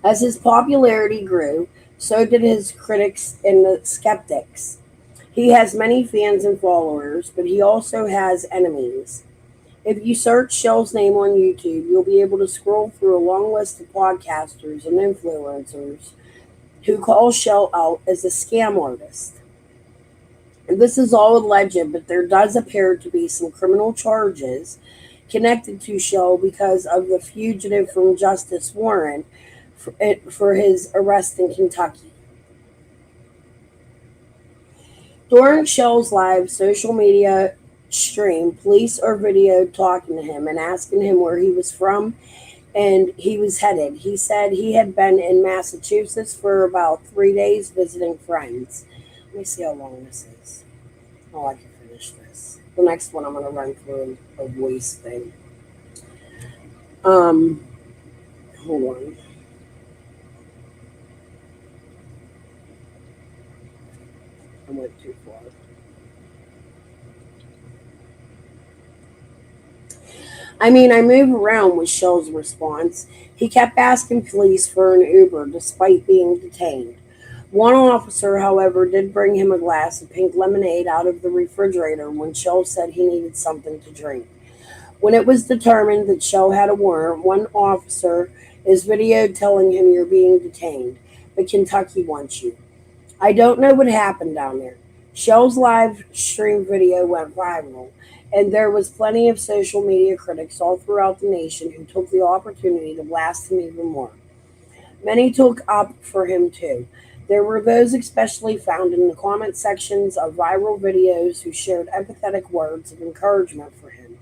As his popularity grew, so did his critics and the skeptics. He has many fans and followers, but he also has enemies. If you search Shell's name on YouTube, you'll be able to scroll through a long list of podcasters and influencers who call Shell out as a scam artist. And this is all alleged, but there does appear to be some criminal charges connected to Shell because of the fugitive from justice warrant for his arrest in Kentucky. During Shell's live social media stream, police are videoed talking to him and asking him where he was from and he was headed. He said he had been in Massachusetts for about 3 days visiting friends. Let me see how long this is. Oh, I can finish this. The next one I'm going to run through a voice thing. Hold on. I went too far. I move around was Shell's response. He kept asking police for an Uber despite being detained. One officer, however, did bring him a glass of pink lemonade out of the refrigerator when Shell said he needed something to drink. When it was determined that Shell had a warrant, one officer is videoed telling him, "You're being detained, but Kentucky wants you." I don't know what happened down there. Shell's live stream video went viral, and there was plenty of social media critics all throughout the nation who took the opportunity to blast him even more. Many took up for him too. There were those especially found in the comment sections of viral videos who shared empathetic words of encouragement for him.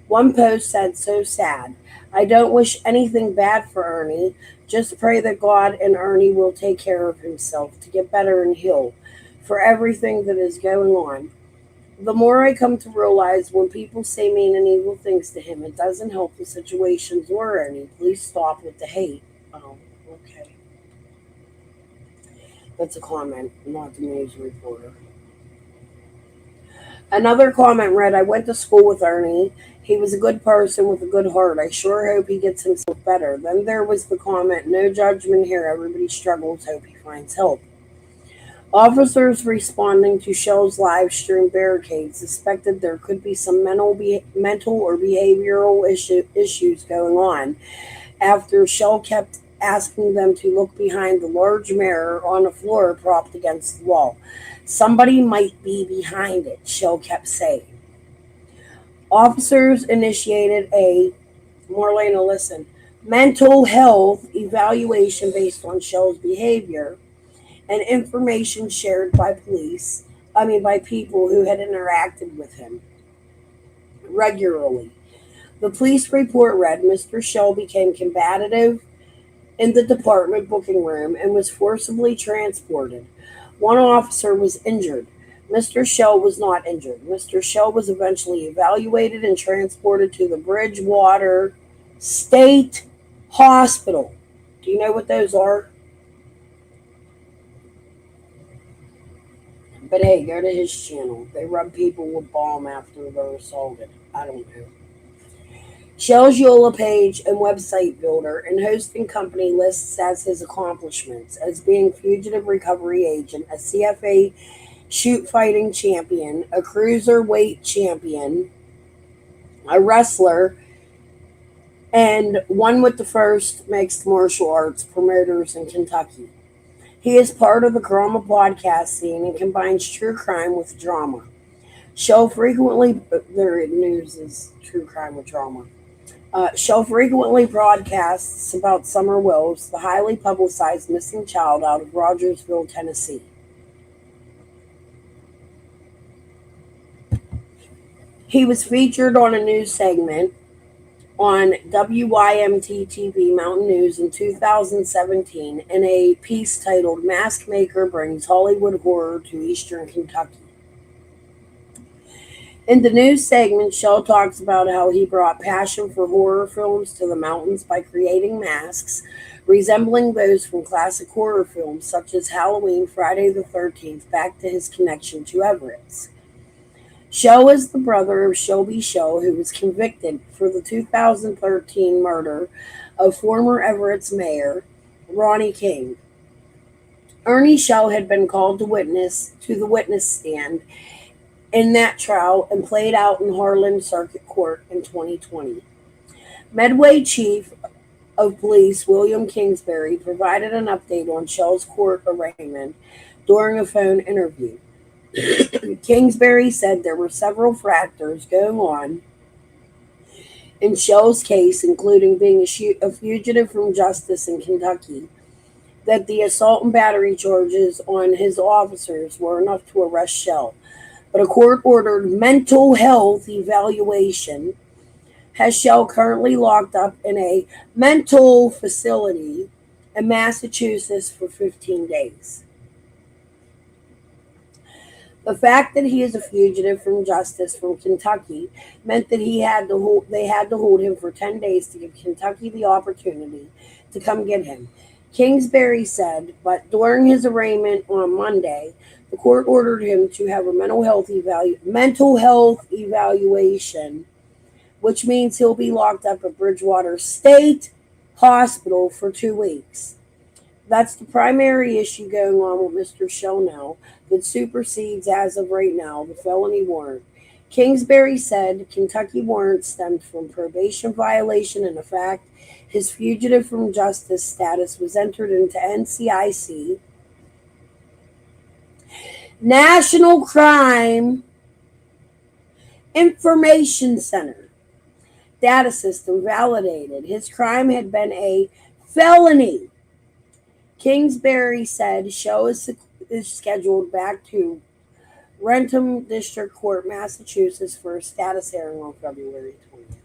One post said, "So sad. I don't wish anything bad for Ernie. Just pray that God and Ernie will take care of himself to get better and heal for everything that is going on. The more I come to realize when people say mean and evil things to him, it doesn't help the situations or Ernie. Please stop with the hate." Oh, okay. That's a comment, not the news reporter. Another comment read, "I went to school with Ernie. He was a good person with a good heart. I sure hope he gets himself better." Then there was the comment, "No judgment here. Everybody struggles. Hope he finds help." Officers responding to Shell's live stream barricade suspected there could be some mental or behavioral issues going on after Shell kept asking them to look behind the large mirror on the floor propped against the wall. "Somebody might be behind it," Shell kept saying. Officers initiated a, Marlena, listen, mental health evaluation based on Shell's behavior and information shared by by people who had interacted with him regularly. The police report read, "Mr. Shell became combative in the department booking room and was forcibly transported. One officer was injured. Mr. Shell was not injured. Mr. Shell was eventually evaluated and transported to the Bridgewater State Hospital." Do you know what those are? But hey, go to his channel. They rub people with balm after they're assaulted. I don't know. Shell's Yola page and website builder and hosting company lists as his accomplishments as being fugitive recovery agent, a CFA shoot fighting champion, a cruiserweight champion, a wrestler, and one with the first mixed martial arts promoters in Kentucky. He is part of the Karama podcast scene and combines true crime with drama. Shell frequently, their news is true crime with drama. Shell frequently broadcasts about Summer Wills, the highly publicized missing child out of Rogersville, Tennessee. He was featured on a news segment on WYMT TV Mountain News in 2017 in a piece titled Mask Maker Brings Hollywood Horror to Eastern Kentucky. In the news segment, Shell talks about how he brought passion for horror films to the mountains by creating masks resembling those from classic horror films such as Halloween, Friday the 13th, back to his connection to Everett's. Shell is the brother of Shelby Shell, who was convicted for the 2013 murder of former Everett's mayor, Ronnie King. Ernie Shell had been called to the witness stand in that trial and played out in Harlan Circuit Court in 2020. Medway Chief of Police William Kingsbury provided an update on Shell's court arraignment during a phone interview. Kingsbury said there were several factors going on in Shell's case, including being a fugitive from justice in Kentucky, that the assault and battery charges on his officers were enough to arrest Shell. But a court-ordered mental health evaluation has Shell currently locked up in a mental facility in Massachusetts for 15 days. The fact that he is a fugitive from justice from Kentucky meant that they had to hold him for 10 days to give Kentucky the opportunity to come get him. Kingsbury said, but during his arraignment on Monday, the court ordered him to have a mental health evaluation, which means he'll be locked up at Bridgewater State Hospital for 2 weeks. That's the primary issue going on with Mr. Shell now that supersedes, as of right now, the felony warrant. Kingsbury said Kentucky warrant stemmed from probation violation and the fact his fugitive from justice status was entered into NCIC, National Crime Information Center data system validated his crime had been a felony. Kingsbury said Shell is scheduled back to Rentham District Court, Massachusetts for a status hearing on February 20th.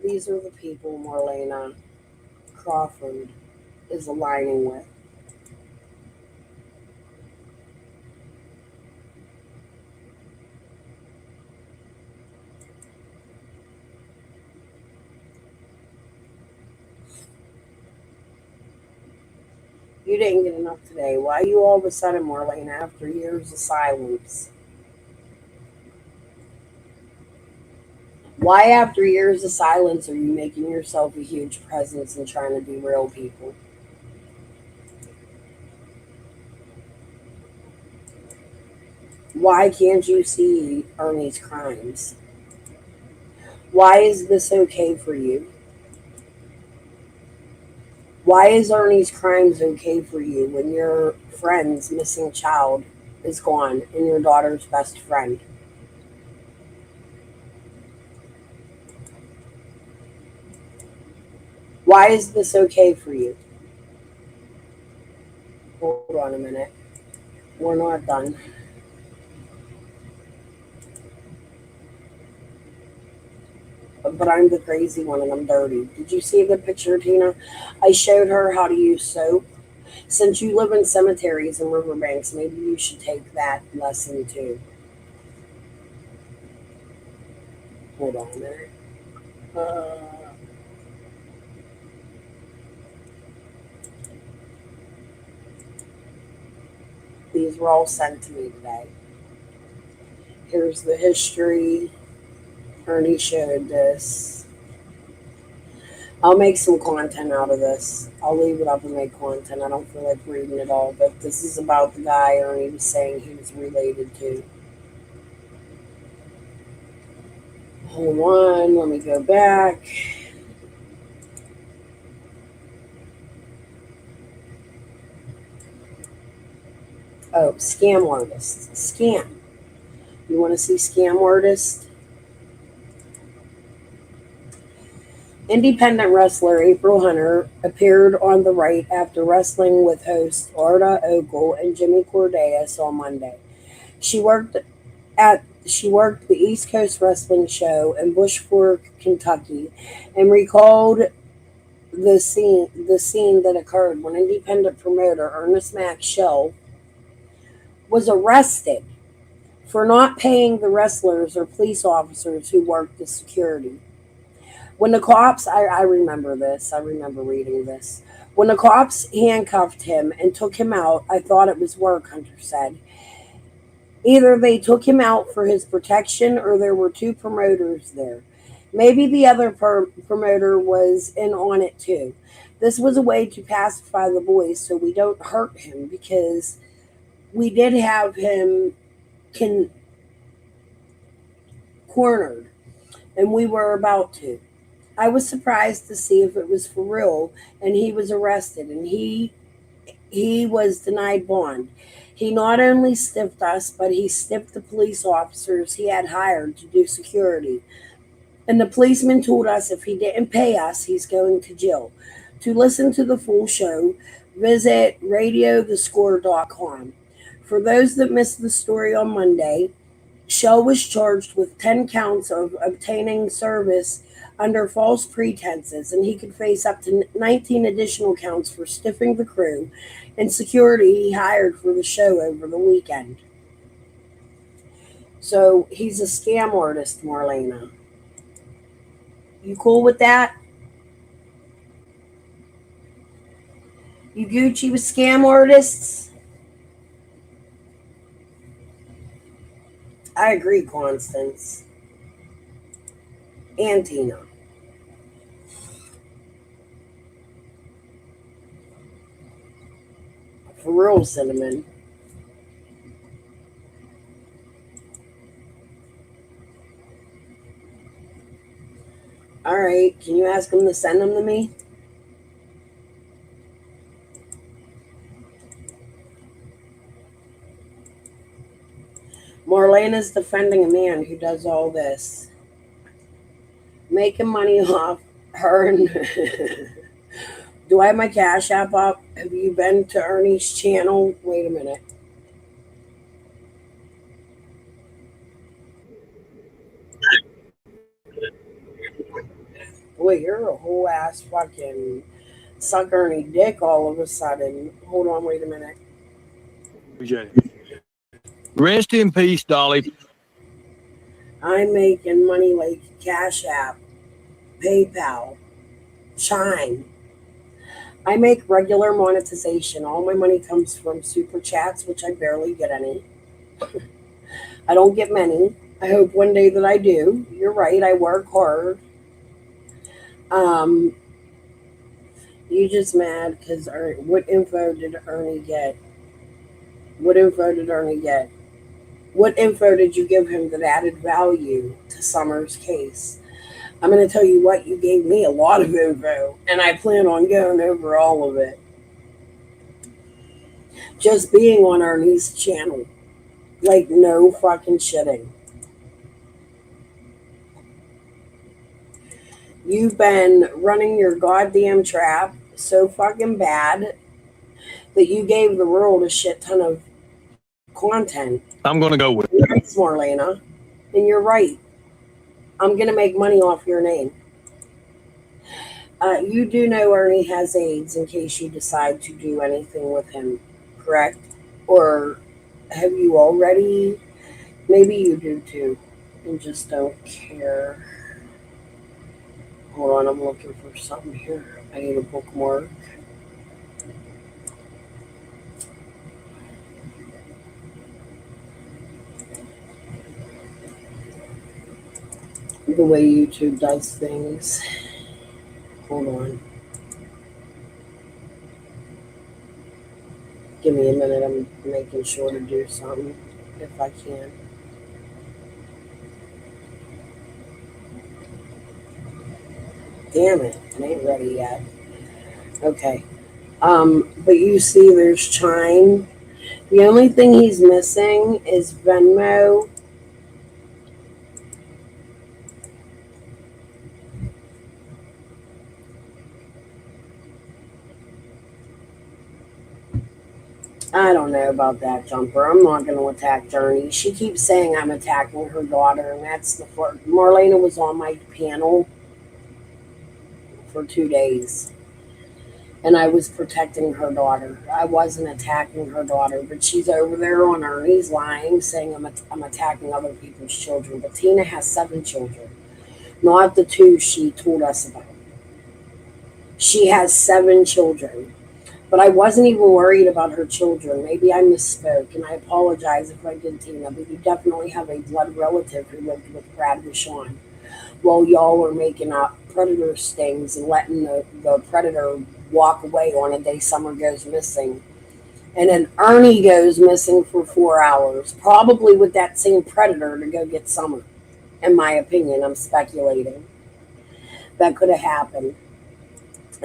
These are the people Marlena Crawford is aligning with. You didn't get enough today. Why are you all of a sudden, Marlene, after years of silence? Why, after years of silence, are you making yourself a huge presence and trying to derail people? Why can't you see Ernie's crimes? Why is this okay for you? Why is Ernie's crimes okay for you when your friend's missing child is gone and your daughter's best friend? Why is this okay for you? Hold on a minute. We're not done. But I'm the crazy one and I'm dirty. Did you see the picture, Tina? I showed her how to use soap. Since you live in cemeteries and riverbanks, maybe you should take that lesson too. Hold on a minute. These were all sent to me today. Here's the history. Ernie showed this. I'll make some content out of this. I'll leave it up and make content. I don't feel like reading it all, but this is about the guy Ernie was saying he was related to. Hold on, let me go back. Oh, scam artists. Scam. You want to see scam artists? Independent wrestler April Hunter appeared on The Right after wrestling with hosts Arda Ogle and Jimmy Cordeas on Monday. She worked at She worked the East Coast Wrestling Show in Bushfork, Kentucky, and recalled the scene that occurred when independent promoter Ernest Mack Shell was arrested for not paying the wrestlers or police officers who worked the security. When the cops, I remember this, I remember reading this. When the cops handcuffed him and took him out, I thought it was work, Hunter said. Either they took him out for his protection or there were two promoters there. Maybe the other promoter was in on it too. This was a way to pacify the boys so we don't hurt him, because we did have him cornered and we were about to. I was surprised to see if it was for real, and he was arrested and he was denied bond. He not only stiffed us, but he stiffed the police officers he had hired to do security. And the policeman told us if he didn't pay us, he's going to jail. To listen to the full show, visit radiothescore.com. For those that missed the story on Monday, Shell was charged with 10 counts of obtaining service under false pretenses, and he could face up to 19 additional counts for stiffing the crew and security he hired for the show over the weekend. So he's a scam artist, Marlena. You cool with that? You Gucci with scam artists? I agree, Constance. And Tina. For real, Cinnamon. All right, can you ask him to send them to me? Marlena's defending a man who does all this, making money off her. And do I have my Cash App up? Have you been to Ernie's channel? Wait a minute. Boy, you're a whole ass fucking suck Ernie dick all of a sudden. Hold on, wait a minute. Rest in peace, Dolly. I'm making money like Cash App, PayPal, Chime. I make regular monetization. All my money comes from super chats, which I barely get any. I don't get many. I hope one day that I do. You're right, I work hard. You just mad because what info did Ernie get? What info did Ernie get? What info did you give him that added value to Summer's case? I'm going to tell you what, you gave me a lot of info, and I plan on going over all of it. Just being on Ernie's channel. Like, no fucking shitting. You've been running your goddamn trap so fucking bad that you gave the world a shit ton of content. I'm going to go with it. Thanks, Marlena. And you're right. I'm going to make money off your name. You do know Ernie has AIDS in case you decide to do anything with him, correct? Or have you already? Maybe you do too and just don't care. Hold on, I'm looking for something here. I need a bookmark. The way YouTube does things. Hold on. Give me a minute. I'm making sure to do something if I can. Damn it. It ain't ready yet. Okay. But you see there's Chime. The only thing he's missing is Venmo. I don't know about that, Jumper. I'm not going to attack Journey. She keeps saying I'm attacking her daughter, and that's the first. Marlena was on my panel for 2 days, and I was protecting her daughter. I wasn't attacking her daughter, but she's over there on Ernie's lying, saying I'm attacking other people's children. But Tina has 7 children, not the 2 she told us about. She has 7 children. But I wasn't even worried about her children. Maybe I misspoke, and I apologize if I did, Tina, but you definitely have a blood relative who lived with Brad Vachon while y'all were making up predator stings and letting the predator walk away on a day Summer goes missing. And then Ernie goes missing for 4 hours, probably with that same predator to go get Summer. In my opinion, I'm speculating. That could have happened.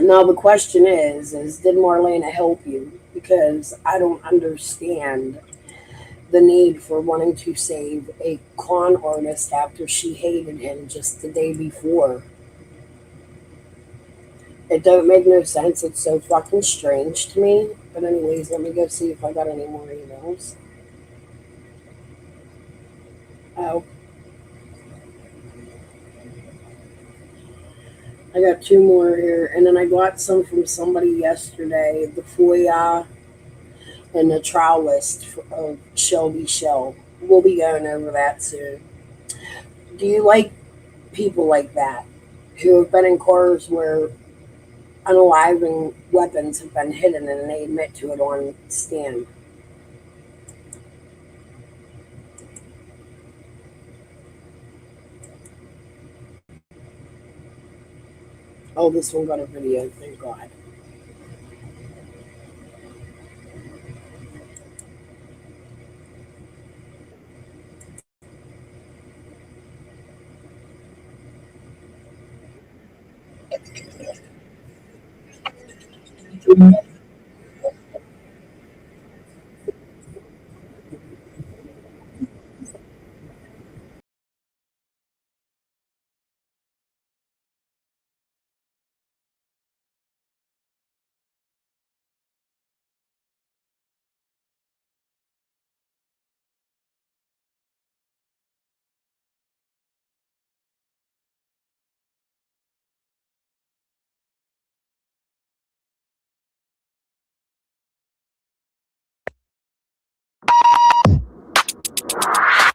Now the question is did Marlena help you? Because I don't understand the need for wanting to save a con artist after she hated him just the day before. It don't make no sense. It's so fucking strange to me. But anyways, let me go see if I got any more emails. Oh. I got 2 more here, and then I got some from somebody yesterday, the FOIA and the trial list of Shelby Shell. We'll be going over that soon. Do you like people like that who have been in cars where unaliving weapons have been hidden and they admit to it on stand? Oh, this one got a video, thank God.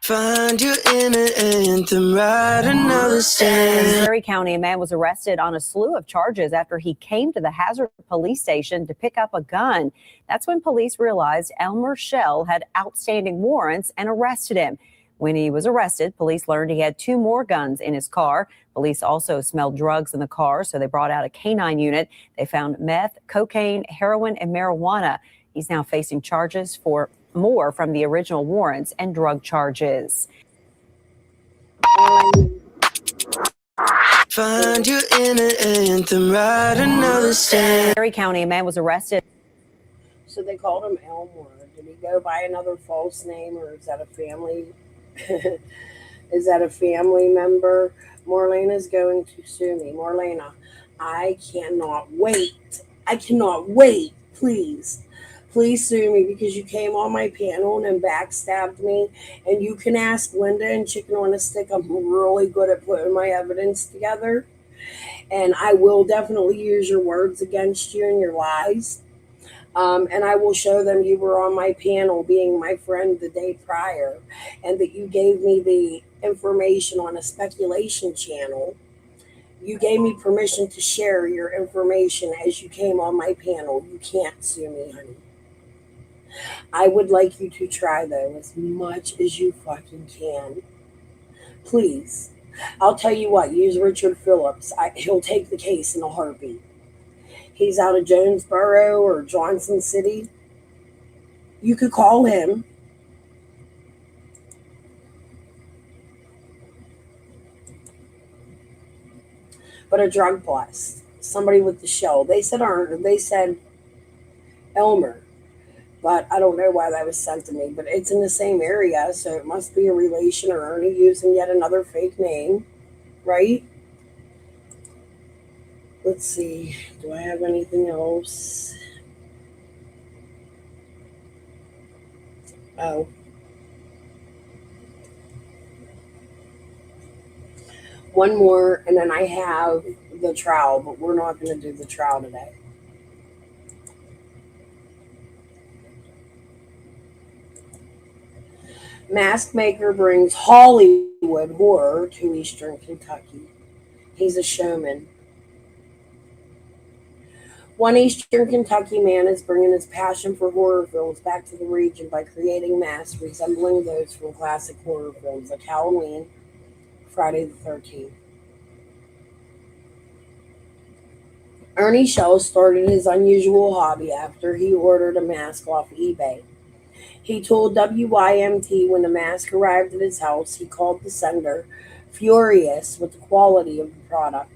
Find your inner anthem, write another stand. In Perry County, a man was arrested on a slew of charges after he came to the Hazard police station to pick up a gun. That's when police realized Elmer Shell had outstanding warrants and arrested him. When he was arrested, police learned he had 2 more guns in his car. Police also smelled drugs in the car, so they brought out a canine unit. They found meth, cocaine, heroin, and marijuana. He's now facing charges for more from the original warrants and drug charges. Find your inner anthem, write another stand. Perry County, a man was arrested. So they called him Elmore. Did he go by another false name, or is that a family? Is that a family member? Marlena's going to sue me. Marlena, I cannot wait. I cannot wait. Please sue me, because you came on my panel and backstabbed me. And you can ask Linda and Chicken on a Stick. I'm really good at putting my evidence together. And I will definitely use your words against you and your lies. And I will show them you were on my panel being my friend the day prior, and that you gave me the information on a speculation channel. You gave me permission to share your information as you came on my panel. You can't sue me, honey. I would like you to try, though, as much as you fucking can. Please. I'll tell you what, use Richard Phillips. He'll take the case in a heartbeat. He's out of Jonesboro or Johnson City. You could call him. But a drug bust. Somebody with the shell. They said Elmer. But I don't know why that was sent to me. But it's in the same area, so it must be a relation or Ernie using yet another fake name. Right? Let's see. Do I have anything else? Oh. One more, and then I have the trowel, but we're not going to do the trowel today. Mask maker brings Hollywood horror to Eastern Kentucky. He's a showman. One Eastern Kentucky man is bringing his passion for horror films back to the region by creating masks resembling those from classic horror films like Halloween, Friday the 13th. Ernie Shell started his unusual hobby after he ordered a mask off eBay. He told WYMT when the mask arrived at his house, he called the sender furious with the quality of the product.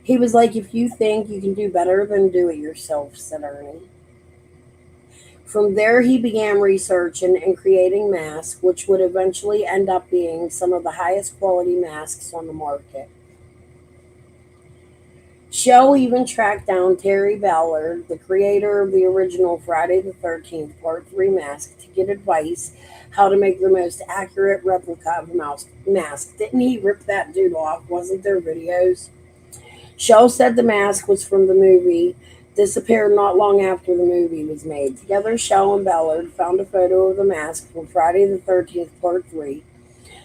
He was like, "If you think you can do better, then do it yourself," said Ernie. From there, he began researching and creating masks, which would eventually end up being some of the highest quality masks on the market. Shell even tracked down Terry Ballard, the creator of the original Friday the 13th Part 3 mask, to get advice how to make the most accurate replica of a mask. Didn't he rip that dude off? Wasn't there videos? Shell said the mask was from the movie, disappeared not long after the movie was made. Together, Shell and Ballard found a photo of the mask from Friday the 13th Part 3.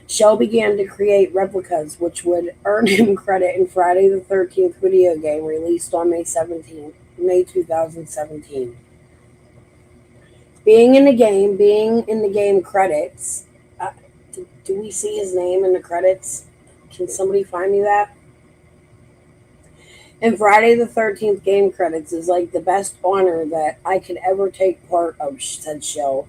Shell began to create replicas, which would earn him credit in Friday the 13th video game released on May 2017. Being in the game credits. Do we see his name in the credits? Can somebody find me that? And Friday the 13th game credits is like the best honor that I could ever take part of, said Shell.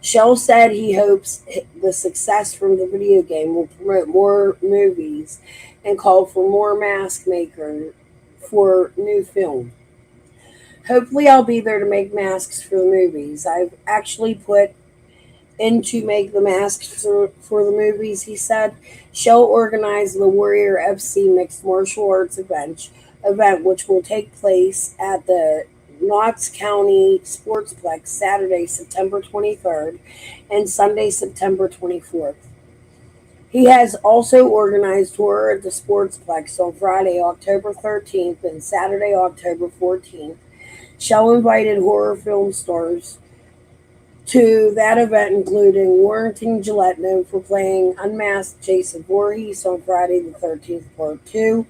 Shell said he hopes the success from the video game will promote more movies and call for more mask makers for new film. Hopefully I'll be there to make masks for the movies. I've actually put in to make the masks for the movies, he said. Shell organized the Warrior FC Mixed Martial Arts event, which will take place at the Knotts County Sportsplex Saturday, September 23rd and Sunday, September 24th. He has also organized horror at the Sportsplex on Friday, October 13th and Saturday, October 14th. Shell invited horror film stars to that event, including Warrington Gillette, known for playing unmasked Jason Voorhees on Friday the 13th, Part 2.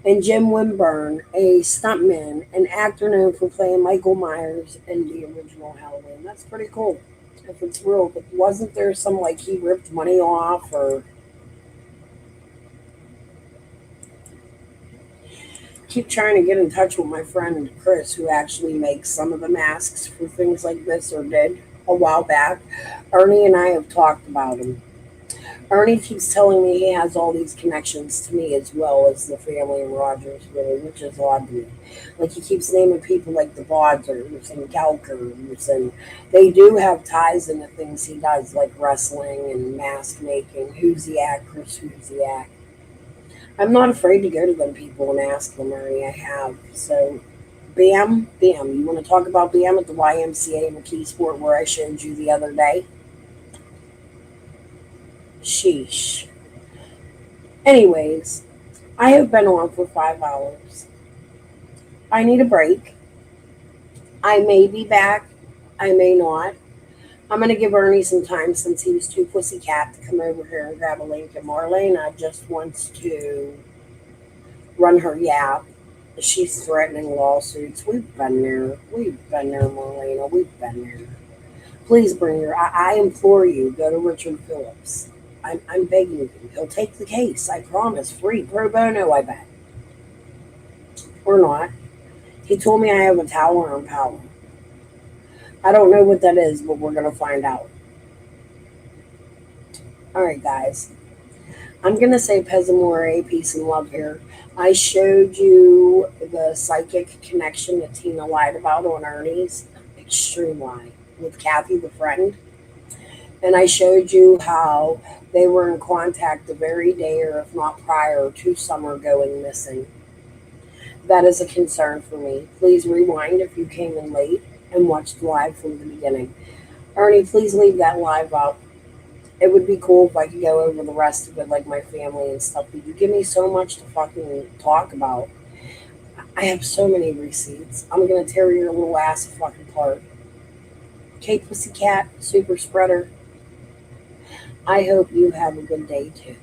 And Jim Wimburn, a stuntman, an actor known for playing Michael Myers in the original Halloween. That's pretty cool, if it's real. But wasn't there some, like, he ripped money off, or... Keep trying to get in touch with my friend Chris, who actually makes some of the masks for things like this, or did a while back. Ernie and I have talked about him. Ernie keeps telling me he has all these connections to me as well as the family in Rogersville, which is odd to me. Like, he keeps naming people like the Bodzers and Galkers, and they do have ties into things he does, like wrestling and mask making. Who's the actress? Who's the act? I'm not afraid to go to them people and ask them, Ernie. I have. So, Bam, you want to talk about Bam at the YMCA McKeesport where I showed you the other day? Sheesh. Anyways, I have been on for 5 hours. I need a break. I may be back. I may not. I'm going to give Ernie some time since he was too pussycat to come over here and grab a Lincoln. Marlena just wants to run her yap. She's threatening lawsuits. We've been there, Marlena. We've been there. Please bring her. I implore you, go to Richard Phillips. I'm begging you. He'll take the case. I promise. Free. Pro bono, I bet. Or not. He told me I have a tower on power. I don't know what that is, but we're going to find out. All right, guys. I'm going to say Pesamore, peace and love here. I showed you the psychic connection that Tina lied about on Ernie's. Extreme lie. With Kathy, the friend. And I showed you how they were in contact the very day, or if not prior, to Summer going missing. That is a concern for me. Please rewind if you came in late and watched live from the beginning. Ernie, please leave that live up. It would be cool if I could go over the rest of it, like my family and stuff, but you give me so much to fucking talk about. I have so many receipts. I'm gonna tear your little ass fucking apart. Okay, pussycat, super spreader. I hope you have a good day too.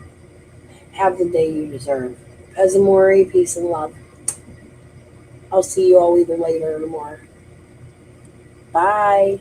Have the day you deserve. Pesamori, peace and love. I'll see you all either later or tomorrow. Bye.